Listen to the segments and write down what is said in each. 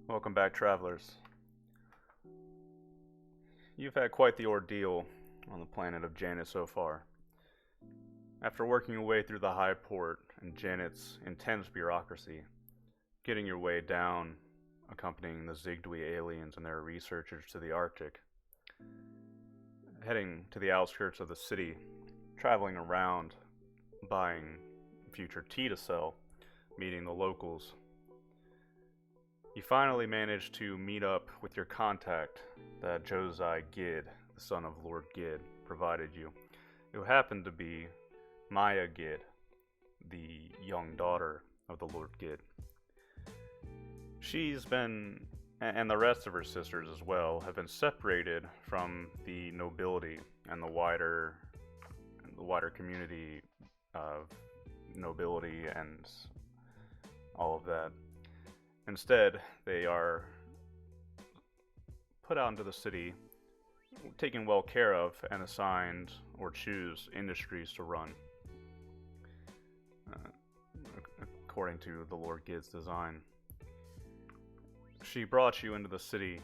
Welcome back, travelers. You've had quite the ordeal on the planet of Janet so far. After working your way through the High Port and Janet's intense bureaucracy, getting your way down, accompanying the Zigdwi aliens and their researchers to the Arctic, heading to the outskirts of the city, traveling around, buying future tea to sell, meeting the locals, you finally managed to meet up with your contact that Josiah Gid, the son of Lord Gid, provided you, who happened to be Maya Gid, the young daughter of the Lord Gid. She's been, and the rest of her sisters as well, have been separated from the nobility and the wider community of nobility and all of that. Instead, they are put out into the city, taken well care of, and assigned or choose industries to run, according to the Lord Gid's design. She brought you into the city,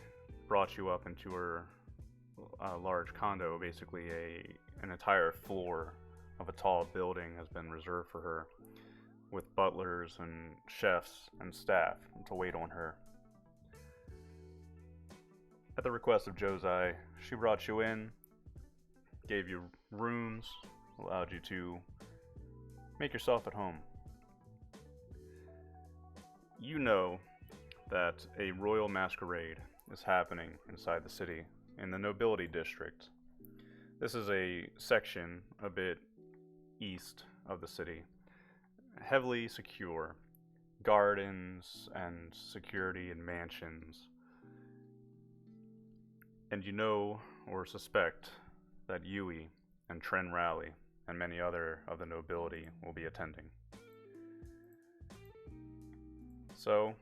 brought you up into her large condo. Basically, an entire floor of a tall building has been reserved for her, with butlers and chefs and staff to wait on her. At the request of Josiah, she brought you in, gave you rooms, allowed you to make yourself at home. You know that a royal masquerade is happening inside the city, in the nobility district. This is a section a bit east of the city, heavily secure, gardens and security and mansions. And you know or suspect that Yui and Tren Rally and many other of the nobility will be attending. So,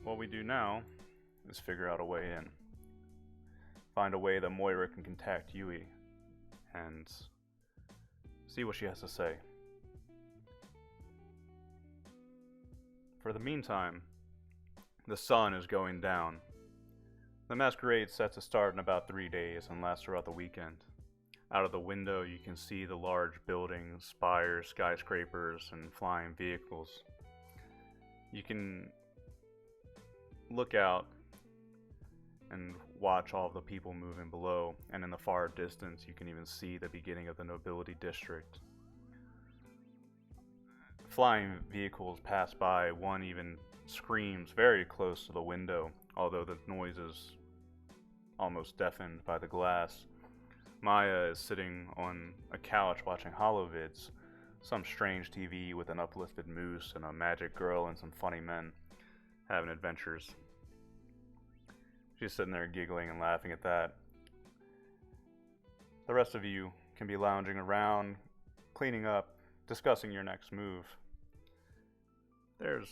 what we do now is figure out a way in. Find a way that Moira can contact Yui and see what she has to say. For the meantime, the sun is going down. The masquerade sets to start in about 3 days and lasts throughout the weekend. Out of the window, you can see the large buildings, spires, skyscrapers, and flying vehicles. You can look out and watch all of the people moving below, and in the far distance, you can even see the beginning of the nobility district. Flying vehicles pass by, one even screams very close to the window, although the noise is almost deafened by the glass. Maya is sitting on a couch watching holovids, some strange TV with an uplifted moose and a magic girl and some funny men having adventures. She's sitting there giggling and laughing at that. The rest of you can be lounging around, cleaning up, discussing your next move. There's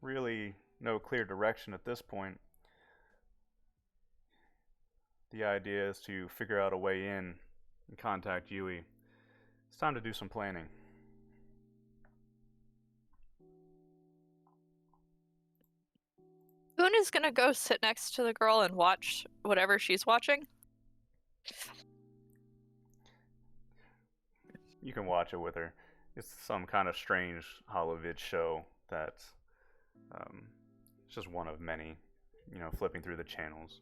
really no clear direction at this point. The idea is to figure out a way in and contact Yui. It's time to do some planning. Boone is gonna go sit next to the girl and watch whatever she's watching. You can watch it with her. It's some kind of strange holovid show that's it's just one of many, flipping through the channels.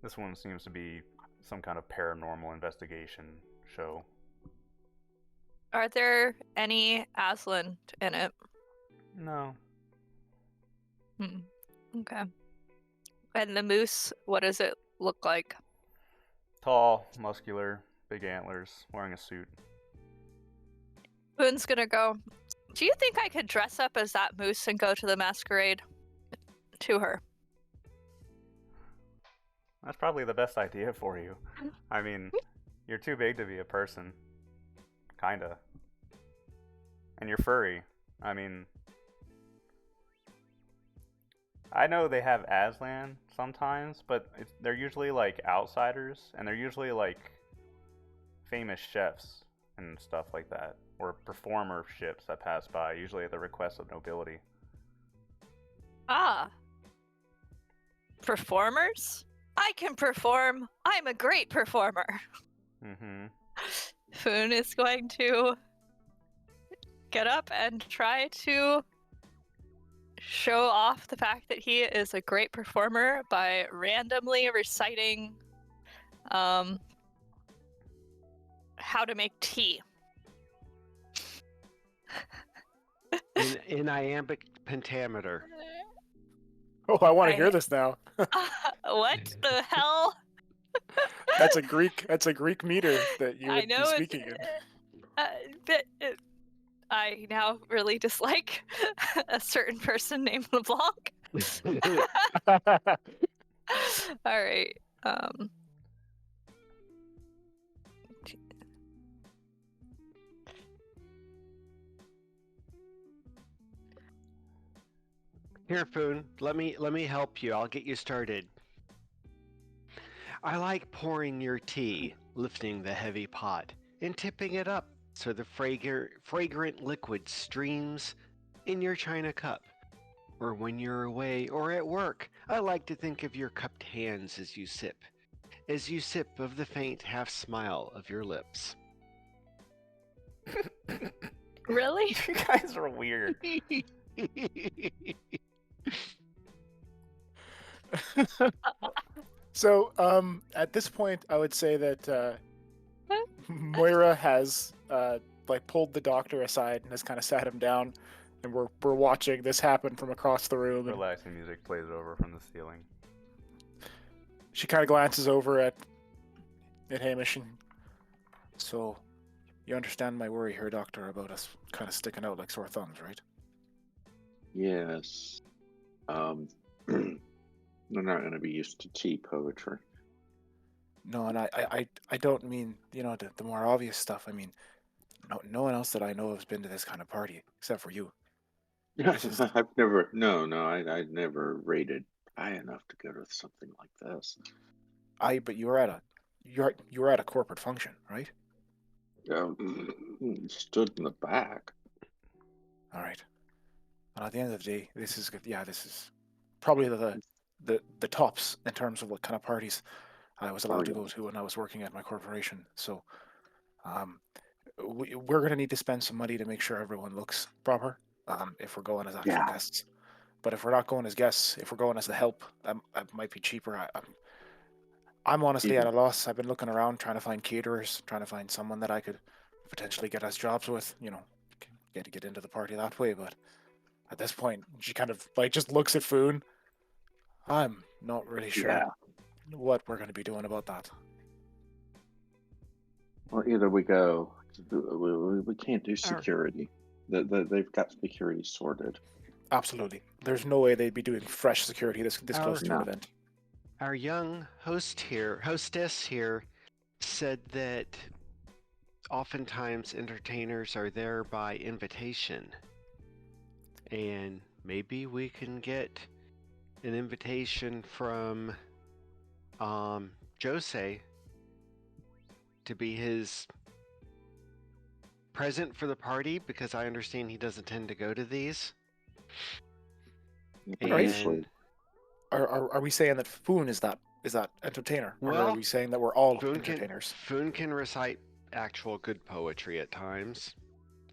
This one seems to be some kind of paranormal investigation show. Are there any Aslan in it? No. Okay. And the moose, what does it look like? Tall, muscular, big antlers, wearing a suit. Boone's gonna go, do you think I could dress up as that moose and go to the masquerade? To her. That's probably the best idea for you. I mean, you're too big to be a person. Kinda. And you're furry. I mean, I know they have Aslan sometimes, but they're usually like outsiders, and they're usually like famous chefs and stuff like that, or performerships that pass by, usually at the request of nobility. Ah. Performers? I can perform. I'm a great performer. Mm-hmm. Foon is going to get up and try to show off the fact that he is a great performer by randomly reciting how to make tea. In iambic pentameter. Oh, I want to hear this now. What the hell? That's a Greek meter that you I would be know speaking in. but I now really dislike a certain person named LeBlanc. All right. Here, Foon, let me help you. I'll get you started. I like pouring your tea, lifting the heavy pot, and tipping it up so the fragrant liquid streams in your china cup. Or when you're away or at work, I like to think of your cupped hands as you sip of the faint half smile of your lips. Really? You guys are weird. So, at this point, I would say that Moira has pulled the doctor aside and has kind of sat him down, and we're watching this happen from across the room. And Relaxing music plays over from the ceiling. she kind of glances over at Hamish, and so you understand my worry here, Doctor, about us kind of sticking out like sore thumbs, right? Yes. They're not going to be used to tea poetry. No, and I don't mean, the more obvious stuff. I mean, no one else that I know of has been to this kind of party except for you. This is- I've never, I never rated high enough to go to something like this. But you were at a corporate function, right? Stood in the back. All right. And at the end of the day, this is probably the tops in terms of what kind of parties I was allowed to go to when I was working at my corporation. So, we're going to need to spend some money to make sure everyone looks proper. If we're going as actual guests, but if we're not going as guests, if we're going as the help, that might be cheaper. I'm honestly at a loss. I've been looking around trying to find caterers, trying to find someone that I could potentially get us jobs with. Get into the party that way. But at this point, she kind of just looks at Foon. I'm not really sure what we're going to be doing about that. Well, either we go. We can't do security. They've got security sorted. Absolutely. There's no way they'd be doing fresh security this close to an event. Our young hostess here, said that oftentimes entertainers are there by invitation. And maybe we can get an invitation from Jose to be his present for the party, because I understand he doesn't tend to go to these. Potentially. Are we saying that Foon is that entertainer? Or are we saying that we're all entertainers? Foon can recite actual good poetry at times.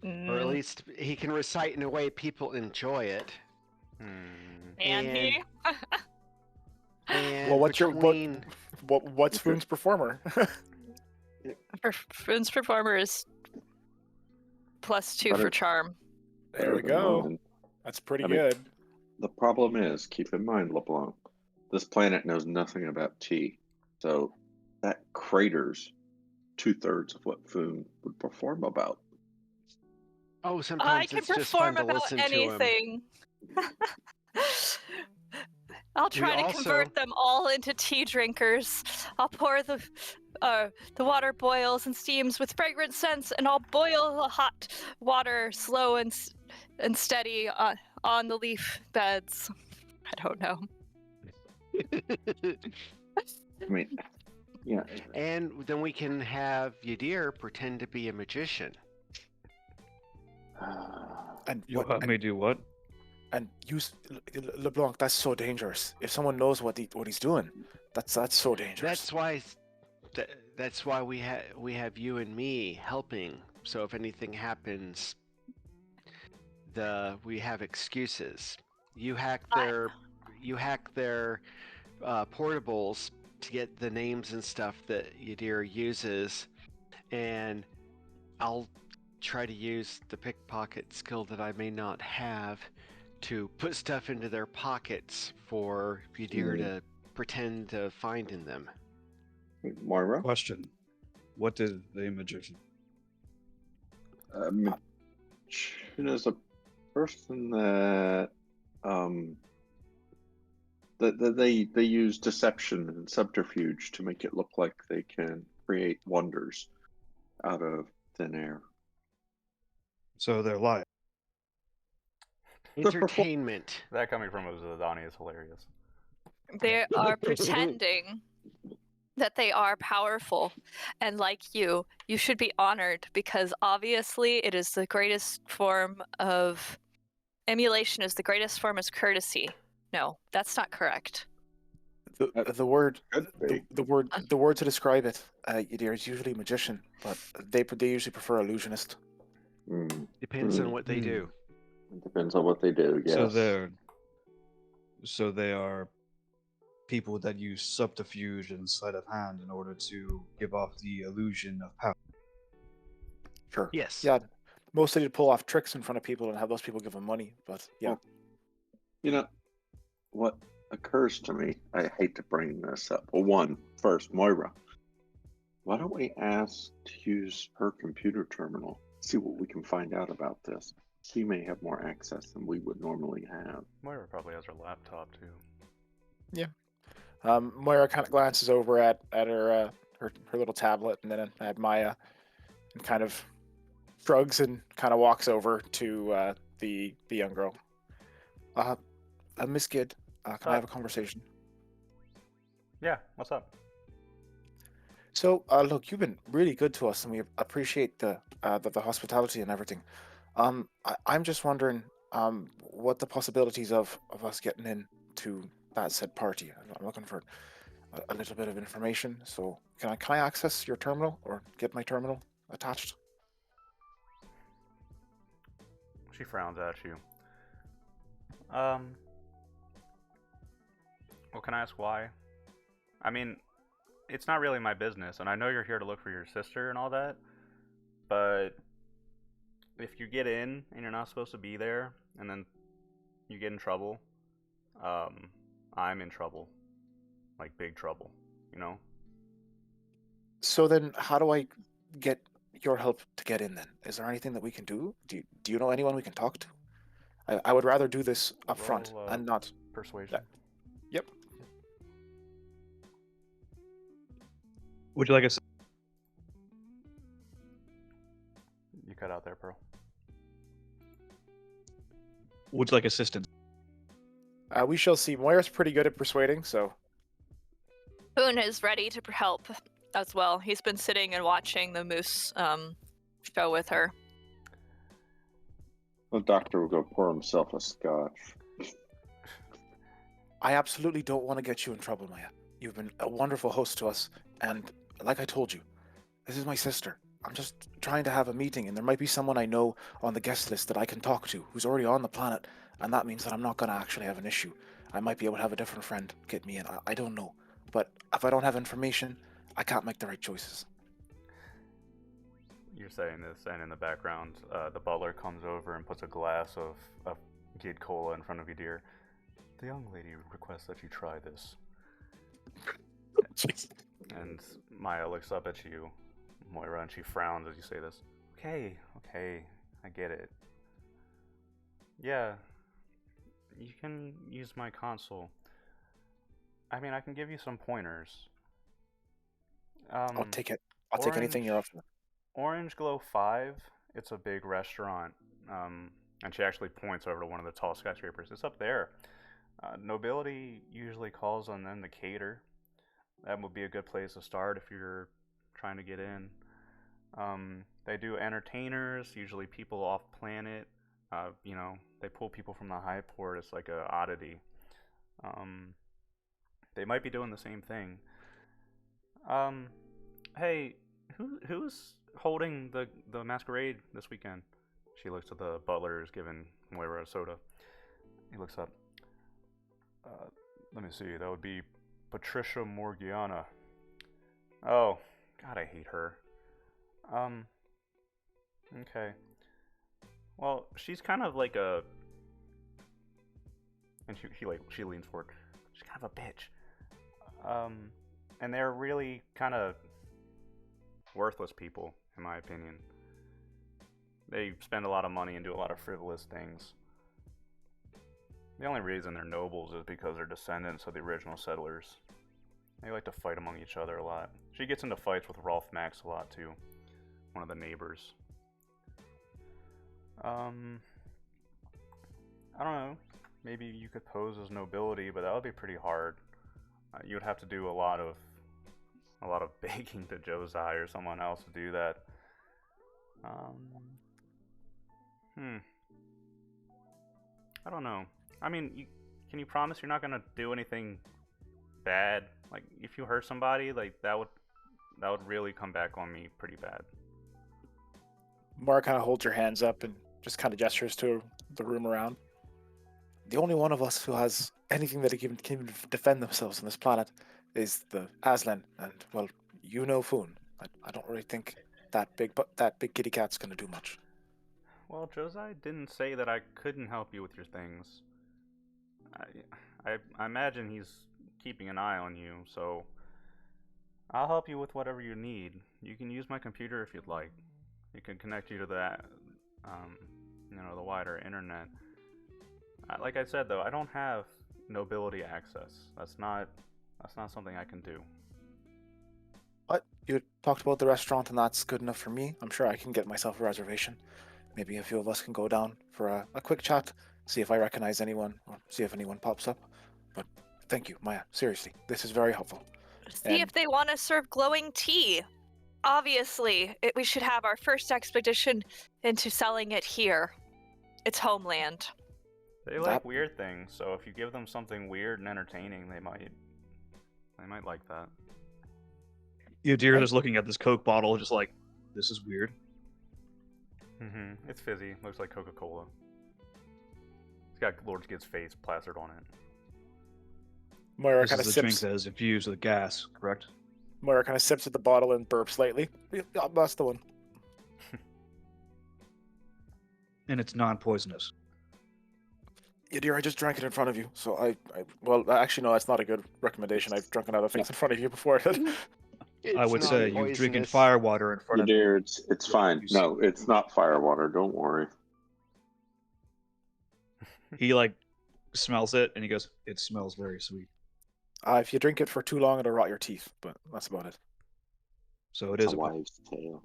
Or at least he can recite in a way people enjoy it. And he? And well, what's Foon's performer? Foon's performer is +2 for charm. There we go. That's pretty good. The problem is, keep in mind, LeBlanc, this planet knows nothing about tea. So that craters 2/3 of what Foon would perform about. Oh, sometimes it's just fun to listen to him. I can perform about anything. I'll try to convert them all into tea drinkers. I'll pour the water boils and steams with fragrant scents, and I'll boil the hot water slow and steady on the leaf beds. I don't know. I mean, yeah. And then we can have Yadir pretend to be a magician. And you want me to do what? And LeBlanc, that's so dangerous. If someone knows what he's doing, that's so dangerous. That's why we have you and me helping. So if anything happens, we have excuses. You hack their portables to get the names and stuff that Yadir uses, and I'll try to use the pickpocket skill that I may not have to put stuff into their pockets for Yadir to pretend to find in them. Moira? Question: what did the magician? Magician is a person that they use deception and subterfuge to make it look like they can create wonders out of thin air. So they're lying. Entertainment. That coming from a Zadani is hilarious. They are pretending that they are powerful, and like you should be honored, because obviously it is the greatest form of emulation, is the greatest form of courtesy. No, that's not correct. The word to describe it, Yadir, is usually magician, but they usually prefer illusionist. Depends on what they do. It depends on what they do. Yes. So they are people that use subterfuge and sleight of hand in order to give off the illusion of power. Sure. Yes. Yeah. Mostly to pull off tricks in front of people and have those people give them money, but yeah. Well, you know, what occurs to me, I hate to bring this up. Well, first, Moira, why don't we ask to use her computer terminal, see what we can find out about this? She may have more access than we would normally have. Moira probably has her laptop too. Yeah. Moira kind of glances over at her little tablet, and then at Maya, and kind of shrugs and kind of walks over to the young girl. Miss Kidd, can I have a conversation? Yeah, what's up? So, look, you've been really good to us, and we appreciate the hospitality and everything. I'm just wondering, what the possibilities of us getting into that said party. I'm looking for a little bit of information. So, can I access your terminal or get my terminal attached? She frowns at you. Well, can I ask why? I mean, it's not really my business, and I know you're here to look for your sister and all that, but if you get in and you're not supposed to be there, and then you get in trouble, I'm in trouble. Like, big trouble, you know? So then, how do I get your help to get in then? Is there anything that we can do? Do you know anyone we can talk to? I would rather do this up front and not... Persuasion. Yep. Would you like a... You cut out there, Pearl. Would you like assistance? We shall see. Moira's pretty good at persuading, so... Boone is ready to help as well. He's been sitting and watching the moose show with her. The doctor will go pour himself a scotch. I absolutely don't want to get you in trouble, Maya. You've been a wonderful host to us, and like I told you, this is my sister. I'm just trying to have a meeting, and there might be someone I know on the guest list that I can talk to who's already on the planet, and that means that I'm not going to actually have an issue. I might be able to have a different friend get me in. I don't know. But if I don't have information, I can't make the right choices. You're saying this, and in the background, the butler comes over and puts a glass of Gid Cola in front of you, dear. The young lady requests that you try this. And Maya looks up at you, Moira, and she frowns as you say this. Okay, I get it. Yeah, you can use my console. I mean, I can give you some pointers. I'll take it. I'll take anything you're offering. Orange Glow 5, it's a big restaurant. And she actually points over to one of the tall skyscrapers. It's up there. Nobility usually calls on them to cater. That would be a good place to start if you're trying to get in. They do entertainers, usually people off planet. You know, they pull people from the high port as like a oddity. They might be doing the same thing. Hey, who's holding the masquerade this weekend? She looks at the butler who's giving Moira a soda. He looks up. Let me see. That would be Patricia Morgiana. Oh, God, I hate her. Okay. Well, she's kind of like a... And she leans forward. She's kind of a bitch. And they're really kind of worthless people, in my opinion. They spend a lot of money and do a lot of frivolous things. The only reason they're nobles is because they're descendants of the original settlers. They like to fight among each other a lot. She gets into fights with Rolf Max a lot, too. One of the neighbors. I don't know. Maybe you could pose as nobility, but that would be pretty hard. You would have to do a lot of begging to Josiah or someone else to do that. I don't know. I mean, can you promise you're not gonna do anything bad? Like, if you hurt somebody, like that would really come back on me pretty bad. Mara kind of holds her hands up and just kind of gestures to the room around. The only one of us who has anything that can defend themselves on this planet is the Aslan, and well, you know Foon. I don't really think that big kitty cat's gonna do much. Well, Josiah didn't say that I couldn't help you with your things. I imagine he's keeping an eye on you, so I'll help you with whatever you need. You can use my computer if you'd like. It can connect you to that, the wider internet. Like I said, though, I don't have nobility access. That's not something I can do. What? You talked about the restaurant, and that's good enough for me. I'm sure I can get myself a reservation. Maybe a few of us can go down for a quick chat, see if I recognize anyone, or see if anyone pops up. But thank you, Maya. Seriously, this is very helpful. See if they want to serve glowing tea. Obviously, we should have our first expedition into selling it here. It's homeland. They like weird things, so if you give them something weird and entertaining, they might like that. Yadira is looking at this Coke bottle, just like, this is weird. It's fizzy. Looks like Coca-Cola. It's got Lord Skid's face plastered on it. Moira This kind of is a drink sips. that is infused with gas, correct? Moira kind of sips at the bottle and burps slightly. Yeah, that's the one. And it's non-poisonous. Yeah, dear, I just drank it in front of you, so well, actually, no, that's not a good recommendation. I've drunken other things in front of you before. I would say you're drinking firewater in front of me. Dear, it's fine. No, it's not firewater. Don't worry. He smells it and he goes, "It smells very sweet." If you drink it for too long, it'll rot your teeth, but that's about it. So it is a wives' tale.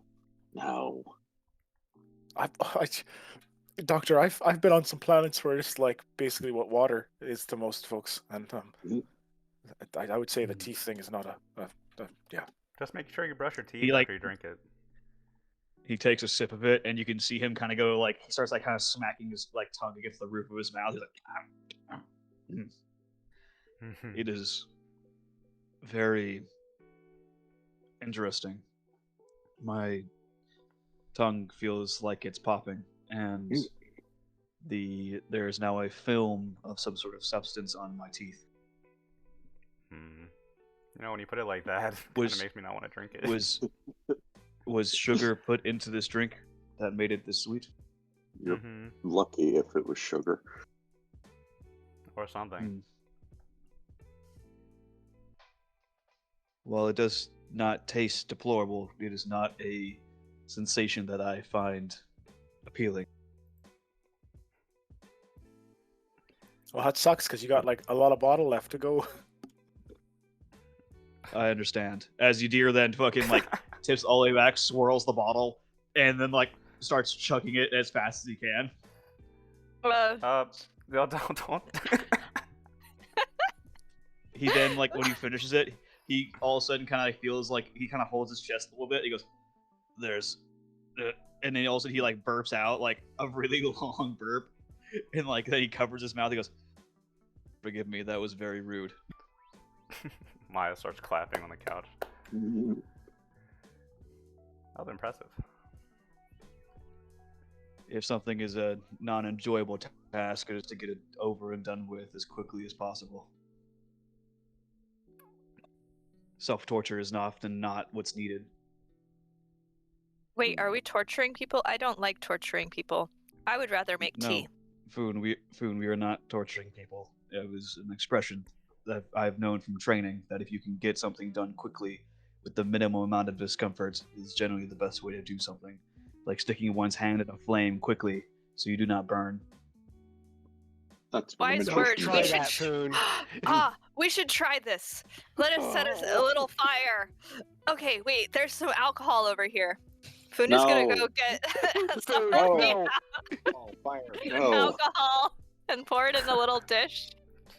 No. Doctor, I've been on some planets where it's like basically what water is to most folks, and I would say the teeth thing is not yeah. Just make sure you brush your teeth after you drink it. He takes a sip of it, and you can see him kind of go he starts kind of smacking his tongue against the roof of his mouth. He's like, It is very interesting. My tongue feels like it's popping, and there is now a film of some sort of substance on my teeth. When you put it like that, it kind of makes me not want to drink it. Was sugar put into this drink that made it this sweet? You're lucky if it was sugar. Or something. While it does not taste deplorable, it is not a sensation that I find appealing. Well, that sucks because you got a lot of bottle left to go. I understand. As Yadira then fucking tips all the way back, swirls the bottle, and then starts chugging it as fast as he can. Don't. He then when he finishes it, he all of a sudden kind of feels he kind of holds his chest a little bit. He goes, "There's and then also he like burps out like a really long burp, and like then he covers his mouth. He goes, "Forgive me, that was very rude." Maya starts clapping on the couch. Mhm. That was impressive. If something is a non-enjoyable task, it is to get it over and done with as quickly as possible. Self-torture is often not what's needed. Wait, are we torturing people? I don't like torturing people. I would rather make No, tea. Foon, we are not torturing people. It was an expression that I've known from training that if you can get something done quickly with the minimum amount of discomfort is generally the best way to do something. Like sticking one's hand in a flame quickly so you do not burn. That's Wise Don't words. try We should that, Foon. we should try this. Let us set a little fire. Okay, wait. There's some alcohol over here. Foon is gonna go No. get Foon, some Oh. no. Oh, fire. No. alcohol and pour it in a little dish.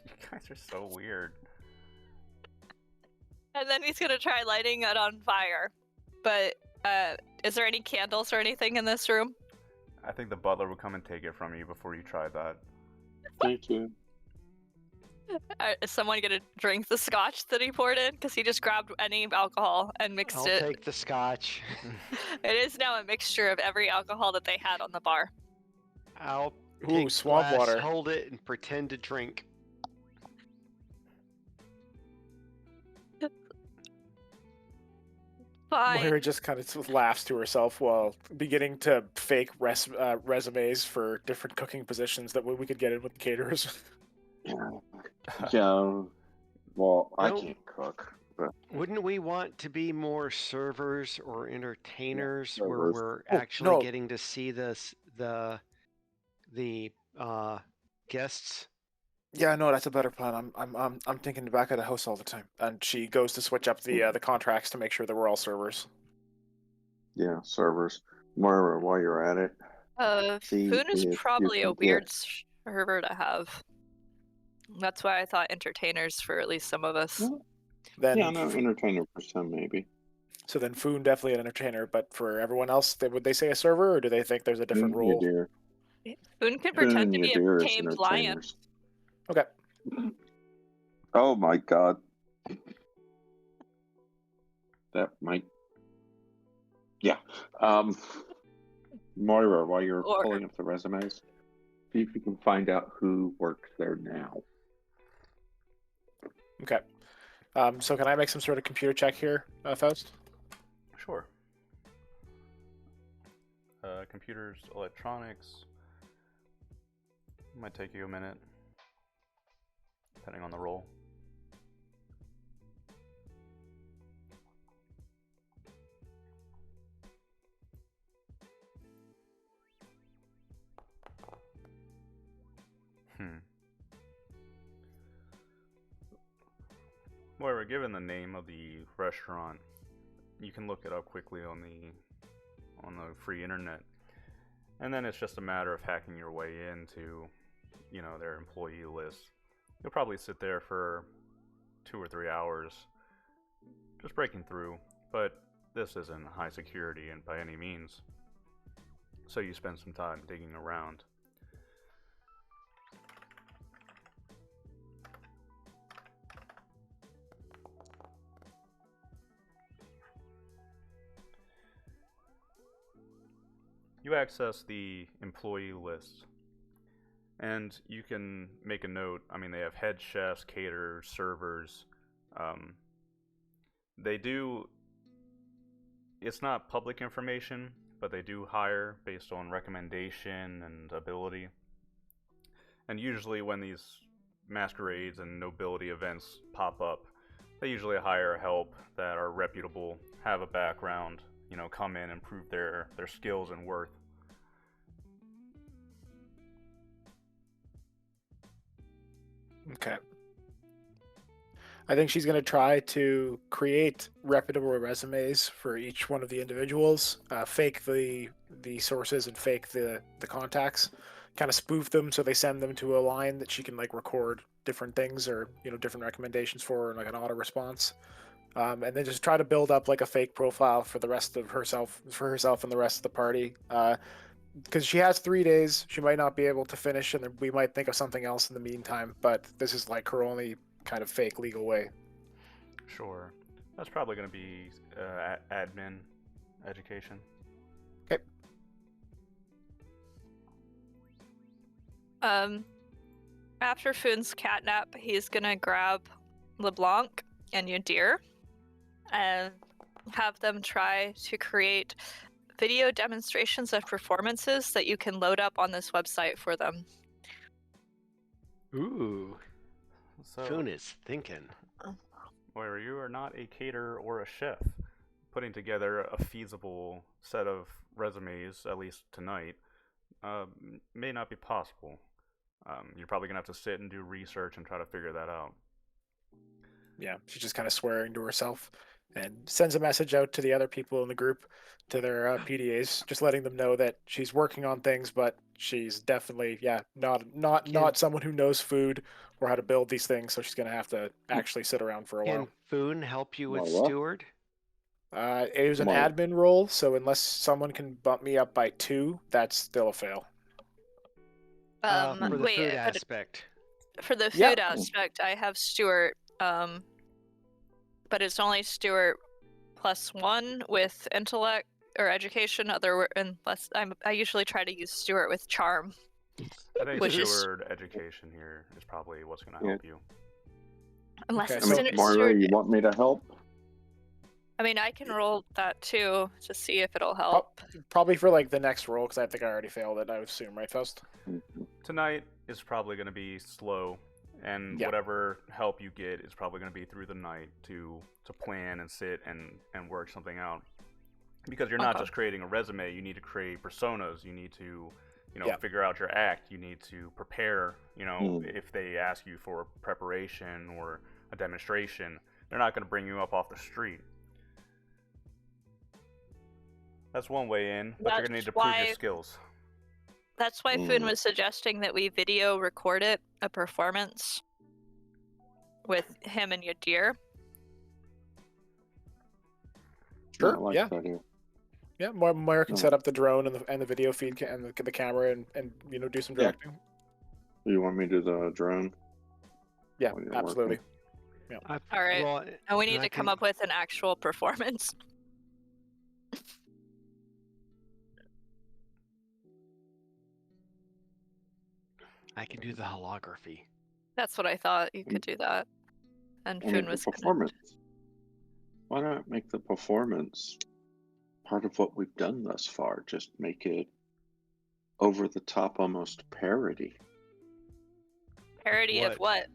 You guys are so weird. And then he's gonna try lighting it on fire. But is there any candles or anything in this room? I think the butler would come and take it from you before you tried that. Thank you. Is someone gonna drink the scotch that he poured in? Because he just grabbed any alcohol and mixed I'll it. take the scotch. It is now a mixture of every alcohol that they had on the bar. I'll Ooh, take swamp glass, water. hold it, and pretend to drink. Fine. Moira just kind of laughs to herself while beginning to fake resumes for different cooking positions that we could get in with the caterers. Yeah. Well, I Well- can't cook, but Wouldn't we want to be more servers or entertainers where servers. we're Oh, actually no. getting to see the guests? Yeah, no, that's a better plan. I'm thinking back at the house all the time, and she goes to switch up the contracts to make sure that we're all servers. yeah, servers. Moira, while you're at it, see Foon is if you probably a can weird get- server to have. That's why I thought entertainers for at least some of us. Well, Then, yeah, no, entertainer for some maybe. so then Foon definitely an entertainer, but for everyone else, would they say a server, or do they think there's a different Foon, role? Yadir. Foon can Foon pretend and to be Yadir a is tamed lion. entertainers. Okay. Oh my god. That might. Yeah. Moira, while you're Or- pulling up the resumes, see if you can find out who works there now. Okay. So can I make some sort of computer check here, Faust? Sure. Computers, electronics. Might take you a minute, depending on the role. Moira, given the name of the restaurant, you can look it up quickly on the free internet, and then it's just a matter of hacking your way into, their employee list. You'll probably sit there for 2 or 3 hours, just breaking through. But this isn't high security and by any means, so you spend some time digging around. You access the employee list, and you can make a note. I mean, they have head chefs, caterers, servers. They do. It's not public information, but they do hire based on recommendation and ability. And usually, when these masquerades and nobility events pop up, they usually hire help that are reputable, have a background, come in and prove their skills and worth. Okay. I think she's going to try to create reputable resumes for each one of the individuals, fake the sources and fake the contacts, kind of spoof them so they send them to a line that she can record different things or different recommendations for, like an auto response. and then just try to build up like a fake profile for the rest of herself, for herself and the rest of the party. Because she has 3 days, she might not be able to finish, and then we might think of something else in the meantime. But this is like her only kind of fake legal way. Sure. That's probably going to be admin education. Okay. After Foon's catnap, he's gonna grab LeBlanc and Yadir and have them try to create video demonstrations of performances that you can load up on this website for them. Ooh, So, Foon is thinking. where you are not a caterer or a chef, putting together a feasible set of resumes, at least tonight, may not be possible. You're probably going to have to sit and do research and try to figure that out. Yeah, she's just kind of swearing to herself and sends a message out to the other people in the group, to their PDAs, just letting them know that she's working on things, but she's definitely, not someone who knows food or how to build these things. So she's gonna have to actually sit around for a while. Can Foon help you with Well, Steward? It was an Well- admin role, so unless someone can bump me up by 2, that's still a fail. For the Wait, food but aspect. for the Yeah. food aspect, I have Stuart, but it's only Stuart +1 with intellect or education. Unless I usually try to use Stuart with charm. I think Which is- Steward education here is probably what's going to help you. Unless Okay, it's I mean, Stuart- Moira, you want me to help? I mean, I can roll that too to see if it'll help. Probably for like the next roll, because I think I already failed it. I would assume, right, Faust? Tonight is probably going to be slow, and Yeah. whatever help you get is probably going to be through the night to plan and sit and work something out. Because you're not Okay. just creating a resume, you need to create personas. You need to, Yeah. figure out your act. You need to prepare. Hmm. If they ask you for preparation or a demonstration, they're not going to bring you up off the street. That's one way in, but you're going to need to That's prove your why- skills. That's why Foon was suggesting that we video record a performance with him and Yadir. Sure. I like Yeah. that idea. Yeah. Moira can No. set up the drone and the video feed and the camera and do some Yeah. directing. You want me to do the drone? Yeah, While you're absolutely. All right. Well, And we need I to come can- up with an actual performance. I can do the holography. That's what I thought. You could do that. And I mean, Foon the was gonna. performance. Why not make the performance part of what we've done thus far? Just make it over the top, almost parody. Parody of what?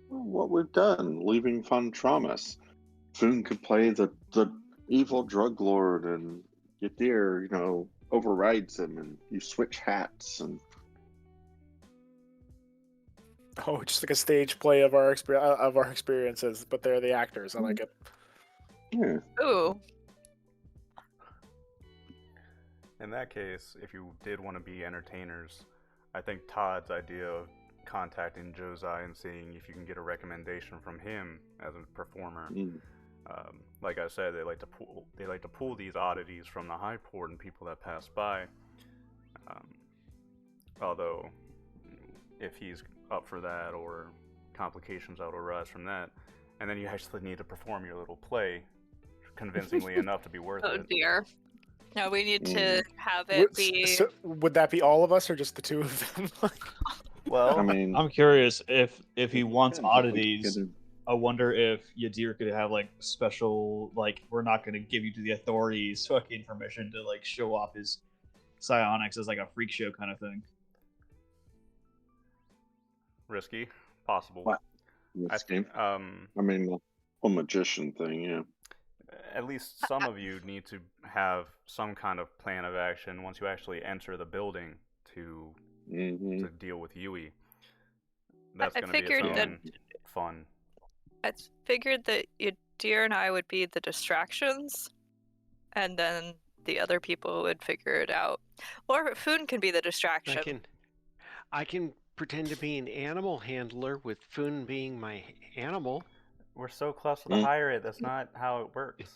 Well, what we've done, leaving fun traumas. Foon could play the evil drug lord, and Yadir, overrides him, and you switch hats, and Oh, just like a stage play of our experiences, but they're the actors. I like it. yeah. Ooh. In that case, if you did want to be entertainers, I think Todd's idea of contacting Josai and seeing if you can get a recommendation from him as a performer. Like I said, they like to pull these oddities from the high port and people that pass by. Although, if he's up for that or complications that will arise from that, and then you actually need to perform your little play convincingly enough to be worth Oh it. dear. No, we need to have it be. Would that be all of us or just the 2 of them? Well, I mean, I'm curious if he wants depends if we can oddities. get him- I wonder if Yadir could have like special, like, we're not going to give you to the authorities fucking permission to like show off his psionics as like a freak show kind of thing. risky, possible. What? Risky? I mean, the whole magician thing, yeah. At least some of you need to have some kind of plan of action once you actually enter the building to Hmm. deal with Yui. That's I going to be figured its that- own fun. I figured that Yadir and I would be the distractions, and then the other people would figure it out. Or Foon can be the distraction. I can pretend to be an animal handler with Foon being my animal. We're so close to the high rate. That's not how it works.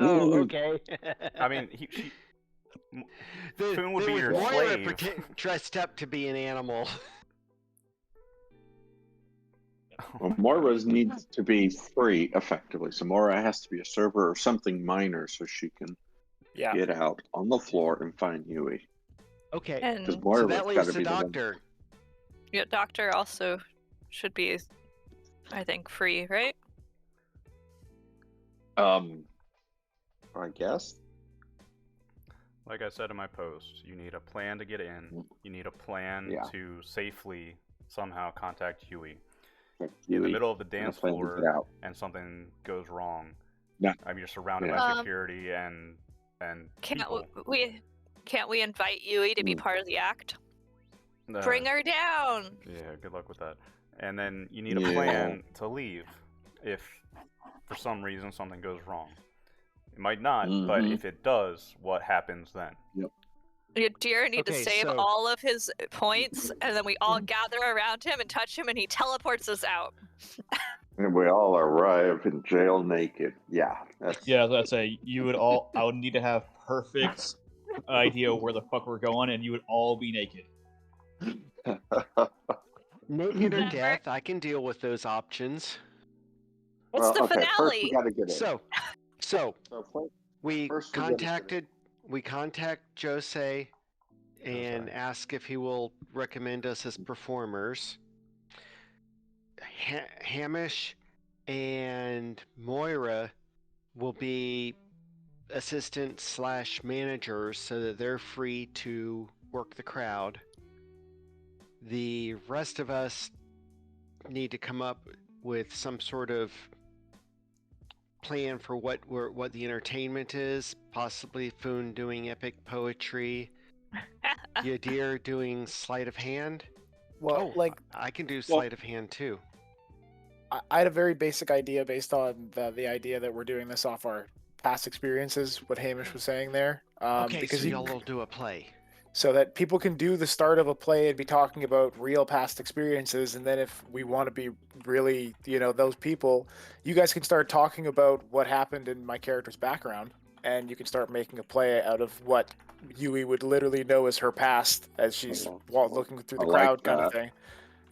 Oh, okay. I mean, Foon would be with your Moira slave. dressed up to be an animal. Well, Moira needs to be free, effectively. So Moira has to be a server or something minor so she can get out on the floor and find Yui. Okay, And so that leaves the doctor. Yeah, doctor also should be, I think, free, right? I guess. Like I said in my post, you need a plan to get in. You need a plan to safely somehow contact Yui. In the middle of the dance floor and something goes wrong. Yeah. I mean, you're surrounded by security and people. Can't we invite Yui to be part of the act? Bring her down. Yeah, good luck with that. And then you need a plan to leave if for some reason something goes wrong. It might not, but if it does, what happens then? Yep. Deer need to save all of his points, and then we all gather around him and touch him, and he teleports us out. And we all arrive in jail naked. Yeah. That's you would all. I would need to have perfect idea where the fuck we're going, and you would all be naked. Naked or death, I can deal with those options. What's the finale? First we gotta get in. So we contact Jose and ask if he will recommend us as performers. Hamish and Moira will be assistants/managers so that they're free to work the crowd. The rest of us need to come up with some sort of plan for what the entertainment is. Possibly Foon doing epic poetry, Yadir doing sleight of hand. Well, I can do sleight of hand too. I had a very basic idea based on the idea that we're doing this off our past experiences. What Hamish was saying there. Because y'all will do a play. So that people can do the start of a play and be talking about real past experiences, and then if we want to be really, those people, you guys can start talking about what happened in my character's background, and you can start making a play out of what Yui would literally know as her past as she's looking through the crowd kind of thing.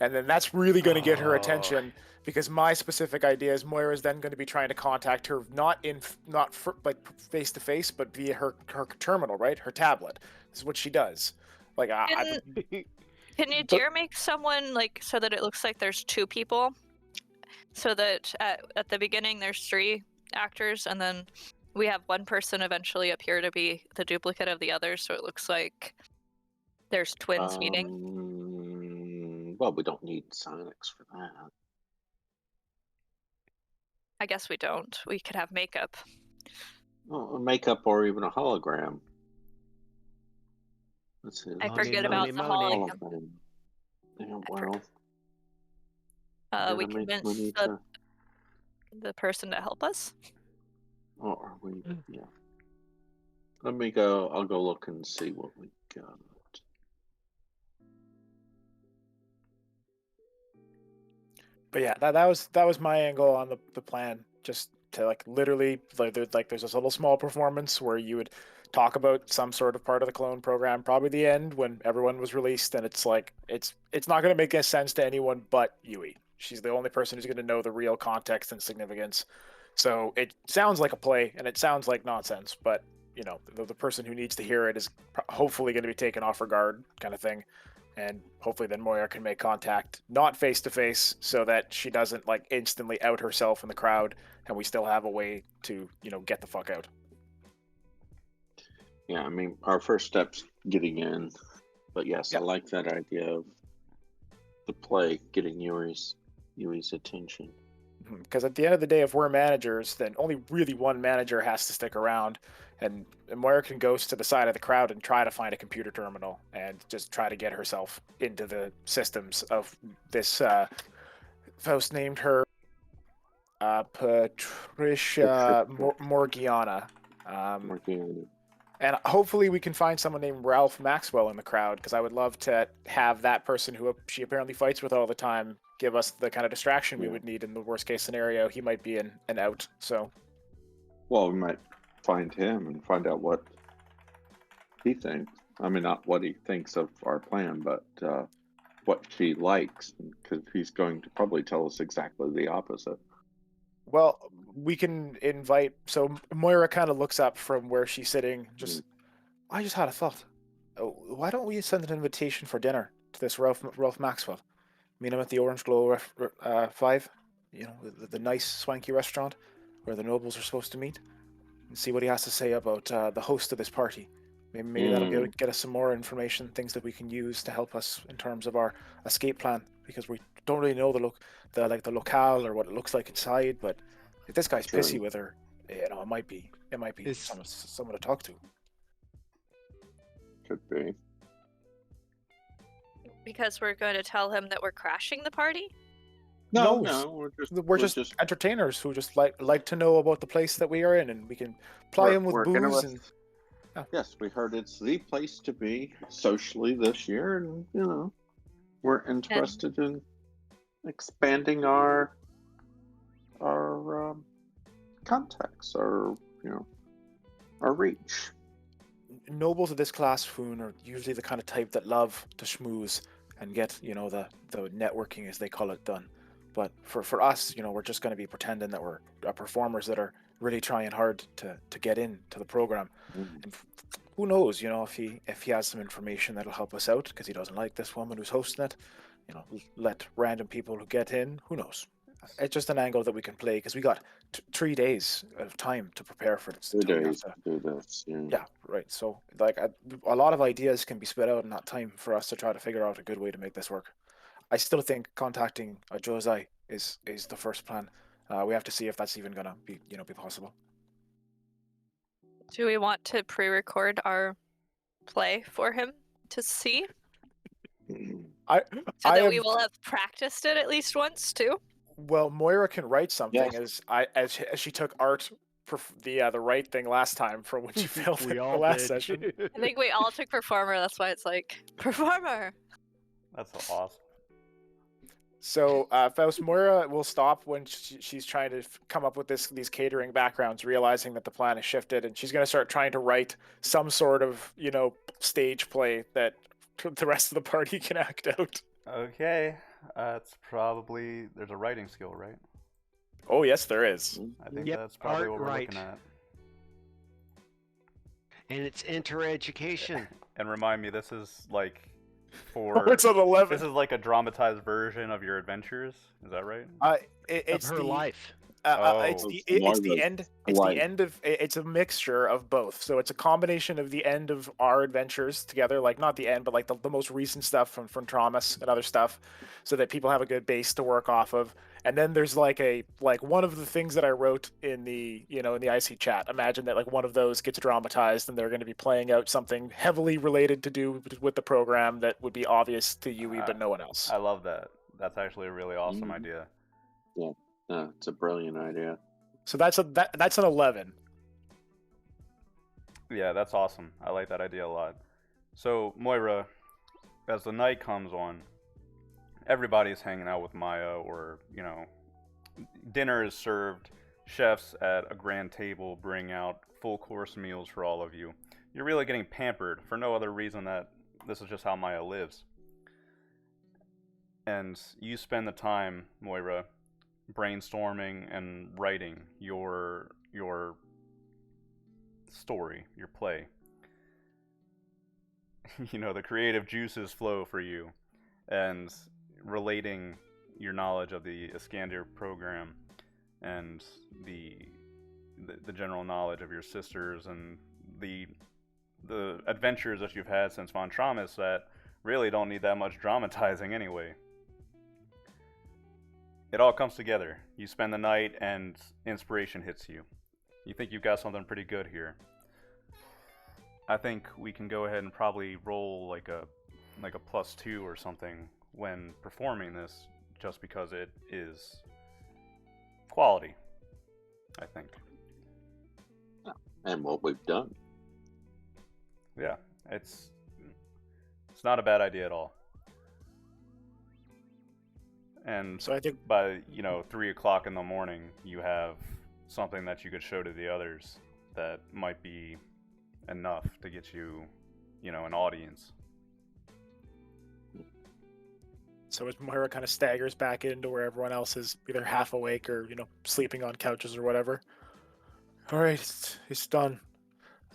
And then that's really going to get her attention, because my specific idea is Moira's then going to be trying to contact her not face to face, but via her terminal, right? Her tablet. This is what she does. Can you make someone so that it looks like there's two people, so that at the beginning there's 3 actors, and then we have one person eventually appear to be the duplicate of the other, so it looks like there's twins meeting. Well, we don't need Sonics for that. I guess we don't. We could have makeup. Well, makeup or even a hologram. Let's see. I forget about the hologram. Yeah, well. We convince the person to help us. Oh, are we? Yeah. Let me go. I'll go look and see what we got. But yeah, that was my angle on the plan. Just to literally there's this little small performance where you would talk about some sort of part of the clone program, probably the end when everyone was released, and it's not going to make any sense to anyone but Yui. She's the only person who's going to know the real context and significance. So it sounds like a play and it sounds like nonsense, but the person who needs to hear it is hopefully going to be taken off her guard, kind of thing. And hopefully then Moira can make contact, not face to face, so that she doesn't instantly out herself in the crowd, and we still have a way to get the fuck out. Yeah, I mean, our first step's getting in, but yes, I like that idea of the play getting Yuri's attention. Because at the end of the day, if we're managers, then only really one manager has to stick around, and Moira can go to the side of the crowd and try to find a computer terminal and just try to get herself into the systems of this. Faust named her Patricia Morgiana. Morgiana. And hopefully we can find someone named Ralph Maxwell in the crowd, because I would love to have that person who she apparently fights with all the time give us the kind of distraction we would need in the worst case scenario. He might be an out. So, well, we might find him and find out what he thinks. I mean, not what he thinks of our plan, but what she likes, because he's going to probably tell us exactly the opposite. well, we can invite. So Moira kind of looks up from where she's sitting. I just had a thought. Why don't we send an invitation for dinner to this Ralph Maxwell? Meet him at the Orange Glow 5. You know, the nice swanky restaurant where the nobles are supposed to meet, and see what he has to say about the host of this party. Maybe that'll be able to get us some more information, things that we can use to help us in terms of our escape plan, because we don't really know the locale or what it looks like inside. But if this guy's pissy with her, you know, it might be someone to talk to. Could be. Because we're going to tell him that we're crashing the party? No, we're just entertainers who just like to know about the place that we are in, and we can ply him with booze. Yes, we heard it's the place to be socially this year, and you know, we're interested in expanding our contacts, our reach. Nobles of this class, Foon, are usually the kind of type that love to schmooze and get, you know, the networking, as they call it, done. But for us, you know, we're just going to be pretending that we're performers that are really trying hard to get into the program. And who knows, you know, if he has some information that'll help us out, because he doesn't like this woman who's hosting it, you know, let random people who get in, who knows. It's just an angle that we can play, because we got 3 days of time to prepare for this. 3 days to do this, yeah, right. So, like, a lot of ideas can be spit out in that time for us to try to figure out a good way to make this work. I still think contacting Josai is the first plan. We have to see if that's even gonna be possible. Do we want to pre-record our play for him to see? So that we will have practiced it at least once too. Well, Moira can write something as she took art for the right thing last time from when she failed the last session. I think we all took performer. That's why it's like performer. That's awesome. So, Faust, Moira will stop when she's trying to come up with these catering backgrounds, realizing that the plan has shifted, and she's going to start trying to write some sort of, you know, stage play that the rest of the party can act out. Okay, it's probably, there's a writing skill, right? Oh, yes, there is. I think that's probably what we're looking at. And it's inter-education. And remind me, this is like for... it's an 11. This is like a dramatized version of your adventures, is that right? It's her life. It's the end. It's the end of. It's a mixture of both. So it's a combination of the end of our adventures together, like not the end, but like the most recent stuff from Thomas and other stuff, so that people have a good base to work off of. And then there's like one of the things that I wrote in the IC chat. Imagine that like one of those gets dramatized, and they're going to be playing out something heavily related to do with the program that would be obvious to Yui, but no one else. I love that. That's actually a really awesome idea. Yeah. No, it's a brilliant idea. So that's an 11. Yeah, that's awesome. I like that idea a lot. So, Moira, as the night comes on, everybody's hanging out with Maya, or, you know, dinner is served. Chefs at a grand table bring out full course meals for all of you. You're really getting pampered for no other reason that this is just how Maya lives. And you spend the time, Moira, brainstorming and writing your story, your play. You know, the creative juices flow for you, and relating your knowledge of the Iskander program and the general knowledge of your sisters and the adventures that you've had since Von Traumas that really don't need that much dramatizing anyway. It all comes together. You spend the night and inspiration hits you. You think you've got something pretty good here. I think we can go ahead and probably roll like a +2 or something when performing this, just because it is quality, I think. And what we've done. Yeah, it's not a bad idea at all. And So I think by 3 o'clock in the morning, you have something that you could show to the others that might be enough to get you, an audience. so as Moira kind of staggers back into where everyone else is either half awake or sleeping on couches or whatever. All right, it's done.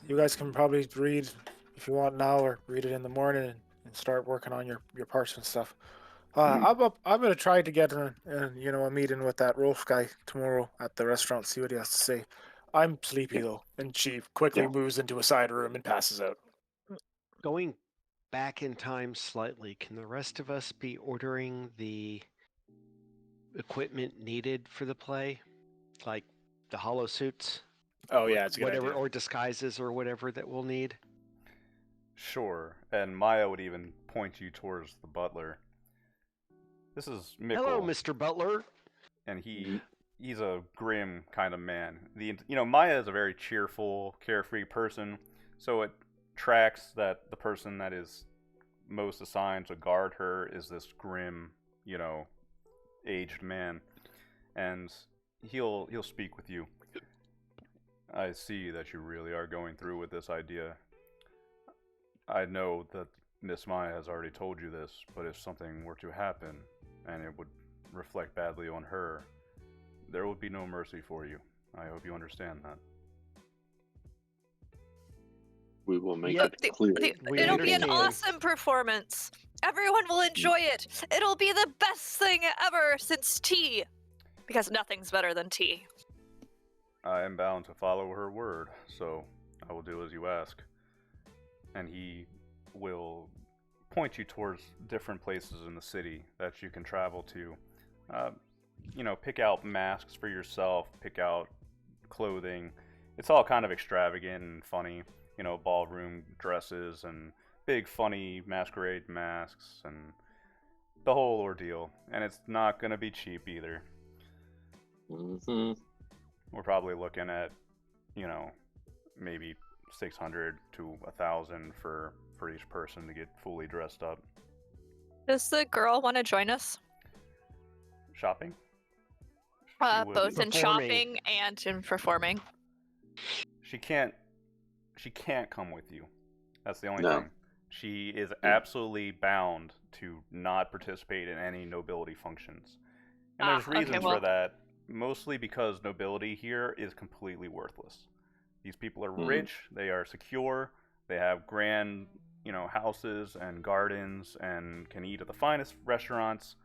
You guys can probably read if you want now, or read it in the morning and start working on your parts and stuff. I'm gonna try to get a meeting with that Rolf guy tomorrow at the restaurant. See what he has to say. I'm sleepy though, and she quickly moves into a side room and passes out. Going back in time slightly, can the rest of us be ordering the equipment needed for the play, like the hollow suits? Oh yeah, it's a good whatever, idea. or disguises or whatever that we'll need. Sure, and Maya would even point you towards the butler. This is Mikkel. Hello, Mr. Butler. And he's a grim kind of man. Maya is a very cheerful, carefree person, so it tracks that the person that is most assigned to guard her is this grim, aged man, and he'll speak with you. I see that you really are going through with this idea. I know that Miss Maya has already told you this, but if something were to happen, and it would reflect badly on her, there would be no mercy for you. I hope you understand that. We will make Yep. it clear. It'll be an understand. awesome performance. Everyone will enjoy it. It'll be the best thing ever since tea. Because nothing's better than tea. I am bound to follow her word, so I will do as you ask. And he will point you towards different places in the city that you can travel to. Pick out masks for yourself, pick out clothing. It's all kind of extravagant and funny. Ballroom dresses and big funny masquerade masks and the whole ordeal. And it's not going to be cheap either. Mm-hmm. We're probably looking at, maybe 600 to 1,000 for each person to get fully dressed up. Does the girl want to join us? Shopping? Both in Performing. shopping and in performing. She can't come with you. That's the only No. thing. She is absolutely bound to not participate in any nobility functions. And there's reasons for that, mostly because nobility here is completely worthless. These people are rich, they are secure, they have grand, houses and gardens and can eat at the finest restaurants,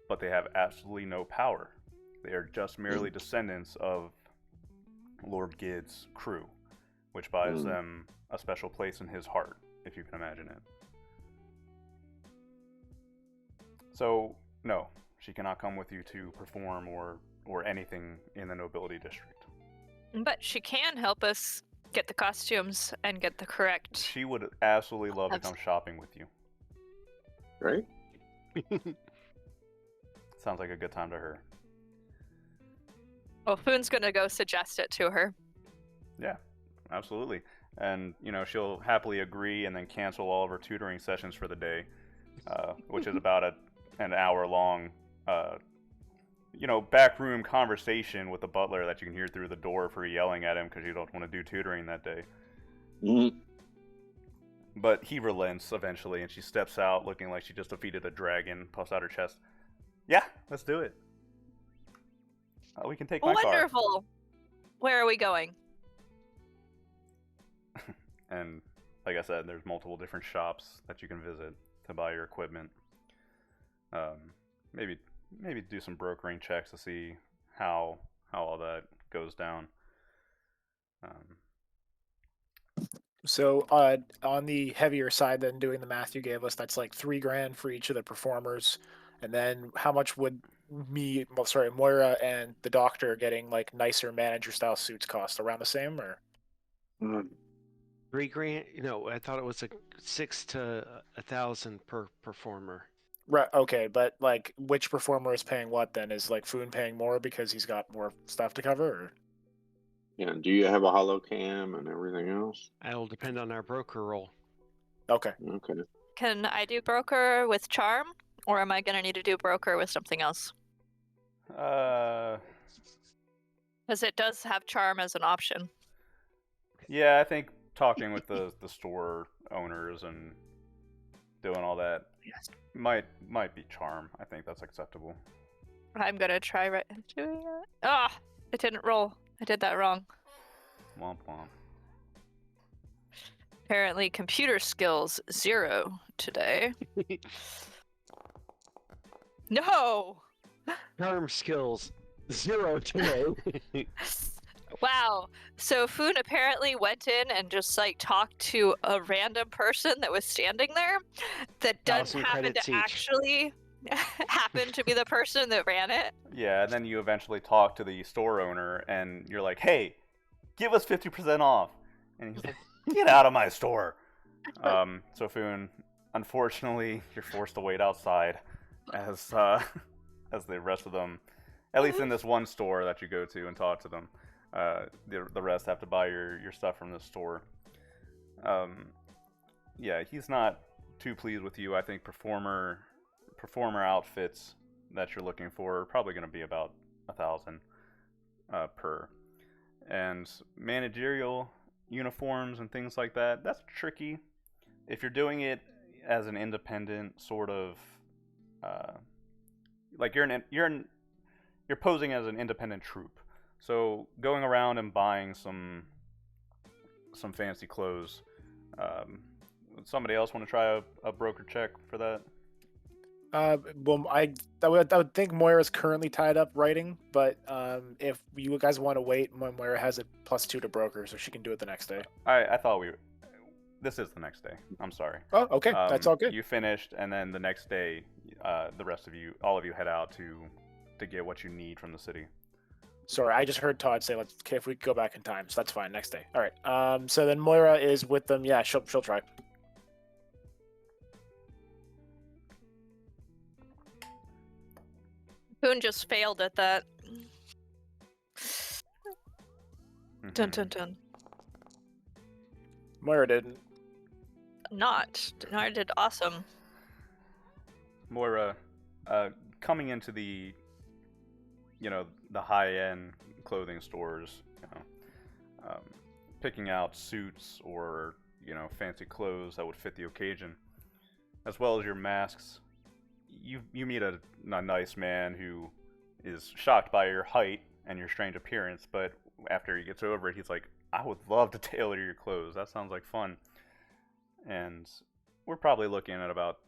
but they have absolutely no power. They are just merely descendants of Lord Gid's crew, which buys them a special place in his heart, if you can imagine it. So, no, she cannot come with you to perform or anything in the nobility district. But she can help us get the costumes and get the correct... She would absolutely love to come shopping with you. Right? Sounds like a good time to her. Well, Foon's gonna go suggest it to her. Yeah, absolutely. And, she'll happily agree and then cancel all of her tutoring sessions for the day, which is about an hour long, backroom conversation with the butler that you can hear through the door for yelling at him because you don't want to do tutoring that day. Mm-hmm. But he relents eventually, and she steps out looking like she just defeated a dragon, puffs out her chest. Yeah, let's do it. We can take my car. Wonderful. Where are we going? And like I said, there's multiple different shops that you can visit to buy your equipment. Maybe do some brokering checks to see how all that goes down. So on the heavier side than doing the math you gave us, that's like $3,000 for each of the performers. And then how much would Moira and the doctor getting like nicer manager style suits cost? Around the same, or? $3,000? I thought it was 6 to 1,000 per performer. Right. Okay, but like, which performer is paying what then? Is like Foon paying more because he's got more stuff to cover? Or? Yeah. Do you have a hollow cam and everything else? That'll depend on our broker roll. Okay. Okay. Can I do broker with charm? Or am I gonna need to do broker with something else? Because it does have charm as an option. Yeah, I think talking with the store owners and doing all that might be charm. I think that's acceptable. I'm gonna try doing it. Ah, it didn't roll. I did that wrong. Womp womp. Apparently, computer skills 0 today. No. Charm skills 0 today. Wow. So Foon apparently went in and just like talked to a random person that was standing there that doesn't happen to actually happen to be the person that ran it. Yeah, and then you eventually talk to the store owner and you're like, hey, give us 50% off. And he's like, get out of my store. So Foon, unfortunately, you're forced to wait outside as the rest of them, at least in this one store that you go to and talk to them. The rest have to buy your stuff from the store. Yeah, he's not too pleased with you. I think performer outfits that you're looking for are probably going to be about 1,000 per. And managerial uniforms and things like that, that's tricky. If you're doing it as an independent sort of like you're posing as an independent troupe. So going around and buying some fancy clothes. Would somebody else want to try a broker check for that? Well, I would think Moira's currently tied up writing, but if you guys want to wait, Moira has a +2 to broker, so she can do it the next day. I thought this is the next day. I'm sorry. Oh, okay, that's all good. You finished, and then the next day, the rest of you, all of you, head out to get what you need from the city. Sorry, I just heard Todd say, "Okay, if we could go back in time," so that's fine. Next day. All right. So then Moira is with them. Yeah, she'll try. Boone just failed at that. Dun dun dun. Moira didn't. Denard did awesome. Moira, coming into the high-end clothing stores, picking out suits or fancy clothes that would fit the occasion, as well as your masks. You meet a nice man who is shocked by your height and your strange appearance, but after he gets over it, he's like, I would love to tailor your clothes. That sounds like fun. And we're probably looking at about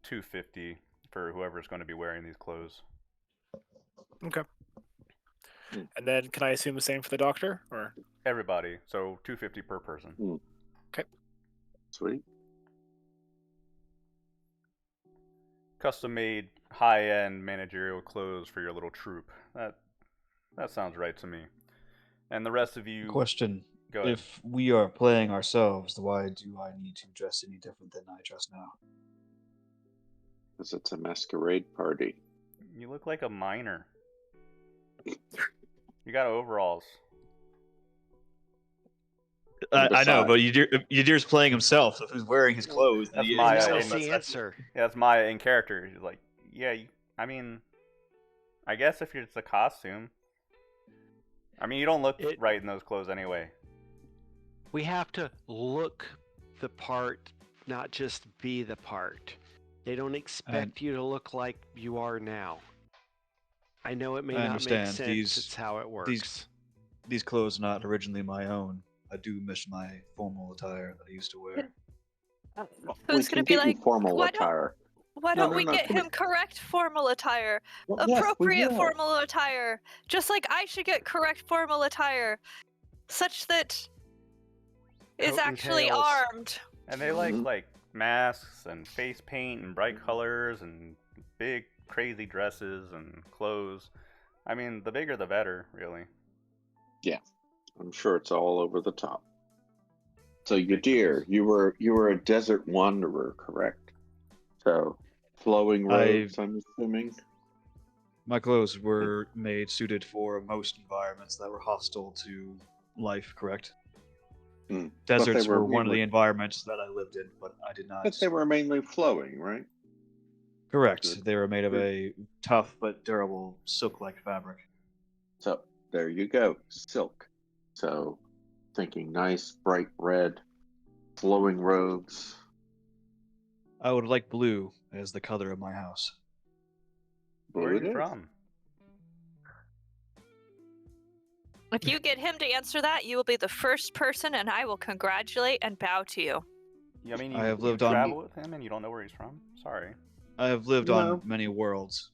$250 for whoever's going to be wearing these clothes. Okay. And then can I assume the same for the doctor, or everybody? So $250 per person. Okay. Sweet. Custom-made, high-end managerial clothes for your little troupe. That sounds right to me. And the rest of you... Question. Go ahead. If we are playing ourselves, why do I need to dress any different than I dress now? Because it's a masquerade party. You look like a miner. You got overalls. I know, but Yadir's playing himself. If he's wearing his clothes, that's the answer. Yeah, that's Maya in character. She's like, yeah, I mean, I guess if it's a costume. I mean, you don't look right in those clothes anyway. We have to look the part, not just be the part. They don't expect you to look like you are now. I know it may not make sense. It's how it works. These clothes are not originally my own. I do miss my formal attire that I used to wear. Who's going to be like, formal attire? Why don't we get him correct formal attire? Appropriate formal attire. Just like I should get correct formal attire. Such that is actually armed. And they like masks and face paint and bright colors and big crazy dresses and clothes. I mean, the bigger the better, really. Yeah. I'm sure it's all over the top. So Yadir, you were a desert wanderer, correct? So flowing robes, I'm assuming. My clothes were suited for most environments that were hostile to life, correct? Deserts were one of the environments that I lived in, but I did not. But they were mainly flowing, right? Correct. Good. They were made of Good. a tough but durable silk-like fabric. So there you go, silk. So thinking nice, bright red, flowing robes. I would like blue as the color of my house. Where are Blue it you is. from? If you get him to answer that, you will be the first person, and I will congratulate and bow to you. I mean, I have you lived on- travel with him and you don't know where he's from? Sorry. I have lived No. on many worlds.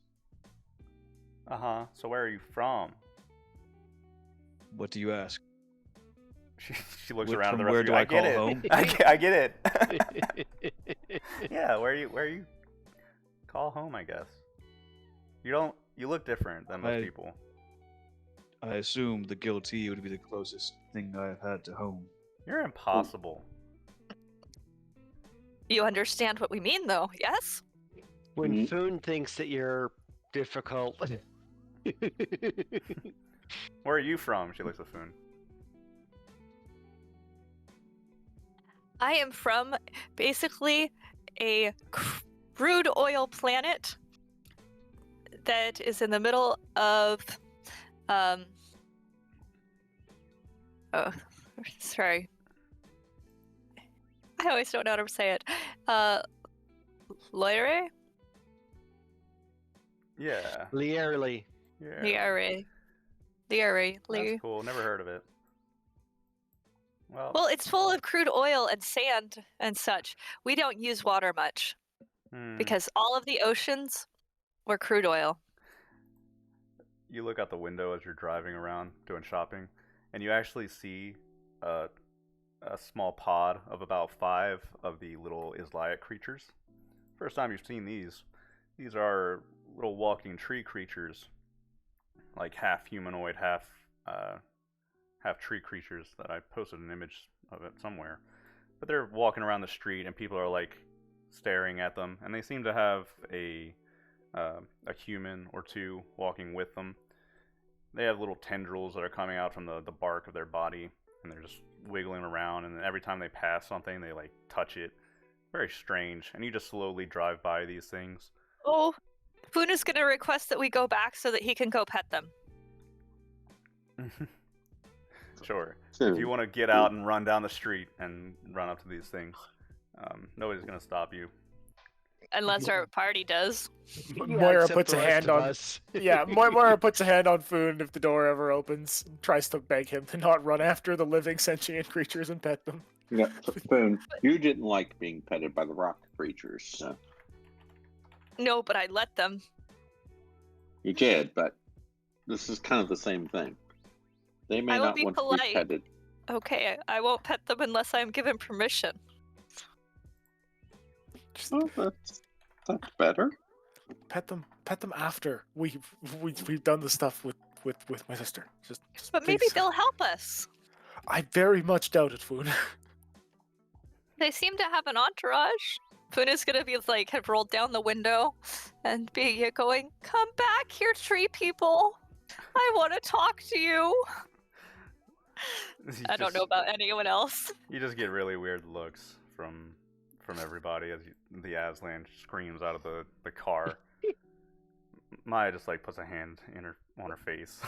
Uh-huh. So where are you from? What do you ask? She looks Wh- around at from the rest where of do you. I I get call it. home? I get it. Yeah, where you call home, I guess. You look different than most I- people. I assume the guillotine would be the closest thing I've had to home. You're impossible. You understand what we mean, though, yes? When Mhm. Foon thinks that you're difficult. Where are you from? She looks at Foon. I am from basically a crude oil planet that is in the middle of oh, sorry. I always don't know how to say it. Lyre? Yeah. Lierly. Yeah. Lyre. That's cool. Never heard of it. Well, Well, it's full of crude oil and sand and such. We don't use water much because all of the oceans were crude oil. you look out the window as you're driving around doing shopping, and you actually see a small pod of about 5 of the little Islaic creatures. First time you've seen these. These are little walking tree creatures, like half humanoid, half tree creatures that I posted an image of it somewhere. But they're walking around the street, and people are like staring at them, and they seem to have a human or two walking with them. They have little tendrils that are coming out from the bark of their body, and they're just wiggling around, and every time they pass something, they like touch it. Very strange, and you just slowly drive by these things. Oh, Funa's gonna request that we go back so that he can go pet them. Sure. So, If you want to get out and run down the street and run up to these things, nobody's gonna stop you. Unless our party does. Moira except puts the a rest hand of on. us. Yeah, Moira puts a hand on Foon if the door ever opens. And tries to beg him to not run after the living sentient creatures and pet them. yeah, Boone, you didn't like being petted by the rock creatures, so No, but I let them. you did, but this is kind of the same thing. They may I will not be want to polite. be petted. Okay, I won't pet them unless I'm given permission. Oh, that's better. Pet them after we've done the stuff with my sister. Just But maybe please. they'll help us. I very much doubt it, Foon. They seem to have an entourage. Funa's gonna be like, have rolled down the window and be going, "Come back here, tree people. I want to talk to you." I don't know about anyone else. You just get really weird looks from everybody as the Aslan screams out of the car. Maya just like puts a hand on her face.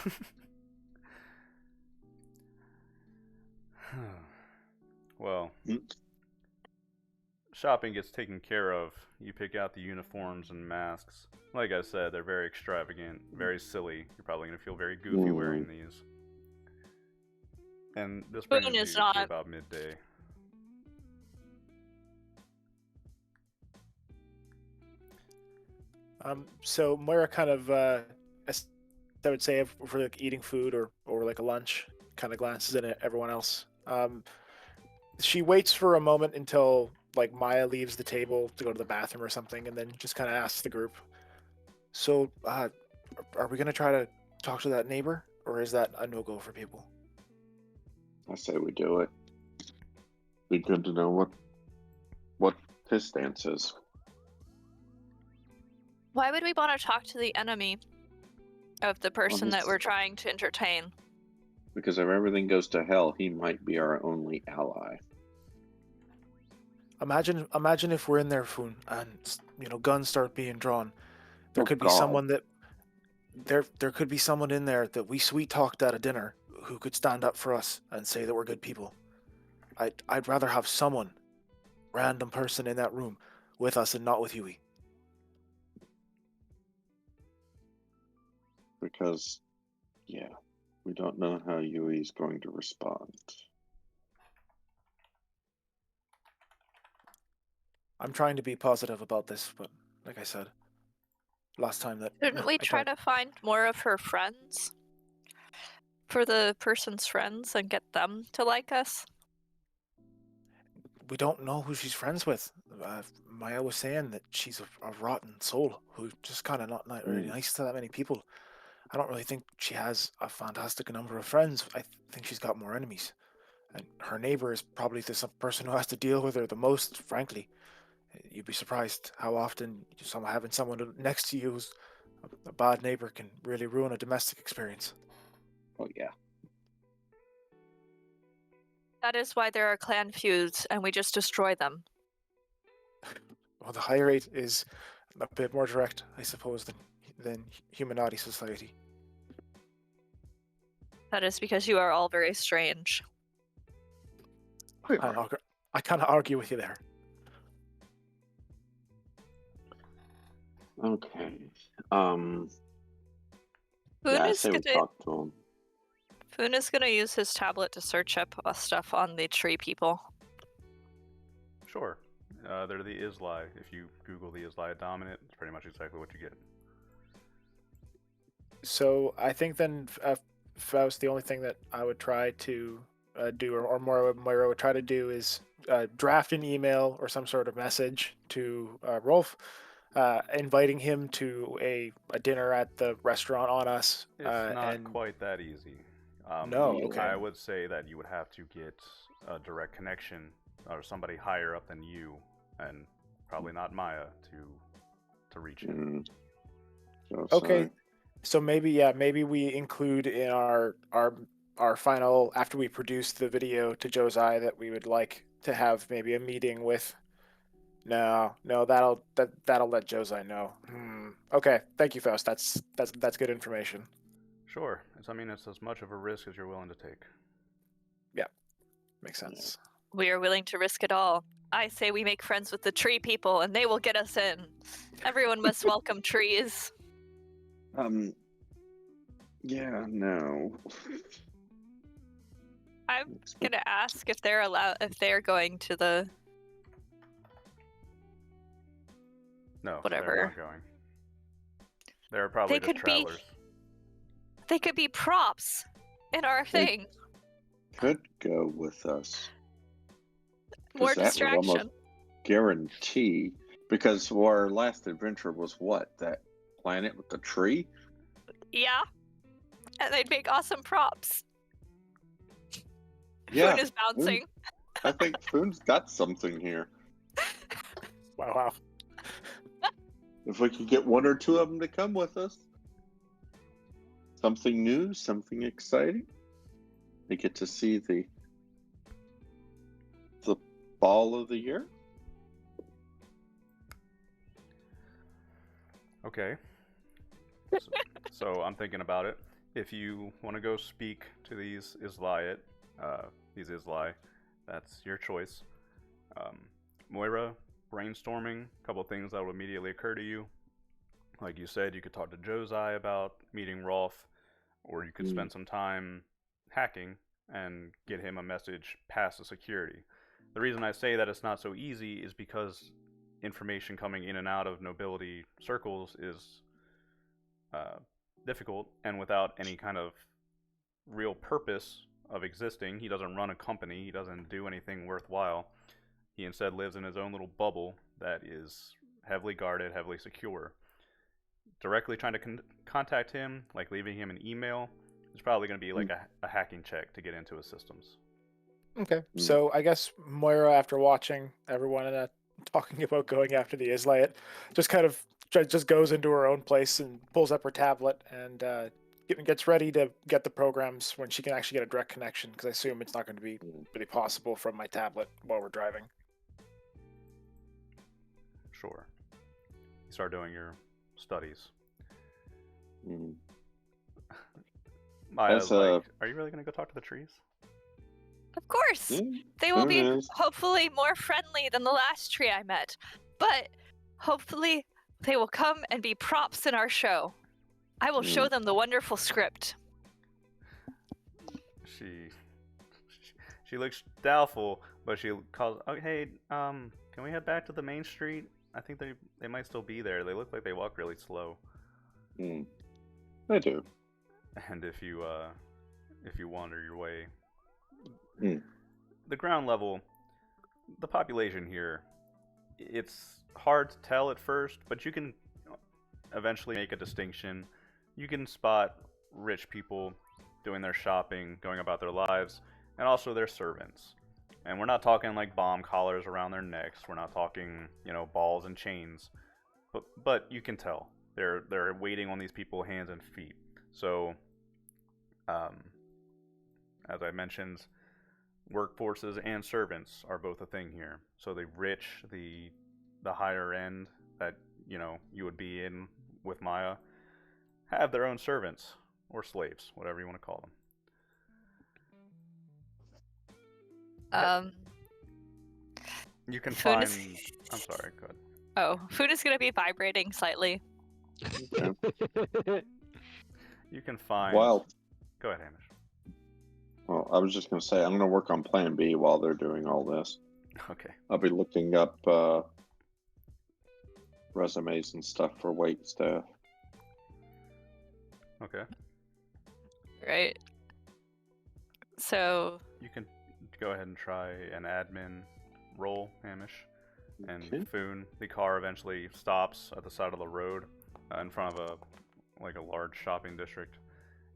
Well, shopping gets taken care of. You pick out the uniforms and masks. Like I said, they're very extravagant, very silly. You're probably going to feel very goofy wearing these. And this brings Boone you is to not. about midday. So Moira kind of, I would say, for like eating food or like a lunch, kind of glances in at everyone else. She waits for a moment until like Maya leaves the table to go to the bathroom or something, and then just kind of asks the group, "So, are we gonna try to talk to that neighbor, or is that a no-go for people?" I say we do it. Be good to know what his stance is. Why would we want to talk to the enemy of the person that this- we're trying to entertain? Because if everything goes to hell, he might be our only ally. Imagine if we're in there, Foon, and guns start being drawn. There Oh, could be God. someone that there could be someone in there that we sweet talked at a dinner who could stand up for us and say that we're good people. I'd rather have someone, random person in that room, with us and not with Huey. Because, yeah, we don't know how Yui's going to respond. I'm trying to be positive about this, but like I said, last time that Shouldn't we try to find more of her friends? For the person's friends and get them to like us? we don't know who she's friends with. Maya was saying that she's a rotten soul who's just kind of not really nice to that many people. I don't really think she has a fantastic number of friends. I think she's got more enemies. And her neighbor is probably the person who has to deal with her the most, frankly. You'd be surprised how often having someone next to you who's a bad neighbor can really ruin a domestic experience. Oh, yeah. That is why there are clan feuds, and we just destroy them. Well, the high rate is a bit more direct, I suppose, than Humanati society. That is because you are all very strange. I kind of argue with you there. Okay. Foon Yeah, I is say we gonna talk to him. Foon is gonna use his tablet to search up stuff on the tree people. Sure. They're the Islai. If you Google the Islai dominant, it's pretty much exactly what you get. So I think then, Faust, the only thing that I would try to do, or Moira would try to do, is draft an email or some sort of message to Rolf, inviting him to a dinner at the restaurant on us. It's not quite that easy. No, okay. I would say that you would have to get a direct connection or somebody higher up than you, and probably not Maya, to reach him. Okay, so maybe we include in our final, after we produce the video to Josiah, that we would like to have maybe a meeting with. No, that'll let Josiah know. Okay, thank you, Faust. That's good information. Sure. It's as much of a risk as you're willing to take. Yeah, makes sense. We are willing to risk it all. I say we make friends with the tree people, and they will get us in. Everyone must welcome trees. Yeah, no. I'm gonna ask if they're going to the. No, whatever. They're not going. They're probably just travelers. They could be props in our thing. Could go with us. More that distraction. Would almost guarantee, because our last adventure was what? That planet with the tree? Yeah. And they'd make awesome props. Yeah. Foon is bouncing. I think Foon's got something here. Wow. If we could get one or two of them to come with us. Something new, something exciting. They get to see the ball of the year. Okay. So I'm thinking about it. If you want to go speak to these Islai, that's your choice. Moira, brainstorming, a couple things that will immediately occur to you. Like you said, you could talk to Josai about meeting Rolf, or you could spend some time hacking and get him a message past the security. The reason I say that it's not so easy is because information coming in and out of nobility circles is difficult, and without any kind of real purpose of existing. He doesn't run a company, he doesn't do anything worthwhile. He instead lives in his own little bubble that is heavily guarded, heavily secure. Directly trying to contact him, like leaving him an email, is probably going to be like a hacking check to get into his systems. Okay, so I guess Moira, after watching everyone talking about going after the Islayat, just kind of just goes into her own place and pulls up her tablet and gets ready to get the programs when she can actually get a direct connection, because I assume it's not going to be really possible from my tablet while we're driving. Sure. You start doing your studies. Mm. Maya's That's, like, are you really going to go talk to the trees? Of course, Yeah, they will there be it is. hopefully more friendly than the last tree I met, but hopefully they will come and be props in our show. I will show them the wonderful script. She looks doubtful, but she calls, oh, hey, can we head back to the main street? I think they might still be there. They look like they walk really slow. They do. And if you wander your way, Mm. the ground level, the population here, it's hard to tell at first, but you can eventually make a distinction. You can spot rich people doing their shopping, going about their lives, and also their servants. And we're not talking like bomb collars around their necks. We're not talking, balls and chains. But you can tell they're waiting on these people hands and feet. So, as I mentioned, workforces and servants are both a thing here. So the rich, the higher end that you would be in with Maya, have their own servants or slaves, whatever you want to call them. You can find. I'm sorry. Go ahead. Oh, food is going to be vibrating slightly. Okay. You can find. Well, go ahead, Hamish. Well, I was just going to say, I'm going to work on Plan B while they're doing all this. Okay. I'll be looking up resumes and stuff for wait staff. Okay. Right. So. You can go ahead and try an admin roll, Hamish. And Okay. Foon, the car eventually stops at the side of the road in front of a large shopping district.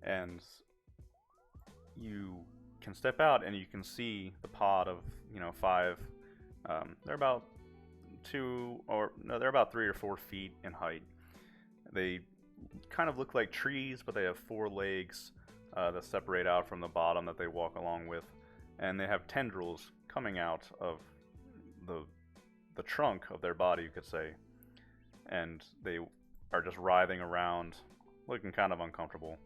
And you can step out and you can see the pod of 5. They're about 3 or 4 feet in height. They kind of look like trees, but they have 4 legs that separate out from the bottom that they walk along with, and they have tendrils coming out of the trunk of their body, you could say, and they are just writhing around, looking kind of uncomfortable.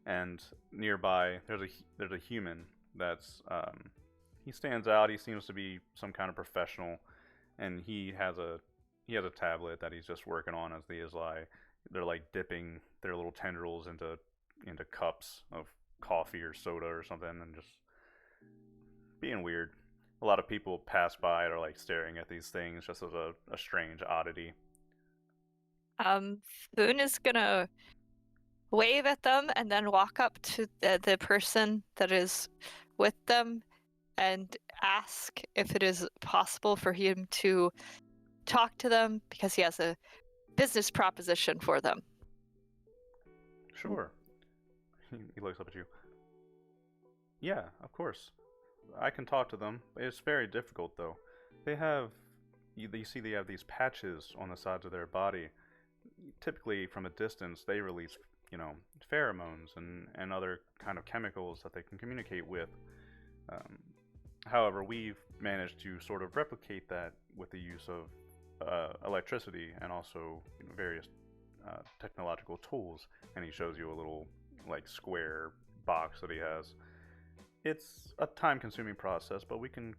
And nearby, there's a human that's he stands out. He seems to be some kind of professional, and he has a tablet that he's just working on as they're like dipping their little tendrils into cups of coffee or soda or something, and just being weird. A lot of people pass by and are like staring at these things just as a strange oddity. Foon is gonna wave at them and then walk up to the person that is with them and ask if it is possible for him to talk to them because he has a business proposition for them. Sure. He looks up at you. Yeah, of course. I can talk to them. It's very difficult, though. You see they have these patches on the sides of their body. Typically, from a distance, they release, pheromones and other kind of chemicals that they can communicate with. However, we've managed to sort of replicate that with the use of electricity and also various technological tools. And he shows you a little, square box that he has. It's a time-consuming process, but we can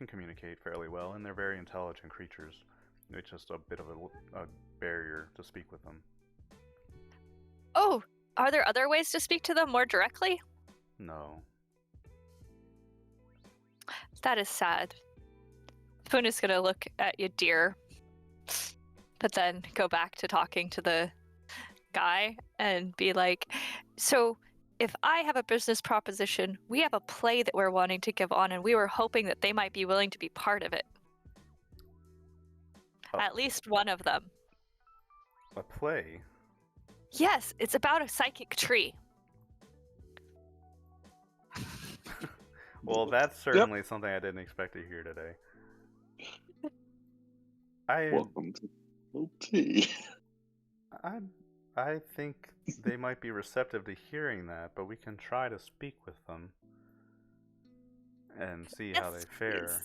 communicate fairly well, and they're very intelligent creatures. It's just a bit of a barrier to speak with them. Oh, are there other ways to speak to them more directly? No. That is sad. Foon is gonna look at you, dear, but then go back to talking to the guy and be like, so if I have a business proposition, we have a play that we're wanting to give on, and we were hoping that they might be willing to be part of it. At least one of them. A play? Yes, it's about a psychic tree. Well, that's certainly something I didn't expect to hear today. Welcome to OT. I think they might be receptive to hearing that, but we can try to speak with them and see how they fare.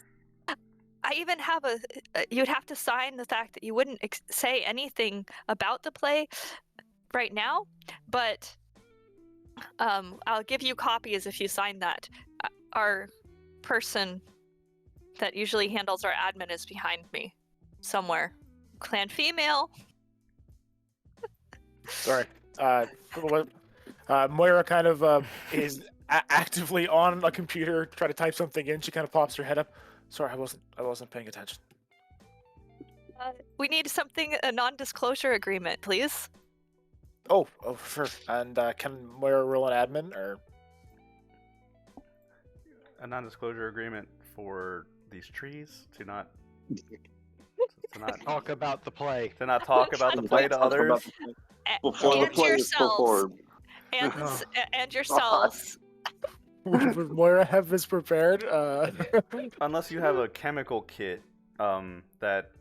I even have you'd have to sign the fact that you wouldn't say anything about the play right now, but I'll give you copies if you sign that. Our person that usually handles our admin is behind me somewhere. Clan female. Sorry. Moira kind of is actively on a computer, trying to type something in. She kind of pops her head up. Sorry, I wasn't paying attention. We need a non-disclosure agreement, please. Oh, sure. And can Moira roll an admin or? A non-disclosure agreement for these trees to not Talk about the play. to not talk about the play to Talk others. about the play before the And play is yourselves. performed. And yourselves. Would Moira have this prepared? Unless you have a chemical kit that,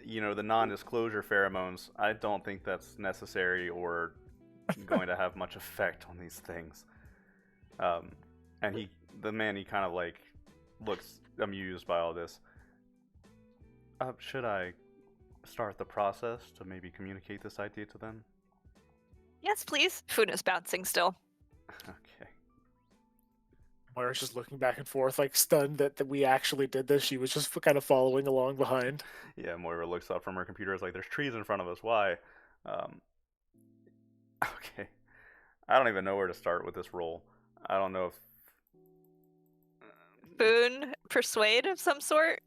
the non-disclosure pheromones, I don't think that's necessary or going to have much effect on these things. And he kind of like looks amused by all this. Should I start the process to maybe communicate this idea to them? Yes, please. Funa's bouncing still. Okay. Moira's just looking back and forth, like stunned that we actually did this. She was just kind of following along behind. Yeah, Moira looks up from her computer. Is like, "There's trees in front of us. Why?" Okay. I don't even know where to start with this roll. I don't know if Boone, persuade of some sort.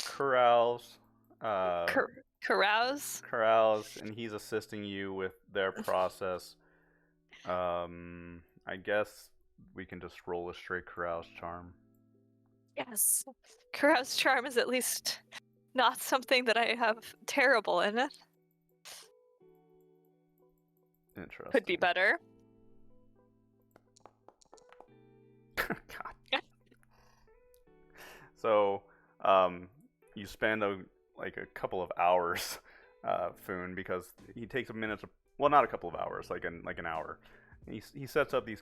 carouse. Carouse. Carouse, and he's assisting you with their process. I guess we can just roll a straight carouse charm. Yes. Carouse charm is at least not something that I have terrible in it. Interesting. Could be better. God. So, you spend a couple of hours, Foon, because he takes a minute to, well, not a couple of hours, like an hour. He sets up these.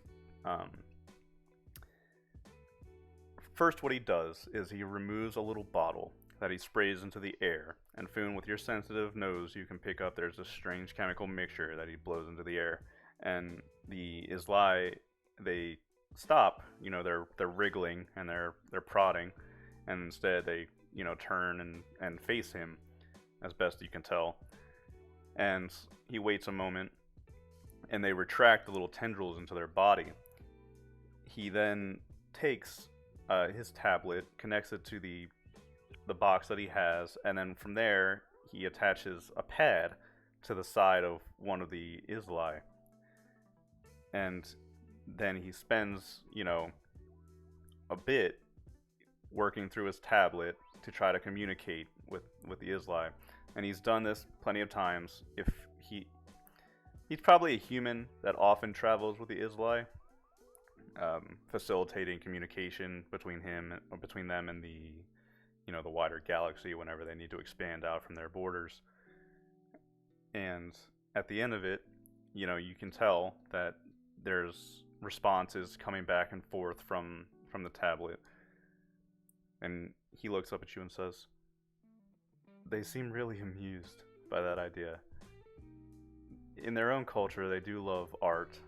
First, what he does is he removes a little bottle that he sprays into the air. And Foon, with your sensitive nose, you can pick up there's a strange chemical mixture that he blows into the air. And the Islai, they stop. They're wriggling and they're prodding, and instead they turn and face him, as best you can tell. And he waits a moment, and they retract the little tendrils into their body. He then takes his tablet, connects it to the box that he has, and then from there he attaches a pad to the side of one of the Islai. And then he spends, a bit working through his tablet to try to communicate with the Islai. And he's done this plenty of times. He's probably a human that often travels with the Islai, facilitating communication between them and the the wider galaxy whenever they need to expand out from their borders. And at the end of it, you can tell that there's responses coming back and forth from the tablet. And he looks up at you and says, "They seem really amused by that idea. In their own culture, they do love art.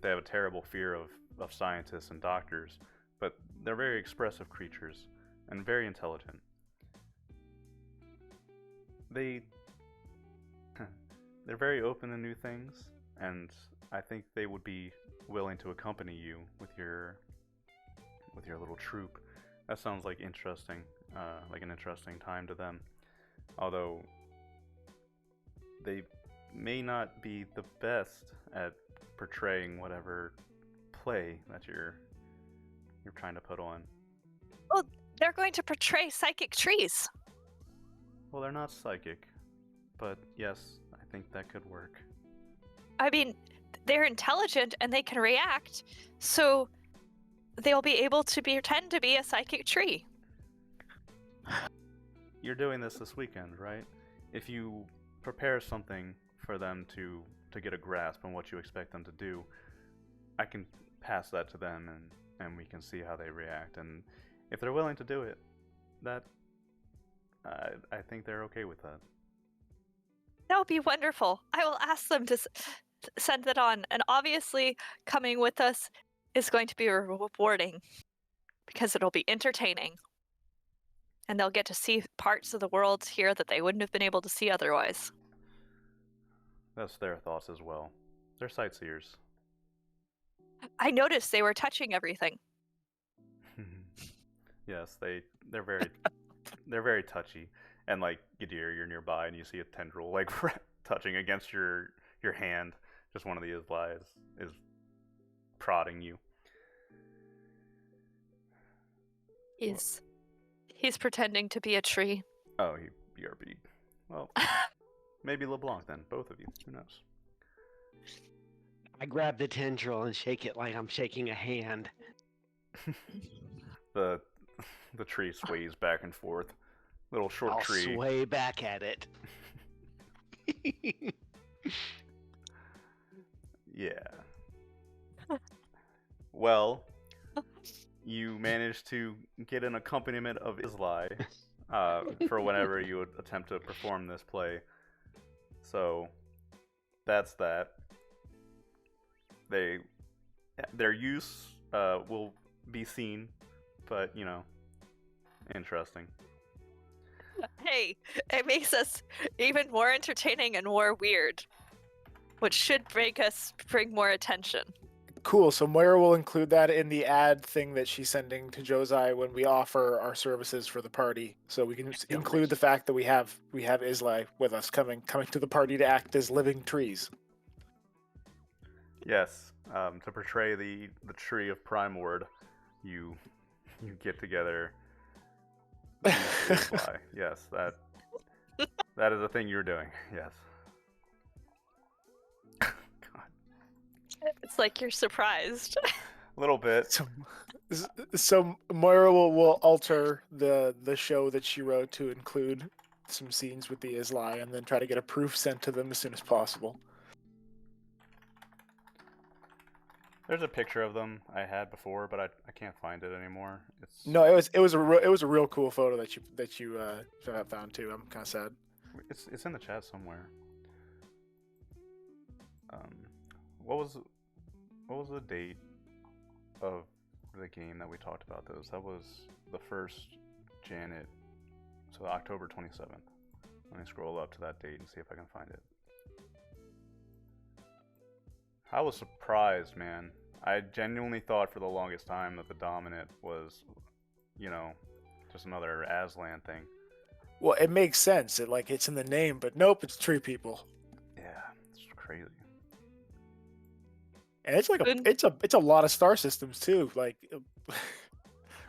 They have a terrible fear of scientists and doctors, but they're very expressive creatures and very intelligent. They're very open to new things, and I think they would be willing to accompany you with your little troop. That sounds like an interesting time to them. Although they may not be the best at portraying whatever play that you're trying to put on." Well, they're going to portray psychic trees. Well, they're not psychic, but yes, I think that could work. I mean, they're intelligent and they can react, so they'll be able to pretend to be a psychic tree. You're doing this weekend, right? If you prepare something for them to get a grasp on what you expect them to do, I can pass that to them and we can see how they react. And if they're willing to do it, that I think they're okay with that. That would be wonderful. I will ask them to send it on. And obviously, coming with us is going to be rewarding because it'll be entertaining. And they'll get to see parts of the world here that they wouldn't have been able to see otherwise. That's their thoughts as well. They're sightseers. I noticed they were touching everything. Yes, they're very touchy. And like Gadir, you're nearby and you see a tendril like touching against your hand. Just one of the Isla is prodding you. He's pretending to be a tree. Oh, he BRB. Well, maybe LeBlanc then. Both of you. Who knows? I grab the tendril and shake it like I'm shaking a hand. The tree sways back and forth. Little short I'll tree. sway back at it. Yeah. Well, you managed to get an accompaniment of Islai for whenever you would attempt to perform this play. So that's that. Their use will be seen, but interesting. Hey, it makes us even more entertaining and more weird, which should make us bring more attention. Cool. So Moira will include that in the ad thing that she's sending to Josai when we offer our services for the party. So we can include the fact that we have Islai with us coming to the party to act as living trees. Yes, to portray the tree of Prime Word, you get together. Yes, that is a thing you're doing. Yes. God. It's like you're surprised. A little bit. So Moira will alter the show that she wrote to include some scenes with the Islai and then try to get a proof sent to them as soon as possible. There's a picture of them I had before, but I can't find it anymore. No, it was a real cool photo that you found too. I'm kind of sad. It's in the chat somewhere. What was the date of the game that we talked about those? That was the first Janet, so October 27th. Let me scroll up to that date and see if I can find it. I was surprised, man. I genuinely thought for the longest time that the Dominant was, just another Aslan thing. Well, it makes sense. It's in the name, but nope, it's tree people. Yeah, it's crazy. And it's a lot of star systems too. Like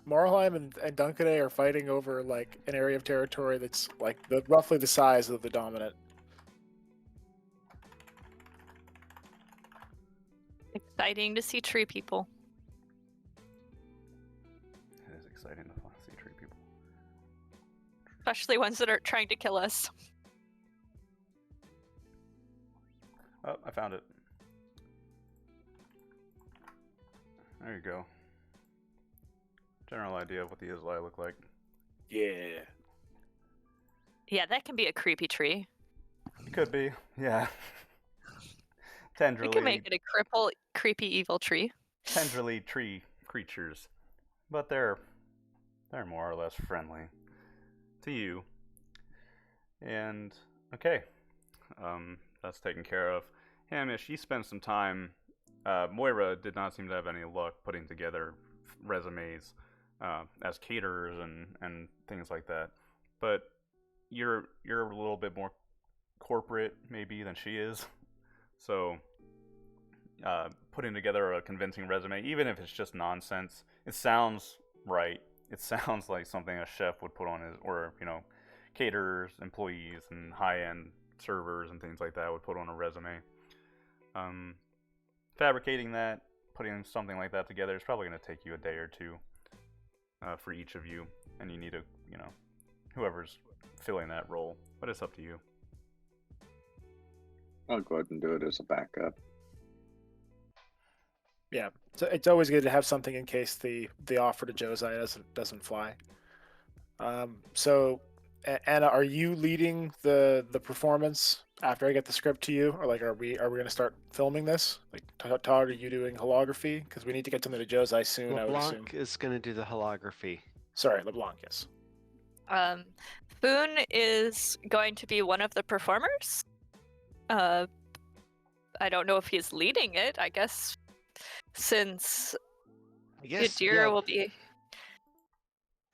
Marlheim and Dunkade are fighting over an area of territory that's roughly the size of the Dominant. Exciting to see tree people. It is exciting to see tree people. Especially ones that are trying to kill us. Oh, I found it. There you go. General idea of what the Islai look like. Yeah. Yeah, that can be a creepy tree. It could be, yeah. Tenderly. We can make it a creepy evil tree. Tenderly tree creatures, but they're more or less friendly to you. And okay, that's taken care of. Hamish, you spent some time. Moira did not seem to have any luck putting together resumes as caterers and things like that. But you're a little bit more corporate maybe than she is. So putting together a convincing resume, even if it's just nonsense, it sounds right. It sounds like something a chef would put on his, or caterers, employees, and high-end servers and things like that would put on a resume. Fabricating that, putting something like that together is probably going to take you a day or two for each of you, and you need to, whoever's filling that role, but it's up to you. I'll go ahead and do it as a backup. Yeah, so it's always good to have something in case the offer to Josai doesn't fly. So, Anna, are you leading the performance after I get the script to you, or like are we gonna start filming this? Like, Todd, are you doing holography? Because we need to get something to Josai soon. I would assume. LeBlanc is going to do the holography. Sorry, LeBlanc. Yes. Boone is going to be one of the performers. I don't know if he's leading it. I guess since Yadir will be.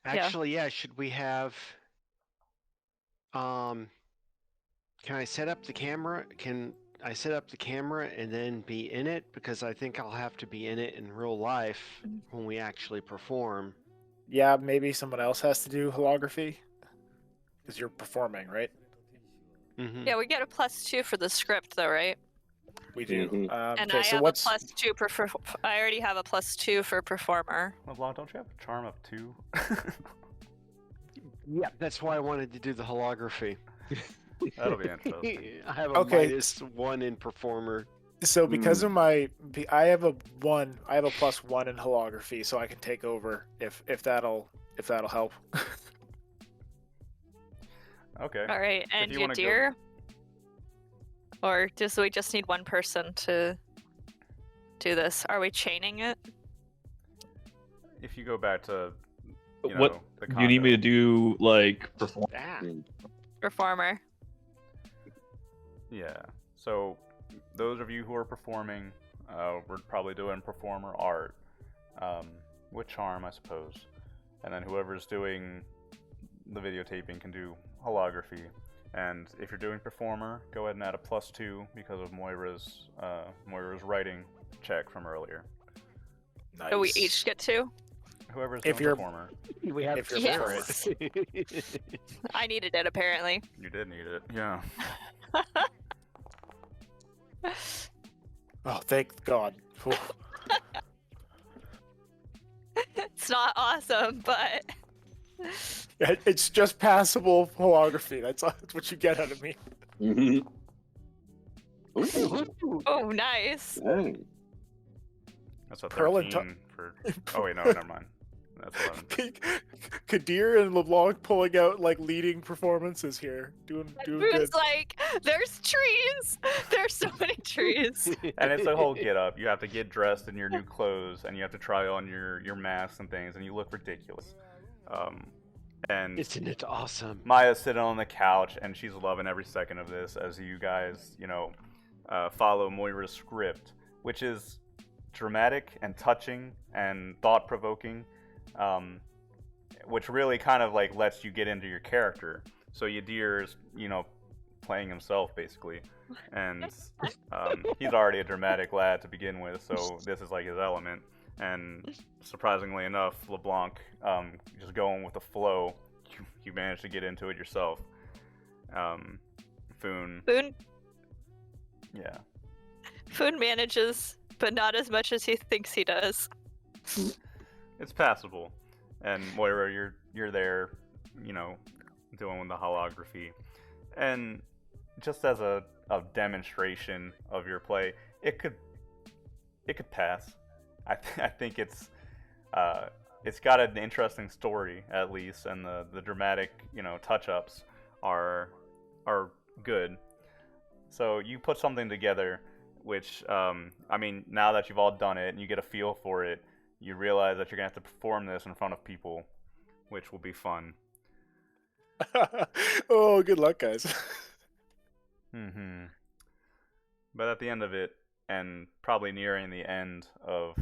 Actually, yeah. Should we have? Can I set up the camera? Can I set up the camera and then be in it? Because I think I'll have to be in it in real life when we actually perform. Yeah, maybe someone else has to do holography because you're performing, right? Mm-hmm. Yeah, we get a +2 for the script, though, right? We do. And okay, I so have what's... a +2 I already have a +2 for performer. LeBlanc, don't you have a charm of 2? Yeah, that's why I wanted to do the holography. That'll be interesting. I have a -1 in performer. So because of I have a +1 in holography, so I can take over if that'll help. Okay. All right, and Yadir? Or we just need one person to do this? Are we chaining it? If you go back to the you need me to do, like, perform? Performer. Yeah. So those of you who are performing, we're probably doing performer art with charm, I suppose. And then whoever's doing the videotaping can do holography. And if you're doing performer, go ahead and add a +2 because of Moira's writing check from earlier. Nice. So we each get 2? Whoever's doing performer. We have if you're yes. I needed it, apparently. You did need it, yeah. Oh, thank God. It's not awesome, but... It's just passable holography. That's what you get out of me. Mm-hmm. Oh, nice. Dang. That's a Pearl and 13 for... Oh wait, no, never mind. That's 11. Kadir and LeBlanc pulling out like leading performances here, doing good. Boone's like, there's trees. There's so many trees. And it's a whole get up. You have to get dressed in your new clothes, and you have to try on your masks and things, and you look ridiculous. And isn't it awesome? Maya's sitting on the couch, and she's loving every second of this as you guys, follow Moira's script, which is dramatic and touching and thought-provoking, which really kind of like lets you get into your character. So Yadir's, playing himself basically, and he's already a dramatic lad to begin with, so this is like his element. And surprisingly enough, LeBlanc, just going with the flow, you managed to get into it yourself. Foon. Yeah. Foon manages, but not as much as he thinks he does. It's passable. And Moira, you're there, doing the holography. And just as a demonstration of your play, it could pass. I think it's got an interesting story at least, and the dramatic touch-ups are good. So you put something together, which now that you've all done it and you get a feel for it, you realize that you're gonna have to perform this in front of people, which will be fun. Oh, good luck, guys. But at the end of it, and probably nearing the end of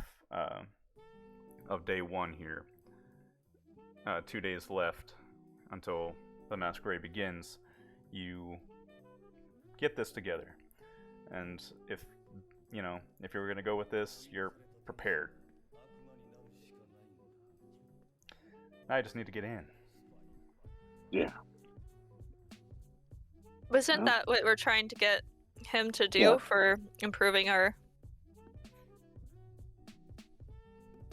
day 1 here, 2 days left until the masquerade begins, you get this together. And if you're gonna go with this, you're prepared. Now I just need to get in. Yeah. Wasn't that what we're trying to get him to do for improving our...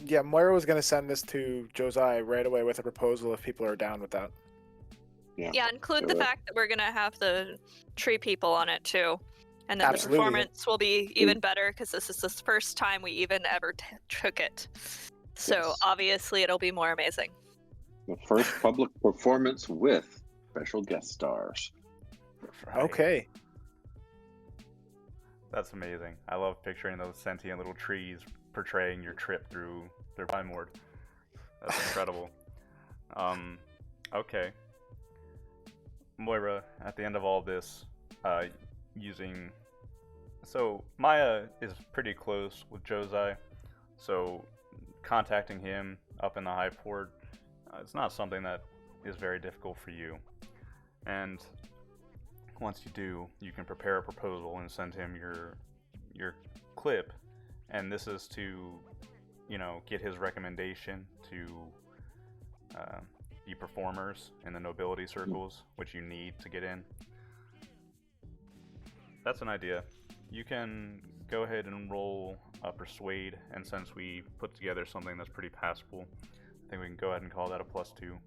Yeah, Moira was going to send this to Josiah right away with a proposal if people are down with that. Yeah, include the fact that we're going to have the tree people on it too. And then Absolutely. The performance will be even better because this is the first time we even ever took it. So obviously it'll be more amazing. The first public performance with special guest stars. Right. Okay. That's amazing. I love picturing those sentient little trees portraying your trip through their Primord. That's incredible. Okay. Moira, at the end of all this, using... So, Maya is pretty close with Josei, so contacting him up in the High Port, it's not something that is very difficult for you. And once you do, you can prepare a proposal and send him your clip, and this is to, you know, get his recommendation to be performers in the nobility circles, which you need to get in. That's an idea. You can go ahead and roll a persuade, and since we put together something that's pretty passable, I think we can go ahead and call that a +2.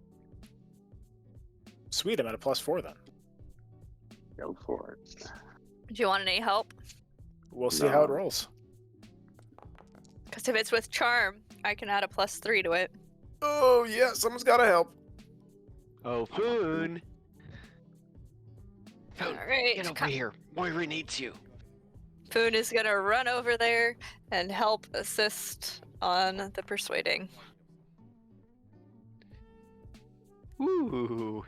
Sweet, I'm at a +4 then. Go for it. Do you want any help? We'll see how it rolls. Because if it's with charm, I can add a +3 to it. Oh, yeah, someone's got to help. Oh, Foon! All Foon, right, get over here. Moira needs you. Foon is gonna run over there and help assist on the persuading. Ooh.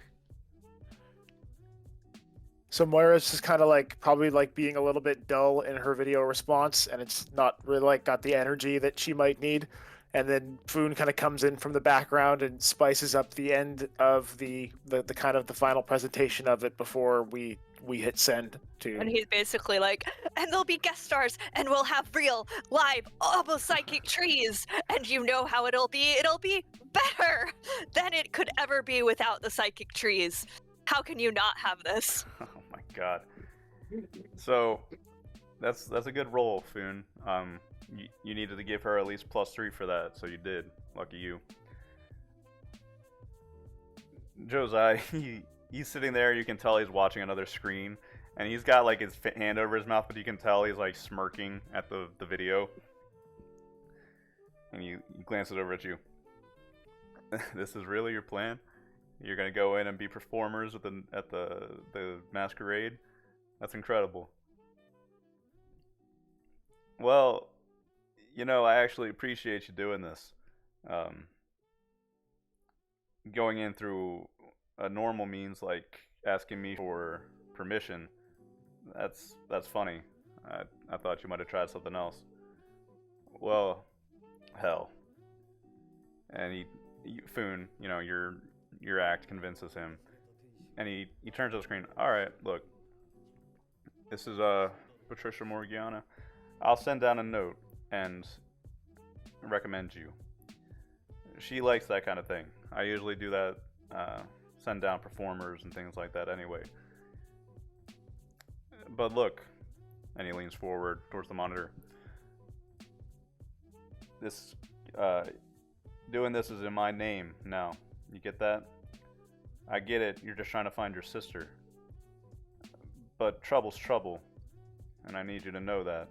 So Moira's just kind of like, probably like being a little bit dull in her video response, and it's not really like got the energy that she might need. And then Foon kind of comes in from the background and spices up the end of the kind of the final presentation of it before we hit send to. And he's basically like, and there'll be guest stars, and we'll have real, live, almost psychic trees, and you know how it'll be better than it could ever be without the psychic trees. How can you not have this? Oh my god. So, that's a good roll, Foon. You needed to give her at least +3 for that, so you did. Lucky you. Josei, he's sitting there, you can tell he's watching another screen, and he's got like his hand over his mouth, but you can tell he's like smirking at the video. And he glances over at you. This is really your plan? You're gonna go in and be performers at the masquerade? That's incredible. Well, you know, I actually appreciate you doing this. Going in through a normal means like asking me for permission, that's funny. I thought you might have tried something else. Well, hell. And Foon, you know, your act convinces him, and he turns to the screen. All right, look, this is Patricia Morgiana. I'll send down a note and recommend you. She likes that kind of thing. I usually do that, send down performers and things like that anyway. But look, and he leans forward towards the monitor. This, doing this is in my name now. You get that? I get it, you're just trying to find your sister. But trouble's trouble, and I need you to know that.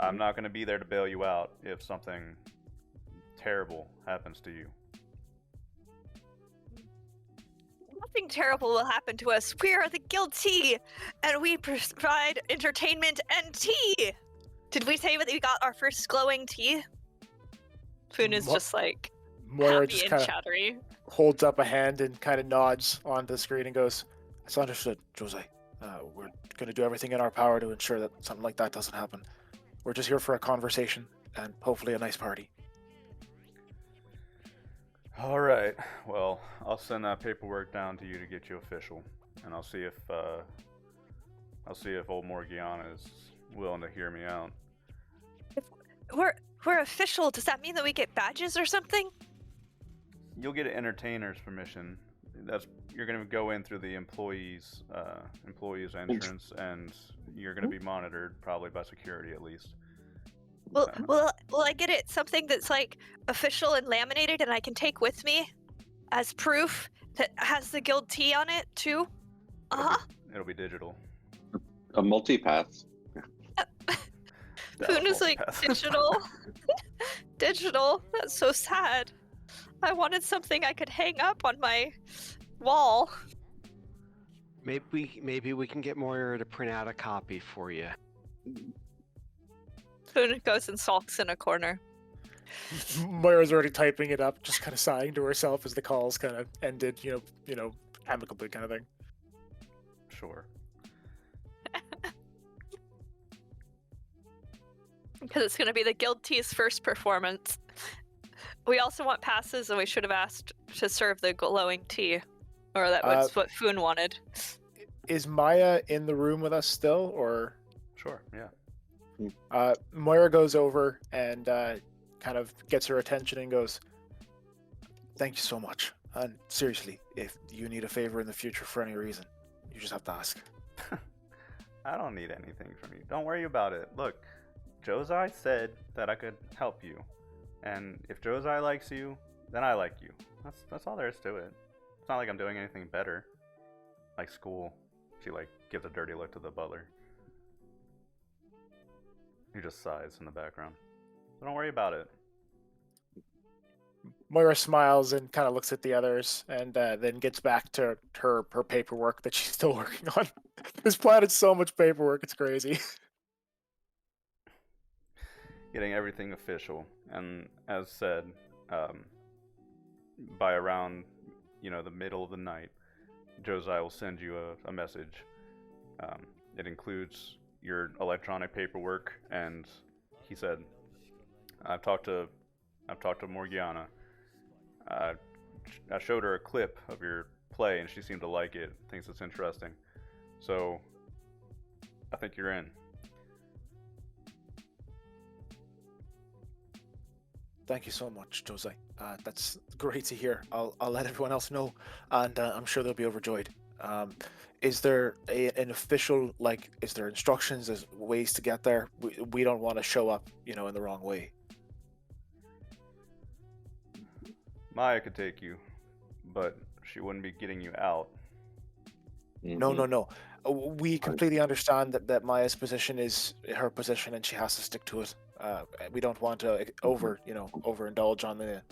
I'm not going to be there to bail you out if something terrible happens to you. Nothing terrible will happen to us. We are the Guilty, and we provide entertainment and tea. Did we say that we got our first glowing tea? Foon is just like Moira happy just and kind of chattery. holds up a hand and kind of nods onto the screen and goes, "It's understood, Jose. We're going to do everything in our power to ensure that something like that doesn't happen. We're just here for a conversation and hopefully a nice party." All right. Well, I'll send that paperwork down to you to get you official, and I'll see if old Morgiana is willing to hear me out. If we're official, does that mean that we get badges or something? You'll get an entertainer's permission. You're gonna go in through the employees entrance, and you're gonna be monitored probably by security at least. Will I get it something that's like official and laminated, and I can take with me as proof that has the guild T on it too? It'll be digital. A multi-pass. Foon is like digital. Digital. That's so sad. I wanted something I could hang up on my wall. Maybe we can get Moira to print out a copy for you. Foon goes and sulks in a corner. Moira's already typing it up, just kind of sighing to herself as the calls kind of ended, amicably kind of thing. Sure. Because it's going to be the Guild Tea's first performance. We also want passes, and we should have asked to serve the glowing tea. Or that was what Foon wanted. Is Maya in the room with us still, or? Sure, yeah. Moira goes over and kind of gets her attention and goes, "Thank you so much. And seriously, if you need a favor in the future for any reason, you just have to ask." I don't need anything from you. Don't worry about it. Look, Josai said that I could help you. And if Josai likes you, then I like you. That's all there is to it. It's not like I'm doing anything better. Like school. She gives a dirty look to the butler. He just sighs in the background. So don't worry about it. Moira smiles and kind of looks at the others, and then gets back to her paperwork that she's still working on. This planet is so much paperwork, it's crazy. Getting everything official. And as said, by around, the middle of the night, Josai will send you a message. It includes your electronic paperwork, and he said, I've talked to Morgiana. I showed her a clip of your play, and she seemed to like it. Thinks it's interesting. So, I think you're in. Thank you so much, Josai. That's great to hear. I'll let everyone else know, and I'm sure they'll be overjoyed. Is there an official, is there instructions, as ways to get there? We don't want to show up, in the wrong way. Maya could take you, but she wouldn't be getting you out. No. We completely understand that Maya's position is her position, and she has to stick to it. We don't want to overindulge on the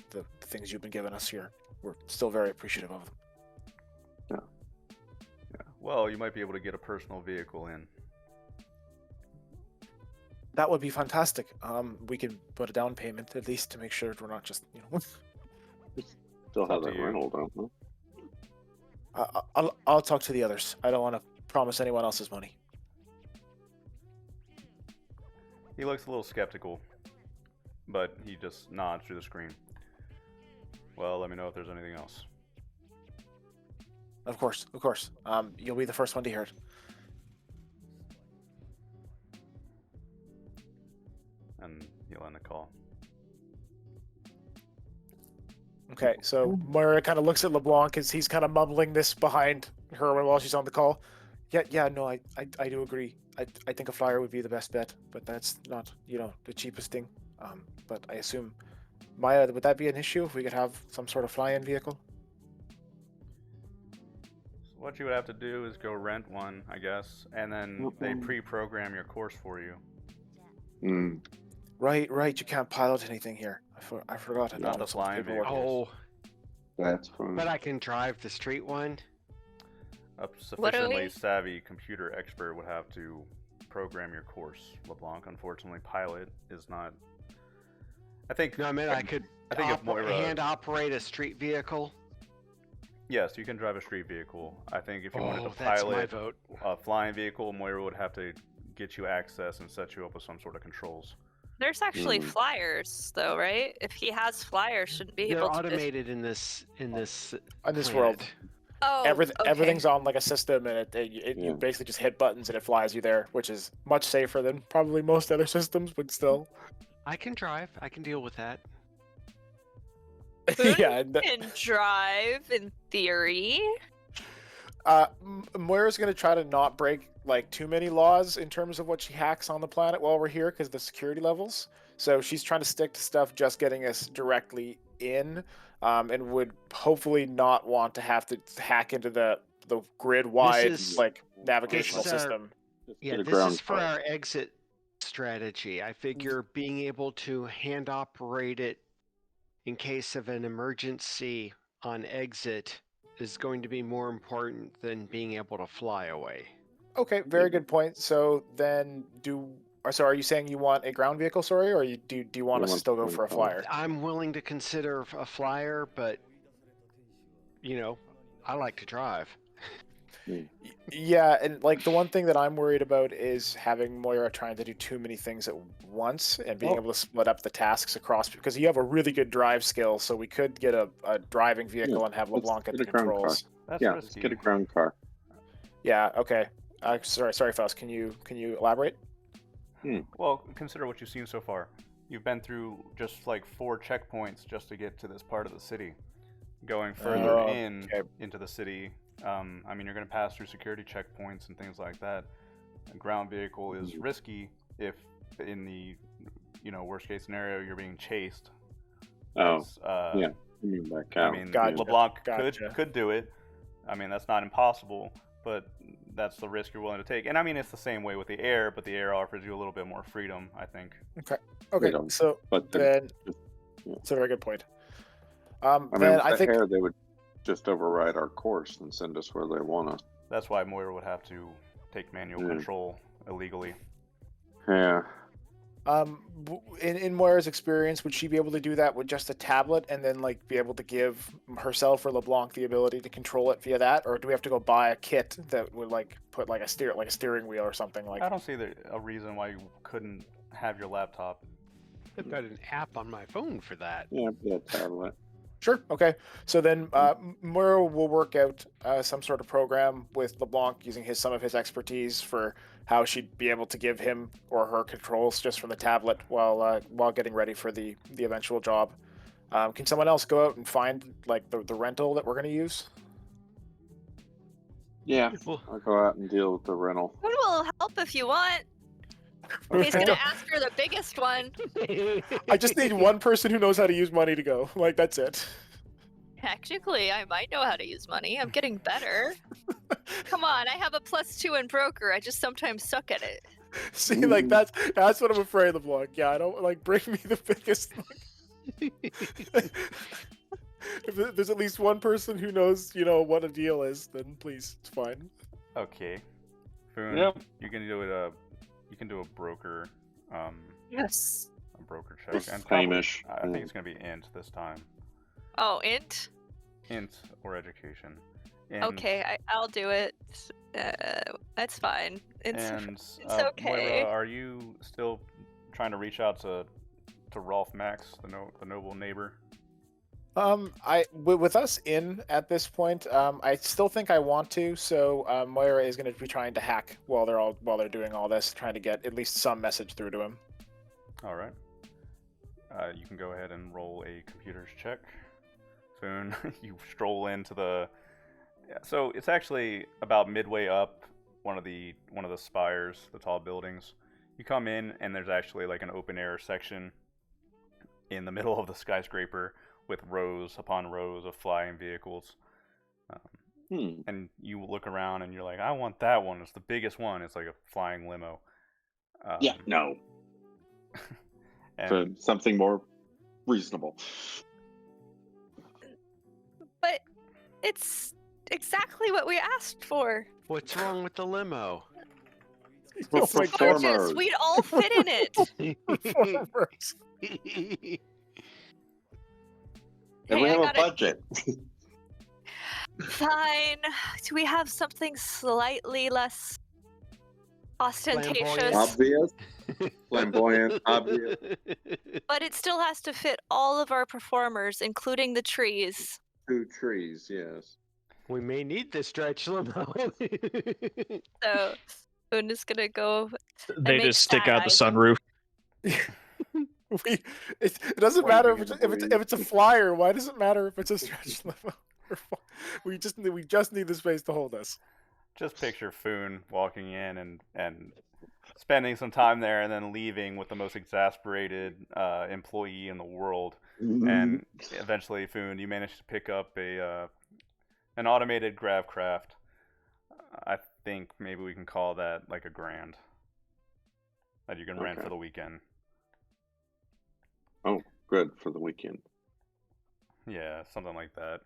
things you've been giving us here. We're still very appreciative of them. Yeah. Well, you might be able to get a personal vehicle in. That would be fantastic. We can put a down payment at least to make sure we're not just, Still have that rental, don't we? I'll talk to the others. I don't want to promise anyone else's money. He looks a little skeptical, but he just nods through the screen. Well, let me know if there's anything else. Of course. You'll be the first one to hear it. And he'll end the call. Okay, so Moira kind of looks at LeBlanc as he's kind of mumbling this behind her while she's on the call. Yeah, no, I do agree. I think a flyer would be the best bet, but that's not, the cheapest thing. But I assume, Maya, would that be an issue if we could have some sort of fly-in vehicle? So what you would have to do is go rent one, I guess, and then they pre-program your course for you. Right. You can't pilot anything here. I forgot. Not the flying vehicle. Oh, That's fine. but I can drive the street one. A sufficiently savvy computer expert would have to program your course. LeBlanc, unfortunately, pilot is not. I think. No, I mean I could. if Moira hand operate a street vehicle. Yes, you can drive a street vehicle. I think if you wanted to that's my pilot vote. a flying vehicle, Moira would have to get you access and set you up with some sort of controls. There's actually flyers, though, right? If he has flyers, shouldn't be They're able to. automated in this planet. world. Oh, Everything's on a system, and you basically just hit buttons and it flies you there, which is much safer than probably most other systems, but still. I can drive. I can deal with that. Yeah. Can drive in theory. Moira's gonna try to not break too many laws in terms of what she hacks on the planet while we're here because of the security levels. So she's trying to stick to stuff just getting us directly in, and would hopefully not want to have to hack into the grid-wide navigational system. Yeah, this is for our exit strategy. I figure being able to hand operate it in case of an emergency on exit is going to be more important than being able to fly away. Okay, very good point. So then, are you saying you want a ground vehicle, sorry, or do you want We us to want still go one for a car. flyer? I'm willing to consider a flyer, but I like to drive. Yeah, and like the one thing that I'm worried about is having Moira trying to do too many things at once and being able to split up the tasks across, because you have a really good drive skill, so we could get a driving vehicle and have let's LeBlanc at get the a ground car. controls. That's Yeah, risky. let's get a ground car. Yeah, okay. Sorry, Faust. Can you elaborate? Well, consider what you've seen so far. You've been through just like 4 checkpoints just to get to this part of the city. Going further into the city, I mean, you're going to pass through security checkpoints and things like that. A ground vehicle is risky if, in the worst case scenario, you're being chased. Yeah. I mean, back out. I mean, Gotcha. LeBlanc Gotcha. could do it. I mean, that's not impossible, but that's the risk you're willing to take. And I mean, it's the same way with the air, but the air offers you a little bit more freedom, I think. Okay, so But then yeah. it's a very good point. I mean, Then with I the think air, they would just override our course and send us where they want us. That's why Moira would have to take manual control illegally. Yeah. in Moira's experience, would she be able to do that with just a tablet and then like be able to give herself or LeBlanc the ability to control it via that, or do we have to go buy a kit that would like put like a steering wheel or something like? I don't see a reason why you couldn't have your laptop. I've got an app on my phone for that. Yeah, tablet. Sure. Okay. So then Moira will work out some sort of program with LeBlanc using some of his expertise for how she'd be able to give him or her controls just from the tablet while getting ready for the eventual job. Can someone else go out and find like the rental that we're going to use? Yeah, I'll go out and deal with the rental. Food will help if you want. He's gonna ask for the biggest one. I just need one person who knows how to use money to go. Like, that's it. Technically, I might know how to use money. I'm getting better. Come on, I have a +2 in broker. I just sometimes suck at it. See, like that's what I'm afraid of. Like, yeah, I don't like bring me the biggest. If there's at least one person who knows, what a deal is, then please, it's fine. Okay. Foon, Yep. you can do it. You can do a broker. Yes. A broker check. And Hamish. I think it's gonna be int this time. Oh, int? Int or education. And, Okay, I'll do it. That's fine. It's okay. Moira, are you still trying to reach out to Rolf Max, the noble neighbor? With us in at this point, I still think I want to. So Moira is going to be trying to hack while they're doing all this, trying to get at least some message through to him. All right. You can go ahead and roll a computer's check. Foon, you stroll into the. Yeah, so it's actually about midway up one of the spires, the tall buildings. You come in and there's actually like an open air section in the middle of the skyscraper with rows upon rows of flying vehicles. And you look around and you're like, I want that one. It's the biggest one. It's like a flying limo. Yeah, no. And Something more reasonable. But it's exactly what we asked for. What's wrong with the limo? Oh my Gorgeous. We'd all fit in it. Performers. And we have a budget. Fine. Do we have something slightly less ostentatious? Obvious. Flamboyant. Obvious. But it still has to fit all of our performers, including the trees. 2 trees, yes. We may need this stretch limo. So, I'm just gonna go. They make just stick sad out the eyes. sunroof. It doesn't matter if it's a flyer. Why does it matter if it's a stretch limo? We just need the space to hold us. just picture Foon walking in and spending some time there and then leaving with the most exasperated employee in the world. And eventually, Foon, you manage to pick up an automated grav craft. I think maybe we can call that like $1,000 that you can rent for the weekend. Oh, good, for the weekend. Yeah, something like that.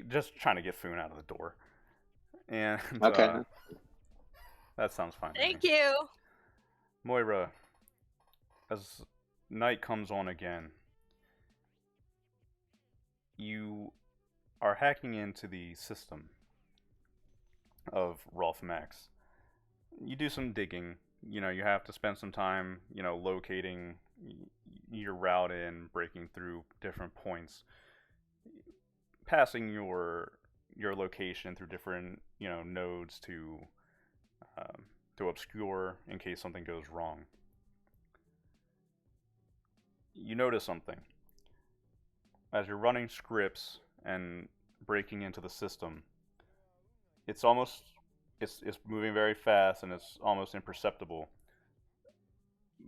Just trying to get Foon out of the door. And Okay. that sounds fine. Thank you. Moira, as night comes on again, you are hacking into the system of Rolf Max. You do some digging. You know, you have to spend some time, locating your route in, breaking through different points, passing your location through different, nodes to obscure in case something goes wrong. You notice something. As you're running scripts and breaking into the system, it's moving very fast and it's almost imperceptible.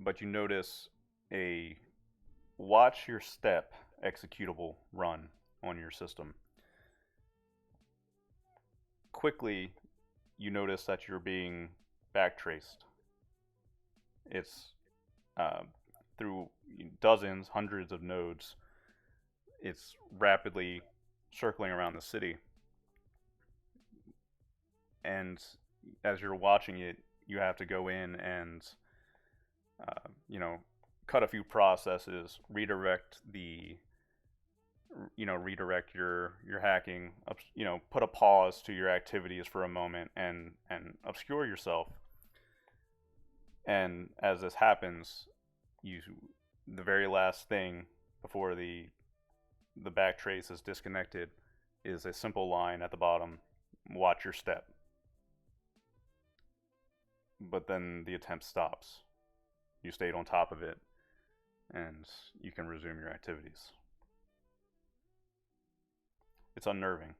But you notice a watch your step executable run on your system. Quickly, you notice that you're being backtraced. It's through dozens, hundreds of nodes. It's rapidly circling around the city. And as you're watching it, you have to go in and, cut a few processes, redirect your hacking, put a pause to your activities for a moment and obscure yourself. And as this happens, the very last thing before the backtrace is disconnected is a simple line at the bottom: watch your step. But then the attempt stops. You stayed on top of it, and you can resume your activities. It's unnerving.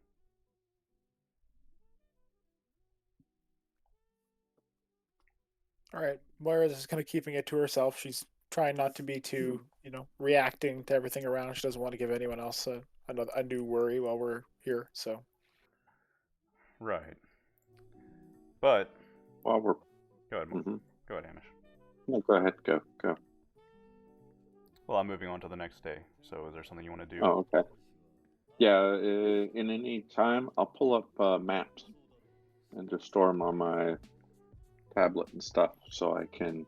All right, Moira is kind of keeping it to herself. She's trying not to be too, reacting to everything around. She doesn't want to give anyone else a new worry while we're here. So, Right. But While we're go ahead, Mhm. Go ahead, Hamish. No, go ahead. Go. Well, I'm moving on to the next day. So, is there something you want to do? Oh, okay. Yeah. In any time, I'll pull up maps and just store them on my tablet and stuff, so I can,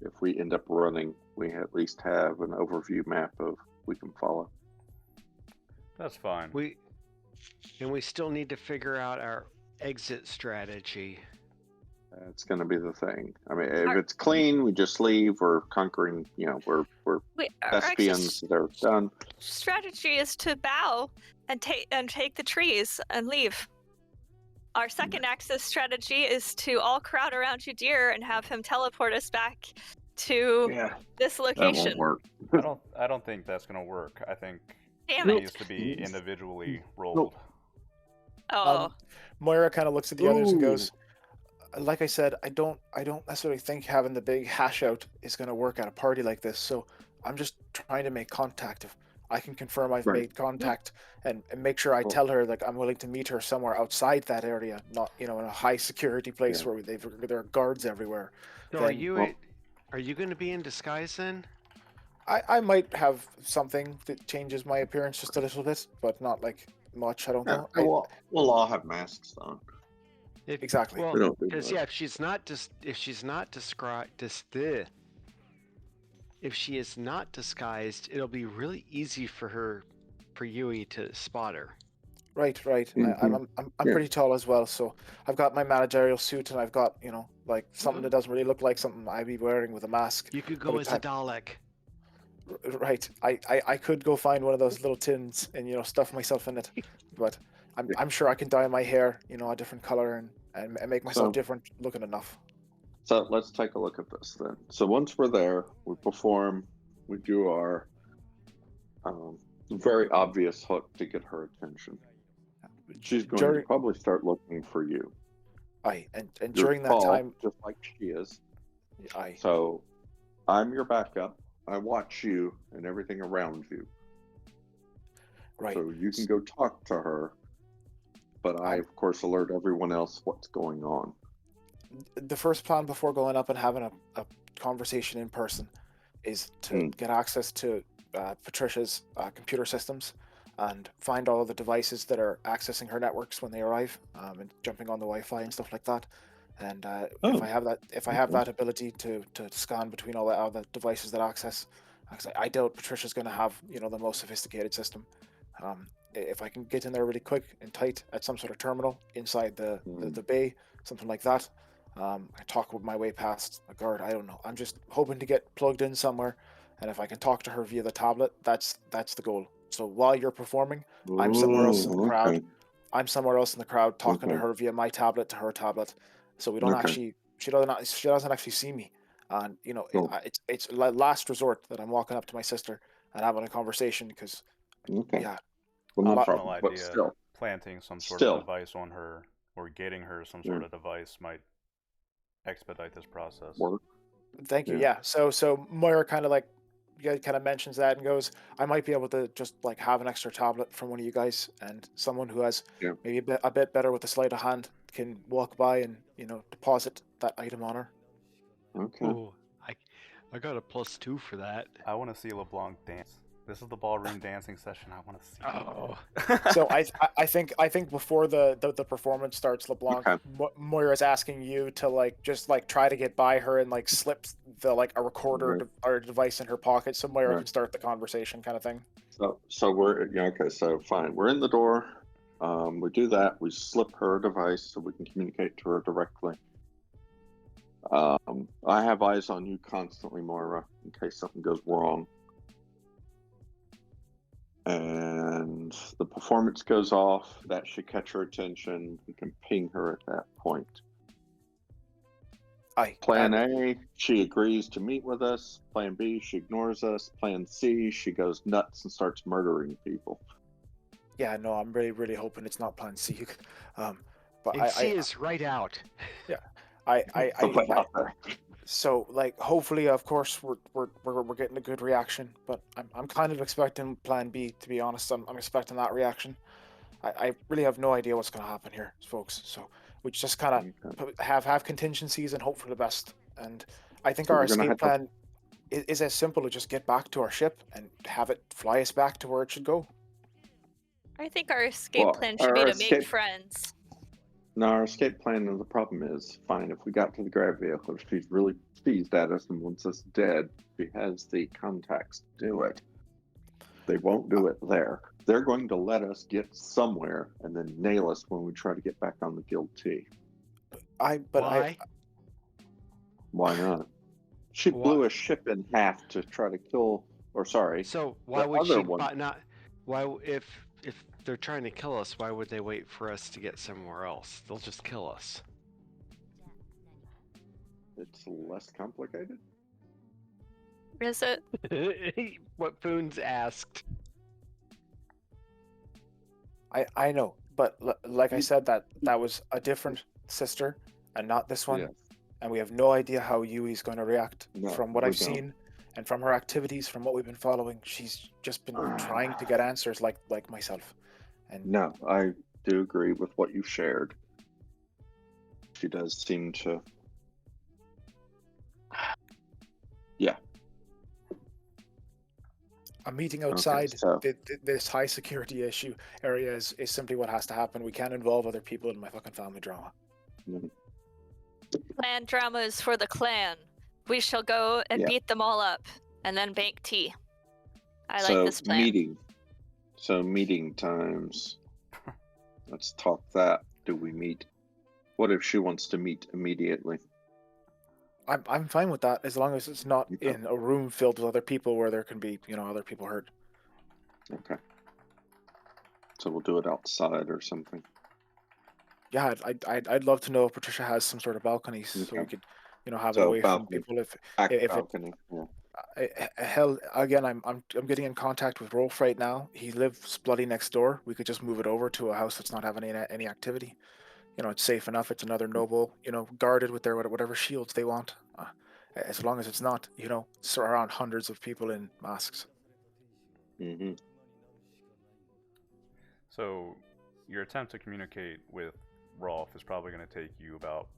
if we end up running, we at least have an overview map of we can follow. That's fine. We still need to figure out our exit strategy. That's going to be the thing. I mean, if it's clean, we just leave. We're conquering. We're thespians. They're done. Strategy is to bow and take the trees and leave. Our second axis strategy is to all crowd around Udir and have him teleport us back to this location. That won't work. I don't think that's gonna work. I think Damn it it. needs to be individually rolled. Oh. Moira kind of looks at the others and goes, like I said, I don't necessarily think having the big hash out is going to work at a party like this. So I'm just trying to make contact. If I can confirm I've made contact and make sure I tell her, like, I'm willing to meet her somewhere outside that area, not in a high security place where there are guards everywhere. So then, are you going to be in disguise then? I might have something that changes my appearance just a little bit, but not like much. I don't know. We'll all have masks on. Exactly. Well, because if she is not disguised, it'll be really easy for Yui to spot her. Right. Mm-hmm. I'm pretty tall as well, so I've got my managerial suit and I've got like something that doesn't really look like something I'd be wearing with a mask. You could go as a Dalek. Right. I could go find one of those little tins and stuff myself in it, but I'm sure I can dye my hair a different color and make myself different looking enough. So let's take a look at this then. So once we're there, we do our very obvious hook to get her attention. She's going to probably start looking for you. And during that time, just like she is. Aye. So I'm your backup. I watch you and everything around you. Right. So you can go talk to her, but I, of course, alert everyone else what's going on. The first plan before going up and having a conversation in person is to get access to Patricia's computer systems and find all of the devices that are accessing her networks when they arrive, and jumping on the Wi-Fi and stuff like that. And if I have that ability to scan between all the devices that access, because I doubt Patricia's going to have the most sophisticated system. If I can get in there really quick and tight at some sort of terminal inside the bay, something like that, I talk with my way past a guard. I don't know. I'm just hoping to get plugged in somewhere, and if I can talk to her via the tablet, that's the goal. So while you're performing, I'm somewhere else in the crowd. Okay. I'm somewhere else in the crowd talking to Okay. her via my tablet to her tablet, so we don't Okay. actually. She doesn't actually see me, and Cool. it's last resort that I'm walking up to my sister and having a conversation because Okay. yeah, Well, no Optional problem. But idea, still, planting some sort Still. of device on her, or getting her some sort of device might expedite this process. work. thank you. Yeah. Yeah. So Moira kind of mentions that and goes, I might be able to just like have an extra tablet from one of you guys, and someone who has Yeah. maybe a bit better with the sleight of hand can walk by and deposit that item on her. Okay. Ooh, I got a +2 for that. I want to see LeBlanc dance. This is the ballroom dancing session I want to see. Oh. So I think before the performance starts, LeBlanc, Okay. Moira's asking you to just try to get by her and slip a recorder Right. or device in her pocket so Moira Right. can start the conversation, kind of thing. So we're okay. So fine. We're in the door. We do that. We slip her a device so we can communicate to her directly. I have eyes on you constantly, Moira, in case something goes wrong. And the performance goes off. That should catch her attention. We can ping her at that point. Plan A, she agrees to meet with us. Plan B, she ignores us. Plan C, she goes nuts and starts murdering people. Yeah, no, I'm really, really hoping it's not Plan C. But And C is right out. Yeah, Something out there. So hopefully, of course, we're getting a good reaction. But I'm kind of expecting Plan B. To be honest, I'm expecting that reaction. I really have no idea what's going to happen here, folks. So we just kind of have contingencies and hope for the best. And I think So our we're gonna escape have to- plan is as simple as just get back to our ship and have it fly us back to where it should go. I think our escape Well, plan should our be to escape- make friends. No, our escape plan, and the problem is, fine, if we got to the grab vehicle, if she's really pleased at us and wants us dead, she has the contacts to do it. They won't do it there. They're going to let us get somewhere and then nail us when we try to get back on the Guild T. Why? Why not? She blew a ship in half to try to kill, or sorry. So why the would other she one- not? Why if they're trying to kill us? Why would they wait for us to get somewhere else? They'll just kill us. It's less complicated. Is it? What Foons asked. I know, but like I said, that was a different sister and not this one. Yes. And we have no idea how Yui's going to react. No, From what we I've don't. seen and from her activities, from what we've been following, she's just been trying to get answers like myself. And No, I do agree with what you shared. She does seem to. Yeah. a meeting outside so- this high security area is simply what has to happen. We can't involve other people in my fucking family drama. Clan drama is for the clan. We shall go and Yeah. beat them all up, and then bake tea. I So like this plan. meeting times. Let's talk that. Do we meet? What if she wants to meet immediately? I'm fine with that as long as it's not Okay. in a room filled with other people where there can be other people hurt. Okay. So we'll do it outside or something. Yeah, I'd love to know if Patricia has some sort of balconies so we Okay. could have it So away from balcony. people if Back it- balcony. Yeah. hell again I'm getting in contact with Rolf right now. He lives bloody next door. We could just move it over to a house that's not having any activity. It's safe enough. It's another noble, guarded with their whatever shields they want. As long as it's not, around hundreds of people in masks. Mm-hmm. So, your attempt to communicate with Rolf is probably going to take you about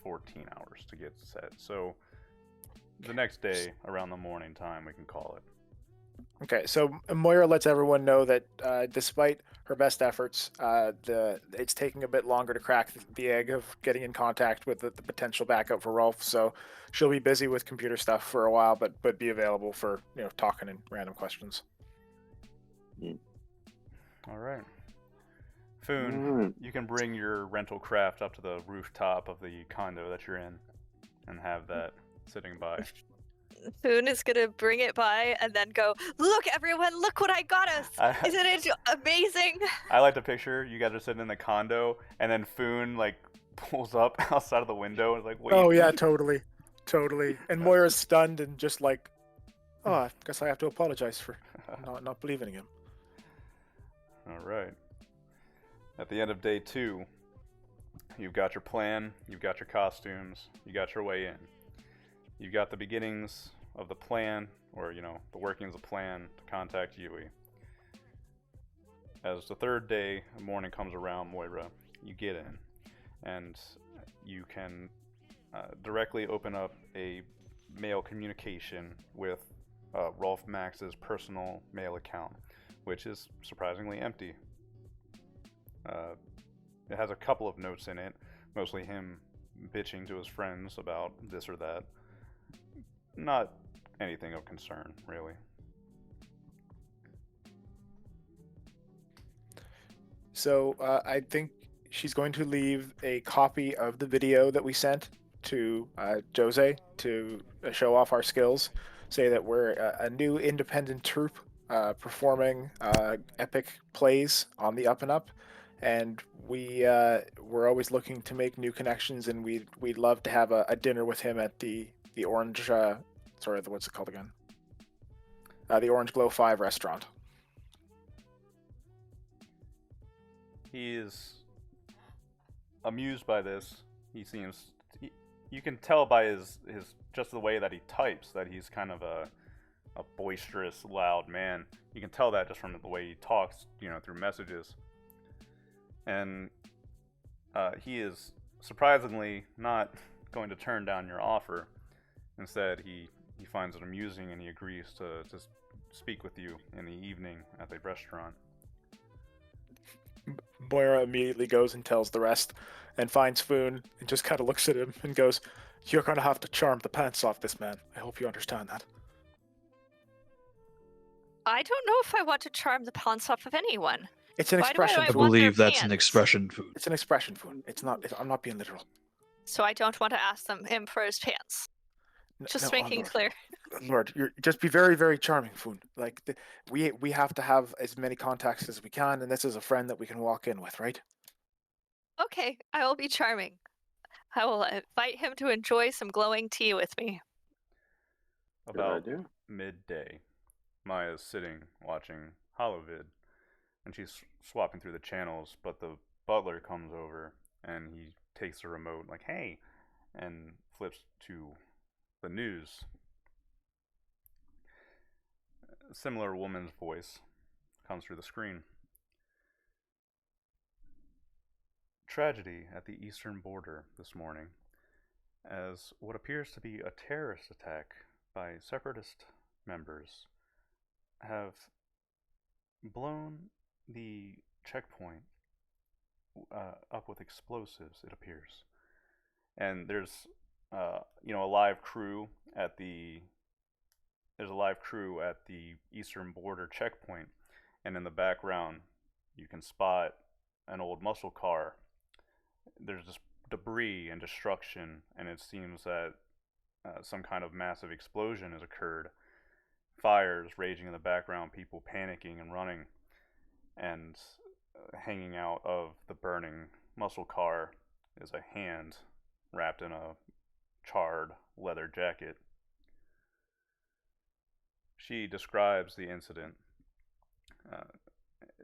14 hours to get set. So, the next day, around the morning time, we can call it. Okay, so Moira lets everyone know that despite her best efforts, it's taking a bit longer to crack the egg of getting in contact with the potential backup for Rolf. So she'll be busy with computer stuff for a while, but be available for talking and random questions. All right. Foon, Alright. you can bring your rental craft up to the rooftop of the condo that you're in and have that sitting by. Foon is gonna bring it by and then go, look, everyone, look what I got us! Isn't it amazing? I like to picture you guys are sitting in the condo, and then Foon like pulls up outside of the window and is like, "Wait." Oh yeah, totally. And Moira's stunned and just like, oh, I guess I have to apologize for not believing in him. All right. At the end of day 2, you've got your plan, you've got your costumes, you got your way in. You got the beginnings of the plan, or the workings of the plan to contact Yui. As the third day, morning comes around, Moira, you get in, and you can directly open up a mail communication with Rolf Max's personal mail account, which is surprisingly empty. It has a couple of notes in it, mostly him bitching to his friends about this or that. Not anything of concern, really. So I think she's going to leave a copy of the video that we sent to Jose to show off our skills. Say that we're a new independent troupe performing epic plays on the up and up, and we're always looking to make new connections, and we'd love to have a dinner with him at the Orange what's it called again? The Orange Glow 5 restaurant. He is amused by this. You can tell by his just the way that he types that he's kind of a boisterous, loud man. You can tell that just from the way he talks, through messages. And he is surprisingly not going to turn down your offer. Instead, he finds it amusing and he agrees to speak with you in the evening at the restaurant. Moira immediately goes and tells the rest and finds Foon and just kind of looks at him and goes, "You're going to have to charm the pants off this man. I hope you understand that." I don't know if I want to charm the pants off of anyone. It's an expression. I believe that's an expression, Foon. It's an expression, Foon. I'm not being literal. So I don't want to ask him for his pants. Just making clear. Lord, just be very, very charming, Foon. Like we have to have as many contacts as we can, and this is a friend that we can walk in with, right? Okay, I will be charming. I will invite him to enjoy some glowing tea with me. About midday, Maya's sitting watching Holovid, and she's swapping through the channels, but the butler comes over and he takes the remote like, "Hey," and flips to the news. A similar woman's voice comes through the screen. Tragedy at the eastern border this morning, as what appears to be a terrorist attack by separatist members have blown the checkpoint up with explosives, it appears. And there's a live crew at the eastern border checkpoint, and in the background you can spot an old muscle car. There's just debris and destruction, and it seems that some kind of massive explosion has occurred. Fires raging in the background, people panicking and running, and hanging out of the burning muscle car is a hand wrapped in a charred leather jacket. She describes the incident.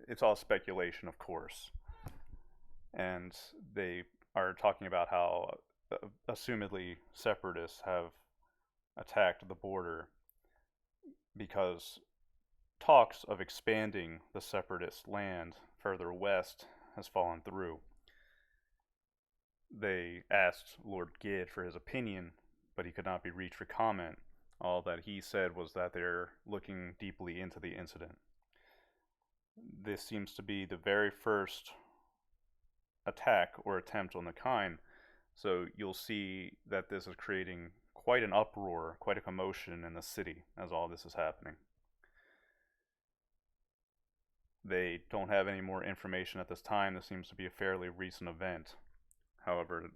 It's all speculation, of course. And they are talking about how, assumedly, separatists have attacked the border because talks of expanding the separatist land further west has fallen through. They asked Lord Gid for his opinion, but he could not be reached for comment, All that he said was that they're looking deeply into the incident. This seems to be the very first attack or attempt on the kind, so you'll see that this is creating quite an uproar, quite a commotion in the city as all this is happening. They don't have any more information at this time. This seems to be a fairly recent event. However,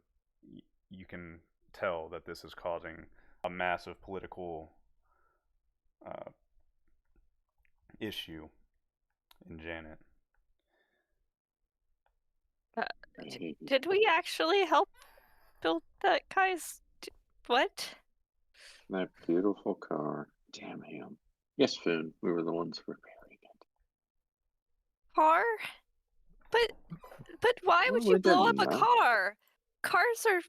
you can tell that this is causing a massive political issue in Janet. Did we actually help build that guy's... What? That beautiful car. Damn him. Yes, Foon. We were the ones repairing it. Car? But why would you blow up a car? Cars are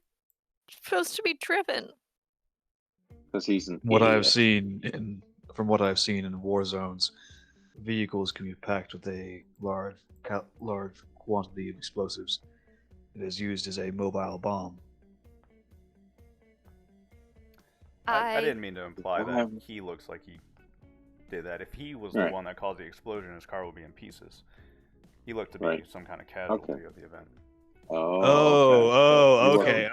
supposed to be driven. Because he's an What idiot. I've seen from what I've seen in war zones, vehicles can be packed with a large quantity of explosives. It is used as a mobile bomb. I didn't mean to imply that he looks like he did that. If he was the one that caused the explosion, his car would be in pieces. He looked to be some kind of casualty of the event. Okay.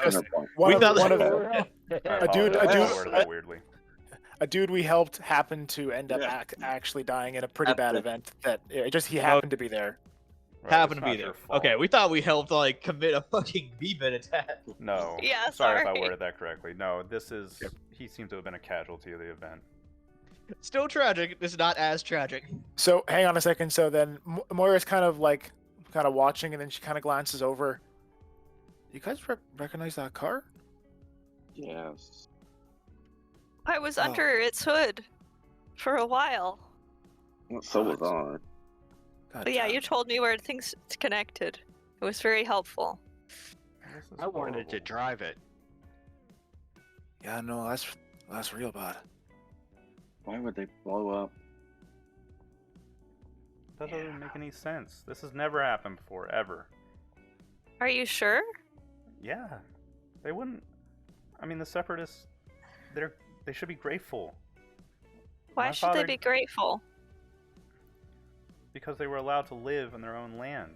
A dude we helped happened to end up actually dying in a pretty bad event. That he happened to be there. Right, happened to be there. Okay, we thought we helped like commit a fucking V-bit attack. No. Yeah, sorry if I worded that correctly. No, this is he seems to have been a casualty of the event. Still tragic. It's not as tragic. So hang on a second. So then Moira's kind of watching, and then she kind of glances over. You guys recognize that car? Yes. I was under its hood for a while. Well, so was I. But yeah, you told me where things connected. It was very helpful. I wanted to drive it. Yeah, no, that's real bad. Why would they blow up? That doesn't make any sense. This has never happened before, ever. Are you sure? Yeah. They wouldn't... I mean, the Separatists, they should be grateful. Why should they be grateful? Because they were allowed to live in their own land.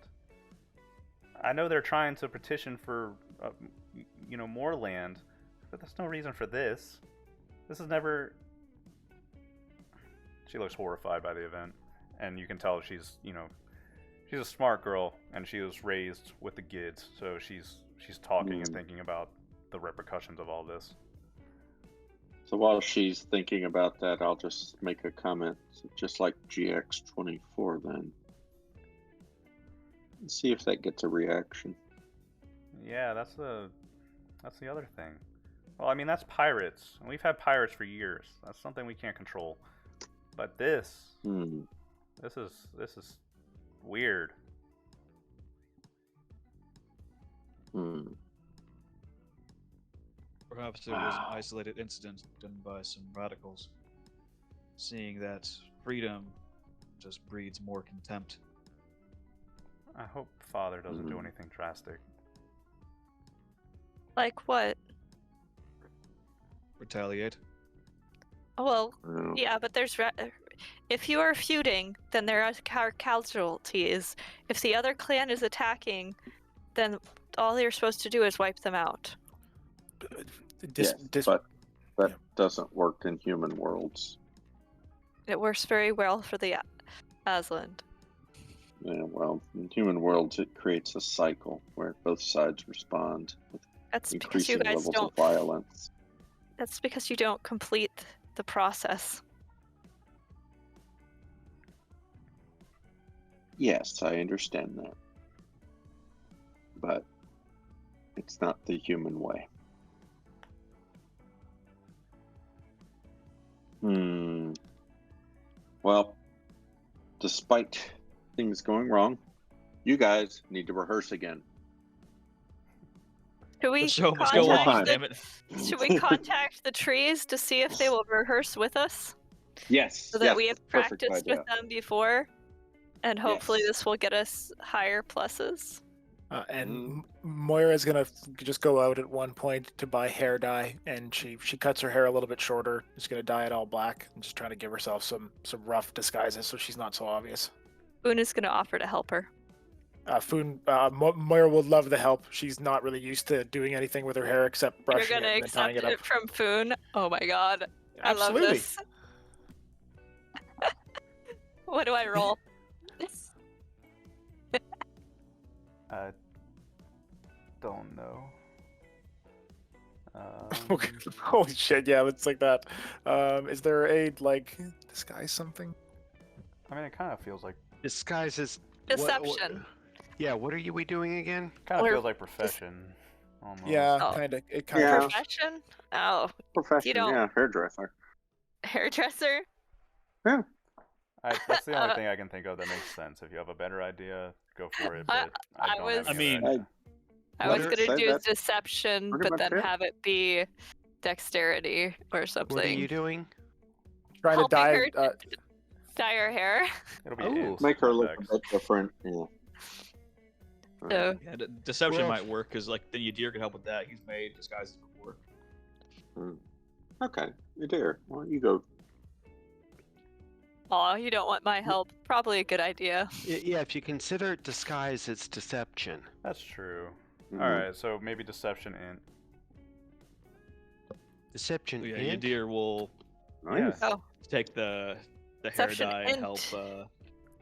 I know they're trying to petition for, more land, but there's no reason for this. This is never... She looks horrified by the event, and you can tell she's a smart girl, and she was raised with the Gids, so she's talking and thinking about the repercussions of all this. So while she's thinking about that, I'll just make a comment, just like GX24 then. Let's see if that gets a reaction. Yeah, that's the other thing. Well, I mean, that's pirates, and we've had pirates for years. That's something we can't control. But this is weird. Perhaps it was an isolated incident done by some radicals, seeing that freedom just breeds more contempt. I hope Father doesn't do anything drastic. Like what? Retaliate. Well, yeah, but there's... If you are feuding, then there are casualties. If the other clan is attacking, then all you're supposed to do is wipe them out. But that doesn't work in human worlds. It works very well for the Aslan. Yeah, well, in human worlds, it creates a cycle where both sides respond with increasing levels of violence. That's because you don't complete the process. Yes, I understand that. But it's not the human way. Well, despite things going wrong, you guys need to rehearse again. Should we Should we contact the trees to see if they will rehearse with us? Yes. So that we have practiced with them before, and hopefully this will get us higher pluses. And Moira's gonna just go out at one point to buy hair dye, and she cuts her hair a little bit shorter. She's gonna dye it all black, and just trying to give herself some rough disguises so she's not so obvious. Boone is going to offer to help her. Moira would love the help. She's not really used to doing anything with her hair except brushing You're it going to and then tying accept it up. it from Foon? Oh my god. Absolutely. I love this. What do I roll? I don't know. Okay. Holy shit! Yeah, it's like that. Is there a disguise something? I mean, it kind of feels like Disguises. Deception. Yeah, what are we doing again? kind of Or feels like profession. Almost. Yeah, Oh. kind of. It Yeah. kind of. Profession? Oh, Profession, don't- yeah, hairdresser. hairdresser? That's the only thing I can think of that makes sense. If you have a better idea, go for it. But I don't have I any mean, idea. I was Better going to say do that. deception, Pretty but much then it. have it be dexterity or something. What are you doing? Trying to Helping dye. her dye her hair. It'll be Oh, int, Make her not look dex. a bit different. Yeah. So, Yeah, deception Well- might work because like then Yadir can help with that. He's made disguises before. Okay, you dare. Well, you go. aw, you don't want my help. Probably a good idea. Yeah, if you consider disguise, it's deception. That's true. Mhm. All right, so maybe deception int. Deception. So yeah, int? Yadir will Nice. Oh, take the hair Deception dye and int. help All and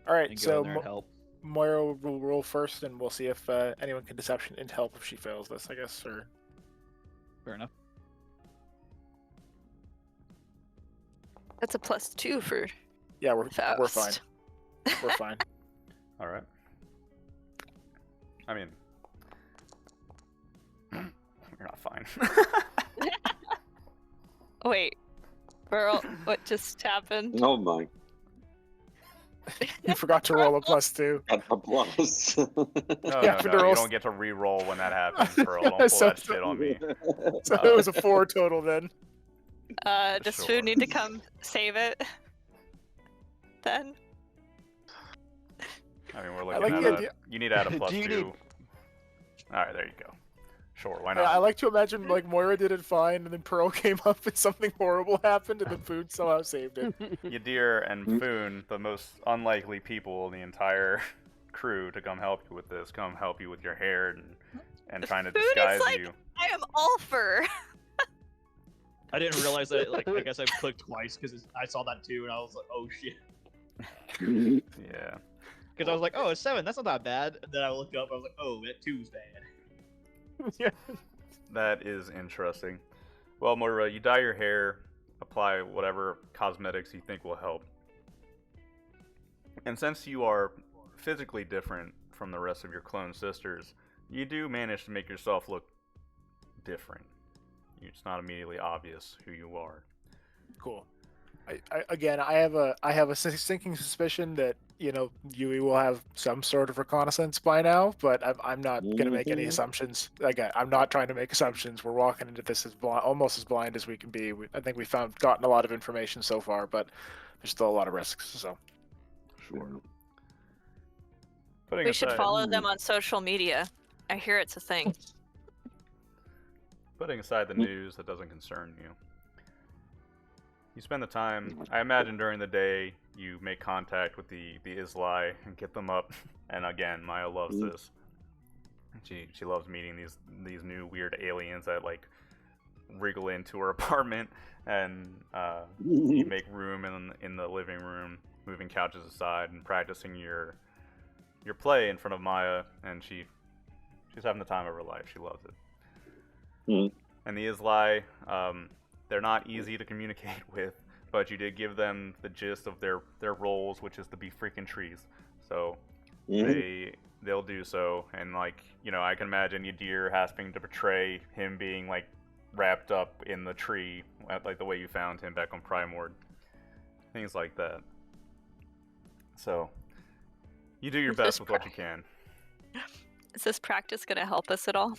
right, go so in there and help. Moira will roll first, and we'll see if anyone can deception and help if she fails this, I guess. Or Fair enough. that's a +2 for yeah, we're fine. Faust. We're fine. All right. I mean, you're not fine. Wait, Burl, what just happened? Oh my You forgot to roll a +2. god, applause. No, Yeah, for the you rolls- don't get to re-roll when that happens, Pearl. Don't pull So- that shit on me. So it was a 4 total then. Does Sure. Food need to come save it? Then? I mean, we're I looking like at the a. idea- You need to add a Do +2. you need- All right, there you go. Sure, why I not? like to imagine Moira did it fine, and then Pearl came up and something horrible happened, and then Food somehow saved it. Yadir and Mm. Foon, the most unlikely people in the entire crew to come help you with this, come help you with your hair and trying to Food is disguise like- you. I am all fur. I didn't realize that. Like, I guess I clicked twice because I saw that too, and I was like, oh shit. Yeah. Because I was like, oh, it's 7. That's not that bad. And then I looked up. I was like, oh, that 2's bad. Yeah. That is interesting. Well, Moira, you dye your hair, apply whatever cosmetics you think will help. And since you are physically different from the rest of your clone sisters, you do manage to make yourself look different. It's not immediately obvious who you are. Cool. I have a sinking suspicion that Yui will have some sort of reconnaissance by now, but I'm not gonna make any Mhm. assumptions. I'm not trying to make assumptions. We're walking into this as almost as blind as we can be. I think we've gotten a lot of information so far, but there's still a lot of risks. So Sure. Putting We should aside- follow them on social media. I hear it's a thing. Putting aside the news that doesn't concern you, you spend the time, I imagine during the day, you make contact with the Islai and get them up. And again, Maya loves this. She loves meeting these new weird aliens that like wriggle into her apartment, and you make room in the living room, moving couches aside and practicing your play in front of Maya, and she's having the time of her life. She loves it. And the Islai, they're not easy to communicate with, but you did give them the gist of their roles, which is to be freaking trees. So they'll do so, and I can imagine Yadir having to portray him being like wrapped up in the tree, like the way you found him back on Primord, things like that. So you do your Is best this with what you can. Is this practice going to help us at all?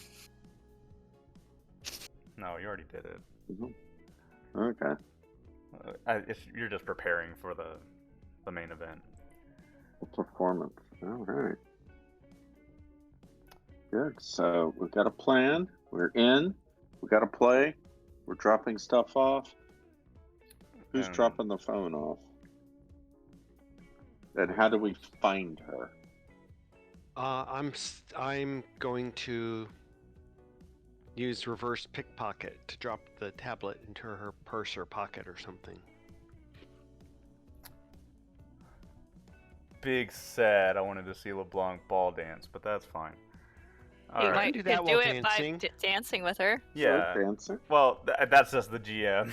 No, you already did it. Okay. You're just preparing for the main event. Performance. All right. Good. So we've got a plan. We're in. We got to play. We're dropping stuff off. Who's dropping the phone off? And how do we find her? I'm going to use reverse pickpocket to drop the tablet into her purse or pocket or something. Big sad. I wanted to see LeBlanc ball dance, but that's fine. You All right. might do that could while do it dancing. by dancing with her. Yeah. Dancer? Well, that's just the GM.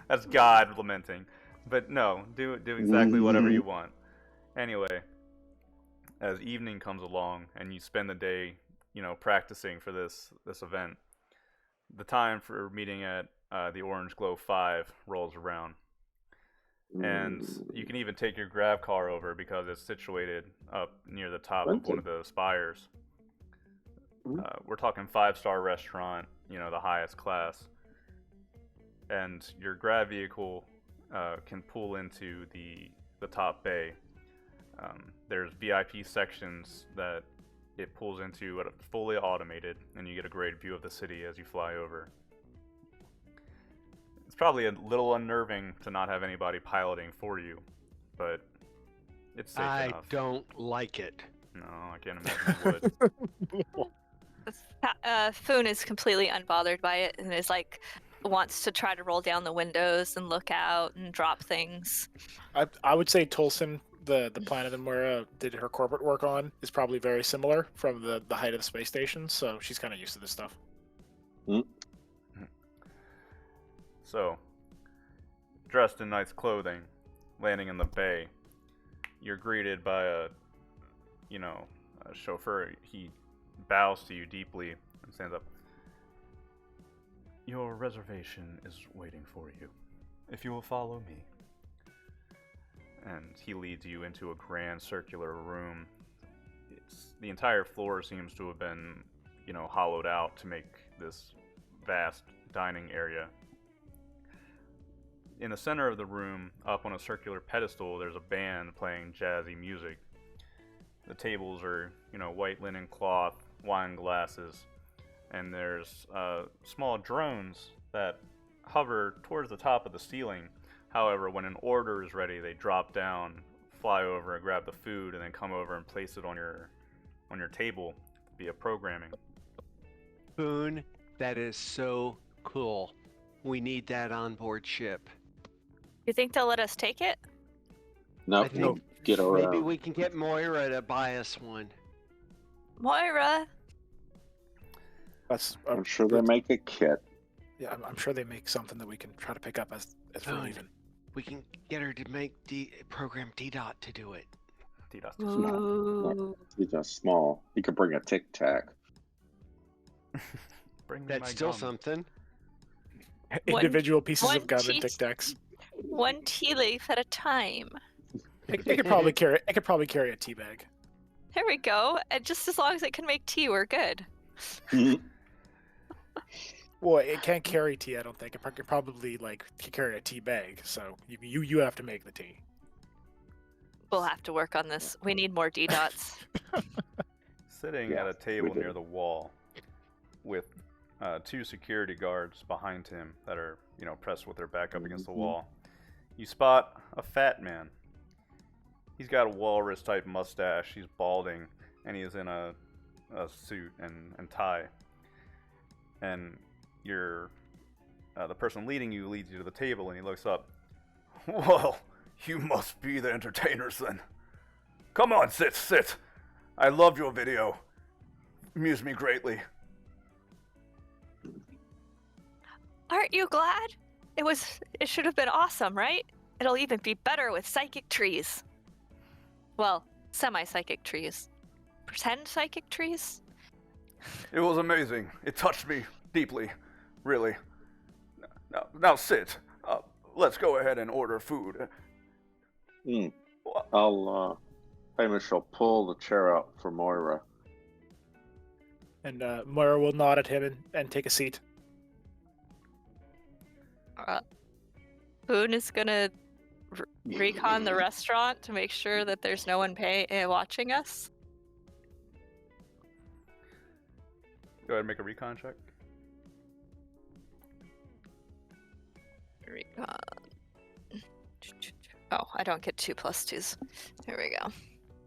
That's God lamenting. But no, do exactly whatever you want. Anyway, as evening comes along and you spend the day, practicing for this event, the time for meeting at the Orange Glow 5 rolls around. And you can even take your grav car over because it's situated up near the top of one of the spires. We're talking 5-star restaurant, the highest class. And your grav vehicle can pull into the top bay. There's VIP sections that it pulls into, fully automated, and you get a great view of the city as you fly over. It's probably a little unnerving to not have anybody piloting for you, but it's safe enough. I don't like it. No, I can't imagine you would. Foon is completely unbothered by it and is like wants to try to roll down the windows and look out and drop things. I would say Tolson, the planet that Moira did her corporate work on, is probably very similar from the height of the space station, so she's kind of used to this stuff. So, dressed in nice clothing, landing in the bay, you're greeted by a chauffeur. He bows to you deeply and stands up. Your reservation is waiting for you, if you will follow me. And he leads you into a grand circular room. The entire floor seems to have been, hollowed out to make this vast dining area. In the center of the room, up on a circular pedestal, there's a band playing jazzy music. The tables are, white linen cloth, wine glasses, and there's small drones that hover towards the top of the ceiling. However, when an order is ready, they drop down, fly over and grab the food, and then come over and place it on your table via programming. Boone, that is so cool. We need that on board ship. You think they'll let us take it? No, I think get around. maybe we can get Moira to buy us one. Moira! I'm sure they make a kit. Yeah, I'm sure they make something that we can try to pick up as we're Fine. leaving. We can get her to make program D-Dot to do it. D-Dot's Ooh. He's just small. He could bring a Tic Tac. Bring me That's my still gum. something. Individual pieces one of gum tea- and Tic Tacs. One tea leaf at a time. It could probably carry. It could probably carry a tea bag. There we go. And just as long as it can make tea, we're good. Well, it can't carry tea. I don't think. It can probably carry a tea bag. So you have to make the tea. We'll have to work on this. We need more D-dots. Sitting Yeah, at a table we near do. the wall with 2 security guards behind him that are, pressed with their back up against the wall. You spot a fat man. He's got a walrus-type mustache. He's balding, and he is in a suit and tie. And the person leading you leads you to the table, and he looks up. Well, you must be the entertainers then. Come on, sit. I loved your video. Amused me greatly. Aren't you glad? It should have been awesome, right? It'll even be better with psychic trees. Well, semi-psychic trees. Pretend psychic trees? It was amazing. It touched me deeply, really. Now sit. Let's go ahead and order food. Hamish will pull the chair out for Moira. And Moira will nod at him and take a seat. Boone is gonna recon the restaurant to make sure that there's no one watching us. Go ahead and make a recon check. Recon. Oh, I don't get 2 plus 2s. Here we go.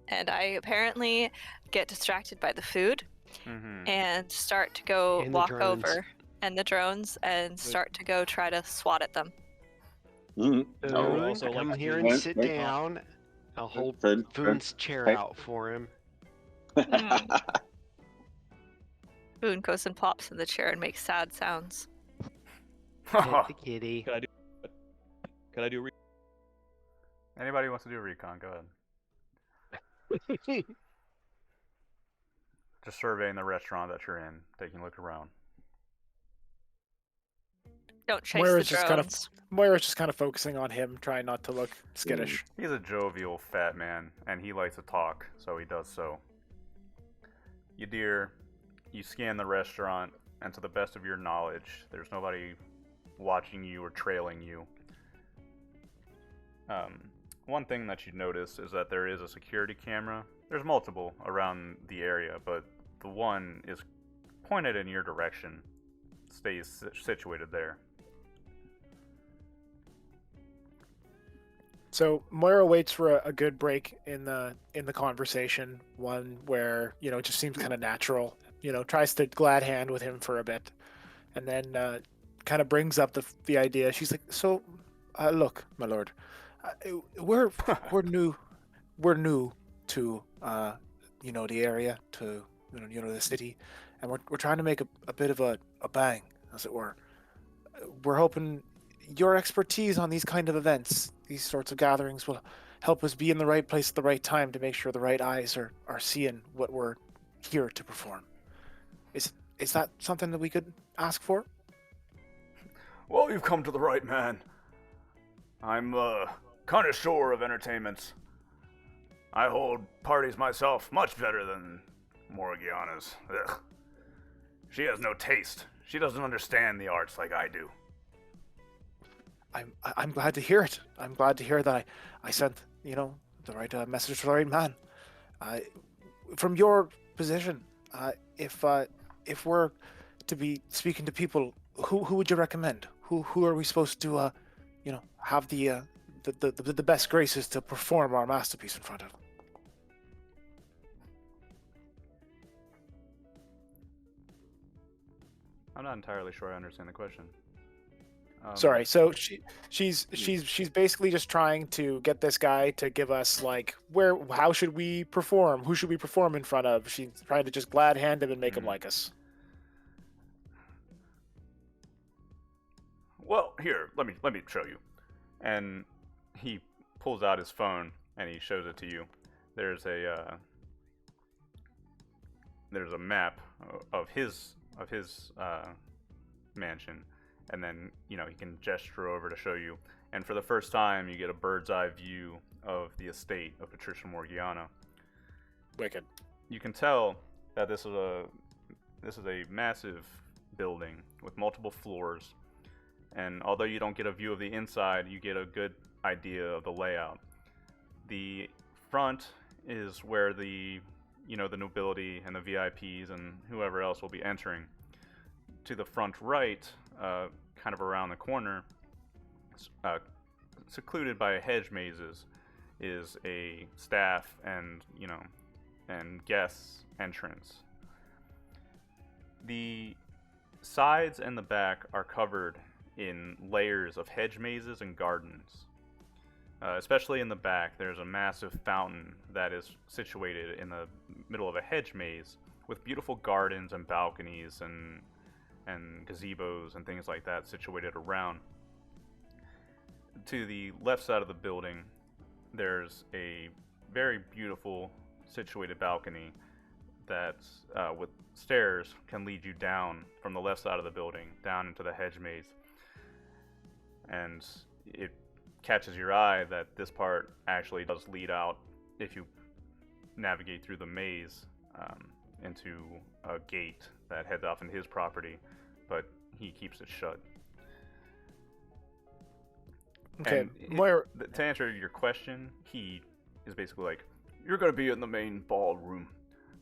And I apparently get distracted by the food and start to go And the walk drones. over and the drones and start to go try to swat at them. Mhm. Foon, also like come to here do- and Wait, sit wait. down. I'll hold Foon, Foon's chair Hey. out for him. Boone goes and plops in the chair and makes sad sounds. Pet the kitty. Can I do? Anybody who wants to do a recon, go ahead. Just surveying the restaurant that you're in, taking a look around. Don't chase Moira's the just kind of drones. Moira's just kind of focusing on him, trying not to look skittish. He's a jovial fat man, and he likes to talk, so he does so. You scan the restaurant, and to the best of your knowledge, there's nobody watching you or trailing you. One thing that you notice is that there is a security camera. There's multiple around the area, but the one is pointed in your direction, stays situated there. So Moira waits for a good break in the conversation, one where it just seems kind of natural. Tries to glad hand with him for a bit, and then kind of brings up the idea. She's like, "So, look, my lord, we're new to the area, to the city, and we're trying to make a bit of a bang, as it were. We're hoping your expertise on these kind of events, these sorts of gatherings, will help us be in the right place at the right time to make sure the right eyes are seeing what we're here to perform. Is that something that we could ask for?" Well, you've come to the right man. I'm a connoisseur of entertainments. I hold parties myself much better than Morgiana's. Ugh. She has no taste. She doesn't understand the arts like I do. I'm glad to hear it. I'm glad to hear that I sent the right message to the right man. From your position, if we're to be speaking to people, who would you recommend? Who are we supposed to have the best graces to perform our masterpiece in front of? I'm not entirely sure I understand the question. Sorry, so she's basically just trying to get this guy to give us how should we perform? Who should we perform in front of? She's trying to just glad hand him and make him like us. Well, here, let me show you. And he pulls out his phone and he shows it to you. There's a map of his mansion, and then he can gesture over to show you. And for the first time, you get a bird's eye view of the estate of Patricia Morgiana. Wicked. You can tell that this is a massive building with multiple floors. And although you don't get a view of the inside, you get a good idea of the layout. The front is where the nobility and the VIPs and whoever else will be entering. To the front right, kind of around the corner, secluded by hedge mazes, is a staff and guests entrance. The sides and the back are covered in layers of hedge mazes and gardens. Especially in the back, there's a massive fountain that is situated in the middle of a hedge maze with beautiful gardens and balconies and gazebos and things like that situated around. To the left side of the building, there's a very beautiful situated balcony that, with stairs, can lead you down from the left side of the building down into the hedge maze. And it catches your eye that this part actually does lead out, if you navigate through the maze, into a gate that heads off into his property, but he keeps it shut. Okay, Moira. To answer your question, he is basically like, you're going to be in the main ballroom.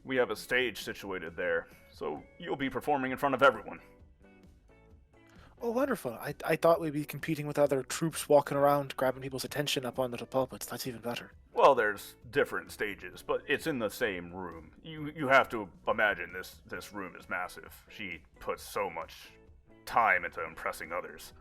we have a stage situated there, so you'll be performing in front of everyone. Oh, wonderful. I thought we'd be competing with other troops walking around, grabbing people's attention up on little pulpits. That's even better. Well, there's different stages, but it's in the same room. You have to imagine this room is massive. She puts so much time into impressing others.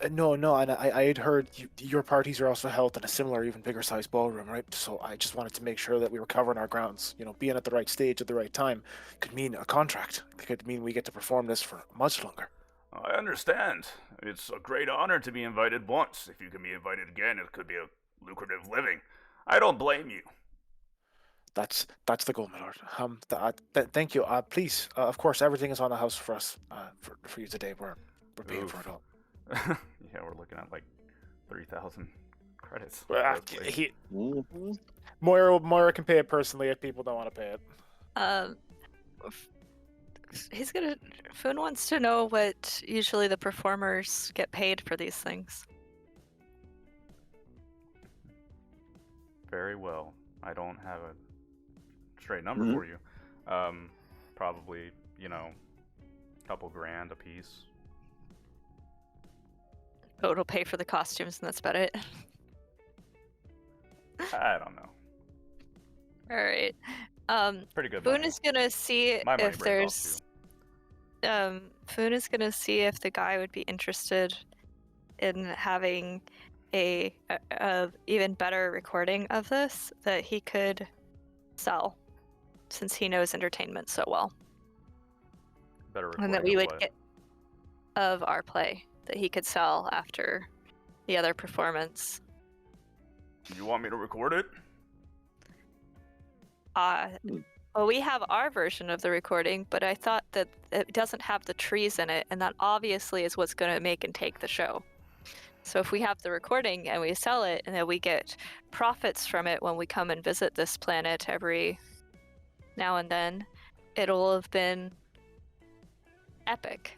No, and I had heard your parties are also held in a similar, even bigger sized ballroom, right? So I just wanted to make sure that we were covering our grounds. You know, being at the right stage at the right time could mean a contract. It could mean we get to perform this for much longer. I understand. It's a great honor to be invited once. If you can be invited again, it could be a lucrative living. I don't blame you. That's the goal, my lord. Thank you. Please, of course, everything is on the house for us. For you today. We're paying for it all. Yeah, we're looking at like 3,000 credits. Moira can pay it personally if people don't want to pay it. Foon wants to know what usually the performers get paid for these things. Very well. I don't have a straight number for you. Probably, a couple grand a piece. Oh, it'll pay for the costumes and that's about it. I don't know. All right. Pretty good. Foon is gonna see My money if breaks off, there's. Foon is gonna see if the guy would be interested in having a even better recording of this that he could sell, since he knows entertainment so well, Better and that recording we of would what? get of our play that he could sell after the other performance. You want me to record it? Well, we have our version of the recording, but I thought that it doesn't have the trees in it, and that obviously is what's going to make and take the show. So if we have the recording and we sell it, and then we get profits from it when we come and visit this planet every now and then, it'll have been epic.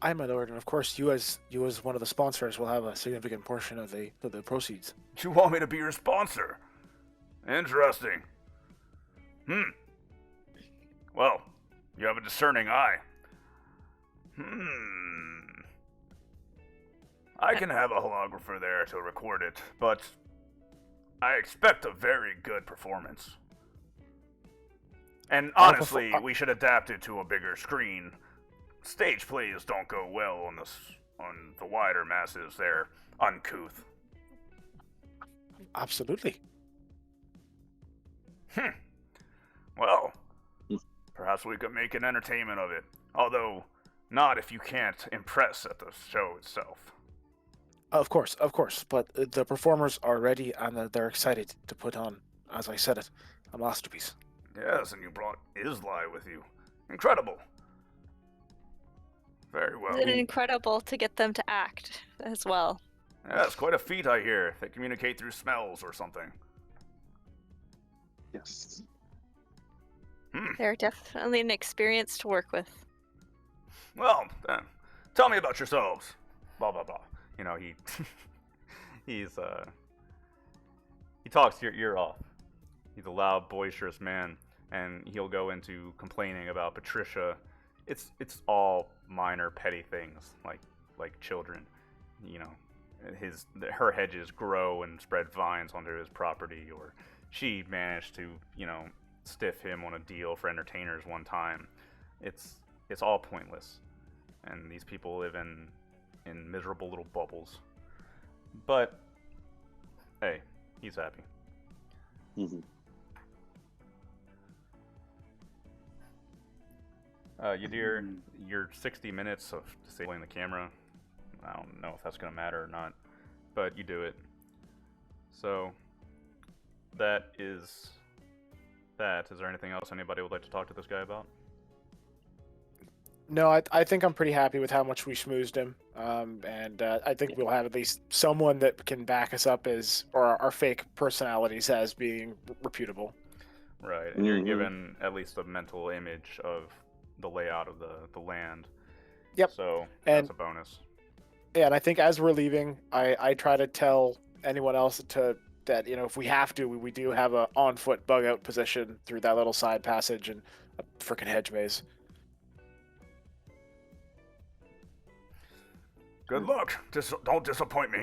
Aye, my lord, and of course, you as one of the sponsors will have a significant portion of the proceeds. You want me to be your sponsor? Interesting. Well, you have a discerning eye. I can have a holographer there to record it, but I expect a very good performance. And honestly, we should adapt it to a bigger screen. Stage plays don't go well on the wider masses. They're uncouth. Absolutely. Well, perhaps we could make an entertainment of it. Although, not if you can't impress at the show itself. Of course, but the performers are ready and they're excited to put on, as I said it, a masterpiece. Yes, and you brought Isli with you. Incredible. Very well. Isn't it incredible to get them to act as well? Yeah, it's quite a feat, I hear. They communicate through smells or something. Yes. They're definitely an experience to work with. Well, then, tell me about yourselves. Blah, blah, blah. He talks your ear off. He's a loud, boisterous man, and he'll go into complaining about Patricia. It's all minor, petty things, like children. Her hedges grow and spread vines onto his property, or she managed to, stiff him on a deal for entertainers one time. It's all pointless, and these people live in miserable little bubbles. But hey, he's happy. You do your 60 minutes of disabling the camera. I don't know if that's going to matter or not, but you do it. So that is that. Is there anything else anybody would like to talk to this guy about? No, I think I'm pretty happy with how much we schmoozed him, and I think we'll have at least someone that can back us up or our fake personalities as being reputable. Right, and you're given at least a mental image of the layout of the land. Yep. So that's a bonus. Yeah, and I think as we're leaving, I try to tell anyone else to that if we have to, we do have a on-foot bug-out position through that little side passage and a frickin' hedge maze. Good luck. Don't disappoint me.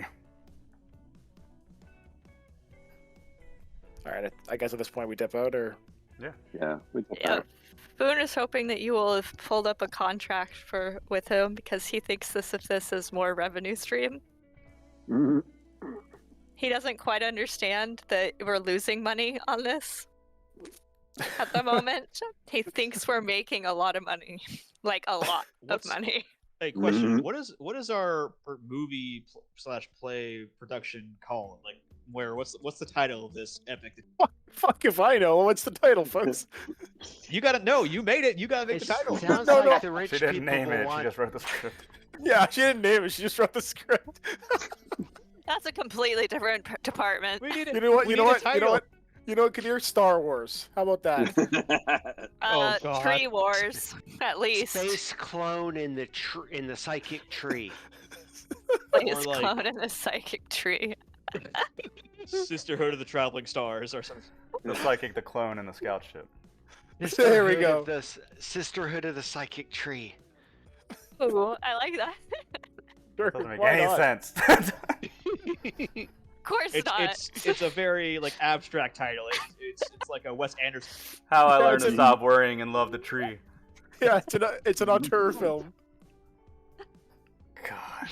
All right, I guess at this point we dip out, or Yeah, we get Yeah. that. Boone is hoping that you will have pulled up a contract with him because he thinks this is more revenue stream. Mhm. He doesn't quite understand that we're losing money on this at the moment. He thinks we're making a lot of money, like a lot of What's- money. Hey, question: Mhm. What is our movie / play production called? Like, what's the title of this epic? fuck if I know. What's the title, folks? You gotta know. You made it. You gotta make It the title. sounds No, like no. the rich She didn't people name will it. She want. just wrote the script. Yeah, she didn't name it. She just wrote the script. That's a completely different department. We need it. You know what? We You know need a what? You know title. what? You know what? Kadir, Star Wars. How about that? Oh, God. Tree Wars, at least. Space clone in the psychic tree. Space Or like- clone in the psychic tree. Sisterhood of the Traveling Stars or something. The psychic, the clone, and the scout ship. There we Sisterhood go. of the Sisterhood of the Psychic Tree. Ooh, I like that. Sure, Doesn't make why any not? sense. Of course not. It's a very like abstract title. It's like a Wes Anderson. How I Yeah, learned it's to a- stop worrying and love the tree. Yeah, it's an auteur film. God.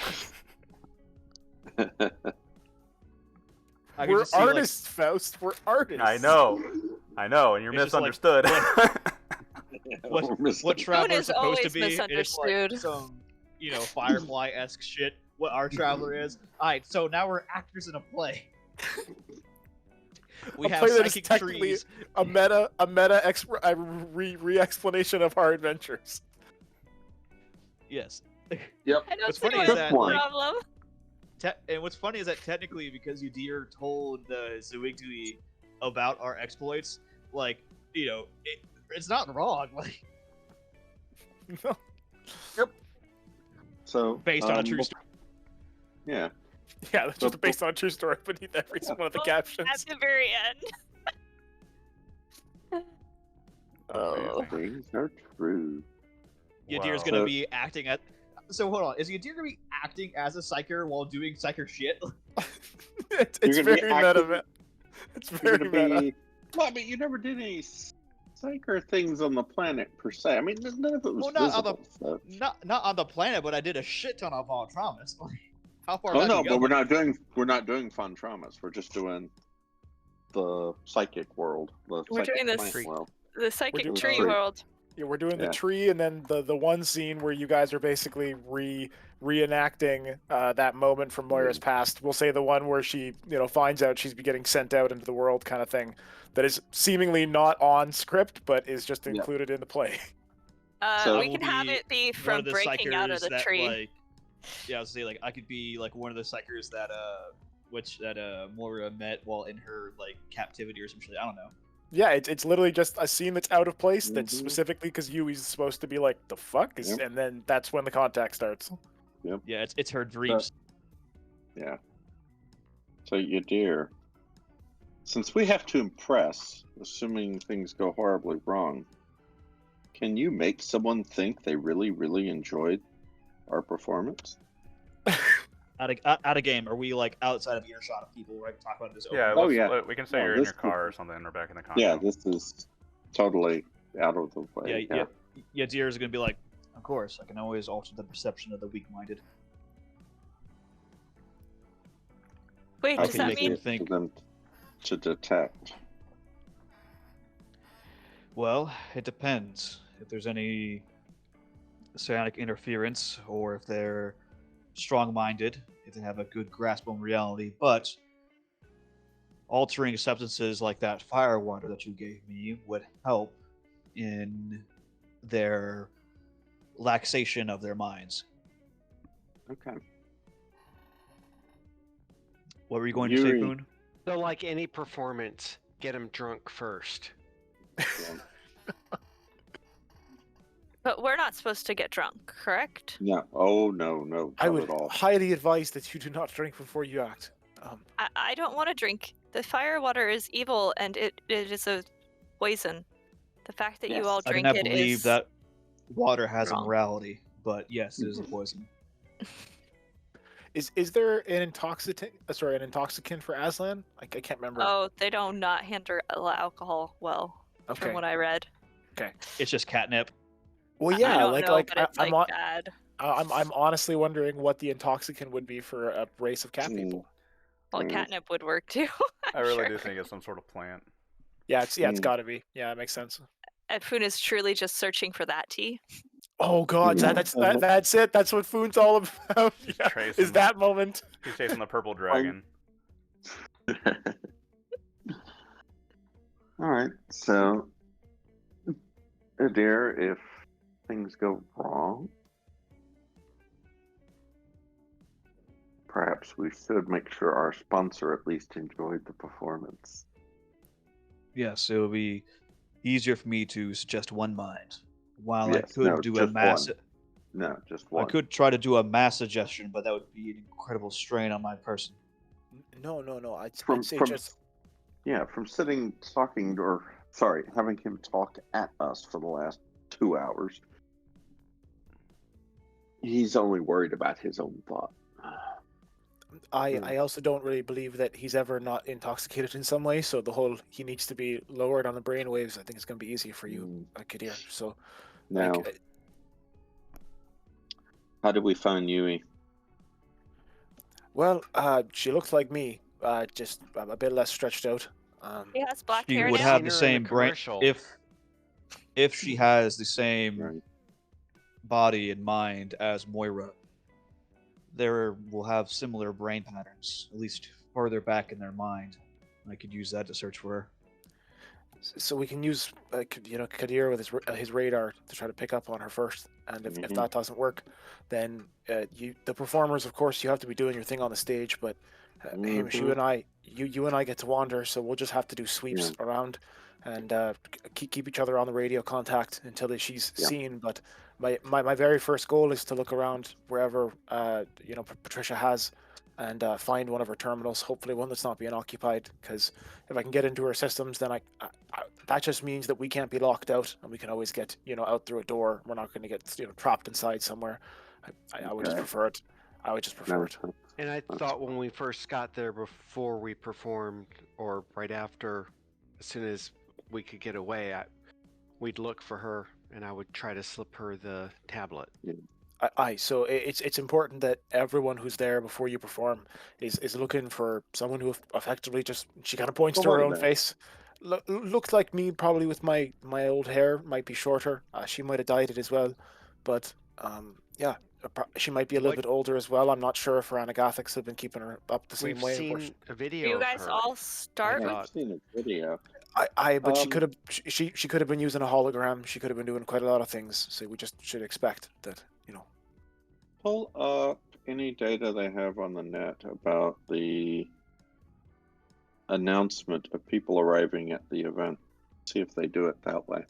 I could We're just see, like, artists, Faust. We're artists. I know, and you're It's just like- misunderstood. what Traveler is is supposed to always be. And it's like misunderstood. some Firefly-esque shit. What our Traveler is. All right, so now we're actors in a play. We A have play that is psychic technically trees. a re-explanation of our adventures. Yes. I don't What's see funny is what's that, the like- problem. And what's funny is that technically, because Udir told the Zuigdui about our exploits, like, it's not wrong. Like, No. So based on a true story. Yeah. Yeah, that's just based on a true story beneath every one of the Well, captions. At the very end. Oh. Things are true. Yadir's Wow. gonna be acting at. So hold on, is Yadir gonna be acting as a psyker while doing psyker shit? It's You're gonna be very acting- meta. It's You're very gonna meta. be. Well, but you never did any psyker things on the planet per se. I mean, none of it was Well, not on the- visible. So. Not on the planet, but I did a shit ton of Von Traumas. How far Oh back no, we go? but we're not doing fun traumas. We're just doing the psychic world. We're psychic doing this- planet world. The psychic doing tree tree. world. Yeah, we're doing the Yeah. tree, and then the one scene where you guys are basically reenacting that moment from Moira's past. We'll say the one where she finds out she's getting sent out into the world, kind of thing. That is seemingly not on script, but is just Yeah. included in the play. So- We I can will have be it be One from of the breaking out of psychers the that, tree. like, yeah, I was saying, like, I could be like one of the psychers that Moira met while in her like captivity or some shit. I don't know. Yeah, it's literally just a scene that's out of place. That's Mhm. specifically because Yui's supposed to be like, the fuck is, Yep. and then that's when the contact starts. Yeah, it's her dreams. Yeah. So you dear, since we have to impress, assuming things go horribly wrong, can you make someone think they really, really enjoyed our performance? Out of game, are we like outside of earshot of people where I can talk about this? Yeah, Oh, let's- yeah. we can say No, you're in this your car or is- something, or back in the car. Yeah, this is totally out of the way. Yeah, Deer is gonna be like, of course, I can always alter the perception of the weak-minded. Wait, How does can that you mean make think- for them to detect? Well, it depends. If there's any psionic interference, or if they're strong-minded, if they have a good grasp on reality. But altering substances like that fire water that you gave me would help in their laxation of their minds. Okay. What were you going to say, Yuri. Boone? So, like any performance, get them drunk first. Yeah. But we're not supposed to get drunk, correct? No. Oh no, no, I not would at all. highly advise that you do not drink before you act. I don't want to drink The fire water is evil, and it is a poison. The fact that you Yes. all I do drink not it believe is that water has a wrong. morality, but yes, it is a poison. Is there an intoxicant? An intoxicant for Aslan? I can't remember. Oh, they don't not handle alcohol well, from Okay. what I read. Okay. It's just catnip. Well, I yeah, don't know, but it's I'm like bad. I'm honestly wondering what the intoxicant would be for a race of cat people. Well, catnip would work too. I I'm really sure. do think it's some sort of plant. Yeah, it's got to be. Yeah, it makes sense. Foon is truly just searching for that tea. Oh God, Yeah. that's it. That's what Foon's all about. Yeah, Tracing is that moment? He's chasing the purple dragon. All right, so, Adair, if things go wrong, perhaps we should make sure our sponsor at least enjoyed the performance. Yes, it would be easier for me to suggest one mind, while I Yes, could no, do a just mass. one. No, just I one. could try to do a mass suggestion, but that would be an incredible strain on my person. No. I'd From say from just from having him talk at us for the last 2 hours. He's only worried about his own thought. I also don't really believe that he's ever not intoxicated in some way. So the whole he needs to be lowered on the brain waves. I think it's going to be easy for you, Kadir. So Now, like, how did we find Yui? well, she looks like me, just a bit less stretched out. He has black She hair would now. have Seen the her in the same brain commercial. if she has the same Right. body and mind as Moira. There will have similar brain patterns, at least further back in their mind. I could use that to search for her. So we can use, Kadir with his radar to try to pick up on her first. And if Mhm. that doesn't work, then the performers, of course, you have to be doing your thing on the stage. But Hamish, you and I get to wander, so we'll just have to do sweeps around and keep each other on the radio contact until she's seen. But my very first goal is to look around wherever Patricia has and find one of her terminals, hopefully one that's not being occupied, because if I can get into her systems, then I that just means that we can't be locked out and we can always get out through a door. We're not going to get trapped inside somewhere. I would just Okay. prefer it. I would just prefer it. And I thought when we first got there before we performed, or right after, as soon as we could get away, we'd look for her and I would try to slip her the tablet. So it's important that everyone who's there before you perform is looking for someone who effectively just, she kind of points to her own face. Looks like me, probably with my old hair, might be shorter. She might have dyed it as well, but yeah, she might be a little bit older as well. I'm not sure if her anagathics have been keeping her up the same We've way. seen a video. Do you of guys her. all start with? I've seen a video. But she could have she could have been using a hologram. She could have been doing quite a lot of things. So we just should expect that. Pull up any data they have on the net about the announcement of people arriving at the event. See if they do it that way.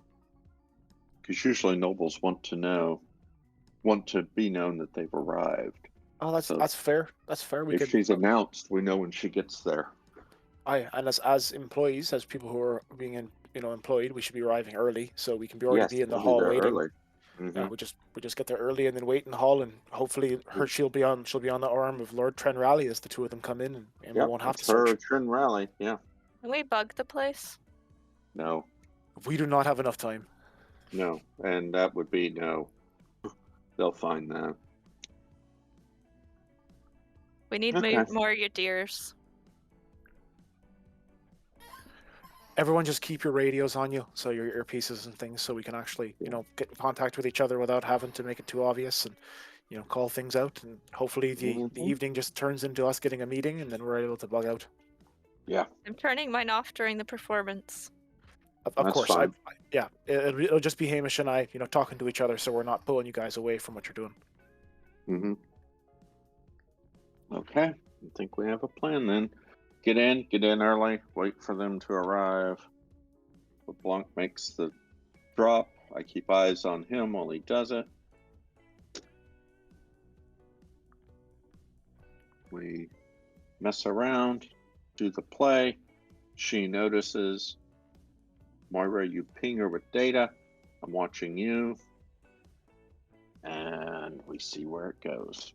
Because usually nobles want to be known that they've arrived. Oh, that's fair. That's fair. If she's announced, we know when she gets there. And as employees, as people who are being employed, we should be arriving early so we can already be in the we'll hall there waiting. early. We just get there early and then wait in the hall, and hopefully she'll be on the arm of Lord Trenrally as the two of them come in, and we won't have to search. Her Trin Rally, yeah. Can we bug the place? No, We do not have enough time. no, and that would be no. They'll find that. We need more your deers. Everyone just keep your radios on you, so your earpieces and things, so we can actually, get in contact with each other without having to make it too obvious, and call things out, and hopefully the evening just turns into us getting a meeting, and then we're able to bug out. Yeah. I'm turning mine off during the performance. Of That's course, fine. it'll just be Hamish and I, talking to each other, so we're not pulling you guys away from what you're doing. Okay, I think we have a plan then. Get in early, wait for them to arrive. LeBlanc makes the drop. I keep eyes on him while he does it. We mess around, do the play. She notices Moira, you ping her with data. I'm watching you. And we see where it goes.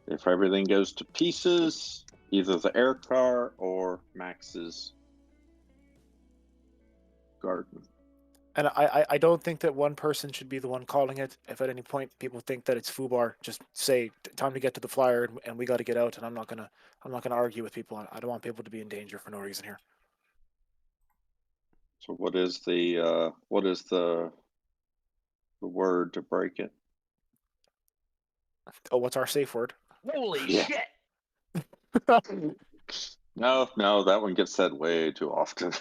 If everything goes to pieces, either the air car or Max's garden. And I don't think that one person should be the one calling it. If at any point people think that it's Fubar, just say time to get to the flyer and we got to get out. And I'm not gonna argue with people. I don't want people to be in danger for no reason here. So what is the word to break it? Oh, what's our safe word? Holy Yeah. shit! No, that one gets said way too often.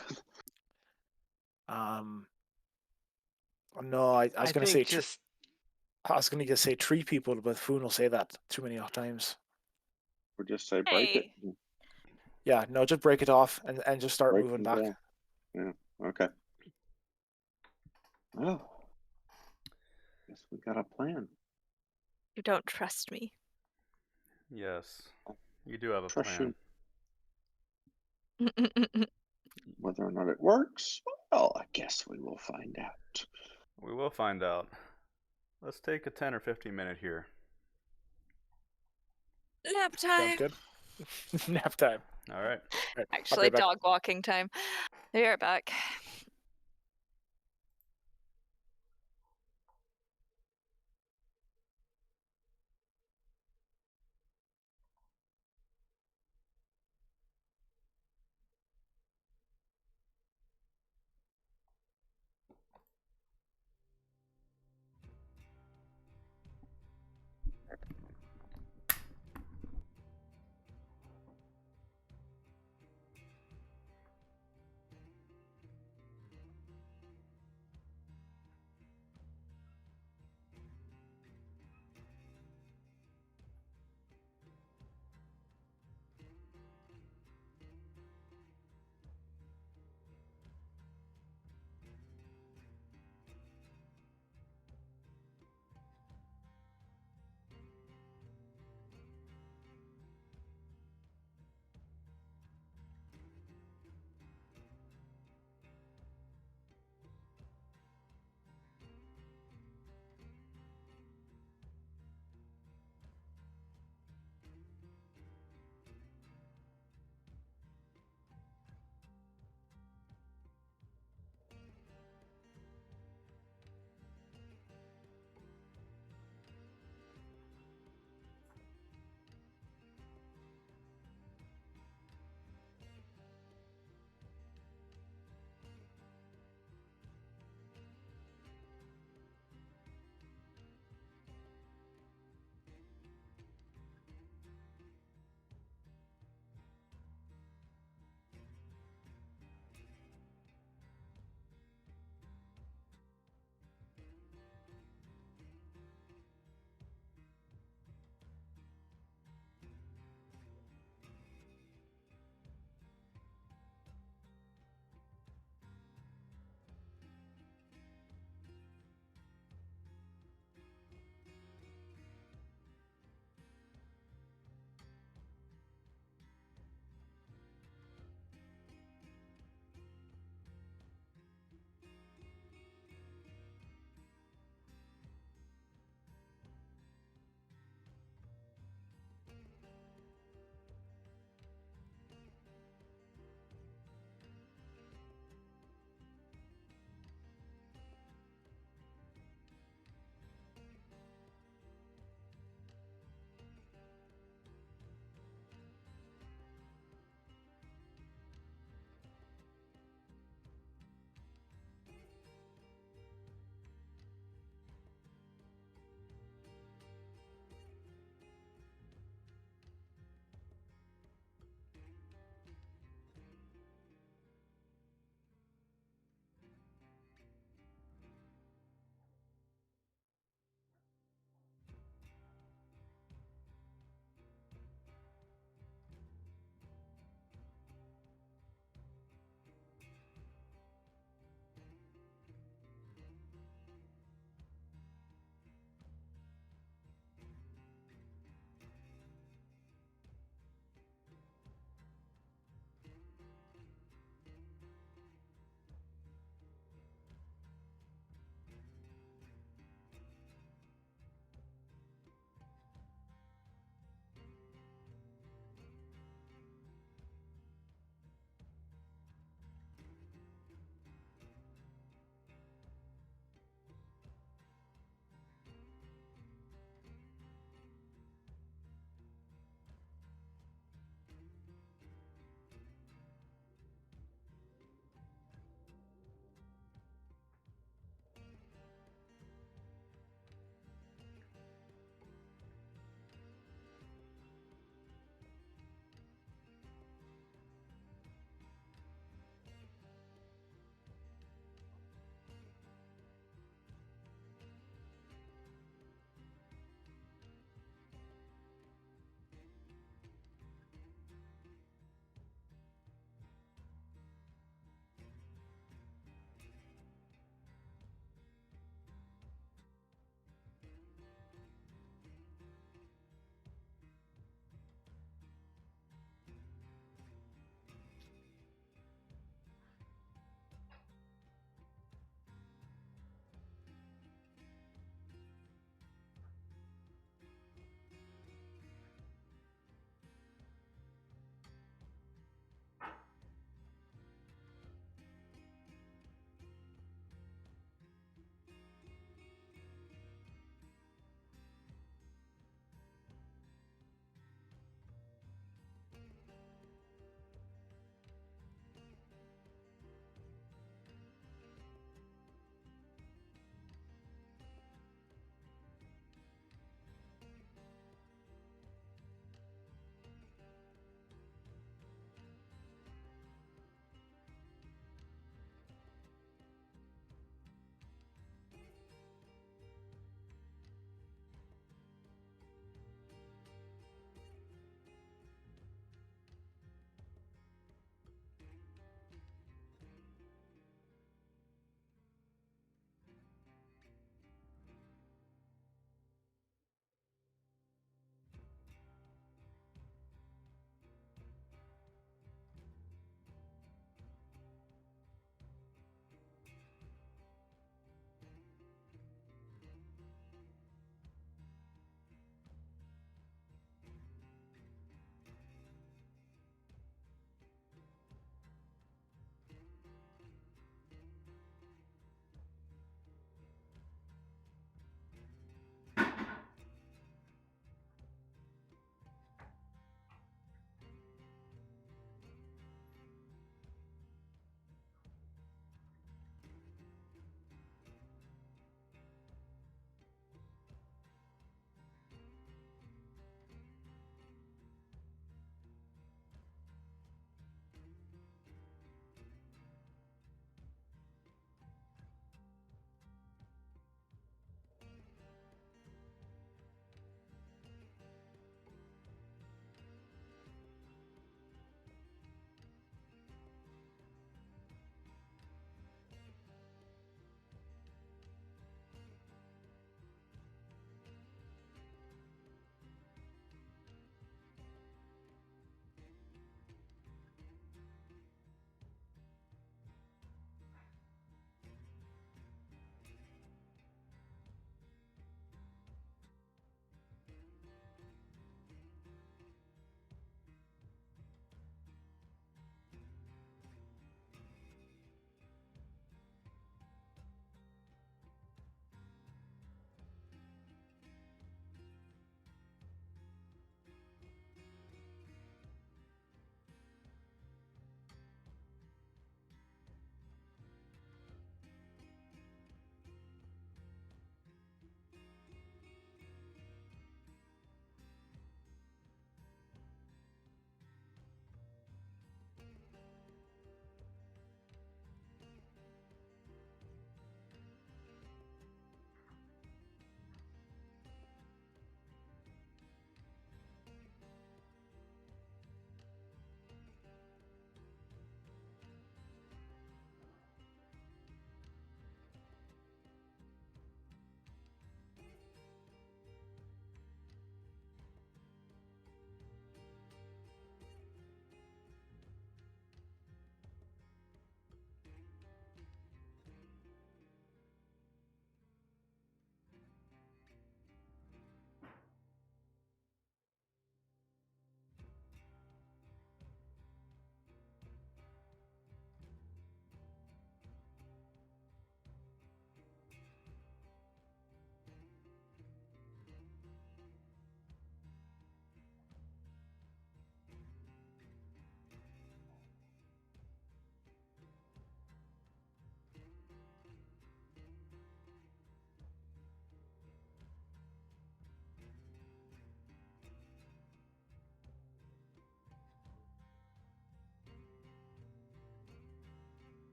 No, I was gonna say just I was gonna just say tree people, but Foon will say that too many times. Or just say break it. Hey. Yeah, no, just break it off and just start Break moving them back. down. Yeah. Okay. Well, guess we got a plan. You don't trust me. Yes, you do have a Trust plan. you. Whether or not it works, well, I guess we will find out. We will find out. Let's take a 10 or 15 minute here. Nap Sounds time. good. Nap time. All right. Right, Actually, back. dog walking time. We are back.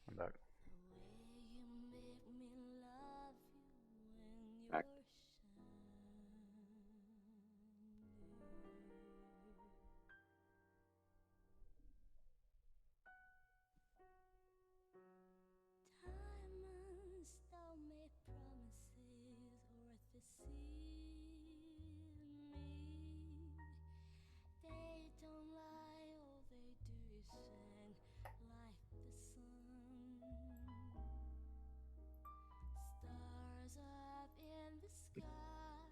I'm back. Back. Diamonds don't make promises worth deceiving me. They don't lie, all they do is shine like the sun. Stars up in the sky,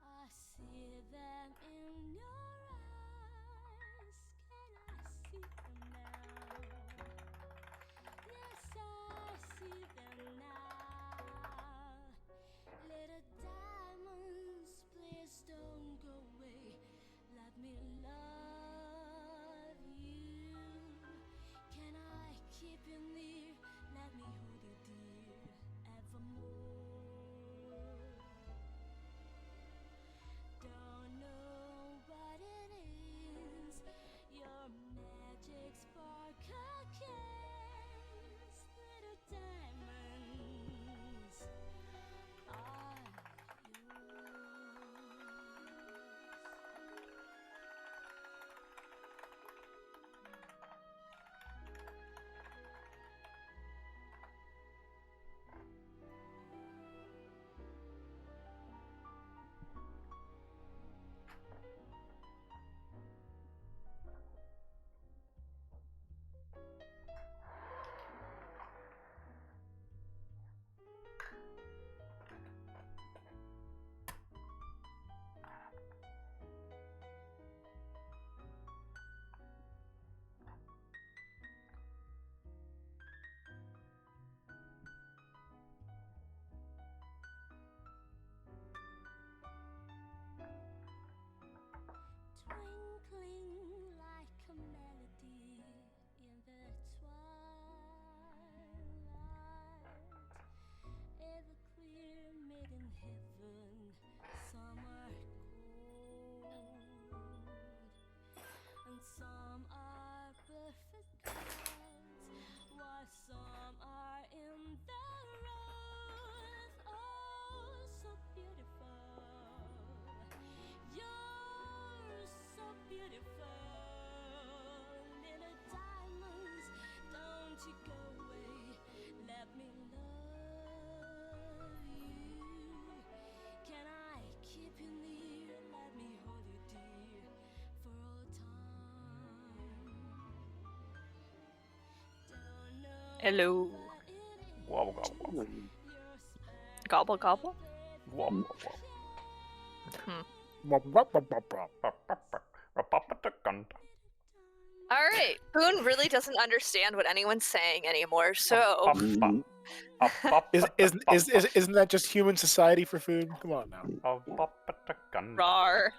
I see them in your eyes. Can I see them now? Yes, I see them now. Little diamonds, please don't go away. Let me love you. Can I keep you near? Let me hold you dear evermore. Don't know what it is. Your magic sparkle kiss. Little diamonds are yours. Twinkling like a melody in the twilight. Ever clear maiden heaven, some are cold, and some are perfect clouds, while some are in the road. Oh, so beautiful. You're so beautiful. Little diamonds, don't you go away. Let me love you. Can I keep you near? Let me hold you dear for all time. Don't know Hello. what it is. Wobble gobble wobble. Your special Gobble gobble. Wobble wobble. All right. Boone really doesn't understand what anyone's saying anymore. So Mhm. Isn't that just human society for food? Come on now. rar.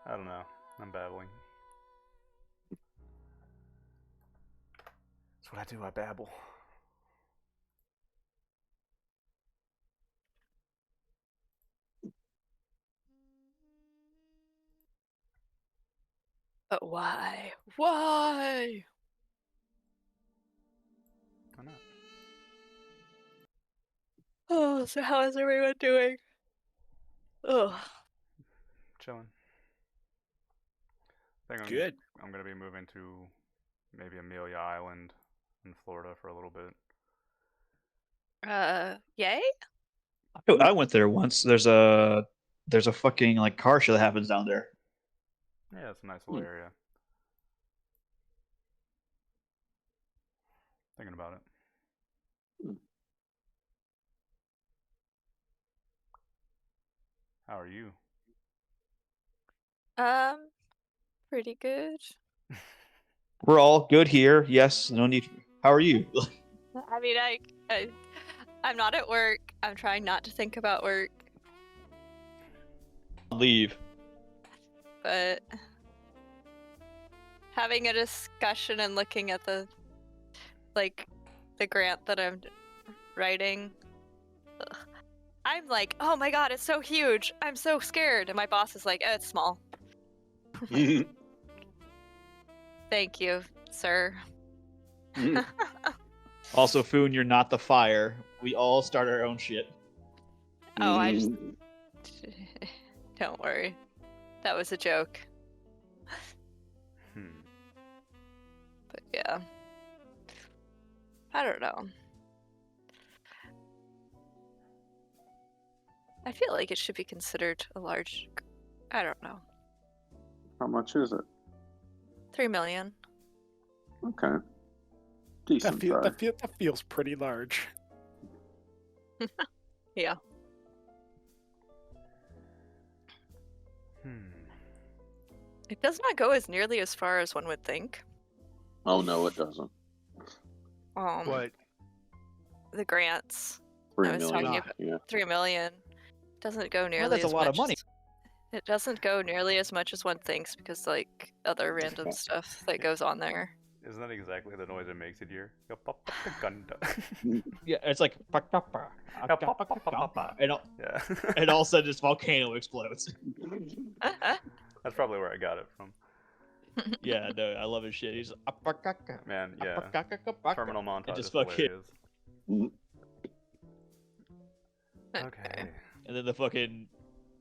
I don't know. I'm babbling. That's what I do. I babble. But why? Why? Why not? Oh, so how is everyone doing? Ugh. Chilling. I think Good. I'm gonna be moving to maybe Amelia Island in Florida for a little bit. Yay? I went there once. There's a fucking like car show that happens down there. Yeah, it's a nice little area. Thinking about it. How are you? Pretty good. We're all good here. Yes, no need. How are you? I mean, I'm not at work. I'm trying not to think about work, Leave. but having a discussion and looking at the grant that I'm writing. Ugh. I'm like, oh my god, it's so huge. I'm so scared. And my boss is like, it's small. Thank you, sir. Also, Foon, you're not the fire. We all start our own shit. Oh, I just... Don't worry. That was a joke. But yeah. I don't know. I feel like it should be considered a large... I don't know. How much is it? 3 million. Okay. Decent size. That feels pretty large. Yeah. It does not go as nearly as far as one would think. Oh no, it doesn't. What? The grants. 3 I was million. talking about Yeah. 3 million. Doesn't go nearly that's a as lot much of money. It doesn't go nearly as much as one thinks because like other random stuff that goes on there. Isn't that exactly the noise it makes in your? Yeah, it's like and Yeah. and all of a sudden this volcano explodes. That's probably where I got it from. Yeah, no, I love his shit. He's Man, yeah. Terminal montage just is fucking- hilarious. Okay. And then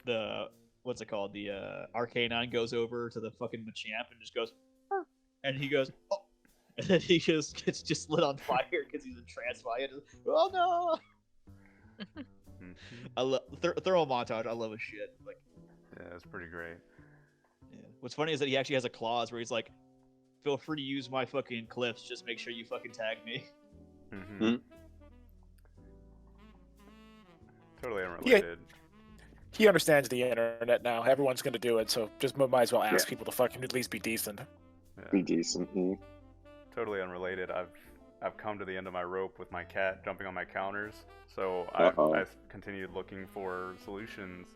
the what's it called? The Arcanine goes over to the fucking Machamp and just goes, "Arr," and he goes, oh, and then he just gets just lit on fire because he's entranced by it. Oh no! I love thermal montage. I love his shit. Like, Yeah, it's pretty great. yeah. What's funny is that he actually has a clause where he's like, "Feel free to use my fucking clips. Just make sure you fucking tag me." Totally unrelated. He understands the internet now. Everyone's gonna do it, so just might as well ask Yeah. people to fucking at least be decent. Be decent. Totally unrelated. I've come to the end of my rope with my cat jumping on my counters, so Uh-oh. I've continued looking for solutions,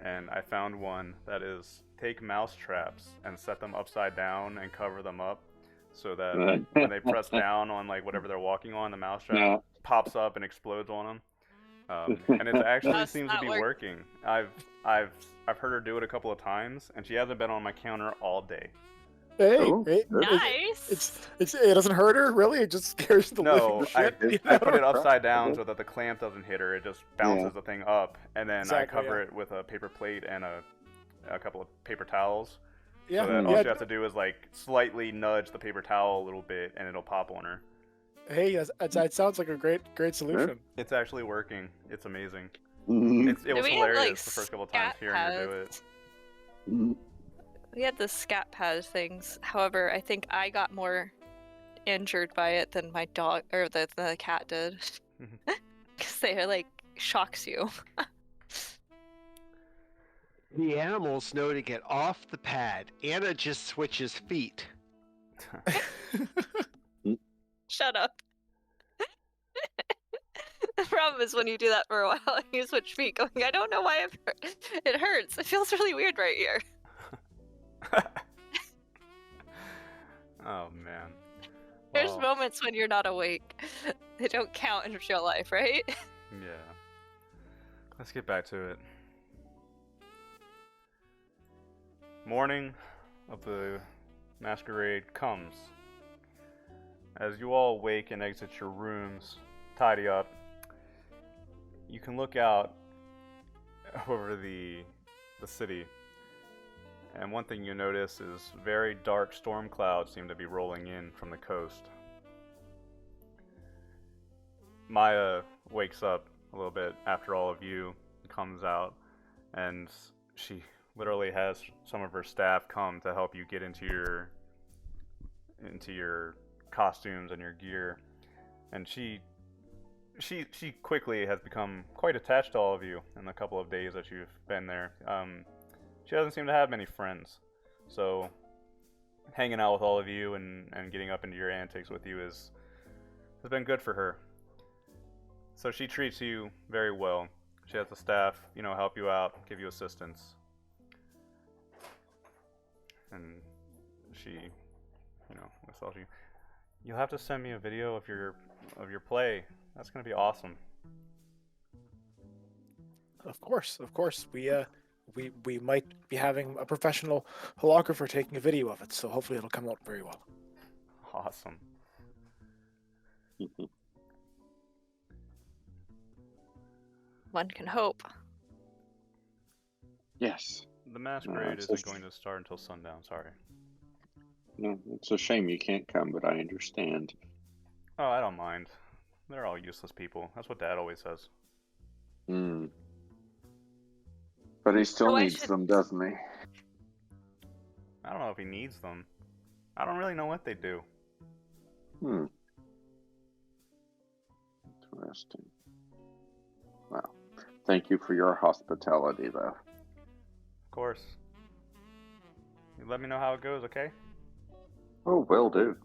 and I found one that is take mouse traps and set them upside down and cover them up, so that when they press down on like whatever they're walking on, the mouse trap Yeah. pops up and explodes on them. And it actually Does seems to not be work. working. I've heard her do it a couple of times, and she hasn't been on my counter all day. Hey, Oh, hey, good. Nice. it doesn't hurt her, really. It just scares the No, living shit. I put it know? upside down so that the clamp doesn't hit her. It just bounces Yeah. the thing up, and then Exactly, I cover yeah. it with a paper plate and a couple of paper towels. Yeah, So that Mm. all yeah. she has to do is like slightly nudge the paper towel a little bit, and it'll pop on her. Hey, that sounds like a great solution. It's actually working. It's amazing. Mhm. It was we have, hilarious like, the first couple of times scat hearing her do it. pads? Mhm. We had the scat pad things. However, I think I got more injured by it than my dog or the cat did. Because they like shocks you. The animals know to get off the pad. Anna just switches feet. Shut up. The problem is when you do that for a while and you switch feet going, I don't know why it hurts. It feels really weird right here. Oh man. There's Well, moments when you're not awake. They don't count in real life, right? yeah. Let's get back to it. Morning of the masquerade comes. As you all wake and exit your rooms, tidy up, you can look out over the city. And one thing you notice is very dark storm clouds seem to be rolling in from the coast. Maya wakes up a little bit after all of you, comes out, and she literally has some of her staff come to help you get into your costumes and your gear. And she quickly has become quite attached to all of you in the couple of days that you've been there. She doesn't seem to have many friends, so hanging out with all of you and getting up into your antics with you has been good for her. So she treats you very well. She has the staff, help you out, give you assistance. And she, tells you, you'll have to send me a video of your play That's gonna be awesome. Of course. We might be having a professional holographer taking a video of it, so hopefully it'll come out very well. Awesome. One can hope. Yes. The masquerade it's isn't just- going to start until sundown. Sorry. No, it's a shame you can't come, but I understand. Oh, I don't mind. They're all useless people. That's what Dad always says. Hmm. But he still Oh, I needs should- them, doesn't he? I don't know if he needs them. I don't really know what they do. Hmm. Interesting. Well, thank you for your hospitality, though. Of course. You let me know how it goes, okay? Oh, will do.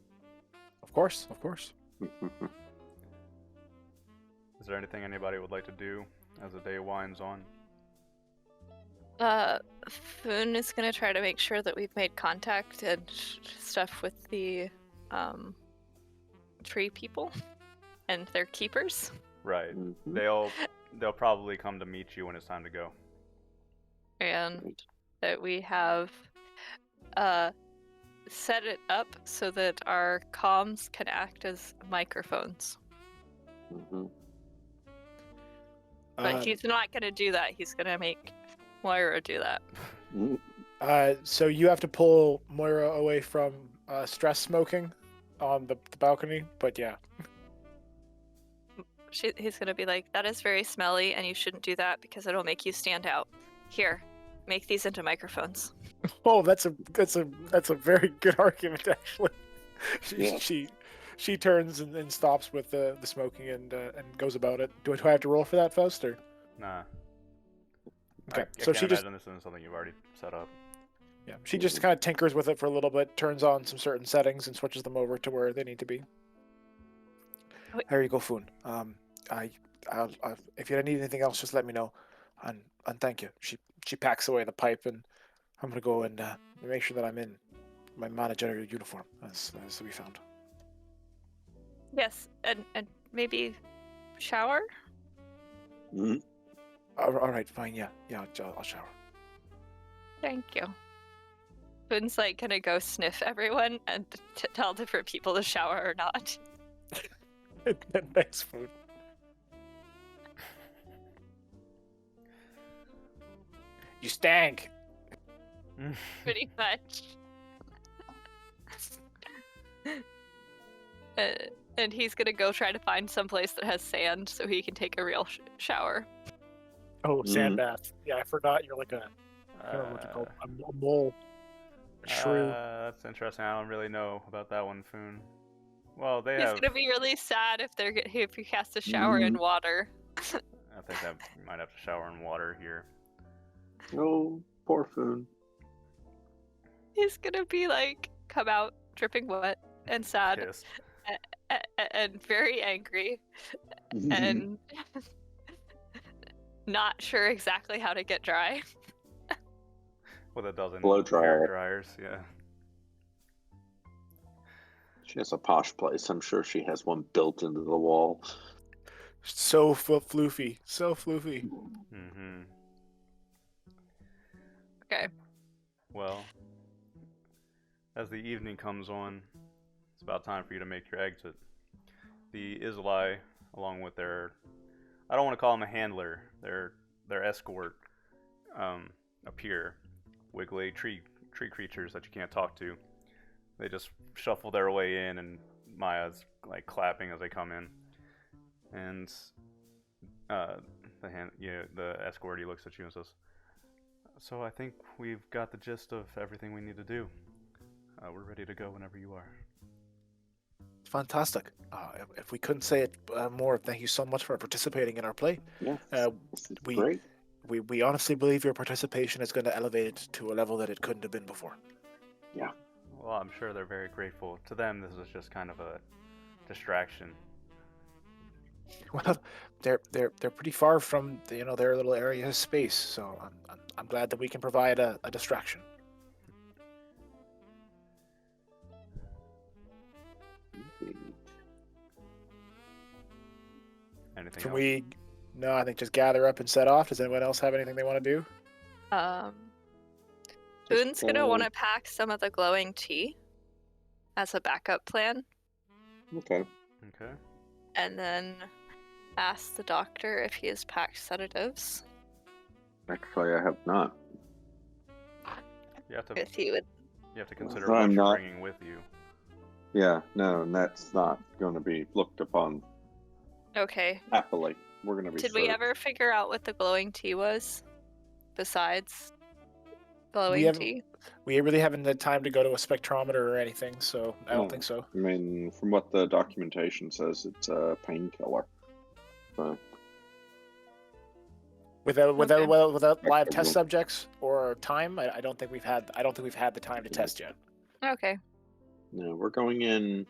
Of course. Is there anything anybody would like to do as the day winds on? Foon is gonna try to make sure that we've made contact and stuff with the tree people and their keepers. Right. Mhm. They'll probably come to meet you when it's time to go. And that we have set it up so that our comms can act as microphones. Mhm. But he's not going to do that. He's going to make Moira do that. So you have to pull Moira away from stress smoking on the balcony, but yeah. He's going to be like, that is very smelly and you shouldn't do that because it'll make you stand out. Here, make these into microphones. Oh, that's a very good argument actually. Yeah. She turns and stops with the smoking and goes about it. Do I have to roll for that, Faust? Or? Nah. Okay, I so can't she just imagine this isn't something you've already set up. yeah she just kind of tinkers with it for a little bit, turns on some certain settings and switches them over to where they need to be. Wait. There you go, Foon. I'll if you need anything else, just let me know, and thank you. She packs away the pipe, and I'm gonna go and make sure that I'm in my managerial uniform as we found. Yes, and maybe shower? Mhm. All right, fine. Yeah, I'll shower. Thank you. Foon's like gonna go sniff everyone and tell different people to shower or not. Thanks, Foon. You stank. Pretty much. And he's gonna go try to find some place that has sand so he can take a real shower. Oh, sand bath. Yeah, I forgot you're like a I don't know what to call it, a mole. A shrew. That's interesting. I don't really know about that one, Foon. Well, they He's have. gonna be really sad if he has to shower in water. I think that you might have to shower in water here. Oh, poor Foon. He's gonna be like, come out dripping wet and sad Pissed. and very angry and not sure exactly how to get dry. With a dozen Blow hair dryer. dryers, yeah. She has a posh place. I'm sure she has one built into the wall. So floofy. So floofy. Mm-hmm. Okay. Well, as the evening comes on, it's about time for you to make your exit. The Islai, along with their, I don't want to call them a handler, their escort, appear. Wiggly tree creatures that you can't talk to. They just shuffle their way in, and Maya's like clapping as they come in. And the escort, he looks at you and says, "So I think we've got the gist of everything we need to do. We're ready to go whenever you are." Fantastic. If we couldn't say it more, thank you so much for participating in our play. Yeah, this is we- great. We honestly believe your participation is going to elevate it to a level that it couldn't have been before. Well, I'm sure they're very grateful. To them, this is just kind of a distraction. Well, they're pretty far from their little area of space, so I'm glad that we can provide a distraction. Anything Can else? we? No, I think just gather up and set off. Does anyone else have anything they want to do? Boone's gonna want to pack some of the glowing tea as a backup plan, Okay. Okay. and then ask the doctor if he has packed sedatives. Actually, I have not. You have to. If he would. You have to consider I'm what you're not- bringing with you. Yeah, no, and that's not going to be looked upon Okay. happily. We're going to be Did we served. ever figure out what the glowing tea was? Besides We glowing haven't. tea? We really haven't had time to go to a spectrometer or anything, so I don't No. think so. I mean, from what the documentation says, it's a painkiller. So, Without Okay. live Okay, test well- subjects or time, I don't think we've had the time to test yet. Okay. no, we're going in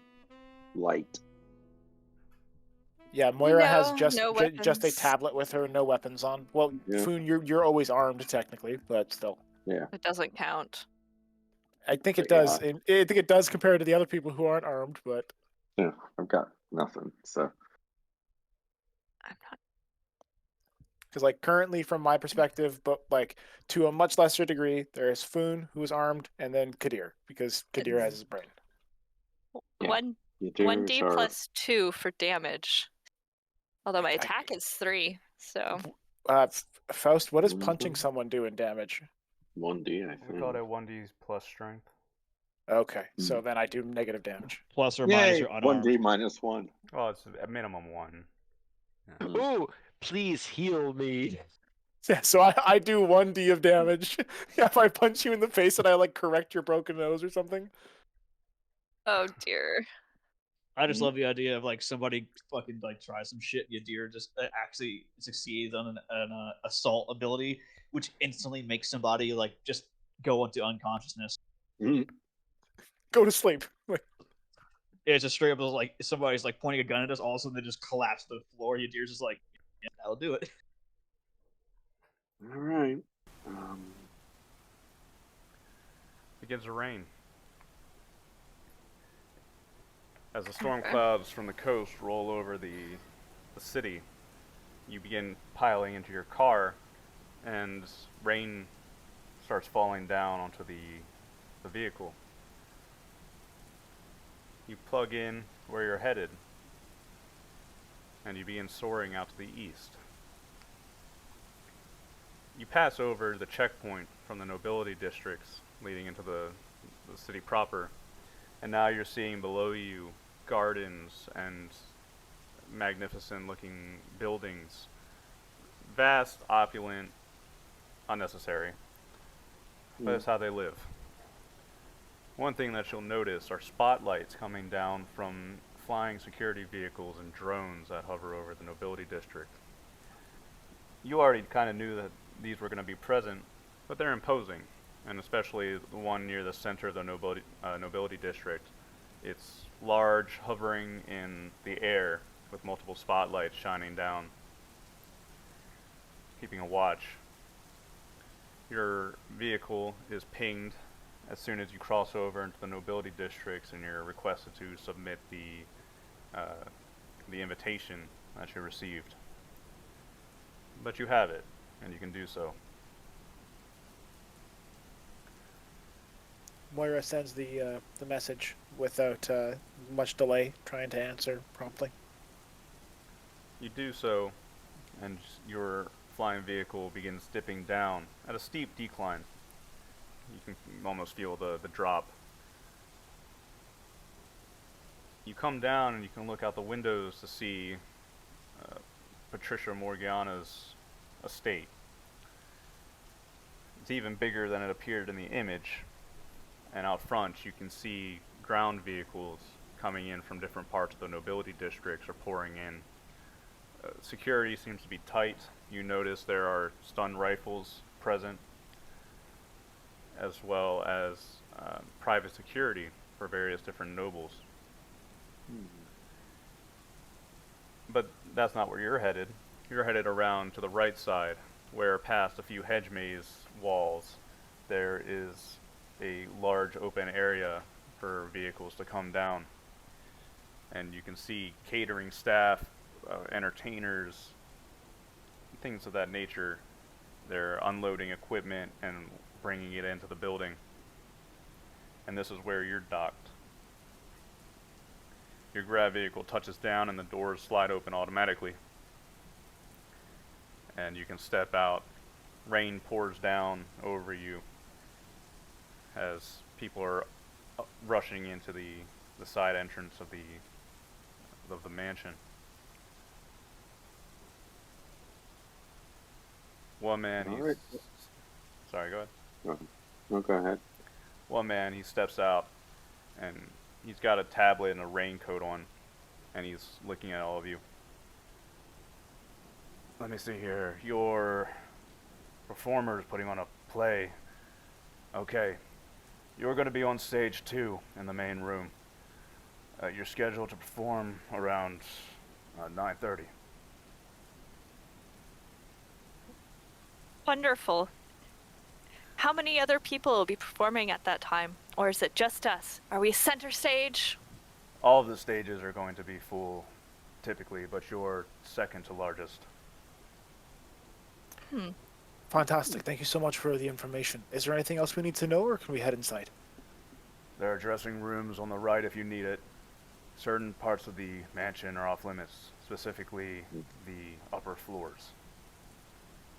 light. Yeah, Moira has No, just no just a weapons. tablet with her, no weapons on. Well, Yeah. Foon, you're always armed technically, but still, Yeah. It doesn't count. I think it But yeah. does. I think it does compared to the other people who aren't armed, but Yeah, I've got nothing. So, I'm not. because like currently from my perspective, but like to a much lesser degree, there's Foon who's armed, and then Kadir because Kadir has his brain. Yeah. One you do 1d are- plus 2 for damage. Although my I- attack is 3, so Faust, what does Mhm. punching someone do in damage? 1D, I We think. call it 1d plus strength. Okay, so then I do negative damage. Plus or minus Yay, your unarmed. 1D minus 1. Oh, it's a minimum 1. Ooh, please heal me. Yeah, so I do 1d of damage. If I punch you in the face and I like correct your broken nose or something. oh dear. I just love the idea of like somebody fucking like try some shit, and Yadir just actually succeeds on an assault ability, which instantly makes somebody like just go into unconsciousness. Go to sleep. Like, It's just straight up like somebody's like pointing a gun at us, all of a sudden they just collapse to the floor. Yadir's just like, yeah, that'll do it. All right. Begins to rain. As the storm Okay. clouds from the coast roll over the city, you begin piling into your car, and rain starts falling down onto the vehicle. You plug in where you're headed, and you begin soaring out to the east. You pass over the checkpoint from the nobility districts leading into the city proper, and now you're seeing below you gardens and magnificent looking buildings. Vast, opulent, unnecessary. But that's how they live. One thing that you'll notice are spotlights coming down from flying security vehicles and drones that hover over the nobility district. You already kind of knew that these were going to be present, but they're imposing, and especially the one near the center of the nobility district. It's large, hovering in the air with multiple spotlights shining down, keeping a watch. Your vehicle is pinged as soon as you cross over into the nobility districts, and you're requested to submit the invitation that you received. But you have it, and you can do so. Moira sends the message without much delay, trying to answer promptly. You do so, and your flying vehicle begins dipping down at a steep decline. You can almost feel the drop. You come down and you can look out the windows to see Patricia Morgiana's estate. It's even bigger than it appeared in the image, and out front you can see ground vehicles coming in from different parts of the nobility districts are pouring in. Security seems to be tight. You notice there are stun rifles present, as well as private security for various different nobles. But that's not where you're headed. You're headed around to the right side, where past a few hedge maze walls, there is a large open area for vehicles to come down. And you can see catering staff entertainers, things of that nature. They're unloading equipment and bringing it into the building. And this is where you're docked. Your grav vehicle touches down and the doors slide open automatically. And you can step out. Rain pours down over you as people are rushing into the side entrance of the mansion. One man, Alright. sorry, go ahead. No, go ahead. One man, he steps out, and he's got a tablet and a raincoat on, and he's looking at all of you. Let me see here. Your performer's putting on a play. Okay. You're going to be on stage 2 in the main room. You're scheduled to perform around 9:30. Wonderful. How many other people will be performing at that time? Or is it just us? Are we center stage? All of the stages are going to be full, typically, but you're second to largest. Fantastic. Thank you so much for the information. Is there anything else we need to know, or can we head inside? There are dressing rooms on the right if you need it. Certain parts of the mansion are off limits, specifically the upper floors.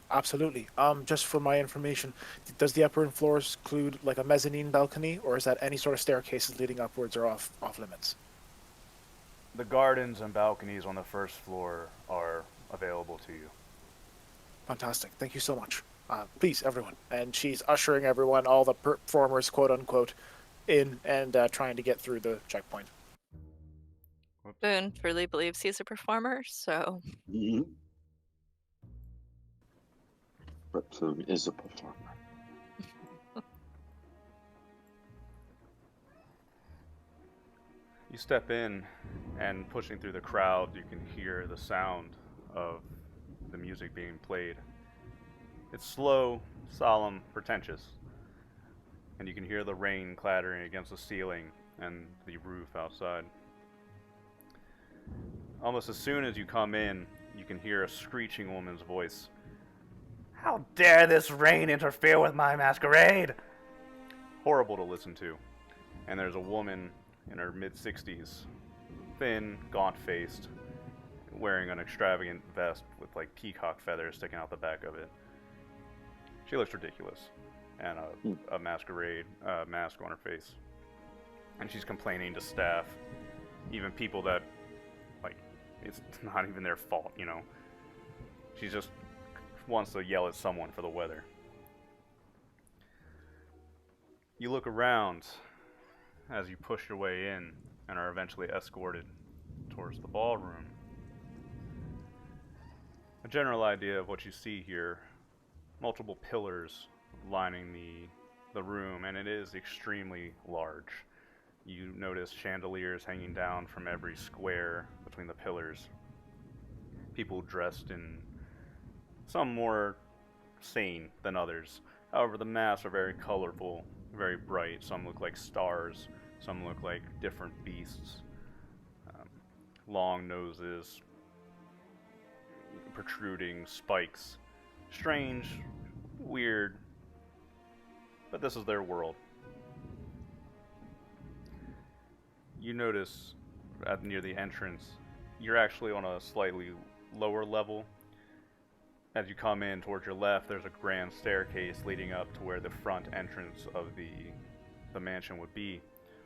Absolutely. Just for my information, does the upper floors include like a mezzanine balcony, or is that any sort of staircases leading upwards are off limits? The gardens and balconies on the first floor are available to you. Fantastic. Thank you so much. Please, everyone. And she's ushering everyone, all the performers, quote unquote, in and trying to get through the checkpoint. Boone truly believes he's a performer, so Mm-hmm. But Boone is a performer. You step in, and pushing through the crowd, you can hear the sound of the music being played. It's slow, solemn, pretentious. And you can hear the rain clattering against the ceiling and the roof outside. Almost as soon as you come in, you can hear a screeching woman's voice. How dare this rain interfere with my masquerade? Horrible to listen to. And there's a woman in her mid-60s, thin, gaunt-faced, wearing an extravagant vest with like peacock feathers sticking out the back of it. She looks ridiculous, and a masquerade mask on her face. And she's complaining to staff, even people that, like, it's not even their fault, you know. She just wants to yell at someone for the weather. You look around as you push your way in and are eventually escorted towards the ballroom. A general idea of what you see here: multiple pillars lining the room, and it is extremely large. You notice chandeliers hanging down from every square between the pillars. People dressed in some more sane than others. However, the masks are very colorful, very bright. Some look like stars, some look like different beasts. Long noses, protruding spikes. Strange, weird, but this is their world. You notice near the entrance, you're actually on a slightly lower level. As you come in towards your left, there's a grand staircase leading up to where the front entrance of the mansion would be.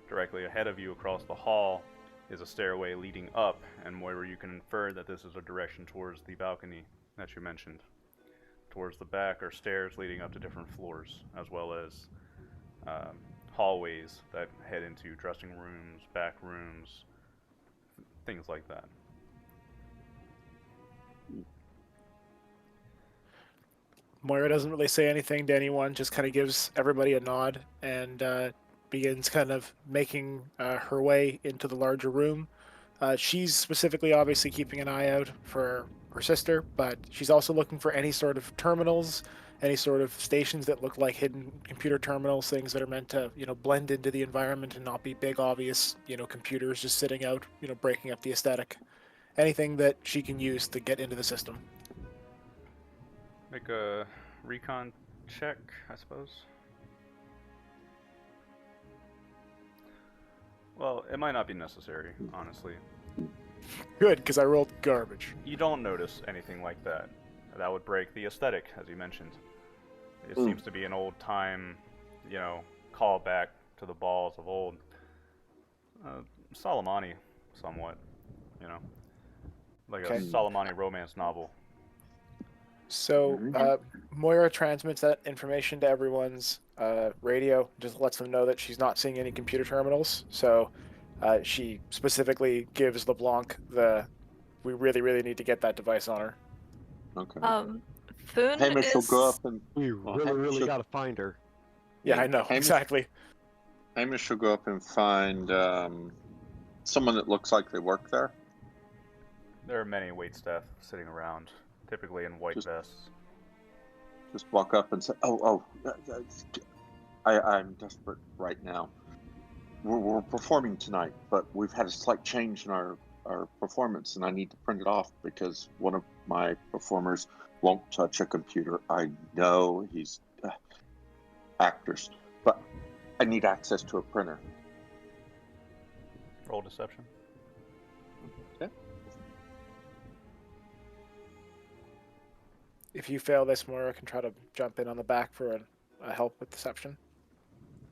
Directly ahead of you across the hall is a stairway leading up, and Moira, you can infer that this is a direction towards the balcony that you mentioned. Towards the back are stairs leading up to different floors, as well as hallways that head into dressing rooms, back rooms, things like that. Moira doesn't really say anything to anyone, just kind of gives everybody a nod and begins kind of making her way into the larger room. She's specifically obviously keeping an eye out for her sister, but she's also looking for any sort of terminals, any sort of stations that look like hidden computer terminals, things that are meant to, blend into the environment and not be big, obvious, computers just sitting out, breaking up the aesthetic. anything that she can use to get into the system. Make a recon check, I suppose. Well, it might not be necessary, honestly. Good, because I rolled garbage. You don't notice anything like that. That would break the aesthetic, as you mentioned. It seems to be an old time, callback to the balls of old. Soleimani, somewhat, like Okay. a Soleimani romance novel. So Moira transmits that information to everyone's radio, just lets them know that she's not seeing any computer terminals. So she specifically gives LeBlanc we really, really need to get that device on her. Okay. Foon Hamish will is... go up and We really got to find her. Yeah, I know, Hamish- exactly. Hamish will go up and find someone that looks like they work there. There are many waitstaff sitting around, typically in white vests. Just walk up and say, I'm desperate right now. We're performing tonight, but we've had a slight change in our performance, and I need to print it off because one of my performers won't touch a computer. I know he's actors, but I need access to a printer. Roll deception. Okay. If you fail this, Moira can try to jump in on the back for a help with deception.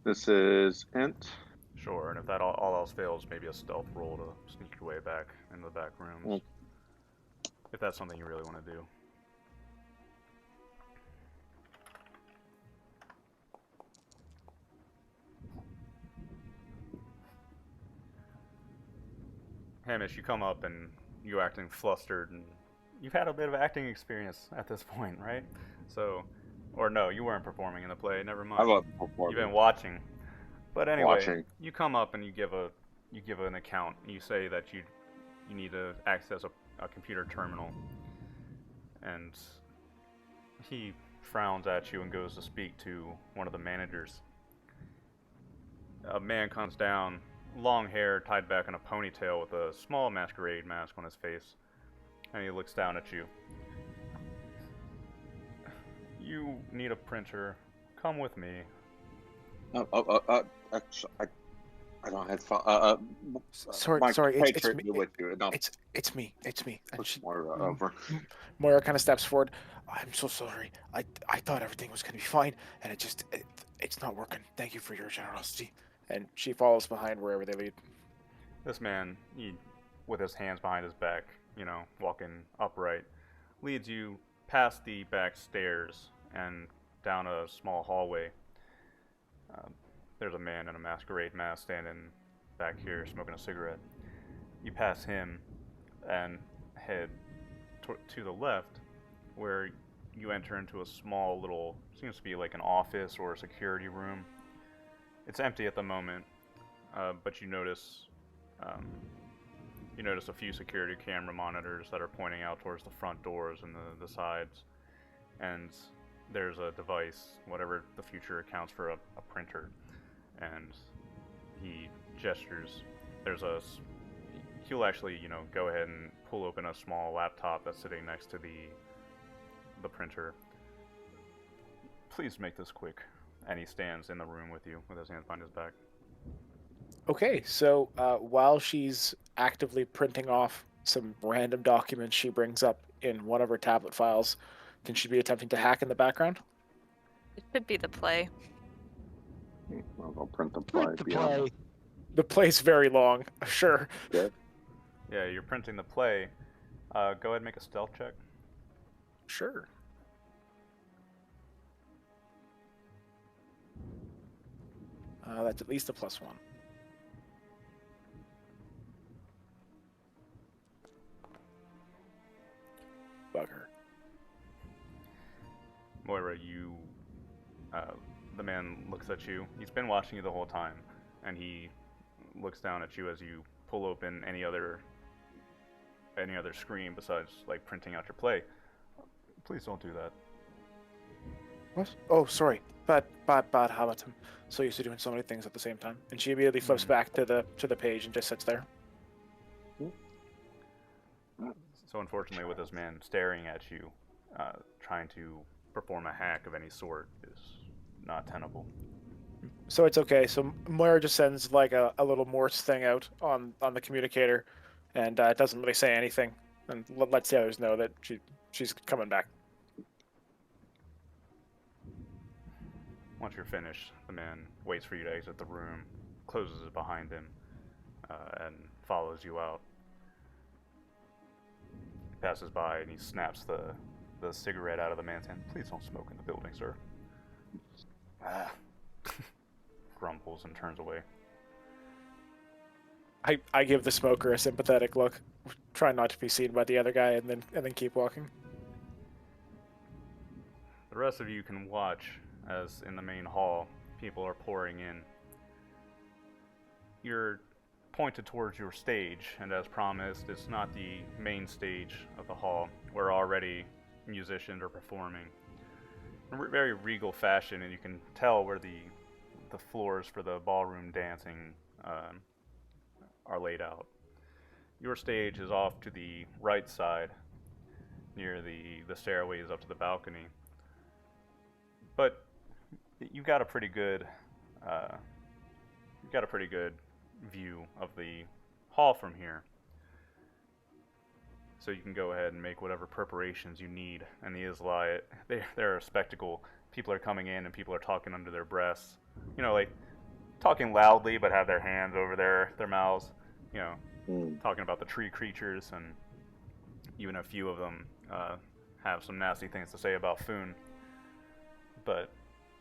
This is int. Sure, and if that all else fails, maybe a stealth roll to sneak your way back into the back rooms. If that's something you really want to do. Hamish, you come up and you're acting flustered, and you've had a bit of acting experience at this point, right? So, or no, you weren't performing in the play. Never mind. I love performing. You've been watching. But anyway, Watching. you come up and you give an account. You say that you need to access a computer terminal, and he frowns at you and goes to speak to one of the managers. A man comes down, long hair tied back in a ponytail with a small masquerade mask on his face, and he looks down at you. You need a printer. Come with me. Actually, I don't have fun. Sorry, my sorry, it's patron me. be with you. No, It's me. And push she, Moira over. Moira kind of steps forward. I'm so sorry. I thought everything was going to be fine, and it's not working. Thank you for your generosity. And she follows behind wherever they lead. This man, with his hands behind his back, walking upright, leads you past the back stairs and down a small hallway. There's a man in a masquerade mask standing back here smoking a cigarette. You pass him and head to the left, where you enter into a small little, seems to be like an office or a security room. It's empty at the moment, but you notice a few security camera monitors that are pointing out towards the front doors and the sides, and there's a device, whatever the future accounts for a printer, and he gestures. He'll actually, go ahead and pull open a small laptop that's sitting next to the printer. Please make this quick. And he stands in the room with you with his hands behind his back. Okay, so while she's actively printing off some random documents she brings up in one of her tablet files, can she be attempting to hack in the background? It could be the play. I'll go print the play. The play's very long, sure. Yeah, you're printing the play. Go ahead and make a stealth check. Sure. That's at least a +1. Bugger. Moira, the man looks at you. He's been watching you the whole time, and he looks down at you as you pull open any other screen besides like printing out your play. Please don't do that. What? Oh, sorry. Bad habit. I'm so used to doing so many things at the same time. And she immediately flips back to the page and just sits there. So unfortunately, with this man staring at you, trying to perform a hack of any sort is not tenable. So it's okay. So Moira just sends like a little Morse thing out on the communicator, and it doesn't really say anything, and lets the others know that she's coming back. Once you're finished, the man waits for you to exit the room, closes it behind him, and follows you out. He passes by and he snaps the cigarette out of the man's hand. Please don't smoke in the building, sir. Ah. Grumbles and turns away. I give the smoker a sympathetic look, try not to be seen by the other guy, and then keep walking. The rest of you can watch as in the main hall, people are pouring in. You're pointed towards your stage, and as promised, it's not the main stage of the hall, where already musicians are performing. In a very regal fashion, and you can tell where the floors for the ballroom dancing are laid out. Your stage is off to the right side, near the stairways up to the balcony. But you got a pretty good view of the hall from here. So you can go ahead and make whatever preparations you need. And the Islay, they're a spectacle. People are coming in and people are talking under their breaths. You know, like talking loudly but have their hands over their mouths. You know, talking about the tree creatures, and even a few of them have some nasty things to say about Foon. But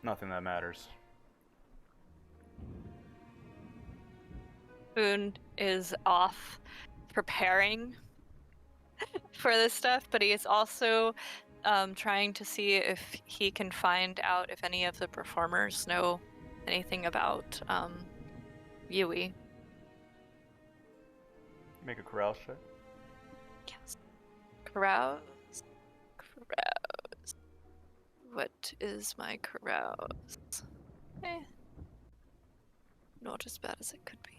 nothing that matters. Foon is off preparing for this stuff, but he is also trying to see if he can find out if any of the performers know anything about Yui. Make a carouse check. Yes. Carouse. What is my carouse? Not as bad as it could be.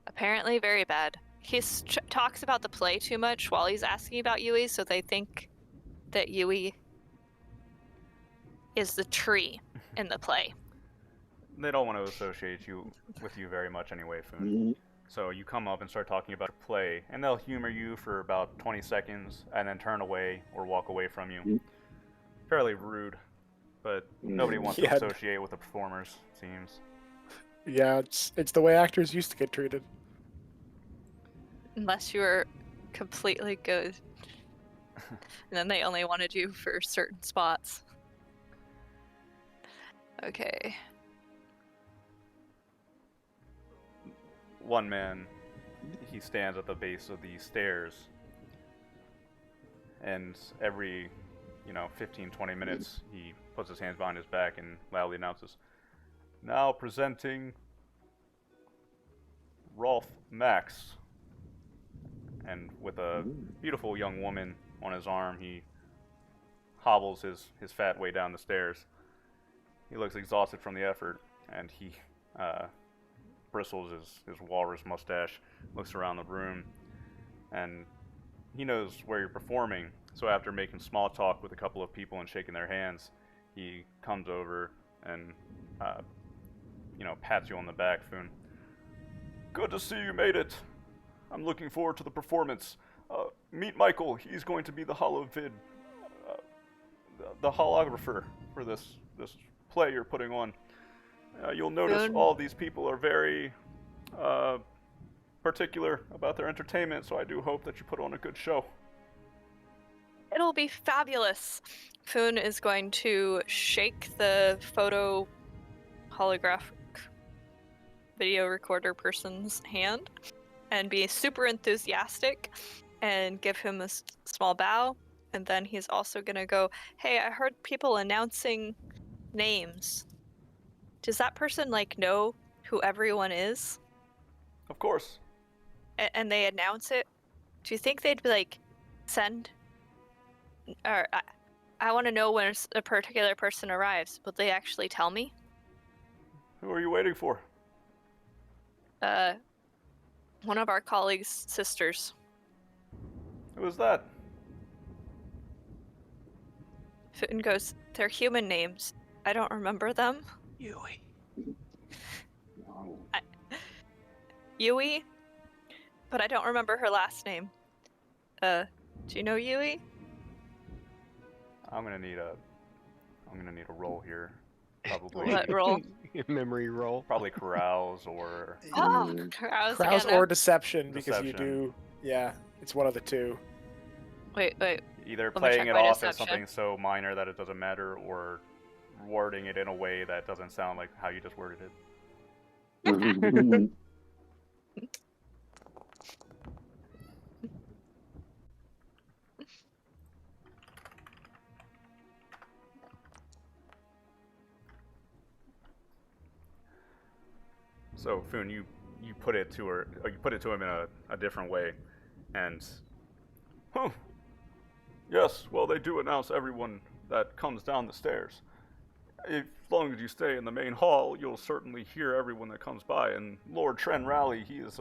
Apparently very bad. He talks about the play too much while he's asking about Yui, so they think that Yui is the tree in the play. They don't want to associate you with you very much anyway, Foon. So you come up and start talking about your play, and they'll humor you for about 20 seconds, and then turn away or walk away from you. Fairly rude, but nobody wants to associate with the performers, seems. Yeah, it's the way actors used to get treated. Unless you were completely good. And then they only wanted you for certain spots. Okay. One man, he stands at the base of the stairs, and every, 15, 20 minutes, he puts his hands behind his back and loudly announces, "Now presenting Rolf Max." And with a beautiful young woman on his arm, he hobbles his fat way down the stairs. He looks exhausted from the effort, and he bristles his walrus mustache, looks around the room, and he knows where you're performing. So after making small talk with a couple of people and shaking their hands, he comes over and pats you on the back, Foon. "Good to see you made it. I'm looking forward to the performance. Meet Michael. He's going to be the the holographer for this play you're putting on. You'll notice all these people are very particular about their entertainment, so I do hope that you put on a good show." It'll be fabulous. Foon is going to shake the photo holographic video recorder person's hand and be super enthusiastic and give him a small bow. And then he's also going to go, "Hey, I heard people announcing names. Does that person, know who everyone is?" Of course. And they announce it. Do you think they'd be send... Or, I want to know when a particular person arrives. Will they actually tell me? Who are you waiting for? One of our colleagues' sisters. Who was that? Finn goes, they're human names. I don't remember them. Yui. No. Yui? But I don't remember her last name. Do you know Yui? I'm gonna need a roll here. Probably. What roll? Memory roll. Probably carouse or Oh, Mm. Krause Crowds again. or deception, because you Deception. do. Yeah, it's one of the two. Wait. either me playing check it my off as deception. something so minor that it doesn't matter, or wording it in a way that doesn't sound like how you just worded it. So Foon, you put it to her, or you put it to him in a different way, and oh, yes, well they do announce everyone that comes down the stairs. As long as you stay in the main hall, you'll certainly hear everyone that comes by. And Lord Tren Rally, he is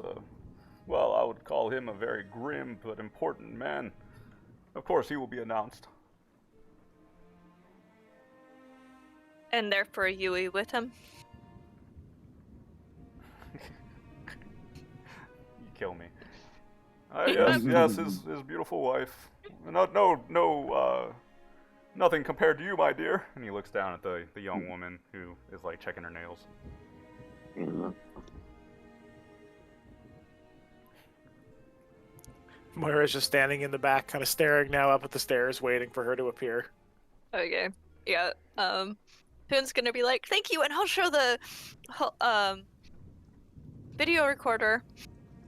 well, I would call him a very grim but important man. Of course, he will be announced. And therefore Yui with him. You kill me. Yes, his beautiful wife. Nothing compared to you, my dear. And he looks down at the young woman who is like checking her nails. Moira's just standing in the back, kind of staring now up at the stairs, waiting for her to appear. Okay. Yeah. Finn's gonna be like, thank you, and I'll show the video recorder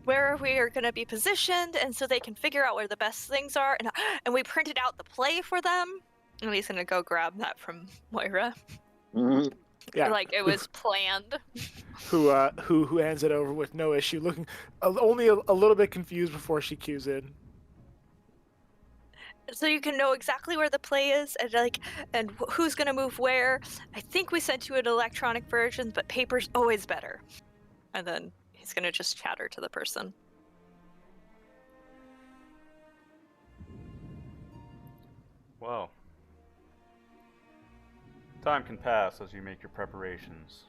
where we are gonna be positioned, and so they can figure out where the best things are. And we printed out the play for them. And he's gonna go grab that from Moira. Yeah, Like it was planned. who hands it over with no issue, looking only a little bit confused before she cues in. So you can know exactly where the play is, and who's gonna move where. I think we sent you an electronic version, but paper's always better. And then he's gonna just chatter to the person. Well, time can pass as you make your preparations.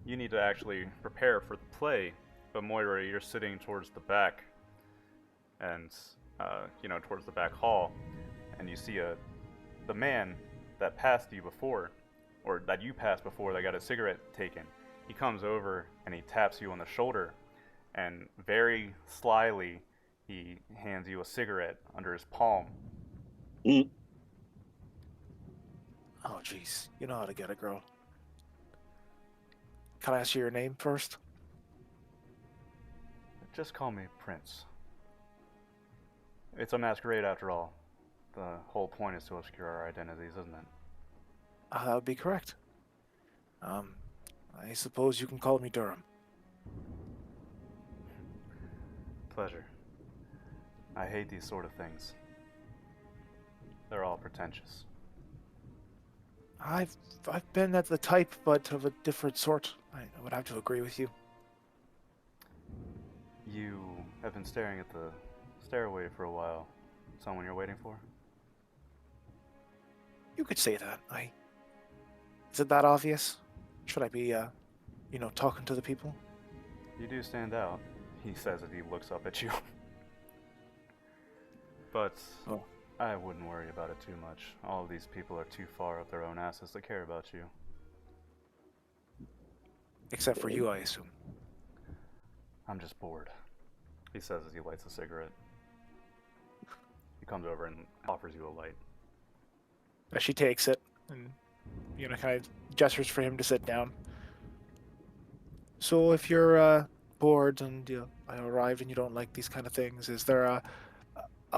You need to actually prepare for the play, but Moira, you're sitting towards the back, and towards the back hall, and you see the man that passed you before, or that you passed before, that got a cigarette taken. He comes over and he taps you on the shoulder, and very slyly he hands you a cigarette under his palm. Oh, jeez, you know how to get a girl. Can I ask you your name first? Just call me Prince. It's a masquerade after all. The whole point is to obscure our identities, isn't it? That would be correct. I suppose you can call me Durham. Pleasure. I hate these sort of things. They're all pretentious. I've been at the type, but of a different sort. I would have to agree with you. You have been staring at the stairway for a while. Someone you're waiting for? You could say that. Is it that obvious? Should I be, talking to the people? You do stand out, he says as he looks up at you. But Oh. I wouldn't worry about it too much. All of these people are too far up their own asses to care about you. Except for you, I assume. I'm just bored, he says as he lights a cigarette. He comes over and offers you a light. As she takes it and, kind of gestures for him to sit down. So if you're bored and I arrive and you don't like these kind of things, is there a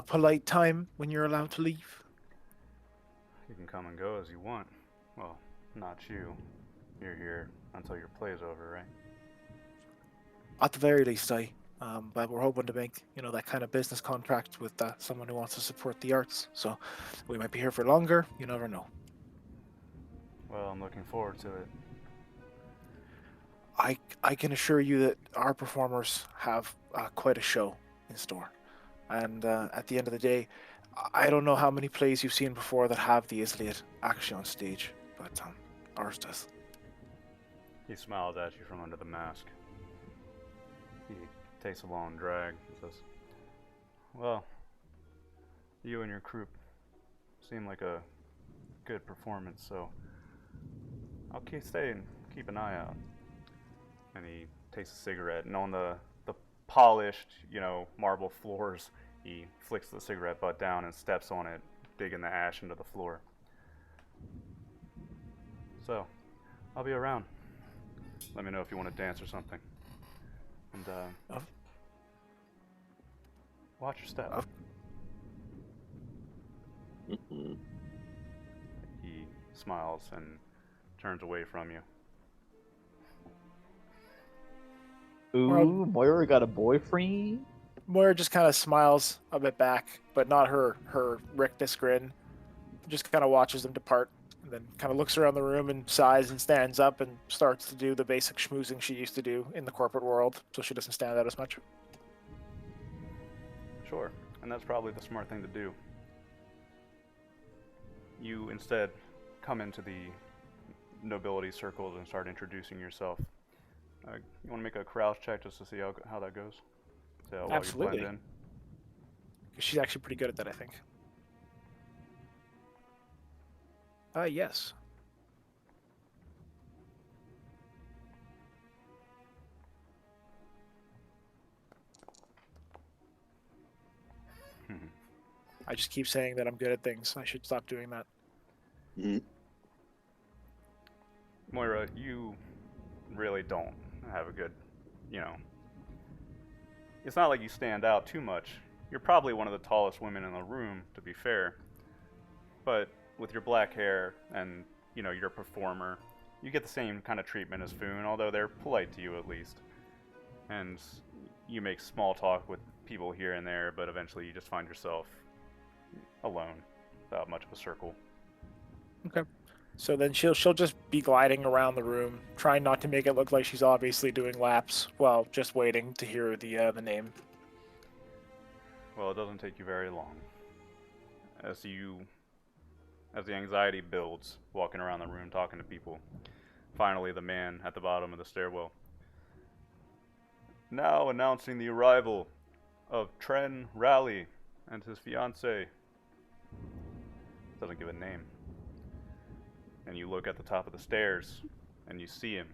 polite time when you're allowed to leave? You can come and go as you want. Well, not you. You're here until your play's over, right? At the very least, but we're hoping to make, that kind of business contract with someone who wants to support the arts. So we might be here for longer. You never know. Well, I'm looking forward to it. I can assure you that our performers have quite a show in store. And at the end of the day, I don't know how many plays you've seen before that have the Isliad actually on stage, but ours does. He smiles at you from under the mask. He takes a long drag and says, "Well, you and your group seem like a good performance, so I'll stay and keep an eye out." And he takes a cigarette, and on the polished, marble floors, he flicks the cigarette butt down and steps on it, digging the ash into the floor. "So, I'll be around. Let me know if you want to dance or something. And, watch your step." Mm-hmm. He smiles and turns away from you. Ooh, Moira got a boyfriend? Moira just kind of smiles a bit back, but not her rictus grin. Just kind of watches them depart, and then kind of looks around the room and sighs and stands up and starts to do the basic schmoozing she used to do in the corporate world, so she doesn't stand out as much. Sure, and that's probably the smart thing to do. You instead come into the nobility circles and start introducing yourself. You want to make a crouch check just to see how that goes? While Absolutely. you blend in? She's actually pretty good at that, I think. Yes. I just keep saying that I'm good at things. I should stop doing that. Mm-hmm. Moira, you really don't have a good, it's not like you stand out too much. You're probably one of the tallest women in the room, to be fair. But with your black hair and, you're a performer, you get the same kind of treatment as Foon, although they're polite to you at least. And you make small talk with people here and there, but eventually you just find yourself alone, without much of a circle. Okay. So then she'll just be gliding around the room, trying not to make it look like she's obviously doing laps while just waiting to hear the name. Well, it doesn't take you very long. As the anxiety builds, walking around the room talking to people, finally the man at the bottom of the stairwell. "Now announcing the arrival of Tren Rally and his fiancée." Doesn't give a name. And you look at the top of the stairs, and you see him.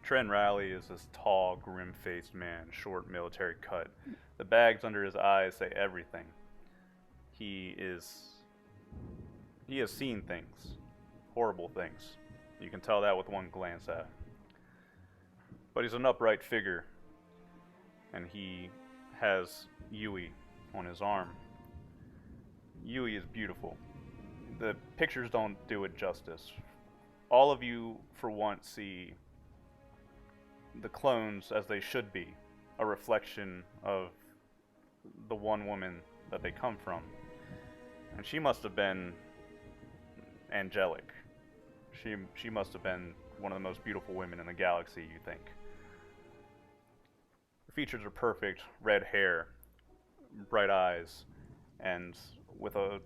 Tren Rally is this tall, grim-faced man, short military cut. The bags under his eyes say everything. He has seen things. Horrible things. You can tell that with one glance at him. But he's an upright figure, and he has Yui on his arm. Yui is beautiful. The pictures don't do it justice. All of you, for once, see the clones as they should be, a reflection of the one woman that they come from. And she must have been angelic. She must have been one of the most beautiful women in the galaxy, you think. Her features are perfect, red hair, bright eyes, and with a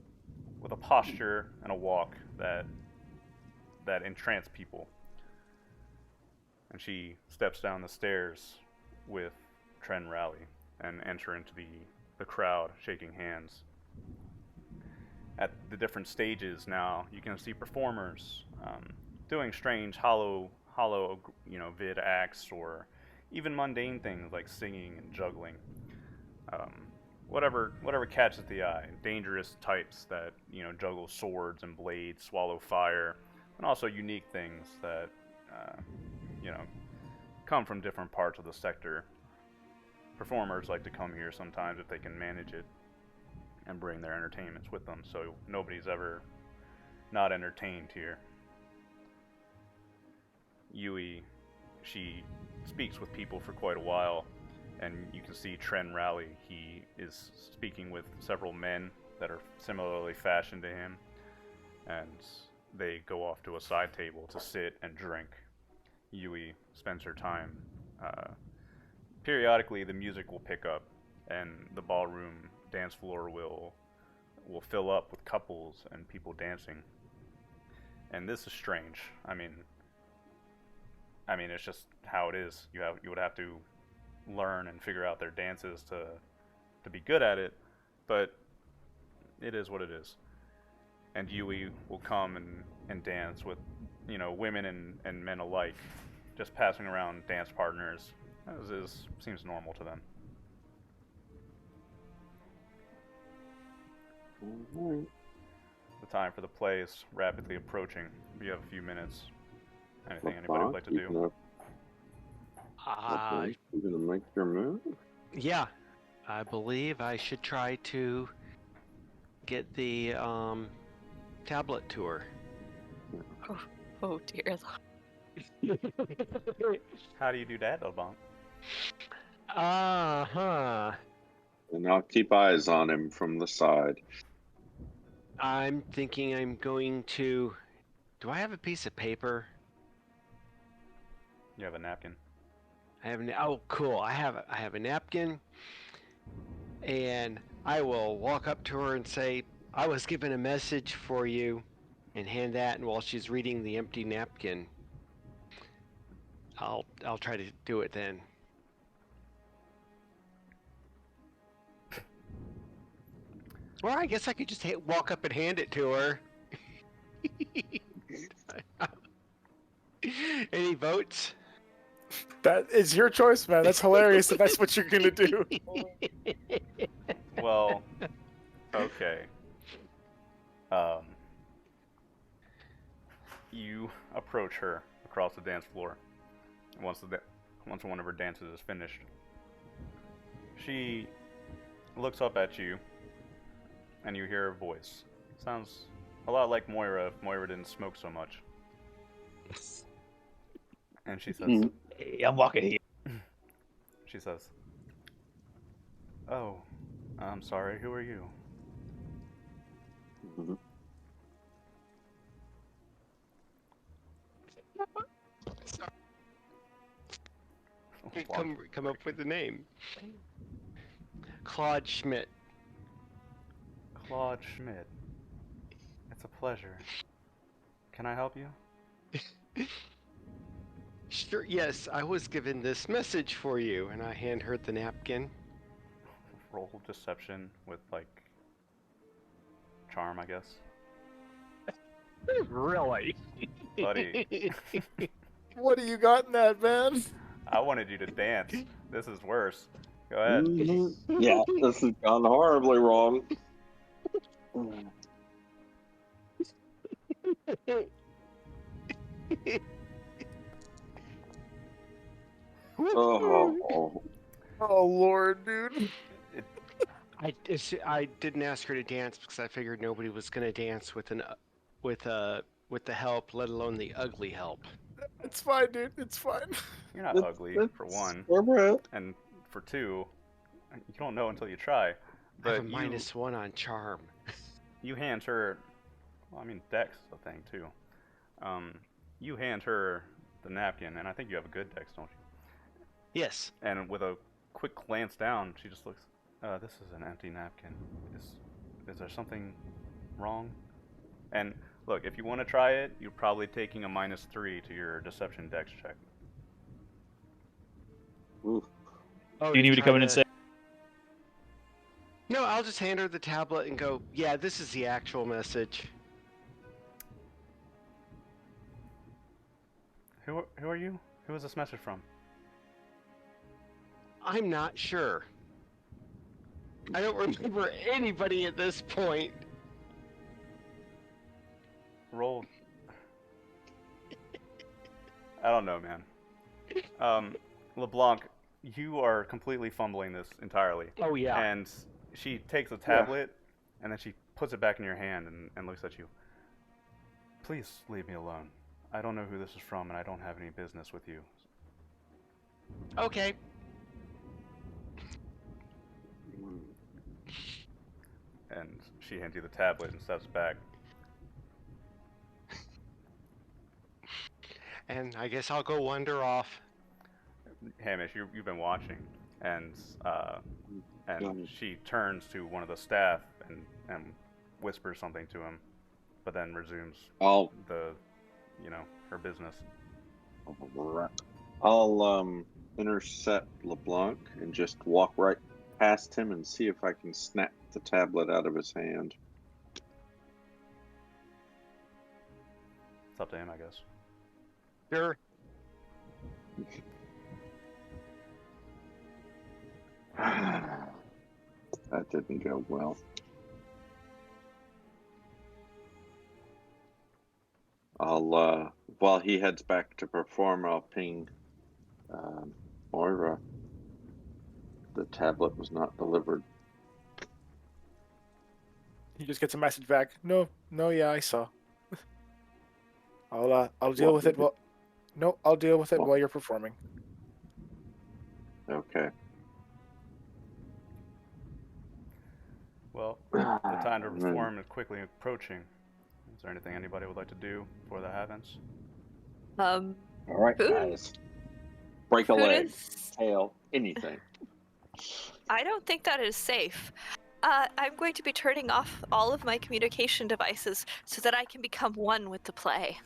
posture and a walk that entrance people. And she steps down the stairs with Tren Rally and enter into the crowd, shaking hands. At the different stages now, you can see performers doing strange hollow vid acts, or even mundane things like singing and juggling. Whatever catches the eye. Dangerous types that juggle swords and blades, swallow fire, and also unique things that come from different parts of the sector. Performers like to come here sometimes if they can manage it and bring their entertainments with them, so nobody's ever not entertained here. Yui, she speaks with people for quite a while, and you can see Tren Rally. He is speaking with several men that are similarly fashioned to him, and they go off to a side table to sit and drink. Yui spends her time. Periodically, the music will pick up, and the ballroom dance floor will fill up with couples and people dancing. And this is strange. I mean, it's just how it is. You would have to learn and figure out their dances to be good at it, but it is what it is. And Yui will come and dance with, women and men alike, just passing around dance partners, as seems normal to them. Alright. The time for the play is rapidly approaching. We have a few minutes. Anything anybody would like to do? You gonna make your move? Yeah, I believe I should try to get the tablet to her. Oh dear. How do you do that, Obama? And I'll keep eyes on him from the side. I'm thinking I'm going to. Do I have a piece of paper? You have a napkin. I have oh, cool. I have a napkin, and I will walk up to her and say, "I was given a message for you," and hand that. And while she's reading the empty napkin, I'll try to do it then. Or I guess I could just walk up and hand it to her. Any votes? That is your choice, man. That's hilarious if that's what you're gonna do. Well, okay. You approach her across the dance floor. Once one of her dances is finished, she looks up at you, and you hear her voice. Sounds a lot like Moira if Moira didn't smoke so much. And she says, Hey, I'm walking here. She says, "Oh, I'm sorry. Who are you?" Mhm. Come up with the name. Claude Schmidt. Claude Schmidt. It's a pleasure. Can I help you? Sure, yes, I was given this message for you, and I hand her the napkin. Roll deception with, charm, I guess. Really? Buddy, What do you got in that, man? I wanted you to dance. This is worse. Go ahead. Mhm. Yeah, this has gone horribly wrong. Oh, Oh Lord, dude. I didn't ask her to dance because I figured nobody was gonna dance with the help, let alone the ugly help. It's fine, dude. It's fine. You're not ugly, for one. Where we're at. And for two, you don't know until you try. I have But a -1 on charm. you hand her, well, I mean, Dex is a thing, too. You hand her the napkin, and I think you have a good Dex, don't you? Yes. And with a quick glance down, she just looks, this is an empty napkin. Is there something wrong? And look, if you want to try it, you're probably taking a -3 to your deception Dex check. Oof. Oh, Do you need me to come in and say? No, I'll just hand her the tablet and go, yeah, this is the actual message. Who are you? Who is this message from? I'm not sure. I don't remember anybody at this point. Roll. I don't know, man. LeBlanc, you are completely fumbling this entirely. Oh, yeah. And she takes a tablet, and then she puts it back in your hand and looks at you. Please leave me alone. I don't know who this is from, and I don't have any business with you. Okay. And she hands you the tablet and steps back. And I guess I'll go wander off. Hamish, you've been watching, and Mhm. she turns to one of the staff and whispers something to him, but then resumes I'll the, her business. I'll intercept LeBlanc and just walk right past him and see if I can snap the tablet out of his hand. It's up to him, I guess. Sure. That didn't go well. I'll while he heads back to perform, I'll ping Moira. The tablet was not delivered. He just gets a message back. No, yeah, I saw. I'll deal with it. Well, no, I'll deal with it while you're performing. Okay. Well, the time to perform is quickly approaching. Is there anything anybody would like to do before that happens? All right, Food? guys. Break a Food leg, is- tail, anything. I don't think that is safe. I'm going to be turning off all of my communication devices so that I can become one with the play.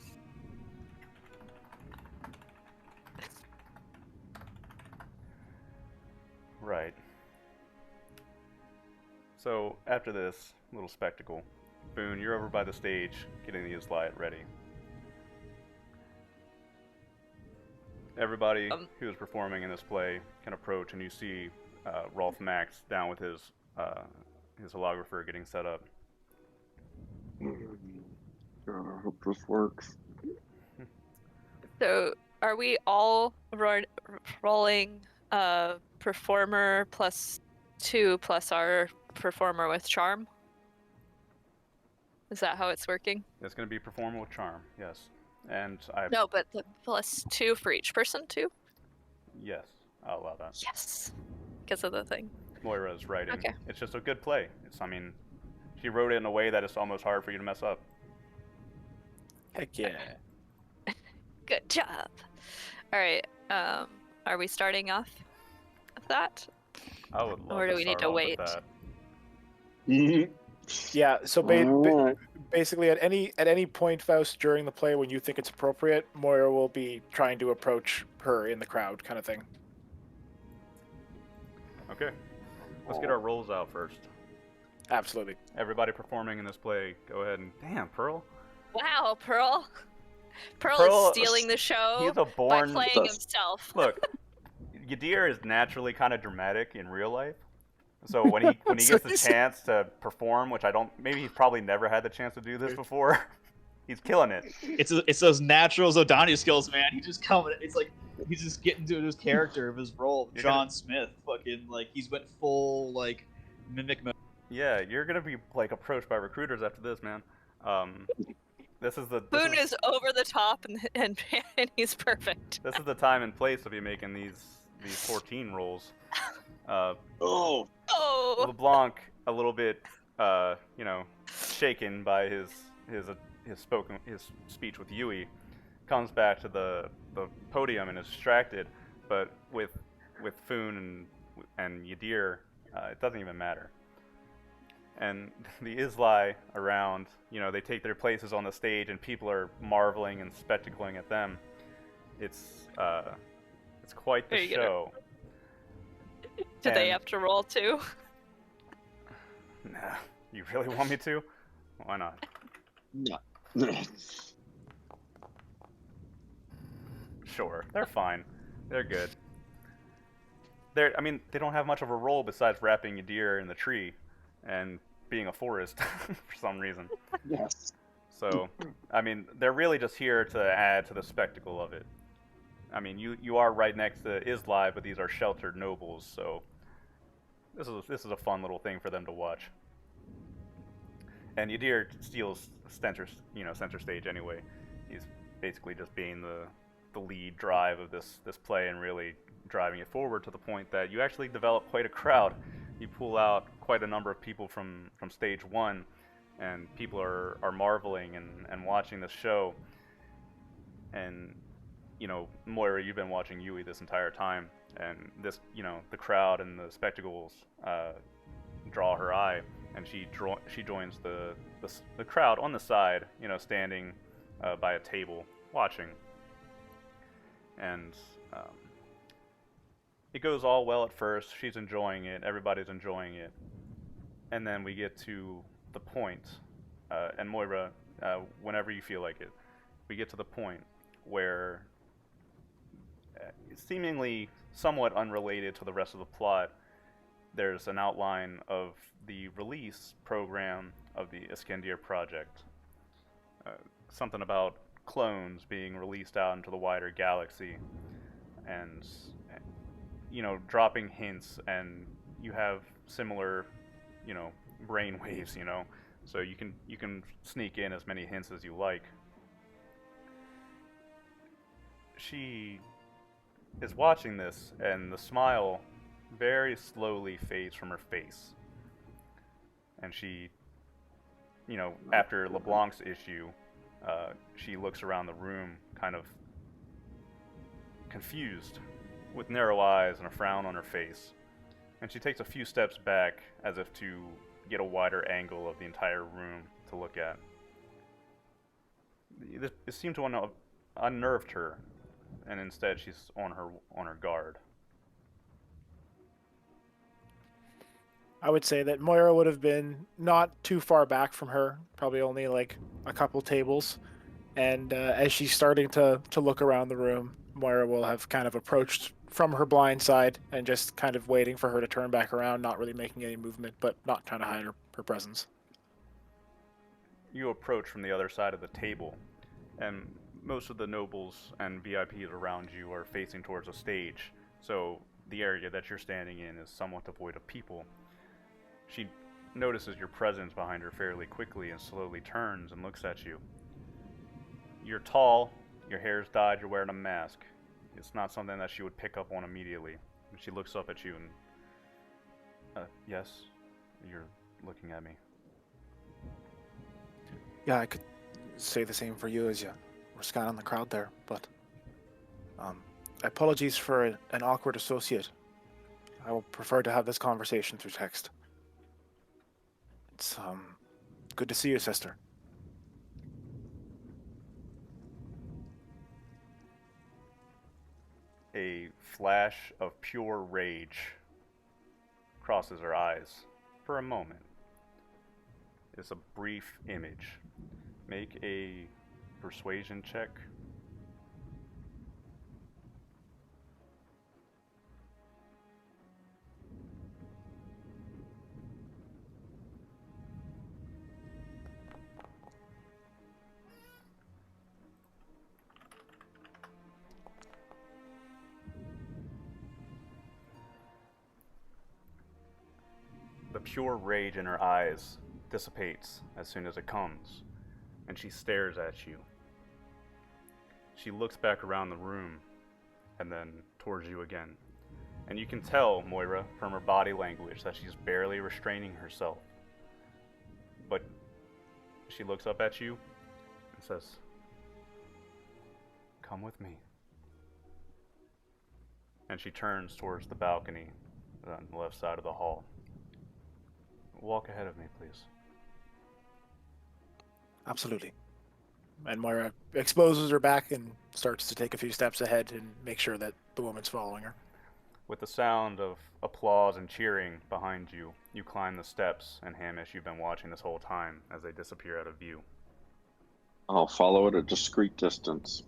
Right. So, after this little spectacle, Boone, you're over by the stage getting the slide ready. Everybody who is performing in this play can approach, and you see Rolf Max down with his holographer getting set up. God, I hope this works. So, are we all rolling performer +2 plus our performer with charm? Is that how it's working? It's going to be performer with charm, yes. And I No, but the +2 for each person too? yes, I'll allow that. Yes. Because of the thing. Moira's writing. Okay. It's just a good play. She wrote it in a way that it's almost hard for you to mess up. Heck yeah. Good job. All right. Are we starting off with that? I would love Or do to we need start to off wait? with that. Yeah. So Alright. basically, at any point, Faust, during the play, when you think it's appropriate, Moira will be trying to approach her in the crowd, kind of thing. Okay. Let's get our rolls out first. Absolutely. Everybody performing in this play, go ahead and... Damn, Pearl. Wow, Pearl. Pearl Pearl- is stealing the show He's a by born... playing himself. Look, Yadir is naturally kind of dramatic in real life. So when he So gets the chance to perform, which I don't... Maybe he's probably never had the chance to do this before. He's killing it. It's those natural Zodania skills, man. He's just coming. It's like he's just getting into his character of his role. You're John gonna- Smith, fucking like he's went full like mimic mode. Yeah, you're gonna be like approached by recruiters after this, man. This is Boone is over the top and he's perfect. This is the time and place to be making these 14 rolls. Oh, Oh, LeBlanc, a little bit, shaken by his speech with Yui, comes back to the podium and is distracted. But with Foon and Yadir, it doesn't even matter. And the Islai around, they take their places on the stage, and people are marveling and spectacling at them. It's quite the show. Do they have to roll too? Nah, you really want me to? Why not? no. Sure, they're fine. They're good. They don't have much of a role besides wrapping a deer in the tree and being a forest for some reason. Yes. So, they're really just here to add to the spectacle of it. You are right next to Islai, but these are sheltered nobles, so this is a fun little thing for them to watch. And Yadir steals center stage anyway. He's basically just being the lead drive of this play and really driving it forward to the point that you actually develop quite a crowd. You pull out quite a number of people from stage one, and people are marveling and watching this show. And Moira, you've been watching Yui this entire time, and this, the crowd and the spectacles draw her eye, and she joins the crowd on the side, standing by a table watching, and it goes all well at first. She's enjoying it. Everybody's enjoying it, and then we get to the point, and Moira, whenever you feel like it, we get to the point where, seemingly somewhat unrelated to the rest of the plot, there's an outline of the release program of the Iskendir project. Something about clones being released out into the wider galaxy, and dropping hints, and you have similar, brain waves, so you can sneak in as many hints as you like. She is watching this, and the smile very slowly fades from her face. And she, after LeBlanc's issue, she looks around the room, kind of confused, with narrow eyes and a frown on her face. And she takes a few steps back, as if to get a wider angle of the entire room to look at. It seemed to unnerved her, and instead she's on her guard. I would say that Moira would have been not too far back from her, probably only like a couple tables. And as she's starting to look around the room, Moira will have kind of approached from her blind side and just kind of waiting for her to turn back around, not really making any movement, but not trying to hide her presence. You approach from the other side of the table, and most of the nobles and VIPs around you are facing towards a stage, so the area that you're standing in is somewhat devoid of people. She notices your presence behind her fairly quickly and slowly turns and looks at you. You're tall, your hair's dyed, you're wearing a mask. It's not something that she would pick up on immediately. She looks up at you and, yes, you're looking at me. Yeah, I could say the same for you as you were scanning the crowd there, but apologies for an awkward associate. I will prefer to have this conversation through text. It's good to see you, sister. A flash of pure rage crosses her eyes for a moment. It's a brief image. Make a persuasion check. The pure rage in her eyes dissipates as soon as it comes, and she stares at you. She looks back around the room and then towards you again. And you can tell, Moira, from her body language that she's barely restraining herself. But she looks up at you and says, "Come with me." And she turns towards the balcony on the left side of the hall. "Walk ahead of me, please." Absolutely. And Moira exposes her back and starts to take a few steps ahead and make sure that the woman's following her. With the sound of applause and cheering behind you, you climb the steps, and Hamish, you've been watching this whole time as they disappear out of view. I'll follow at a discreet distance,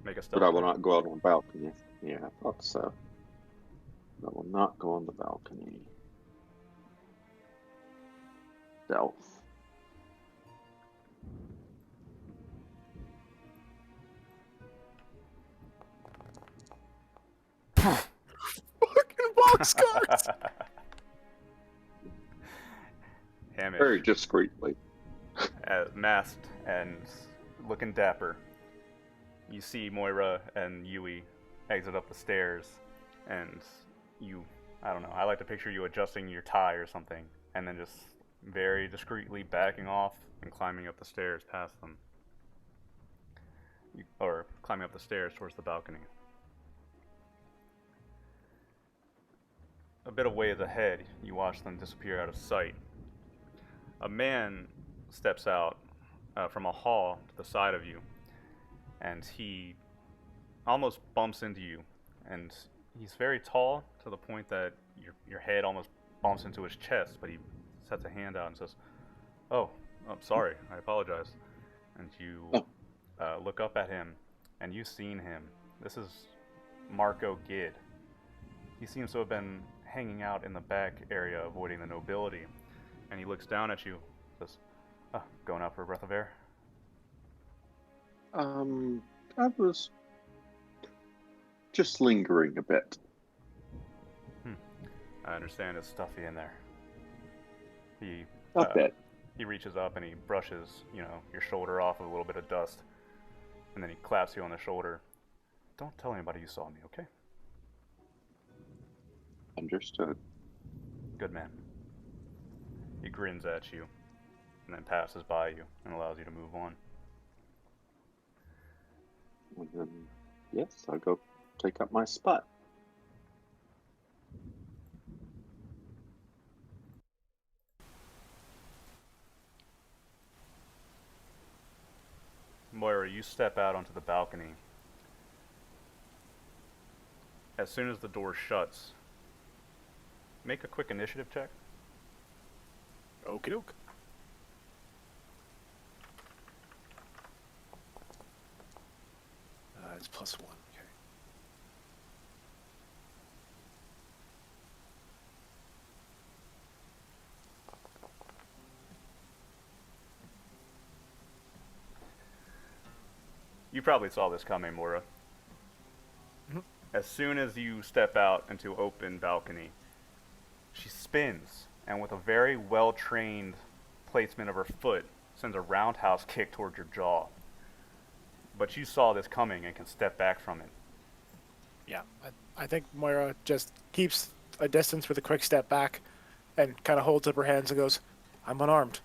Make a stealth but I will check. not go out on the balcony. Yeah, I thought so. I will not go on the balcony. Stealth. Fucking boxcars! Hamish, Very discreetly. masked and looking dapper, you see Moira and Yui exit up the stairs, and I don't know, I like to picture you adjusting your tie or something, and then just very discreetly backing off and climbing up the stairs past them. or climbing up the stairs towards the balcony. A bit of ways ahead, you watch them disappear out of sight. A man steps out from a hall to the side of you, and he almost bumps into you. And he's very tall to the point that your head almost bumps into his chest, but he sets a hand out and says, "Oh, I'm sorry. I apologize." And you look up at him, and you've seen him. This is Marco Gid. He seems to have been hanging out in the back area, avoiding the nobility. And he looks down at you, says, "Going out for a breath of air?" I was just lingering a bit. I understand it's stuffy in there. He A bit. He reaches up and he brushes, your shoulder off with a little bit of dust, and then he claps you on the shoulder. "Don't tell anybody you saw me, okay?" Understood. Good man. He grins at you, and then passes by you and allows you to move on. And then, yes, I'll go take up my spot. Moira, you step out onto the balcony. As soon as the door shuts, make a quick initiative check. Okie doke. It's +1. Okay. You probably saw this coming, Moira. Mhm. As soon as you step out into open balcony, she spins, and with a very well-trained placement of her foot, sends a roundhouse kick towards your jaw. But you saw this coming and can step back from it. Yeah, I think Moira just keeps a distance with a quick step back and kind of holds up her hands and goes, "I'm unarmed.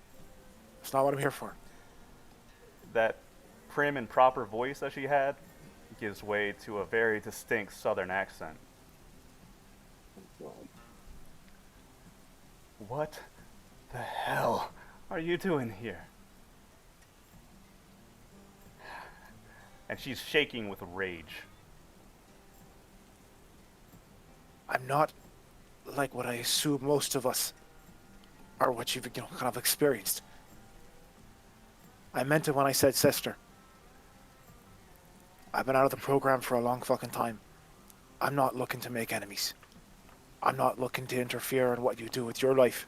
That's not what I'm here for." That prim and proper voice that she had gives way to a very distinct southern accent. "What the hell are you doing here?" And she's shaking with rage. I'm not like what I assume most of us are, what you've kind of experienced. I meant it when I said sister. I've been out of the program for a long fucking time. I'm not looking to make enemies. I'm not looking to interfere in what you do with your life.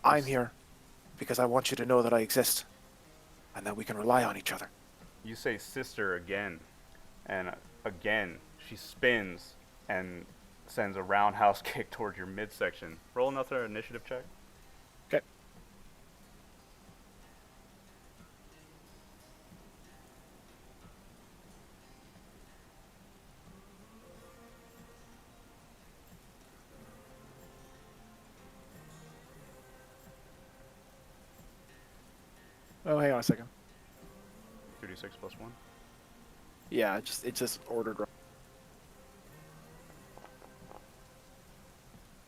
I'm here because I want you to know that I exist and that we can rely on each other. You say sister again, and again she spins and sends a roundhouse kick towards your midsection. Roll another initiative check. Okay. Oh, hang on a second. 2d6 plus 1. Yeah, it's just ordered.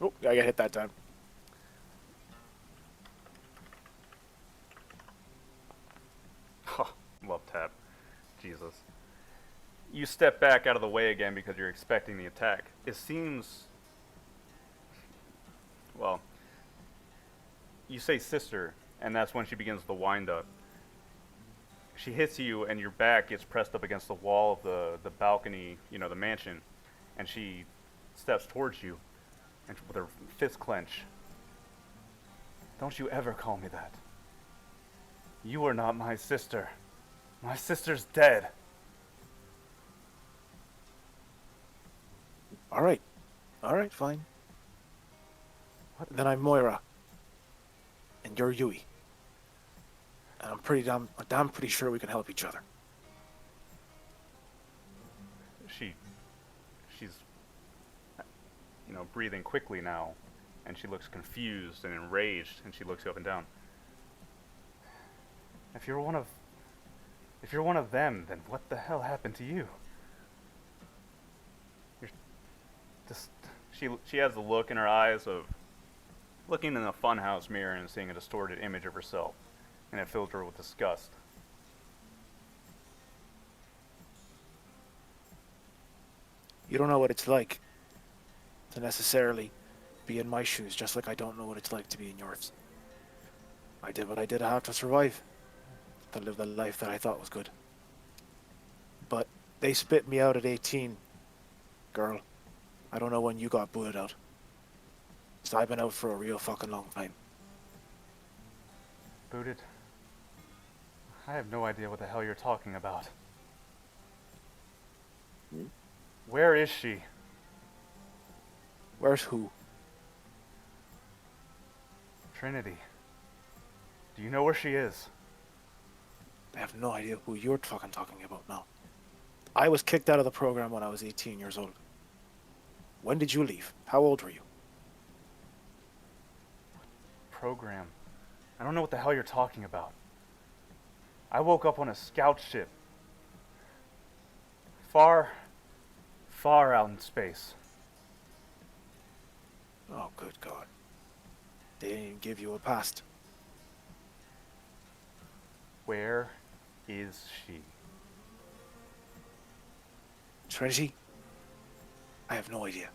Oh, I got hit that time. Oh, love tap. Jesus. You step back out of the way again because you're expecting the attack. It seems... Well, you say sister, and that's when she begins the wind-up. She hits you, and your back gets pressed up against the wall of the balcony, the mansion, and she steps towards you, and with her fist clench. "Don't you ever call me that. You are not my sister. My sister's dead." All right, fine. What? Then I'm Moira, and you're Yui. And I'm pretty sure we can help each other. She's breathing quickly now, and she looks confused and enraged, and she looks you up and down. If you're one of If you're one of them, then what the hell happened to you? You're just... She has the look in her eyes of looking in a funhouse mirror and seeing a distorted image of herself, and it fills her with disgust. You don't know what it's like to necessarily be in my shoes, just like I don't know what it's like to be in yours. I did what I did to have to survive, to live the life that I thought was good. But they spit me out at 18, girl. I don't know when you got booted out. So I've been out for a real fucking long time. Booted? I have no idea what the hell you're talking about. Where is she? Where's who? Trinity. Do you know where she is? I have no idea who you're fucking talking about now. I was kicked out of the program when I was 18 years old. When did you leave? How old were you? Program. I don't know what the hell you're talking about. I woke up on a scout ship. Far out in space. Oh, good God. They didn't even give you a past. Where is she? Trinity? I have no idea.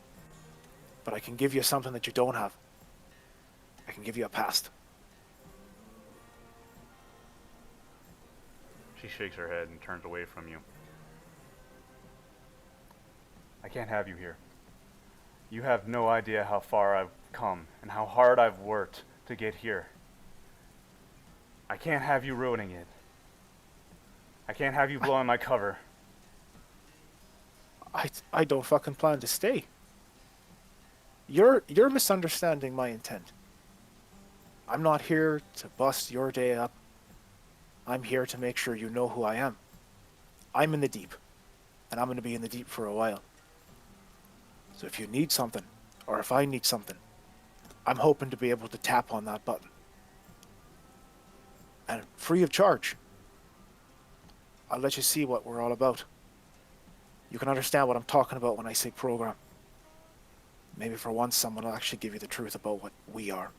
But I can give you something that you don't have. I can give you a past. She shakes her head and turns away from you. I can't have you here. You have no idea how far I've come and how hard I've worked to get here. I can't have you ruining it. I can't have you blowing my cover. I don't fucking plan to stay. You're misunderstanding my intent. I'm not here to bust your day up. I'm here to make sure you know who I am. I'm in the deep, and I'm going to be in the deep for a while. So if you need something, or if I need something, I'm hoping to be able to tap on that button. And free of charge. I'll let you see what we're all about. You can understand what I'm talking about when I say program. Maybe for once someone will actually give you the truth about what we are.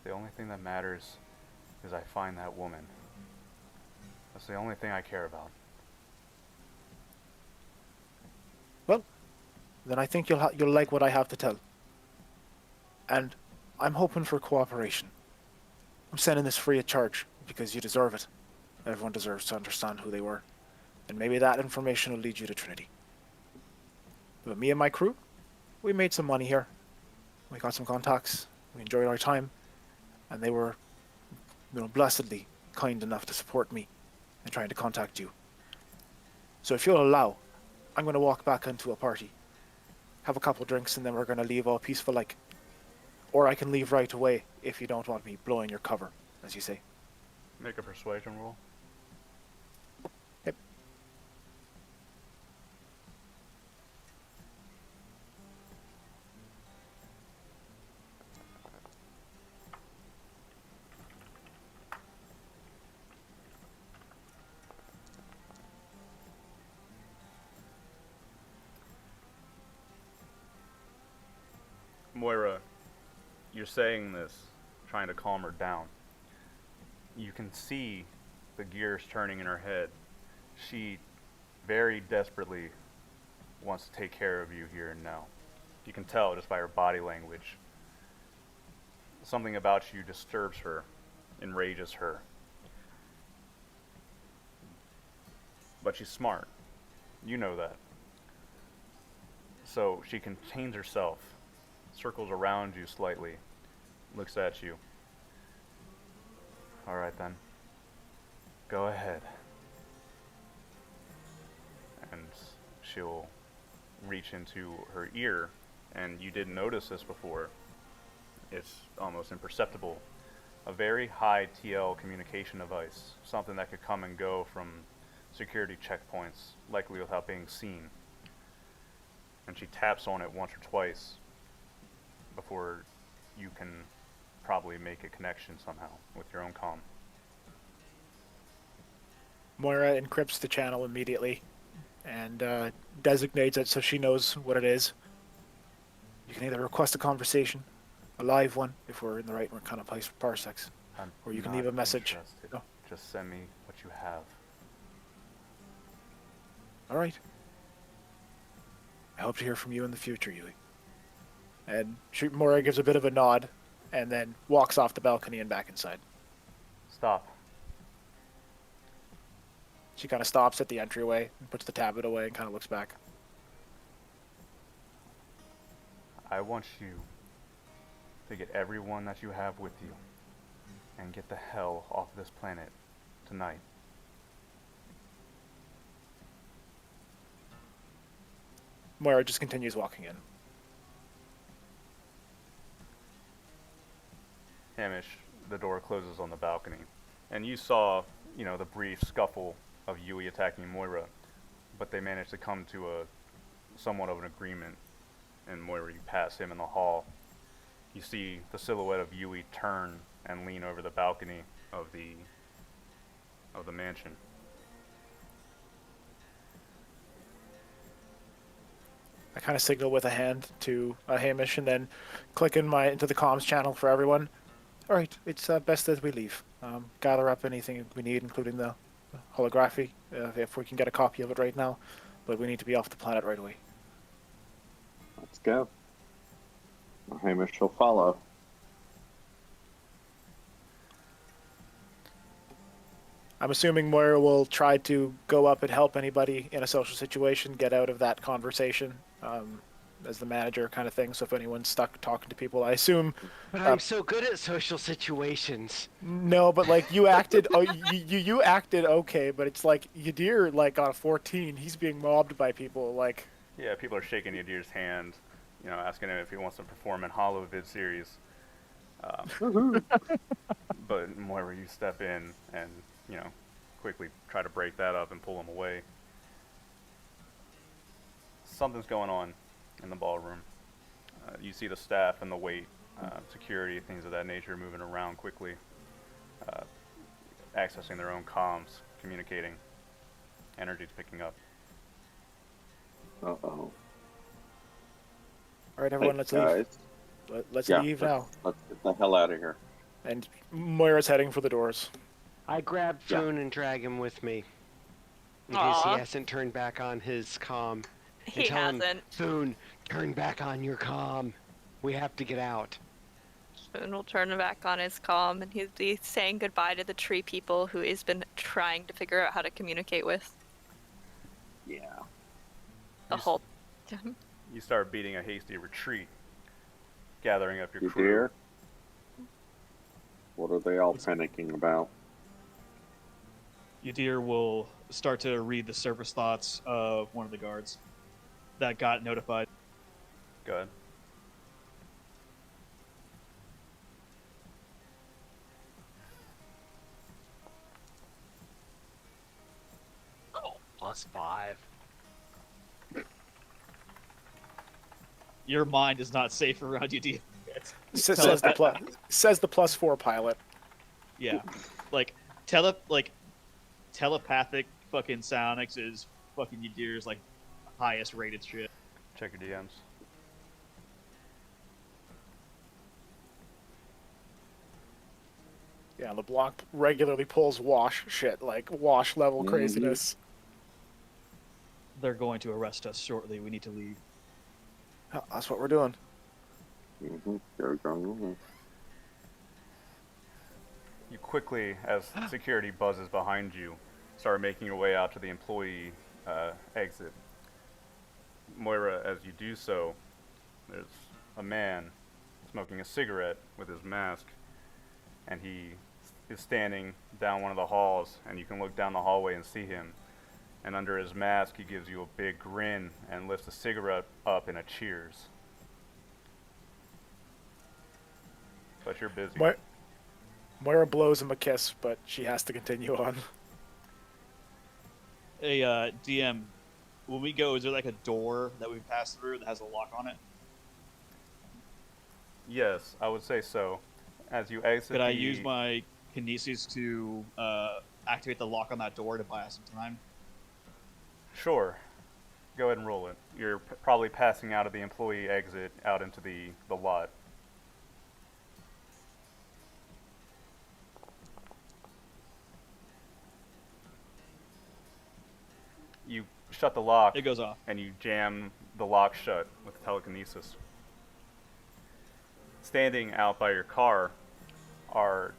The only thing that matters is I find that woman. That's the only thing I care about. Well, then I think you'll like what I have to tell. And I'm hoping for cooperation. I'm sending this free of charge because you deserve it. Everyone deserves to understand who they were. And maybe that information will lead you to Trinity. But me and my crew, we made some money here. We got some contacts. We enjoyed our time. And they were, blessedly kind enough to support me in trying to contact you. So if you'll allow, I'm going to walk back into a party. Have a couple drinks and then we're going to leave all peaceful like. Or I can leave right away if you don't want me blowing your cover, as you say. Make a persuasion roll. Yep. Moira, you're saying this, trying to calm her down. You can see the gears turning in her head. She very desperately wants to take care of you here and now. You can tell just by her body language. Something about you disturbs her, enrages her. But she's smart. You know that. So she contains herself, circles around you slightly, looks at you. Alright then. Go ahead. And she'll reach into her ear, and you didn't notice this before. It's almost imperceptible. A very high TL communication device, something that could come and go from security checkpoints, likely without being seen. And she taps on it once or twice before you can probably make a connection somehow with your own comm. Moira encrypts the channel immediately and designates it so she knows what it is. You can either request a conversation, a live one, if we're in the right kind of place for parsecs, I'm or you can not leave a message. interested. No. Just send me what you have. All right. I hope to hear from you in the future, Yui. And Moira gives a bit of a nod, and then walks off the balcony and back inside. Stop. She kind of stops at the entryway and puts the tablet away and kind of looks back. I want you to get everyone that you have with you and get the hell off this planet tonight. Moira just continues walking in. Hamish, the door closes on the balcony, and you saw, the brief scuffle of Yui attacking Moira, but they managed to come to somewhat of an agreement, and Moira, you pass him in the hall. You see the silhouette of Yui turn and lean over the balcony of the mansion. I kind of signal with a hand to Hamish and then click into the comms channel for everyone. All right, it's best that we leave. Gather up anything we need, including the holography, if we can get a copy of it right now. But we need to be off the planet right away. Let's go. Hamish will follow. I'm assuming Moira will try to go up and help anybody in a social situation get out of that conversation as the manager kind of thing. So if anyone's stuck talking to people, I assume... But I'm so good at social situations. No, but like you acted, you acted okay, but it's like Yadir got a 14. He's being mobbed by people like. Yeah, people are shaking Yadir's hand, asking him if he wants to perform in Hollow Vid series. But Moira, you step in and quickly try to break that up and pull him away. Something's going on in the ballroom. You see the staff and the wait, security, things of that nature moving around quickly, accessing their own comms, communicating. Energy's picking up. Uh-oh. All right, everyone, let's guys. leave. Let's leave now. Let's get the hell out of here. And Moira's heading for the doors. I grab Foon and drag him with me. In case he hasn't turned back on his comm. He hasn't. Foon, turn back on your comm. We have to get out. Spoon will turn back on his comm, and he'll be saying goodbye to the tree people who he's been trying to figure out how to communicate with. Yeah. The whole... You start beating a hasty retreat, gathering up your You crew. hear? What are they all panicking about? Yadir will start to read the surface thoughts of one of the guards that got notified. Go ahead. Oh, +5. Your mind is not safe around Yadir. Says the +4 pilot. Yeah, telepathic fucking psionics is fucking Yadir's highest rated shit. Check your DMs. Yeah, LeBlanc regularly pulls wash shit, wash level craziness. They're going to arrest us shortly. We need to leave. Oh, that's what we're doing. Mm-hmm. You quickly, as security buzzes behind you, start making your way out to the employee exit. Moira, as you do so, there's a man smoking a cigarette with his mask, and he is standing down one of the halls, and you can look down the hallway and see him. And under his mask, he gives you a big grin and lifts a cigarette up in a cheers. But you're busy. Moira blows him a kiss, but she has to continue on. Hey, DM, when we go, is there a door that we pass through that has a lock on it? Yes, I would say so. As you exit Could I use my kinesis to activate the lock on that door to buy us some time? Sure. Go ahead and roll it. You're probably passing out of the employee exit out into the lot. You shut the lock. It goes off. And you jam the lock shut with telekinesis. Standing out by your car are,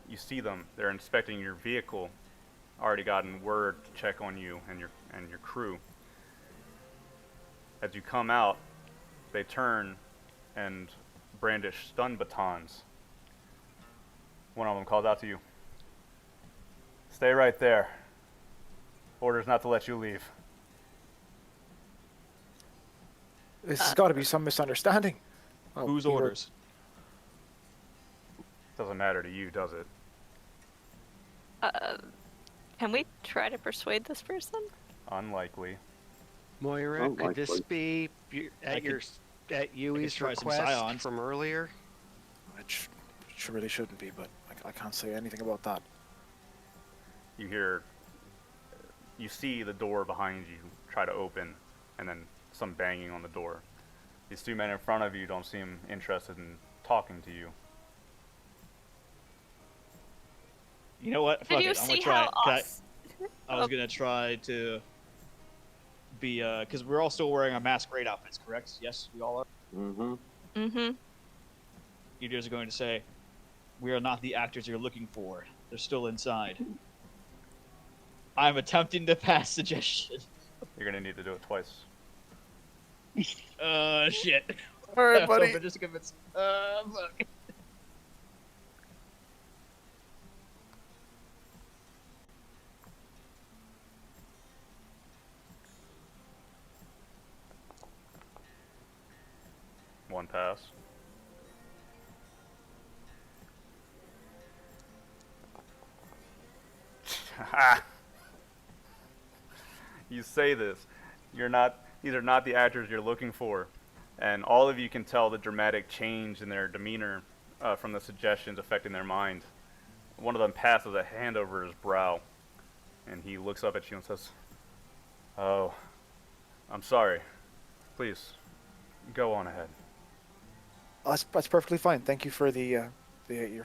you see them. They're inspecting your vehicle. Already gotten word to check on you and your crew. As you come out, they turn and brandish stun batons. One of them calls out to you. Stay right there. Orders not to let you leave. This has got to be some misunderstanding. Oh, Whose we were- orders? Doesn't matter to you, does it? Can we try to persuade this person? Unlikely. Moira, could this Unlikely. be I could- at Yui's try some request psions. from earlier? It really shouldn't be, but I can't say anything about that. You see the door behind you try to open, and then some banging on the door. These two men in front of you don't seem interested in talking to you. You know what? Did Fuck you it. I'm gonna see try. how it. I was gonna try to be because we're all still wearing our masquerade outfits, correct? Yes, we all are. Mm-hmm. Mm-hmm. You guys are going to say, "We are not the actors you're looking for. They're still inside." I'm attempting to pass suggestion. You're gonna need to do it twice. Shit. All right, So buddy. they're just convinced. Fuck. One pass. You say this. These are not the actors you're looking for. And all of you can tell the dramatic change in their demeanor from the suggestions affecting their mind. One of them passes a hand over his brow, and he looks up at you and says, "Oh, I'm sorry. Please, go on ahead." That's perfectly fine. Thank you for your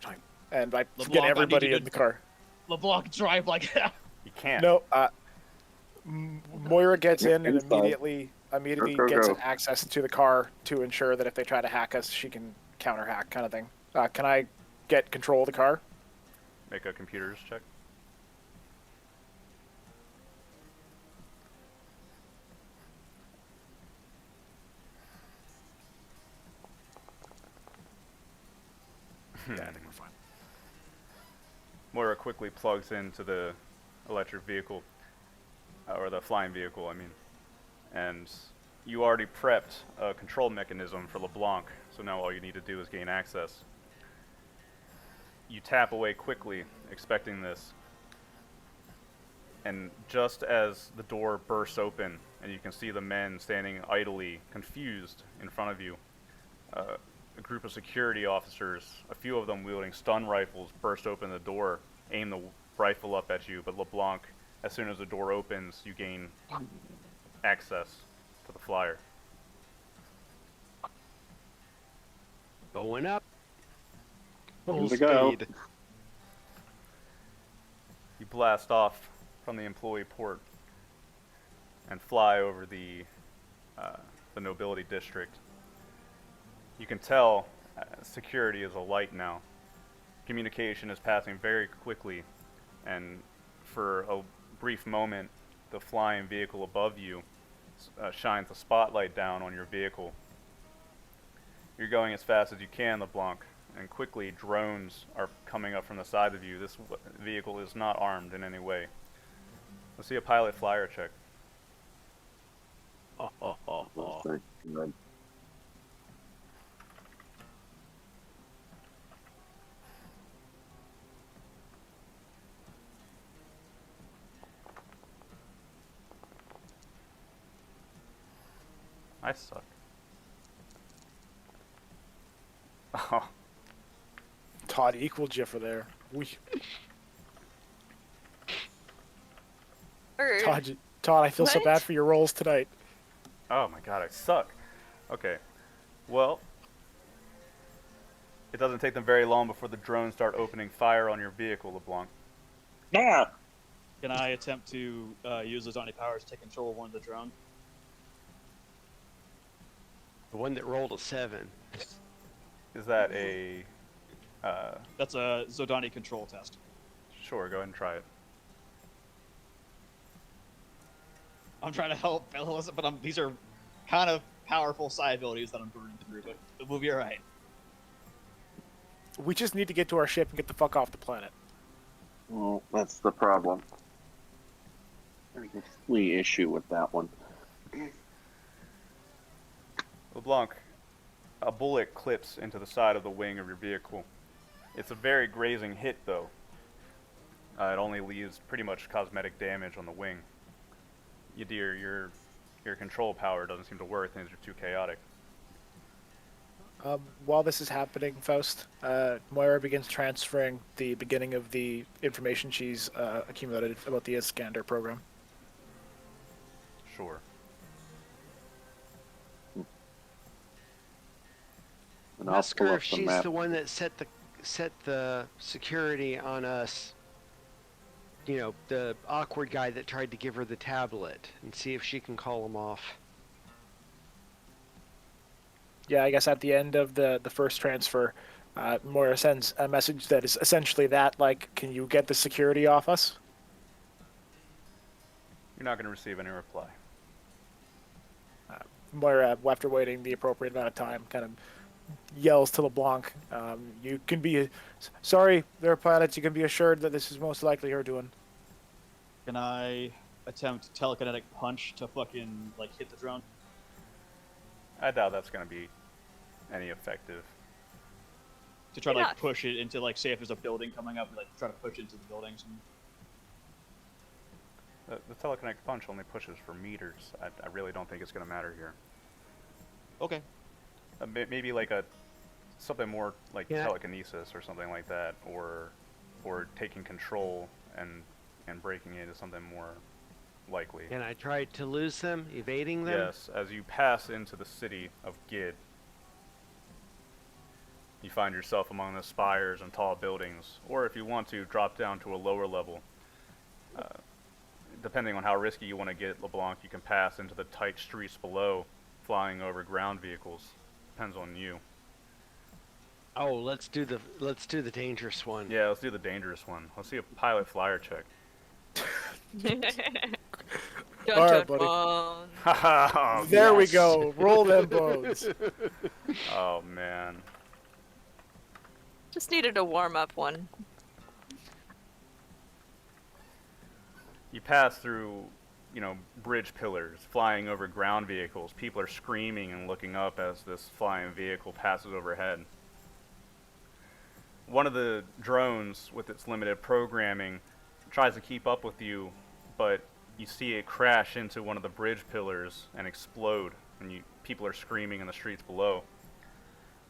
time. And I LeBlanc, get I need everybody you in to- the car. LeBlanc, drive like that. You can't. No, Moira gets in and Inside. immediately Go, gets go. access to the car to ensure that if they try to hack us, she can counter hack, kind of thing. Can I get control of the car? Make a computers check. Yeah, I think we're fine. Moira quickly plugs into the electric vehicle, or the flying vehicle, I mean. And you already prepped a control mechanism for LeBlanc, so now all you need to do is gain access. You tap away quickly, expecting this. And just as the door bursts open, and you can see the men standing idly, confused, in front of you, a group of security officers, a few of them wielding stun rifles, burst open the door, aim the rifle up at you, but LeBlanc, as soon as the door opens, you gain access to the flyer. Going up. Here Full we go. speed. You blast off from the employee port and fly over the nobility district. You can tell security is alight now. Communication is passing very quickly, and for a brief moment, the flying vehicle above you shines a spotlight down on your vehicle. You're going as fast as you can, LeBlanc, and quickly drones are coming up from the side of you. This vehicle is not armed in any way. Let's see a pilot flyer check. Thank you. I suck. Oh, Todd equaled you for there. Bird. Todd, I feel so What? bad for your rolls tonight. Oh my god, I suck. Okay. Well, it doesn't take them very long before the drones start opening fire on your vehicle, LeBlanc. Yeah. Can I attempt to use those Omni powers to take control of one of the drones? The one that rolled a 7. Is that a... That's a Zodani control test. Sure, go ahead and try it. I'm trying to help Bellis, but these are kind of powerful psi abilities that I'm burning through, but it will be alright. We just need to get to our ship and get the fuck off the planet. Well, that's the problem. There's a flea issue with that one. LeBlanc, a bullet clips into the side of the wing of your vehicle. It's a very grazing hit, though. It only leaves pretty much cosmetic damage on the wing. Yadir, your control power doesn't seem to work. Things are too chaotic. While this is happening, Faust, Moira begins transferring the beginning of the information she's accumulated about the Iskander program. Sure. And I'll Ask pull her up if the she's map. the one that set the security on us. You know, the awkward guy that tried to give her the tablet, and see if she can call him off. Yeah, I guess at the end of the first transfer, Moira sends a message that is essentially that, like, can you get the security off us? You're not going to receive any reply. Moira, after waiting the appropriate amount of time, kind of yells to LeBlanc, you can be... Sorry, there are pilots, you can be assured that this is most likely her doing. Can I attempt telekinetic punch to fucking, like, hit the drone? I doubt that's going to be any effective. To try to, Yeah. like, push it into, like, say if there's a building coming up, like, try to push it into the buildings. The telekinetic punch only pushes for meters. I really don't think it's going to matter here. Okay. Maybe like something more like Yeah. telekinesis or something like that, or taking control and breaking it is something more likely. And I tried to lose them, evading them. Yes, as you pass into the city of Gid, you find yourself among the spires and tall buildings, or if you want to, drop down to a lower level. Depending on how risky you want to get, LeBlanc, you can pass into the tight streets below, flying over ground vehicles. Depends on you. Oh, let's do the dangerous one. Yeah, let's do the dangerous one. Let's see a pilot flyer check. Dun, All dun, right, buddy. dun. Oh, There we yes. go. Roll them bones. oh man. Just needed a warm-up one. You pass through, bridge pillars, flying over ground vehicles. People are screaming and looking up as this flying vehicle passes overhead. One of the drones, with its limited programming, tries to keep up with you, but you see it crash into one of the bridge pillars and explode, and people are screaming in the streets below.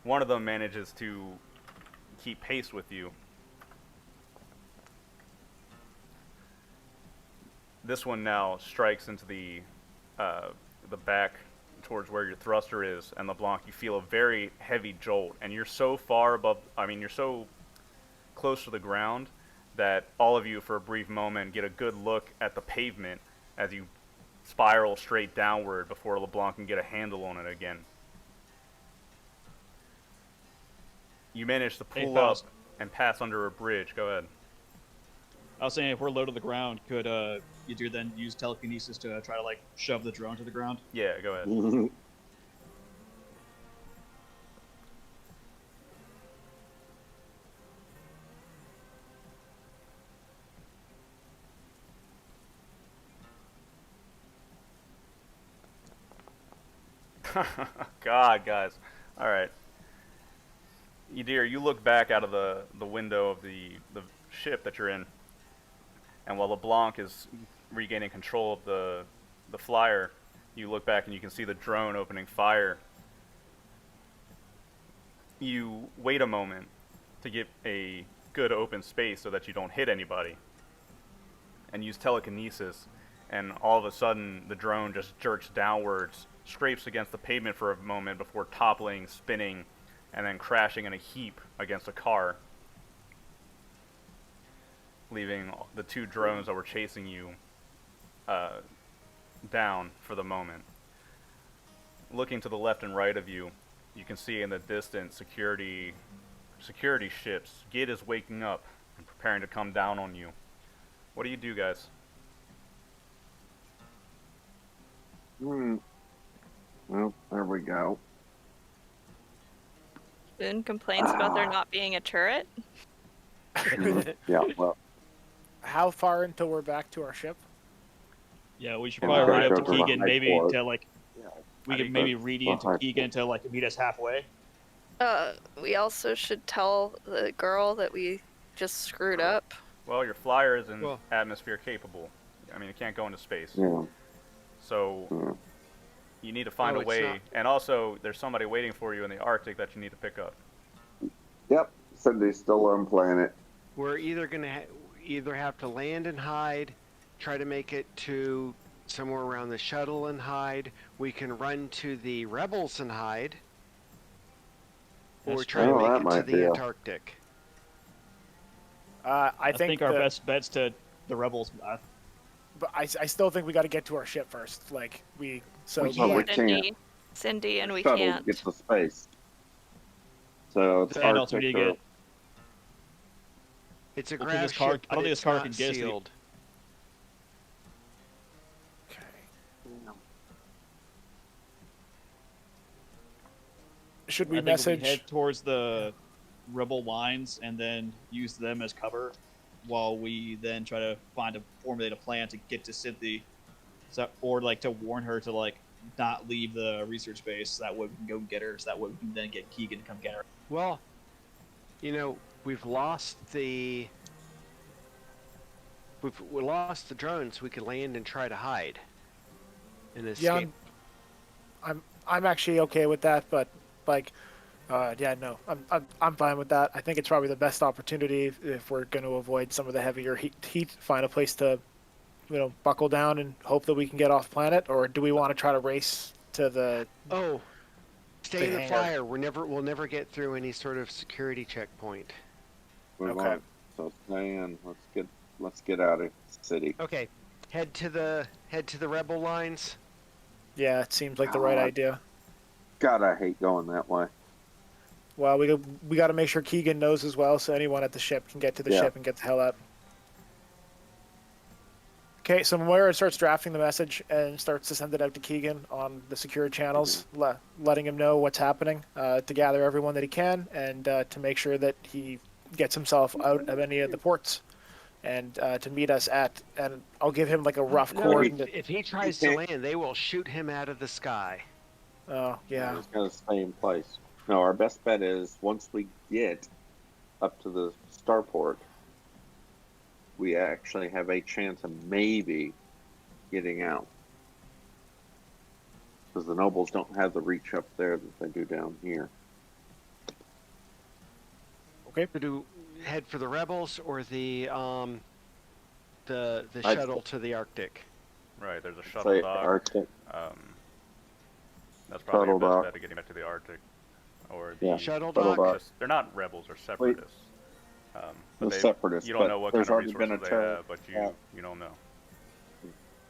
One of them manages to keep pace with you. This one now strikes into the back towards where your thruster is, and LeBlanc, you feel a very heavy jolt, and you're so far above, you're so close to the ground that all of you for a brief moment get a good look at the pavement as you spiral straight downward before LeBlanc can get a handle on it again. You manage to pull up Faust. and pass under a bridge. Go ahead. I was saying if we're low to the ground, could you then use telekinesis to try to, like, shove the drone to the ground? Yeah, go ahead. God, guys. All right. Yadir, you look back out of the window of the ship that you're in, and while LeBlanc is regaining control of the flyer, you look back and you can see the drone opening fire. You wait a moment to get a good open space so that you don't hit anybody, and use telekinesis and all of a sudden the drone just jerks downwards, scrapes against the pavement for a moment before toppling, spinning, and then crashing in a heap against a car, leaving the 2 drones that were chasing you down for the moment. Looking to the left and right of you, you can see in the distance security ships. Gid is waking up and preparing to come down on you. What do you do, guys? Well, there we go. Boone complains about there not being a turret. Yeah, well, How far until we're back to our ship? Yeah, we should Yeah, probably we read gotta up to go to the Keegan, high maybe floor. to like, yeah. we I can think maybe that's read the into high Keegan to like meet us halfway. We also should tell the girl that we just screwed up. Well, your flyer isn't Well- atmosphere capable. I mean, it can't go into space. Yeah. So Yeah. you need to find Oh, a it's way. not- And also, there's somebody waiting for you in the Arctic that you need to pick up. Yep. Cindy's still on planet. We're either gonna either have to land and hide, try to make it to somewhere around the shuttle and hide. We can run to the rebels and hide, or That's try true. to Oh, that make it to might be the a- Antarctic. I think our best bet's to the rebels. But I still think we got to get to our ship first. Like we. So We can't. Cindy, and we Shuttle can't. gets to space. So it's And also we Arctic need to or get. It's a I don't think grav this car- ship, I don't but think it's this car not can get us to the- sealed. Okay. Should we I think if message? we head towards the rebel lines and then use them as cover, while we then try to formulate a plan to get to Cynthia, or like to warn her to like not leave the research base. So that way we can go get her. So that way we can then get Keegan to come get her. Well, we've lost the. We lost the drones. We could land and try to hide. And escape. Yeah, I'm actually okay with that, but like, yeah, no, I'm fine with that. I think it's probably the best opportunity if we're going to avoid some of the heavier heat. Find a place to, buckle down and hope that we can get off planet, or do we want to try to race to the? Oh, stay in the hangar. flyer. We'll never get through any sort of security checkpoint. we Okay. won't. So stay in. Let's get out of the city. Okay, head to the rebel lines. Yeah, it seems like the right God. idea. God, I hate going that way. Well, we got to make sure Keegan knows as well, so anyone at the ship can get to the Yeah. ship and get the hell out. Okay, so Moira starts drafting the message and starts to send it out to Keegan on the secure channels, letting him know what's happening, to gather everyone that he can, and to make sure that he gets himself out of any of the ports, and to meet us at. And I'll give him like a rough No, coordinate. if he tries to land, they will shoot him out of the sky. Oh yeah. He's got to stay in place. No, our best bet is once we get up to the starport, we actually have a chance of maybe getting out. Because the nobles don't have the reach up there that they do down here. Okay. To head for the rebels or the I'd- shuttle to the Arctic. Right, there's a shuttle Say dock. Arctic. That's probably Shuttle your best dock. bet to getting back to the Arctic. Or the Yeah. Shuttle Shuttle dock. dock. just- they're not rebels or separatists. The But separatists, you don't but know what there's kind of already been a resources they terror- have, but yeah. you don't know.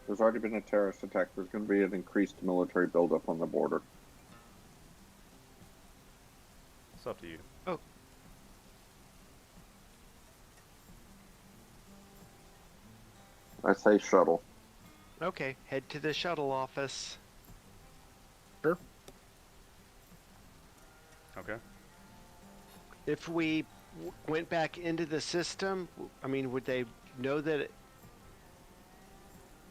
There's already been a terrorist attack. There's going to be an increased military buildup on the border. It's up to you. I say shuttle. Okay, head to the shuttle office. Okay. If we went back into the system, I mean, would they know that?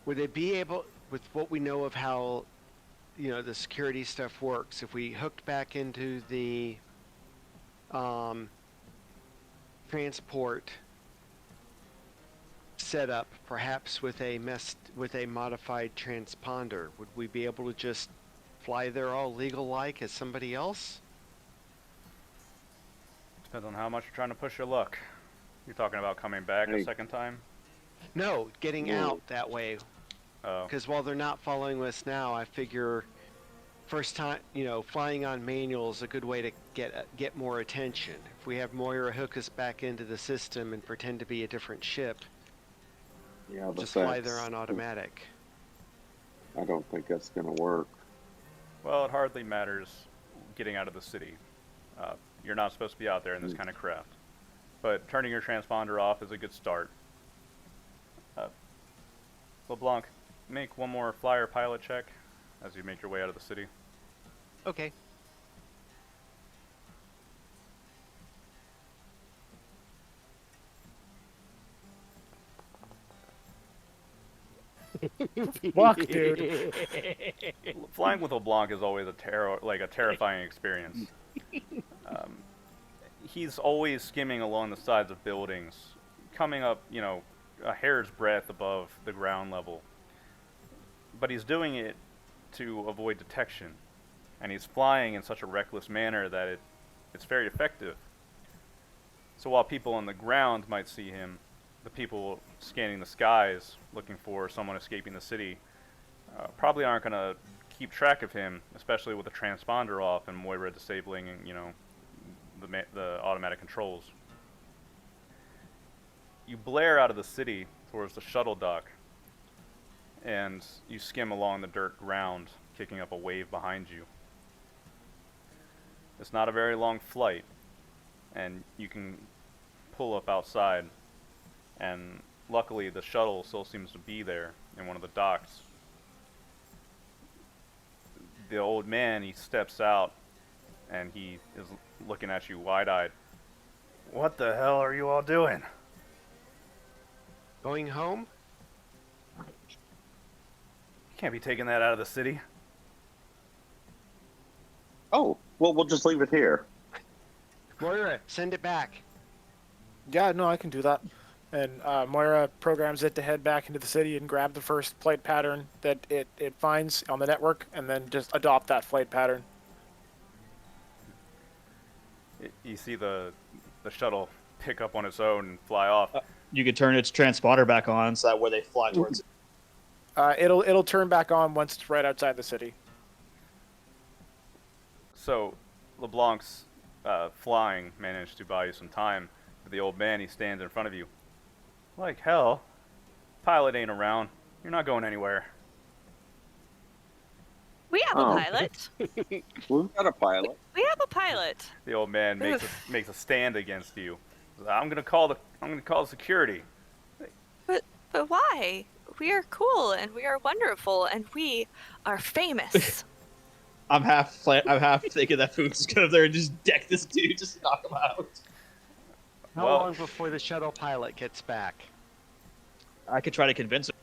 Would they be able, with what we know of how, the security stuff works, if we hooked back into the transport setup, perhaps with a modified transponder, would we be able to just fly there all legal-like as somebody else? Depends on how much you're trying to push your luck. You're talking about coming back Hey. a second time? No, getting No. out that way. Oh. Because while they're not following us now, I figure first time, flying on manual is a good way to get more attention. If we have Moira hook us back into the system and pretend to be a different ship, Yeah, but just fly there on automatic. I don't think that's going to work. Well, it hardly matters getting out of the city. You're not supposed to be out there in this kind of craft. But turning your transponder off is a good start. LeBlanc, make one more flyer pilot check as you make your way out of the city. Okay. Fuck, dude. Flying with LeBlanc is always a terrifying experience. He's always skimming along the sides of buildings, coming up, a hair's breadth above the ground level. But he's doing it to avoid detection, and he's flying in such a reckless manner that it's very effective. So while people on the ground might see him, the people scanning the skies looking for someone escaping the city probably aren't going to keep track of him, especially with the transponder off and Moira disabling, the automatic controls. You blare out of the city towards the shuttle dock, and you skim along the dirt ground, kicking up a wave behind you. It's not a very long flight, and you can pull up outside, and luckily the shuttle still seems to be there in one of the docks. The old man, he steps out, and he is looking at you wide-eyed. What the hell are you all doing? Going home? You can't be taking that out of the city. Oh, well, we'll just leave it here. Moira, send it back. Yeah, no, I can do that. And Moira programs it to head back into the city and grab the first flight pattern that it finds on the network, and then just adopt that flight pattern. You see the shuttle pick up on its own and fly off. You could turn its transponder back on so that way they fly towards it. It'll turn back on once it's right outside the city. So LeBlanc's flying managed to buy you some time. But the old man, he stands in front of you. Like hell. Pilot ain't around. You're not going anywhere. We have a pilot. We've got a pilot. We have a pilot. The old man makes a stand against you. I'm gonna call security. But why? We are cool and we are wonderful and we are famous. I'm half thinking that Food's gonna go there and just deck this dude, just knock him out. How long before the shuttle pilot gets back? I could try to convince him.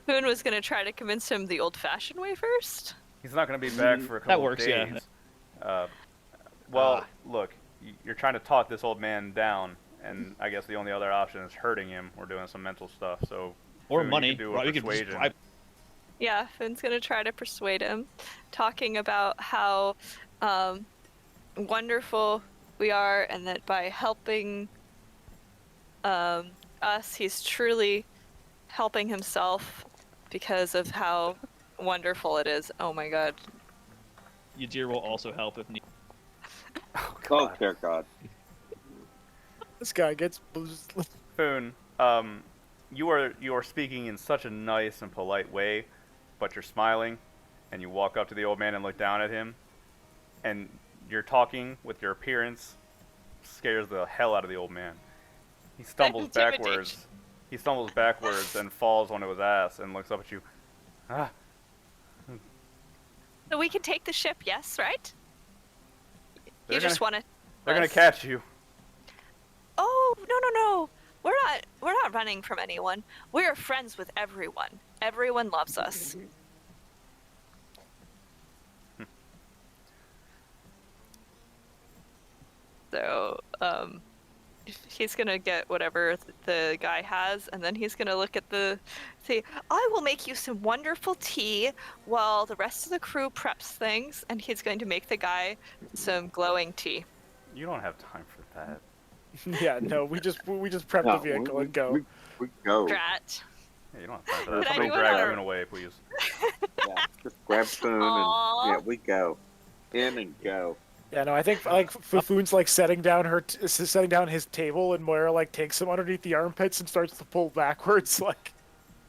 Poon was gonna try to convince him the old-fashioned way first. He's not gonna be back for a couple of days. Look, you're trying to talk this old man down, and I guess the only other option is hurting him or doing some mental stuff. So or Foon, money. You could do a persuasion. Yeah, Finn's gonna try to persuade him, talking about how wonderful we are, and that by helping us, he's truly helping himself because of how wonderful it is. Oh my god. Yadir will also help if needed. Oh, dear God. This guy gets... Foon, you are speaking in such a nice and polite way, but you're smiling, and you walk up to the old man and look down at him, and you're talking with your appearance scares the hell out of the old man. He stumbles backwards. He stumbles backwards and falls onto his ass and looks up at you. Ah. So we can take the ship, yes, right? They're You just want to... They're gonna catch you. Oh, no. We're not running from anyone. We're friends with everyone. Everyone loves us. So, he's gonna get whatever the guy has, and then he's gonna look at say, I will make you some wonderful tea while the rest of the crew preps things, and he's going to make the guy some glowing tea. You don't have time for that. Yeah, no, we just prep the vehicle and go. We go. Drat. Yeah, you don't have time for Would that. Somebody anyone drag wanna- Foon away, please. Yeah, just grab Foon and Aw. yeah, we go. In and go. Yeah, no, I think like Fufun's like setting down setting down his table, and Moira like takes him underneath the armpits and starts to pull backwards. Like,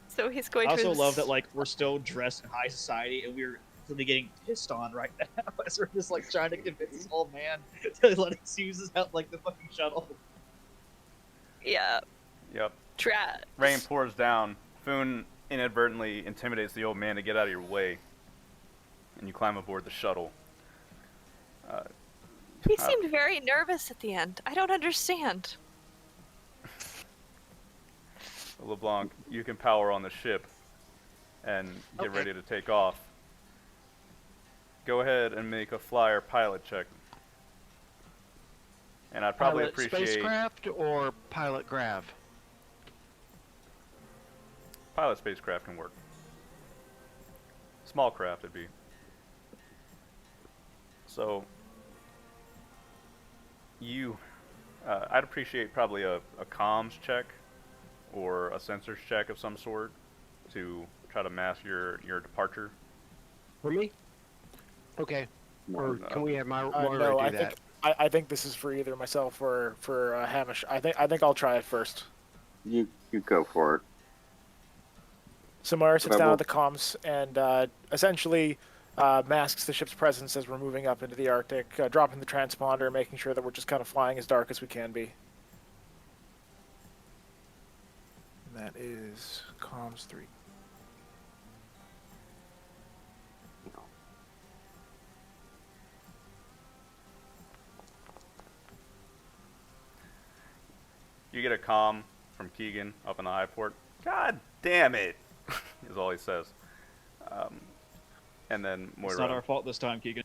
So he's going I to. also love that like we're still dressed in high society and we're really getting pissed on right now as we're just like trying to convince this old man to let us use us out like the fucking shuttle. Yeah. Yep. Trat. Rain pours down. Foon inadvertently intimidates the old man to get out of your way, and you climb aboard the shuttle. He seemed very nervous at the end. I don't understand. LeBlanc, you can power on the ship and get ready to take off. Go ahead and make a flyer pilot check. And I'd probably Pilot appreciate spacecraft or pilot grav? pilot spacecraft can work. Small craft it'd be. So I'd appreciate probably a comms check or a sensors check of some sort to try to mask your departure. For me? Okay. Or can we have Moira no, do I that? think I think this is for either myself or for Hamish. I think I'll try it first. You go for it. So Moira sits Okay, down well- at the comms and essentially masks the ship's presence as we're moving up into the Arctic, dropping the transponder, making sure that we're just kind of flying as dark as we can be. And that is comms 3. You get a comm from Keegan up in the high port. God damn it, is all he says. And then Moira. It's not our fault this time, Keegan.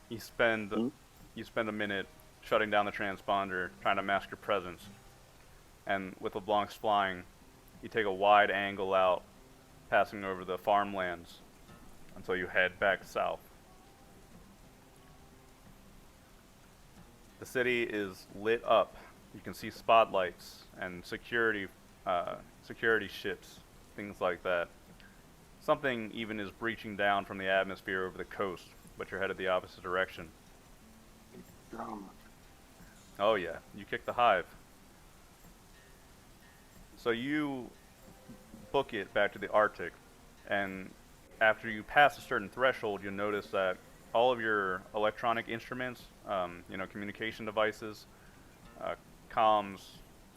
You spend a minute shutting down the transponder, trying to mask your presence. And with LeBlanc's flying, you take a wide angle out, passing over the farmlands until you head back south. The city is lit up. You can see spotlights and security ships, things like that. Something even is breaching down from the atmosphere over the coast, but you're headed the opposite direction. Oh yeah, you kick the hive. So you book it back to the Arctic, and after you pass a certain threshold, you'll notice that all of your electronic instruments, communication devices, comms,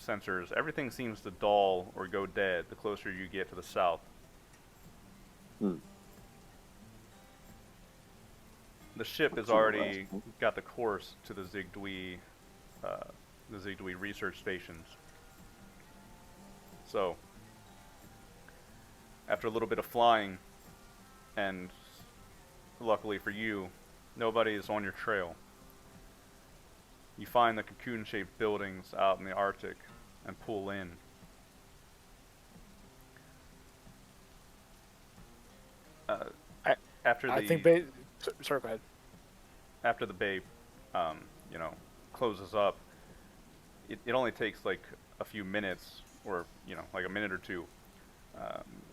sensors, everything seems to dull or go dead the closer you get to the south. The ship has already got the course to the Zigdui research stations. So, after a little bit of flying, and luckily for you, nobody is on your trail. You find the cocoon-shaped buildings out in the Arctic and pull in. Sorry, go ahead. After the bay, closes up, it only takes like a few minutes, or like a minute or two,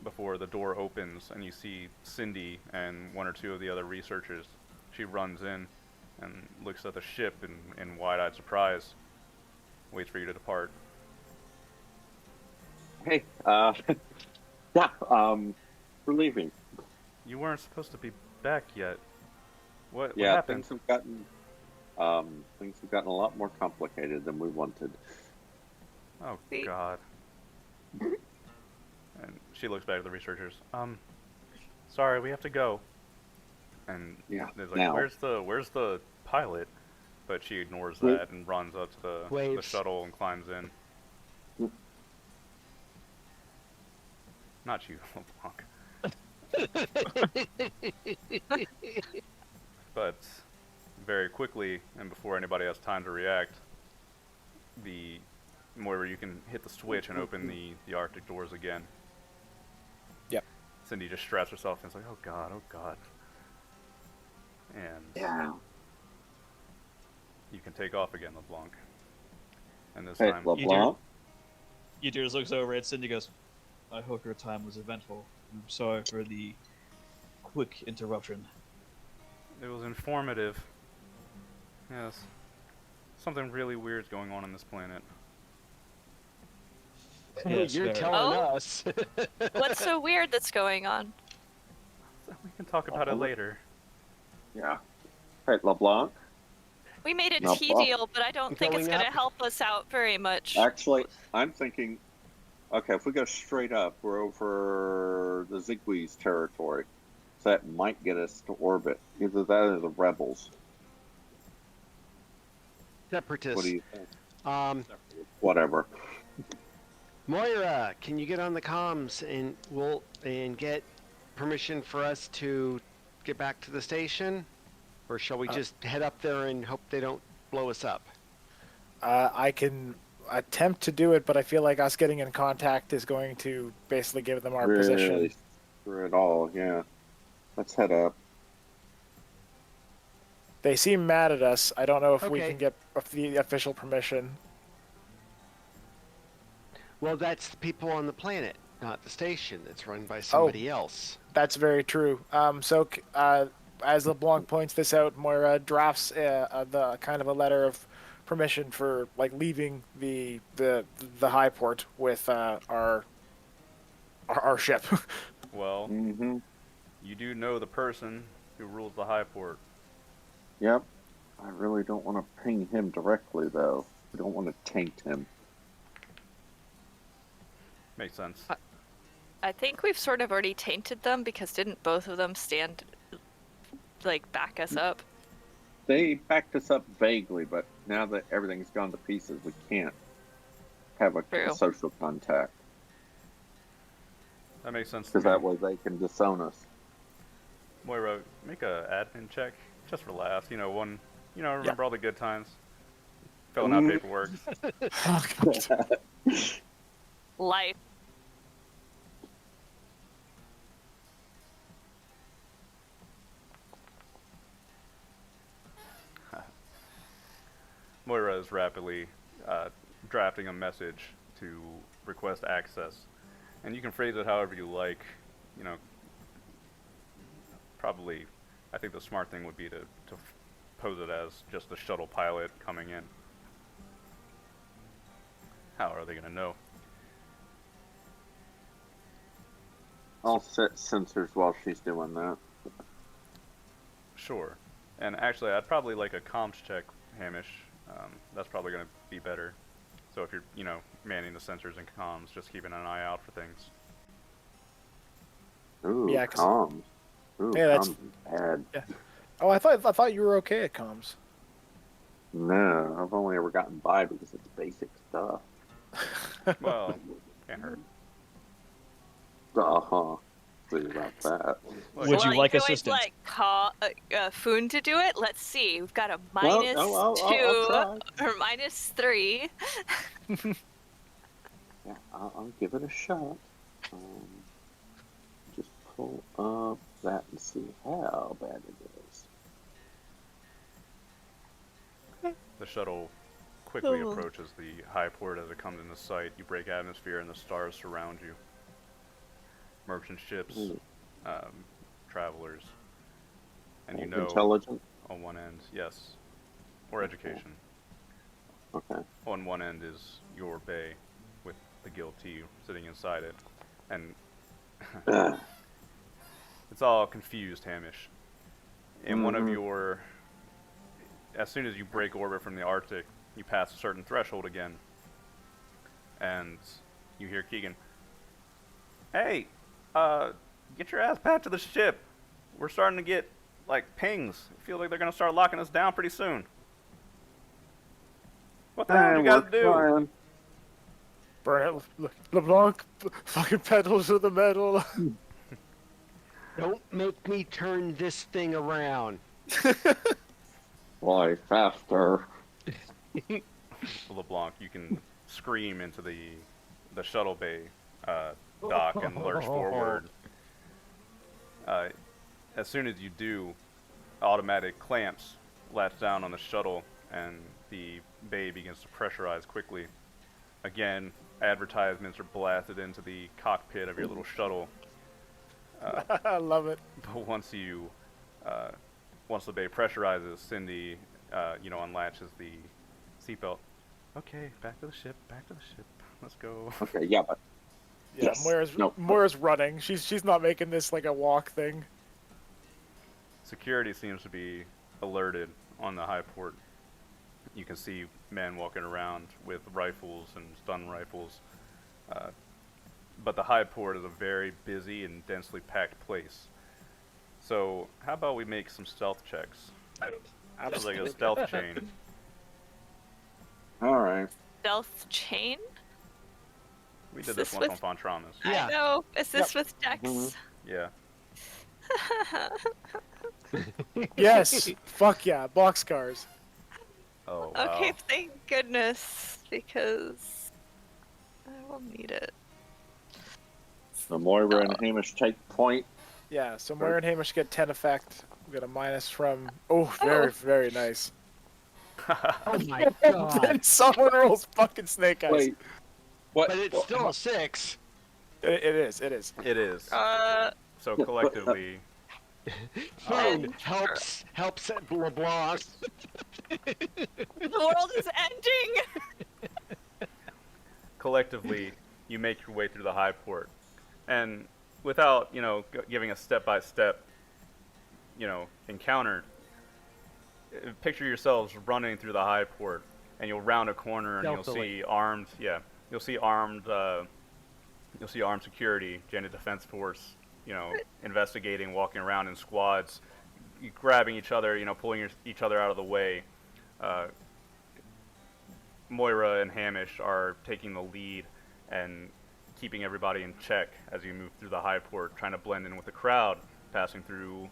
before the door opens and you see Cindy and one or two of the other researchers. She runs in and looks at the ship in wide-eyed surprise, waits for you to depart. Hey, yeah, we're leaving. You weren't supposed to be back yet. What Yeah, happened? things have gotten a lot more complicated than we wanted. Oh God. And she looks back at the researchers. Sorry, we have to go. And there's like, now. where's the pilot? But she ignores that and runs up to the Waves. shuttle and climbs in. Not you, LeBlanc. But very quickly, and before anybody has time to react, Moira, you can hit the switch and open the Arctic doors again. Yep. Cindy just straps herself and is like, oh God. And you can take off again, LeBlanc. And this Hey, time, LeBlanc. Yadira looks over at Cindy and goes, I hope your time was eventful. I'm sorry for the quick interruption. It was informative. Yes. Something really weird's going on this planet. Yes, You're very. telling Oh? us. What's so weird that's going on? We can talk about it later. Yeah. Hey, LeBlanc. We made a No tea problem. deal, but I don't think it's Going going to up? help us out very much. Actually, I'm thinking, okay, if we go straight up, we're over the Zigwee's territory. So that might get us to orbit. Either that or the Rebels. What do Separatists. you think? Whatever. Moira, can you get on the comms and get permission for us to get back to the station? Or shall we just head up there and hope they don't blow us up? I can attempt to do it, but I feel like us getting in contact is going to basically give them our position. Really screw it all, yeah. Let's head up. They seem mad at us. I don't know if we Okay. can get the official permission. Well, that's the people on the planet, not the station. That's run by somebody else. That's very true. As LeBlanc points this out, Moira drafts the kind of a letter of permission for like leaving the high port with our ship. Well, Mm-hmm. you do know the person who rules the high port. Yep. I really don't want to ping him directly, though. We don't want to taint him. Makes sense. I think we've sort of already tainted them because didn't both of them back us up? They backed us up vaguely, but now that everything's gone to pieces, we can't have a True. social contact. That makes sense. Because that way they can disown us. Moira, make a admin check just for laughs. Remember all the good times. Filling out paperwork. Life. Moira is rapidly drafting a message to request access, and you can phrase it however you like. Probably, I think the smart thing would be to pose it as just the shuttle pilot coming in. How are they going to know? I'll set sensors while she's doing that. Sure. And actually, I'd probably like a comms check, Hamish. That's probably going to be better. So if you're, manning the sensors and comms, just keeping an eye out for things. Ooh, Yeah, 'cause- comms. Ooh, Yeah, that's- comms is bad. Yeah. Oh, I thought you were okay at comms. No, I've only ever gotten by because it's basic stuff. Well, can't hurt. Uh-huh. See about that. Would you like can assistance? we call Foon to do it? Let's see. We've got a Well, minus I'll 2 or minus 3. Yeah, I'll give it a shot. Just pull up that and see how bad it is. The shuttle quickly approaches the high port as it comes into sight. You break atmosphere and the stars surround you. Merchant ships, travelers, and Intelligent? on one end, yes, or education. Okay. On one end is your bay with the guilty sitting inside it, and it's all confused, Hamish. In one of your, as soon as you break orbit from the Arctic, you pass a certain threshold again, and you hear Keegan, "Hey, get your ass back to the ship. We're starting to get, pings. I feel like they're going to start locking us down pretty soon. What the hell do you guys do?" Trying. Burn it, LeBlanc, fucking pedal to the metal. Don't make me turn this thing around. Fly faster. LeBlanc, you can scream into the shuttle bay dock and lurch forward. As soon as you do, automatic clamps latch down on the shuttle and the bay begins to pressurize quickly. Again, advertisements are blasted into the cockpit of your little shuttle. I love it. But once the bay pressurizes, Cindy, unlatches the seatbelt. Okay, back to the ship. Let's go. Okay, yeah, but Yeah, Yes. Moira's running. She's not making this like a walk thing. Security seems to be alerted on the high port. You can see men walking around with rifles and stun rifles. But the high port is a very busy and densely packed place. So how about we make some stealth checks? Sounds like a stealth chain. all right. Stealth chain? We did Is this this once with- on Fontramas. Yeah. I know. Is this with Dex? Mhm. Yeah. Yes. Fuck yeah. Boxcars. Oh, wow. Okay, thank goodness, because I will need it. So Moira and Hamish take point. Yeah. So Moira and Hamish get 10 effect. We got a minus from. Oh, very very nice. Oh my god. Then someone rolls fucking snake eyes. Wait, what? But it's still a 6. It is. It is. So Yeah, but, collectively, Food helps at LeBlanc. The world is ending! collectively, you make your way through the high port, and without giving a step-by-step encounter, picture yourselves running through the high port, and you'll round a corner and you'll Stealthily. see armed security, Janet Defense Force, investigating, walking around in squads, grabbing each other, pulling each other out of the way. Moira and Hamish are taking the lead and keeping everybody in check as you move through the high port, trying to blend in with the crowd, passing through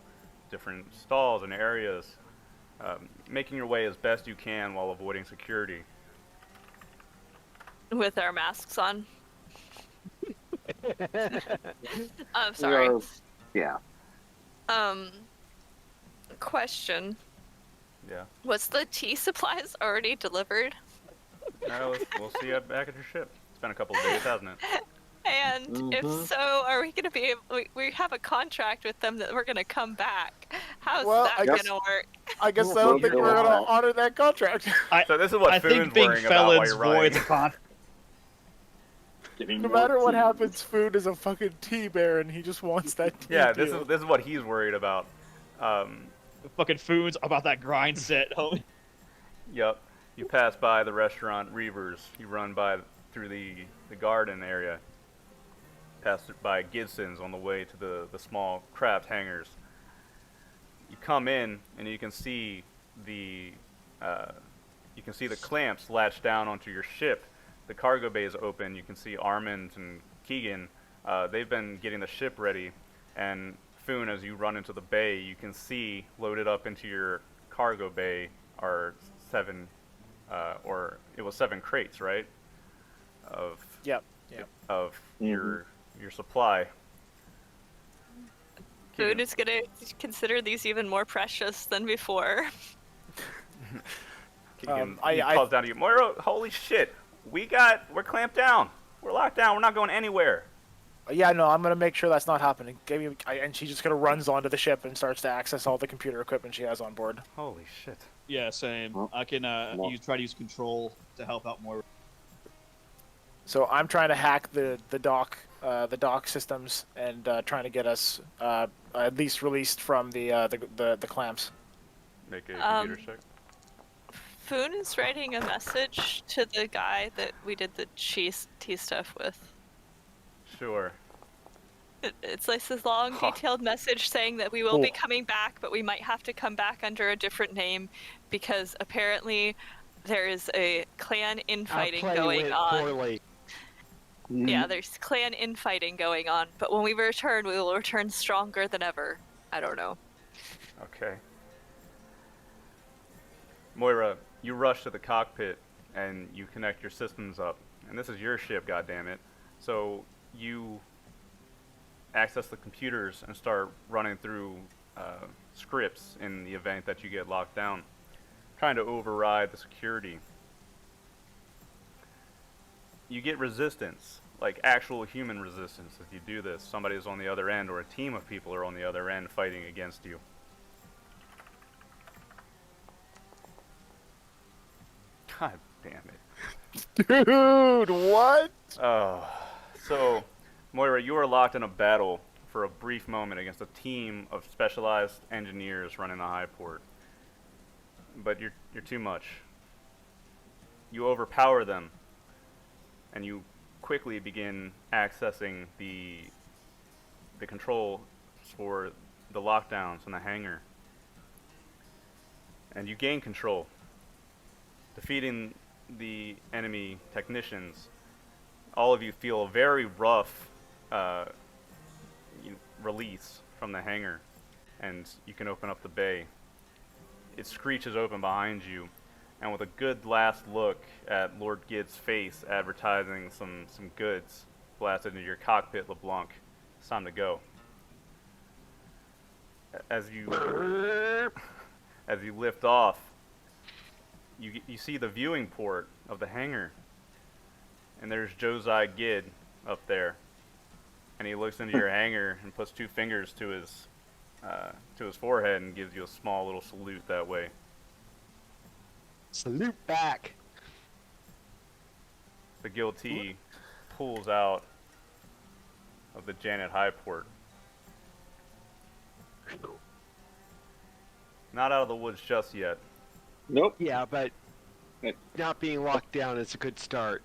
different stalls and areas, making your way as best you can while avoiding security. With our masks on. I'm sorry. Yeah. Question. Yeah. Was the tea supplies already delivered? We'll see you back at your ship. It's been a couple of days, hasn't it? And if so, are we going to be able... We have a contract with them that we're going to come back. How's Well, that I going guess- to work? I guess I don't think we're gonna honor that contract. So this is what I think Foon's being worrying about while felons you're running. voids a contract. No matter what happens, Food is a fucking tea baron. He just wants that tea. Yeah, deal. this is what he's worried about. Fucking food's about that grind set, homie. Yep. You pass by the restaurant Reavers. You run through the garden area. Pass by Gibson's on the way to the small craft hangars. You come in and you can see the clamps latched down onto your ship. The cargo bay is open. You can see Armand and Keegan. They've been getting the ship ready. And Foon, as you run into the bay, you can see loaded up into your cargo bay are 7 crates, right? Yep. Of your supply. Food is going to consider these even more precious than before. Keegan, I- he I- calls down to you, Moira, holy shit, we're clamped down. We're locked down. We're not going anywhere. Yeah, no, I'm gonna make sure that's not happening. And she just kind of runs onto the ship and starts to access all the computer equipment she has on board. Holy shit. Yeah, same. Well, I can well. try to use control to help out more. So I'm trying to hack the dock systems and trying to get us at least released from the clamps. Make a computer check. Foon is writing a message to the guy that we did the tea stuff with. Sure. It's like this long, Huh. detailed message saying that we will be coming back, but we might have to come back under a different name because apparently there is a clan infighting going on. Poorly. Yeah, there's clan infighting going on, but when we return, we will return stronger than ever. I don't know. Okay. Moira, you rush to the cockpit and you connect your systems up. And this is your ship, goddammit. So you access the computers and start running through scripts in the event that you get locked down, trying to override the security. you get resistance, like actual human resistance if you do this. Somebody is on the other end, or a team of people are on the other end fighting against you. God damn it. Dude, what? Oh. So, Moira, you are locked in a battle for a brief moment against a team of specialized engineers running the high port. But you're too much. You overpower them, and you quickly begin accessing the control for the lockdowns in the hangar. And you gain control, defeating the enemy technicians. All of you feel a very rough release from the hangar, and you can open up the bay. It screeches open behind you, and with a good last look at Lord Gid's face advertising some goods blasted into your cockpit, LeBlanc, it's time to go. As you lift off, you see the viewing port of the hangar, and there's Josiah Gid up there, and he looks into your hangar and puts 2 fingers to his forehead and gives you a small little salute that way. Salute back. The guilty pulls out of the Janet Highport. Not out of the woods just yet. Nope. Yeah, but not being locked down is a good start.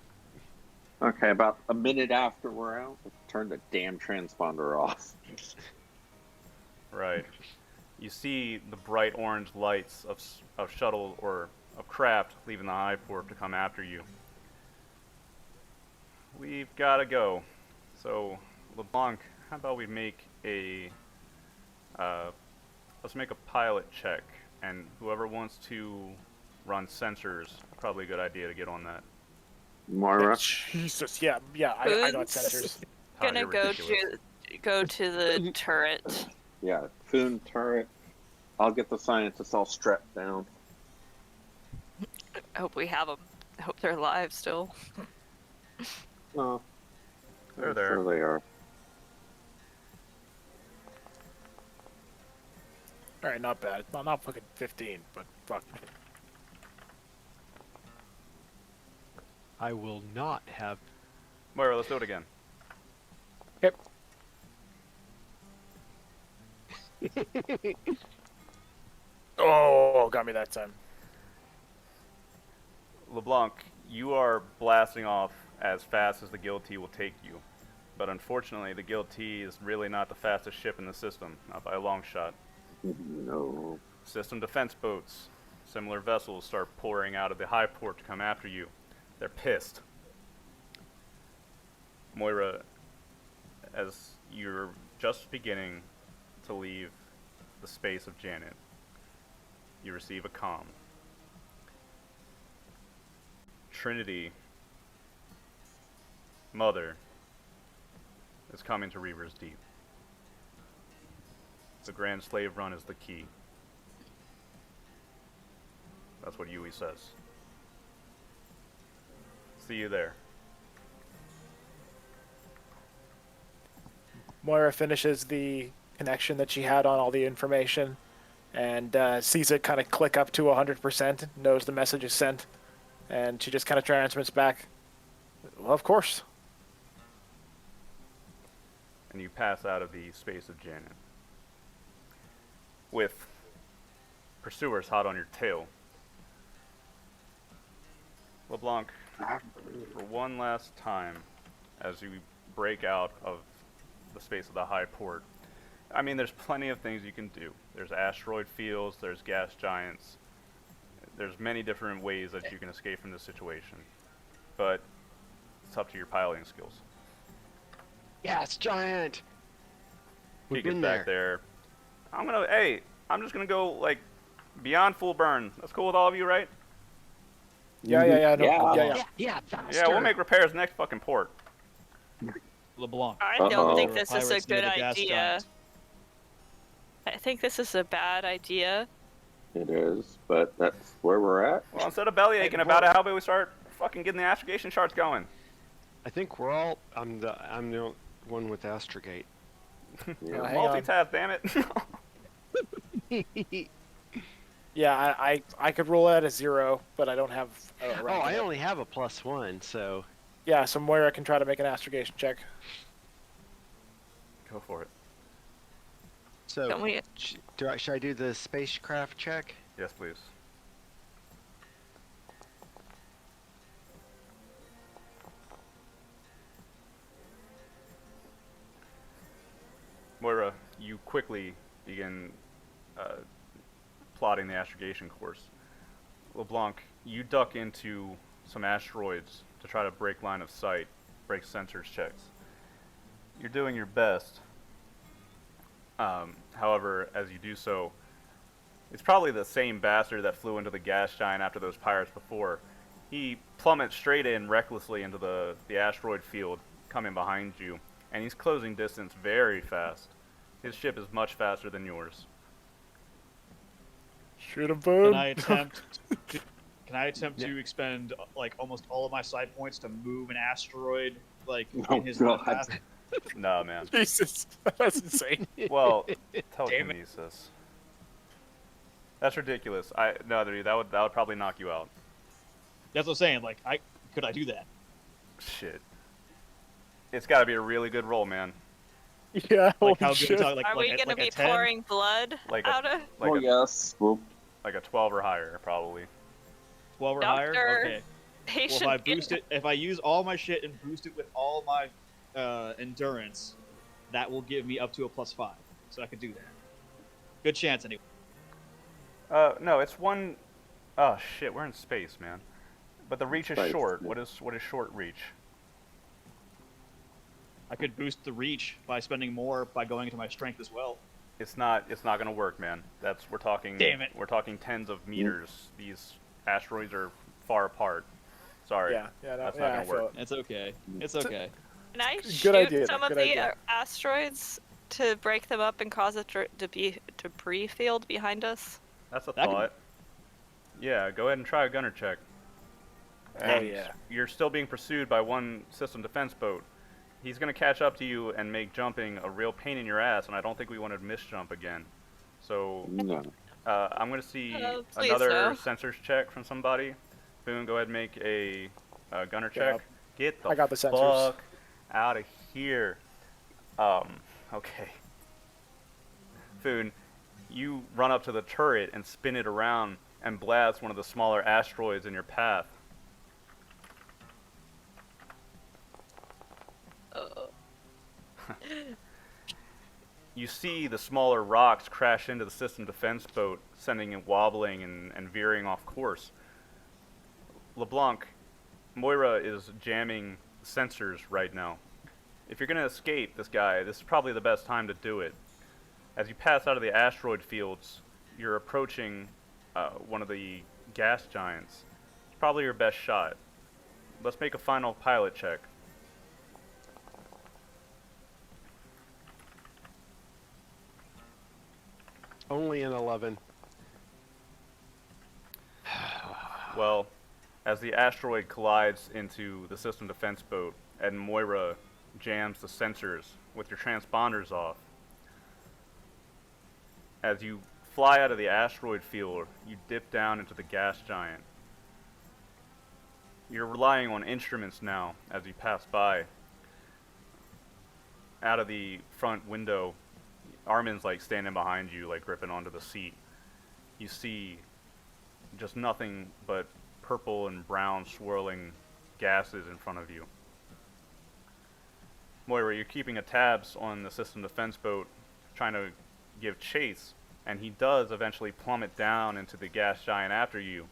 Okay, about a minute after we're out, turn the damn transponder off. Right. You see the bright orange lights of shuttle or of craft leaving the high port to come after you. We've got to go. So, LeBlanc, how about we make let's make a pilot check, and whoever wants to run sensors, probably a good idea to get on that. Moira? Jesus, yeah, I got sensors. Gonna go to the turret. Yeah, Foon turret. I'll get the scientists all strapped down. I hope we have them. I hope they're alive still. Oh, They're there. Sure they are. Alright, not bad. Well, not fucking 15, but fuck. I will not have. Moira, let's do it again. Yep. Oh, got me that time. LeBlanc, you are blasting off as fast as the Guilty will take you. But unfortunately, the Guilty is really not the fastest ship in the system, not by a long shot. No. System defense boats, similar vessels, start pouring out of the high port to come after you. They're pissed. Moira, as you're just beginning to leave the space of Janet, you receive a comm. Trinity, Mother, is coming to Reaver's Deep. The Grand Slave Run is the key. That's what Yui says. See you there. Moira finishes the connection that she had on all the information and sees it kind of click up to 100%, knows the message is sent, and she just kind of transmits back, well, of course. And you pass out of the space of Janet. With pursuers hot on your tail. LeBlanc, for one last time, as you break out of the space of the high port, I mean, there's plenty of things you can do. There's asteroid fields, there's gas giants, there's many different ways that you can escape from this situation. But it's up to your piloting skills. Yes, giant. He We've gets been back there. I'm just gonna go, like, beyond full burn. That's cool with all of you, right? Yeah, no, Yeah, faster. Yeah, we'll make repairs next fucking port. LeBlanc. I Uh-oh. don't think this is a Pirates near good the gas idea. giant. I think this is a bad idea. It is, but that's where we're at. Well, instead of belly aching about it, how about we start fucking getting the astrogation charts going? I think we're all. I'm the one with Astrogate. Yeah. hang on. Multitask, damn it. Yeah, I could roll at a 0, but I don't have a Oh, rank I yet. only have a +1, so. Yeah, so Moira can try to make an astrogation check. Go for it. So, Don't we? should I do the spacecraft check? Yes, please. Moira, you quickly begin plotting the astrogation course. LeBlanc, you duck into some asteroids to try to break line of sight, break sensors checks. You're doing your best. However, as you do so, it's probably the same bastard that flew into the gas giant after those pirates before. He plummets straight in recklessly into the asteroid field coming behind you, and he's closing distance very fast. His ship is much faster than yours. Shoot him, boom. Can I attempt to expend like almost all of my side points to move an asteroid like Oh, in his God. path? No, man. Jesus, that's insane. Well, Damn it. telekinesis. That's ridiculous. No, dude, that would probably knock you out. That's what I'm saying. Like, could I do that? Shit. It's got to be a really good roll, man. Yeah, Like how holy good? shit. Like, Are we like, gonna like a be 10? pouring blood Like a- out of? Like Oh a yes. Well, like a 12 or higher, probably. 12 or Doctor, higher? Okay. Well, patient? if I boost it, if I use all my shit and boost it with all my endurance, that will give me up to a +5. So I could do that. Good chance, anyway. No, it's one. Oh shit, we're in space, man. But the reach is Space, short. yeah. What is short reach? I could boost the reach by spending more by going into my strength as well. It's not gonna work, man. We're talking. Damn it. We're talking tens of meters. These asteroids are far apart. Sorry. Yeah, no, That's yeah, not I gonna feel work. it. It's okay. It's okay. Can I Good shoot idea, some good of the idea. asteroids to break them up and cause a debris field behind us? That's a That could- thought. Yeah, go ahead and try a gunner check. Hell And yeah. You're still being pursued by one system defense boat. He's gonna catch up to you and make jumping a real pain in your ass, and I don't think we want to miss jump again. So no. I'm gonna see Please another no. sensors check from somebody. Boone, go ahead and make a gunner check. Yep. Get the I got the sensors. fuck out of here. Okay. Foon, you run up to the turret and spin it around and blast one of the smaller asteroids in your path. You see the smaller rocks crash into the system defense boat, sending it wobbling and veering off course. LeBlanc, Moira is jamming sensors right now. If you're going to escape this guy, this is probably the best time to do it. As you pass out of the asteroid fields, you're approaching one of the gas giants. It's probably your best shot. Let's make a final pilot check. Only an 11. Well, as the asteroid collides into the system defense boat and Moira jams the sensors with your transponders off, as you fly out of the asteroid field, you dip down into the gas giant. You're relying on instruments now as you pass by. Out of the front window, Armin's like standing behind you, like gripping onto the seat. You see just nothing but purple and brown swirling gases in front of you. Moira, you're keeping a tabs on the system defense boat, trying to give chase, and he does eventually plummet down into the gas giant after you,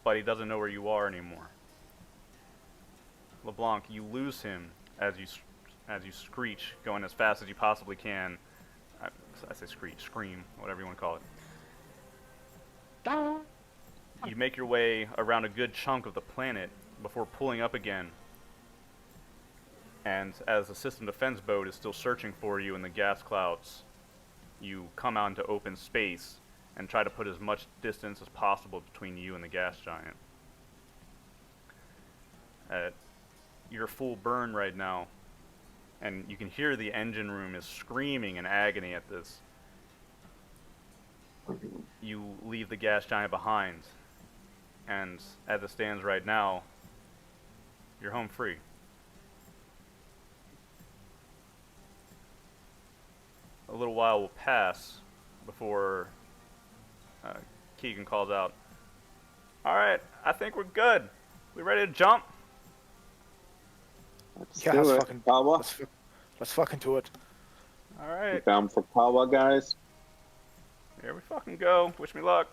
but he doesn't know where you are anymore. LeBlanc, you lose him as you screech, going as fast as you possibly can. I say screech, scream, whatever you want to call it. You make your way around a good chunk of the planet before pulling up again. And as the system defense boat is still searching for you in the gas clouds, you come out into open space and try to put as much distance as possible between you and the gas giant. at your full burn right now, and you can hear the engine room is screaming in agony at this. You leave the gas giant behind, and as it stands right now, you're home free. A little while will pass before Keegan calls out, "Alright, I think we're good. We ready to jump?" Let's Yeah, do let's it. fucking Kawa, let's fucking do it. you Alright, down for Kawa, guys? here we fucking go. Wish me luck.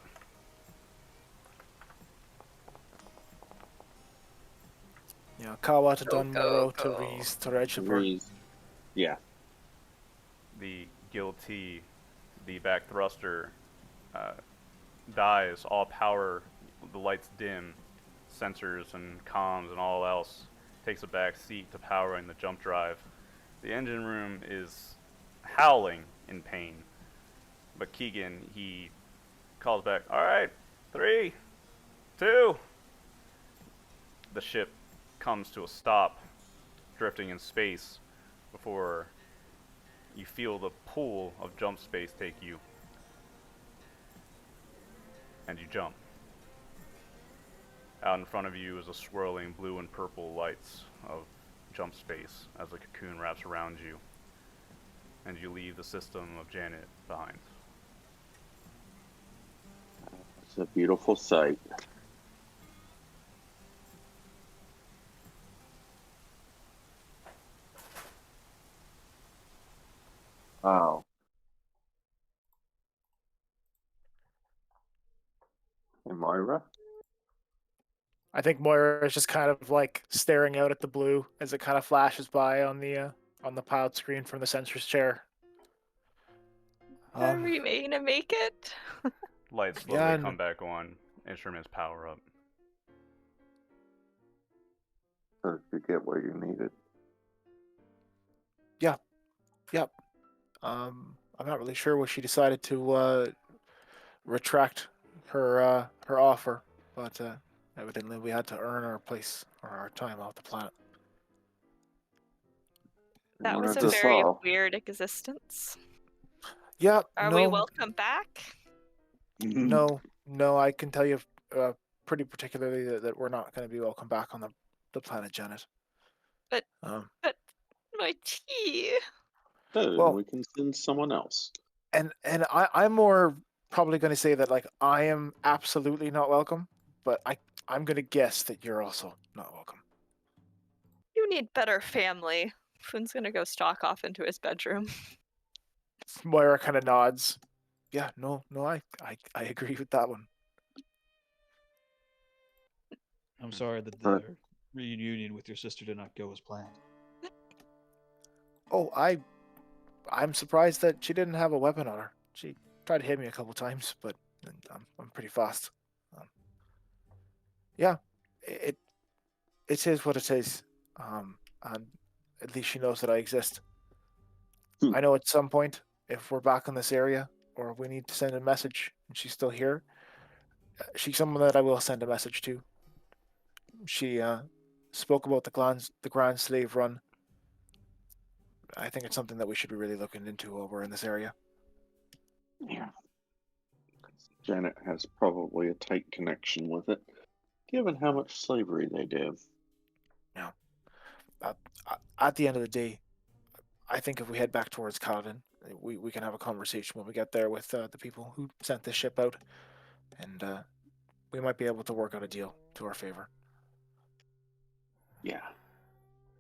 Yeah, Kawa to Go, Dunmurrow go, to go. Reese to Regiper. Reese. Yeah. The guilty, the back thruster dies. All power, the lights dim, sensors and comms and all else takes a back seat to powering the jump drive. The engine room is howling in pain, but Keegan, he calls back, "Alright, 3, 2." The ship comes to a stop, drifting in space before you feel the pull of jump space take you. And you jump. Out in front of you is a swirling blue and purple lights of jump space as the cocoon wraps around you. And you leave the system of Janet behind. It's a beautiful sight. Wow. And Moira? I think Moira is just kind of like staring out at the blue as it kind of flashes by on the pilot screen from the sensor's chair. Are we gonna make it? Lights Yeah, slowly and- come back on. Instruments power up. So did you get what you needed? Yep. I'm not really sure what she decided to retract her offer, but evidently we had to earn our place or our time off the planet. That You was wanted a to very solve. weird existence. Yeah, Are no, we welcome back? no, I can tell you pretty particularly that we're not going to be welcome back on the planet Janet. But- um, My tea. Good, Well- we can send someone else. and I'm more probably going to say that like I am absolutely not welcome, but I'm going to guess that you're also not welcome. You need better family. Foon's gonna go stalk off into his bedroom. Moira kind of nods. Yeah, no, I agree with that one. I'm sorry that But- the reunion with your sister did not go as planned. Oh, I'm surprised that she didn't have a weapon on her. She tried to hit me a couple times, but I'm pretty fast. Yeah, it is what it is. And at least she knows that I exist. Hmm. I know at some point, if we're back in this area or we need to send a message and she's still here, she's someone that I will send a message to. She spoke about the Grand Slave Run. I think it's something that we should be really looking into while we're in this area. Yeah. Janet has probably a tight connection with it, given how much slavery they did. At the end of the day, I think if we head back towards Kaladin, we can have a conversation when we get there with the people who sent this ship out, and we might be able to work out a deal to our favor. Yeah.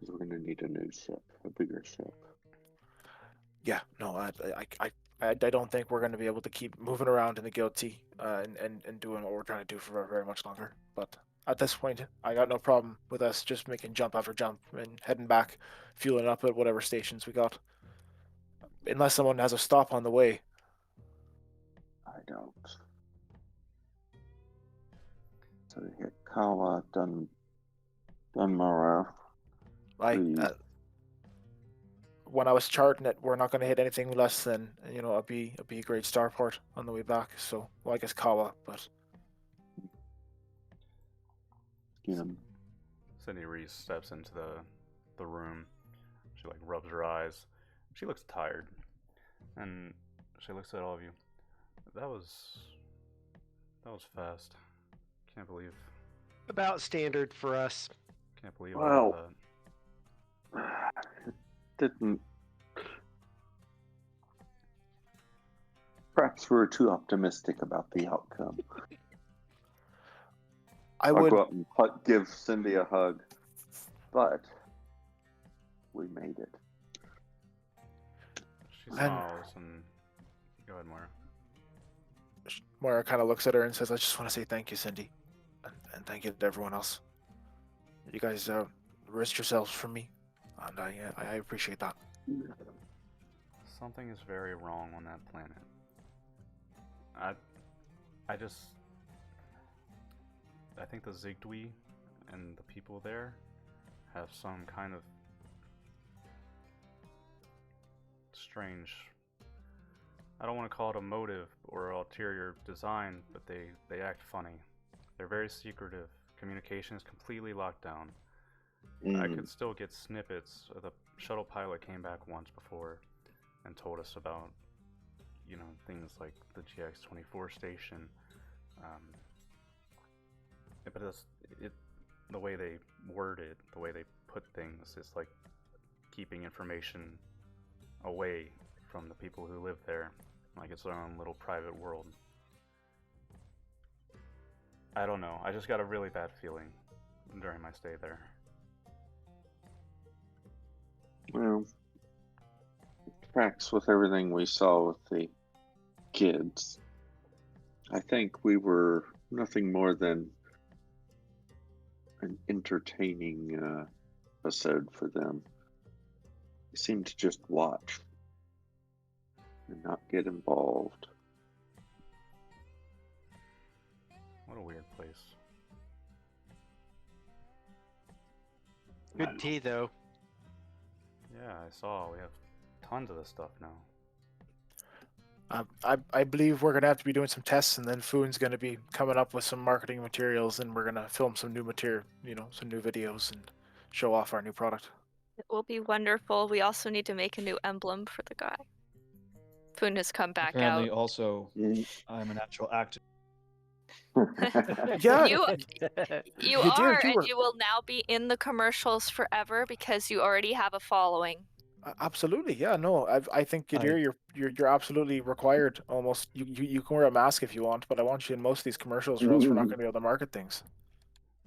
'Cause we're going to need a new ship, a bigger ship. Yeah, no, I don't think we're going to be able to keep moving around in the guilty and doing what we're trying to do for very much longer. But at this point, I got no problem with us just making jump after jump and heading back, fueling up at whatever stations we got. Unless someone has a stop on the way. I don't. So we hit Kawa, Dunmurrow. Please. When I was charting it, we're not going to hit anything less than a B grade starport on the way back. So, well, I guess Kawa, but Skin. Cindy Reese steps into the room. She like rubs her eyes. She looks tired, and she looks at all of you. That was fast. Can't believe. About standard for us. Can't believe Well, all of it didn't. Perhaps we were too optimistic about the outcome. I I'll would. go up and give Cindy a hug. But we made it. She smiles and go ahead, Moira. Moira kind of looks at her and says, "I just want to say thank you, Cindy, and thank you to everyone else. You guys risked yourselves for me, and I appreciate that." Something is very wrong on that planet. I think the Zigdwi and the people there have some kind of strange, I don't want to call it a motive or ulterior design, but they act funny. They're very secretive. Communication is completely locked down. I could still get snippets. The shuttle pilot came back once before and told us about, things like the GX-24 station. But the way they word it, the way they put things, it's like keeping information away from the people who live there, like it's their own little private world. I don't know. I just got a really bad feeling during my stay there. Well, tracks with everything we saw with the kids. I think we were nothing more than an entertaining episode for them. They seemed to just watch and not get involved. What a weird place. Good tea, though. Yeah, I saw. We have tons of this stuff now. I believe we're gonna have to be doing some tests, and then Foon's gonna be coming up with some marketing materials, and we're gonna film some new material, some new videos, and show off our new product. It will be wonderful. We also need to make a new emblem for the guy. Foon has come back Apparently, out. also, I'm a natural actor. Yeah, You You are, do, and you will now be in the commercials forever because you already have a following. absolutely. Yeah, no, I think Gadir, you're absolutely required. Almost, you can wear a mask if you want, but I want you in most of these commercials, or else we're not gonna be able to market things.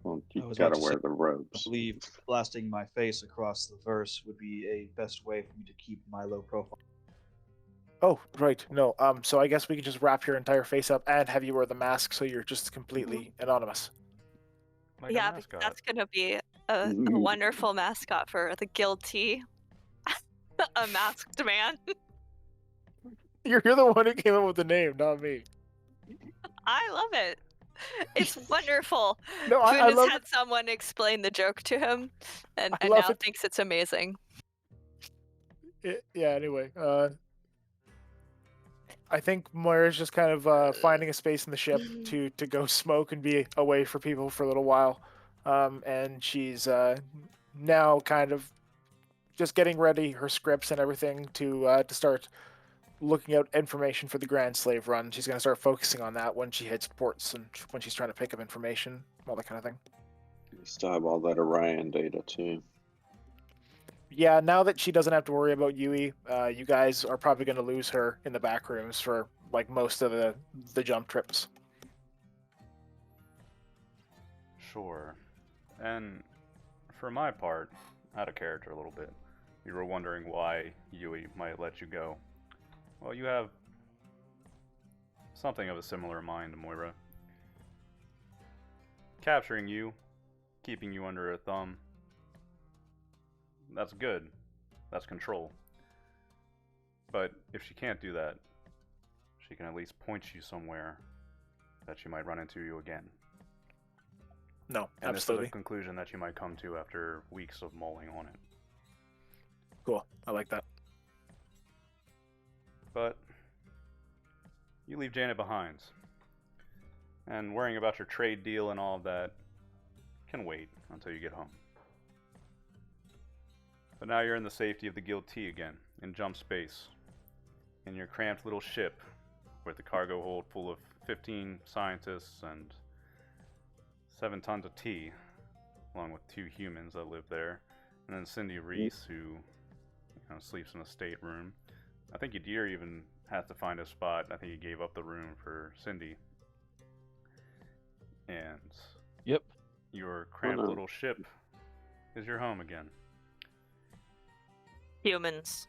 Well, I you was gotta about to wear say, the I robes. believe blasting my face across the verse would be a best way for me to keep my low profile. Oh, right. No. So I guess we can just wrap your entire face up and have you wear the mask, so you're just completely anonymous. Like a Yeah, mascot. that's gonna be a wonderful mascot for the guilty. A masked man. You're the one who came up with the name, not me. I love it. It's wonderful. No, Foon I has love had someone explain the joke to him, and I love now it. thinks it's amazing. Yeah. Anyway, I think Moira's just kind of finding a space in the ship to go smoke and be away for people for a little while, and she's now kind of just getting ready her scripts and everything to start looking out information for the Grand Slave Run. She's going to start focusing on that when she hits ports and when she's trying to pick up information, all that kind of thing. You still have all that Orion data too. Yeah, now that she doesn't have to worry about Yui, you guys are probably going to lose her in the back rooms for like most of the jump trips. Sure. And for my part, out of character a little bit, you were wondering why Yui might let you go. Well, you have something of a similar mind, Moira. Capturing you, keeping you under her thumb, that's good. That's control. But if she can't do that, she can at least point you somewhere that she might run into you again. No, And this is absolutely. a conclusion that you might come to after weeks of mulling on it. Cool. I like that. But you leave Janet behind. And worrying about your trade deal and all of that can wait until you get home. But now you're in the safety of the Guild T again, in jump space, in your cramped little ship, with the cargo hold full of 15 scientists and 7 tons of tea, along with 2 humans that live there, and then Cindy Reese, who sleeps in a stateroom. I think Yadir even has to find a spot. I think he gave up the room for Cindy. And Yep. your cramped little ship is your home again. Humans.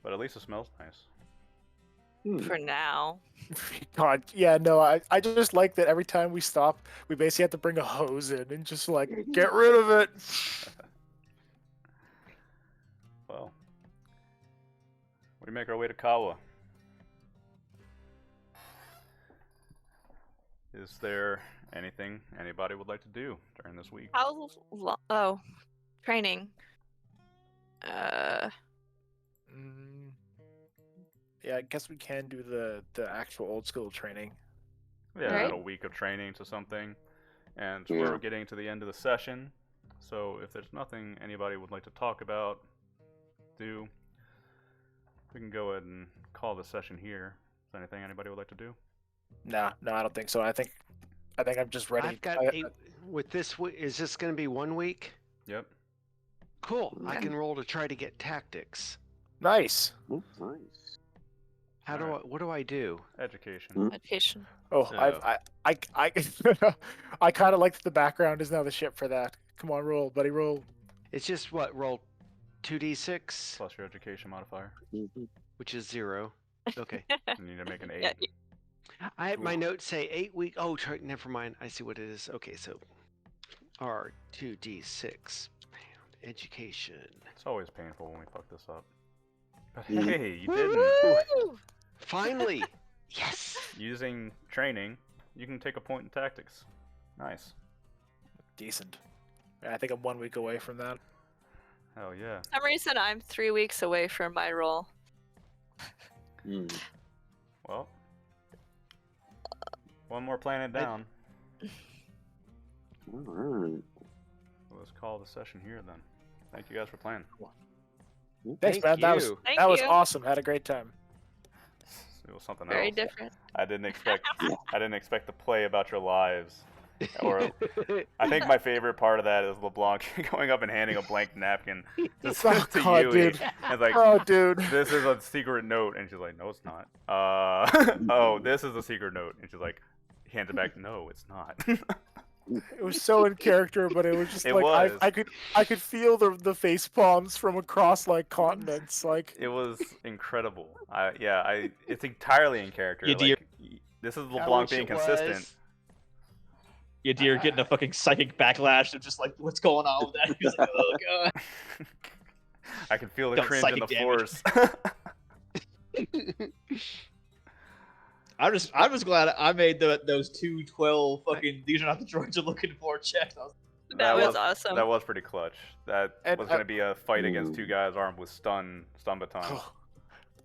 But at least it smells nice. For now. God, yeah, no, I just like that every time we stop, we basically have to bring a hose in and just like get rid of it. Well, we make our way to Kawa. Is there anything anybody would like to do during this week? Oh, training. Yeah, I guess we can do the actual old school training. Yeah, Right. add a week of training to something. And we're getting to the end of the session. So if there's nothing anybody would like to talk about, we can go ahead and call the session here. Is there anything anybody would like to do? No, I don't think so. I think I'm just ready. I've got with this. Is this going to be 1 week? Yep. Cool. I Okay. can roll to try to get tactics. Nice. Oh, nice. How do I? What do I do? Education. Education. Oh, So- I I kind of like the background is now the ship for that. Come on, roll, buddy, roll. It's just what roll 2d6, Plus your education modifier. which is 0. Okay. You need to make an 8. Yeah, I had my notes say 8 week. Oh, never mind. I see what it is. Okay, so R2d6 education. It's always painful when we fuck this up. But Mm. hey, you didn't. Woo! Finally, yes. Using training, you can take a point in tactics. Nice. Decent. I think I'm 1 week away from that. Hell yeah. For some reason, I'm 3 weeks away from my role. Well, one more planet down. All right. Let's call the session here then. Thank you guys for playing. Thanks, Thank man. That was you. Thank that was you. awesome. Had a great time. It was something Very else. different. I didn't expect to play about your lives. Or I think my favorite part of that is LeBlanc going up and handing a blank napkin just Oh, to God, Yui. dude. And it's like, Oh, dude. this is a secret note, and she's like, no, it's not. Oh, this is a secret note, and she's like, hands it back. No, it's not. It was so in character, but it was just It like was. I could feel the face palms from across like continents. Like It was incredible. It's entirely in character. Yeah, dear. Like, this is I LeBlanc wish being it consistent. was. Yeah, dear, getting a fucking psychic backlash of just like, what's going on with that? He's like, oh god. I can feel the Done cringe in the psychic damage. force. I'm just glad I made those 212 fucking these are not the droids you're looking for checks. That was awesome. That was pretty clutch. That And was going to be a fight against 2 guys armed with stun batons.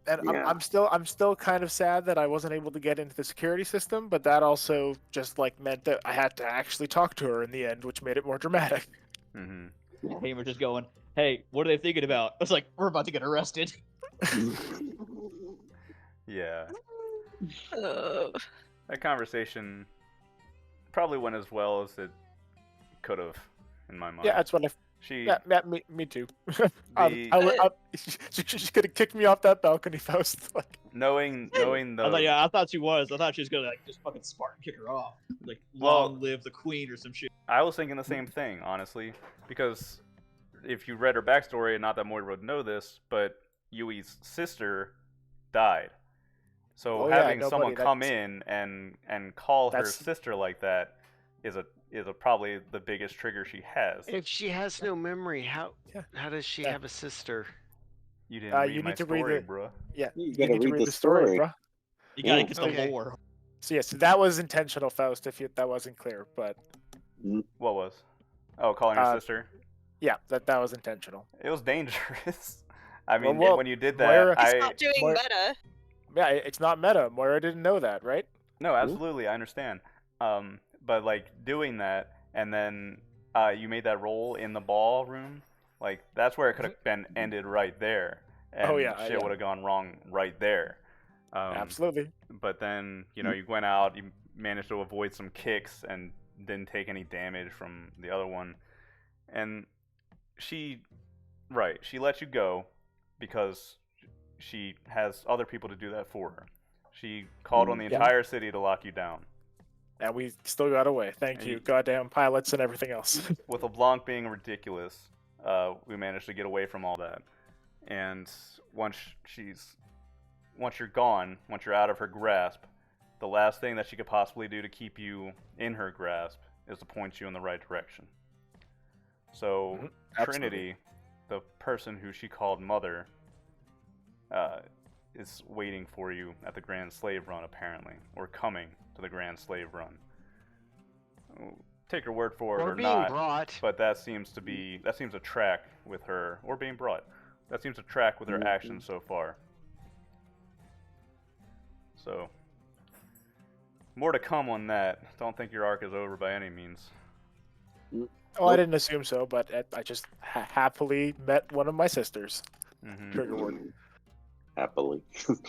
and Yeah. I'm still kind of sad that I wasn't able to get into the security system, but that also just like meant that I had to actually talk to her in the end, which made it more dramatic. Mm-hmm. Hey, we're just going, hey, what are they thinking about? It's like, we're about to get arrested. Yeah. Oh. That conversation probably went as well as it could have, in my mind. Yeah, that's what I. She. Yeah, me too. The- She's gonna kick me off that balcony, Faust. Like, knowing the. I thought she was. I thought she was gonna like just fucking Spartan kick her off. Like, Well- long live the queen or some shit. I was thinking the same thing, honestly, because if you read her backstory, and not that Moira would know this, but Yui's sister died. So Oh, yeah, having someone nobody- come that's- in and call her that's- sister like that is a probably the biggest trigger she has. If she has no memory, how Yeah. does she Yeah. have a sister? You didn't read you my need to read story, it. bruh. yeah, You you gotta need to read read the the story, story. bro. You gotta Yeah. get the Okay. lore. So yes, that was intentional, Faust. If that wasn't clear, but What was? Oh, calling her Uh, sister. yeah, that was intentional. It was dangerous. I mean, well, when you did that, Moira- He's I not doing Moira- meta. Yeah, it's not meta. Moira didn't know that, right? no, absolutely, I understand. But like doing that, and then you made that roll in the ballroom Like that's where it could have been ended right there, and shit would have gone wrong right there. Absolutely. But then you went out, you managed to avoid some kicks and didn't take any damage from the other one, and she let you go because she has other people to do that for her. She called on the entire city to lock you down. And we still got away. Thank you, goddamn pilots and everything else. With LeBlanc being ridiculous, we managed to get away from all that. And once you're gone, once you're out of her grasp, the last thing that she could possibly do to keep you in her grasp is to point you in the right direction. So Trinity, the person who she called Mother, is waiting for you at the Grand Slave Run, apparently, or coming to the Grand Slave Run. Take her word for it or not, brought. but that seems to track with her, or being brought. That seems to track with her actions so far. So, more to come on that. Don't think your arc is over by any means. Oh, I didn't assume so, but I just happily met one of my sisters. Trigger word. Happily.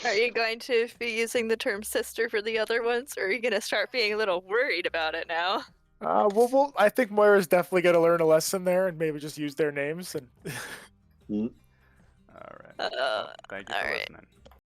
Are you going to be using the term sister for the other ones, or are you going to start being a little worried about it now? Well, I think Moira's definitely going to learn a lesson there and maybe just use their names. And All right. Well, thank you for listening.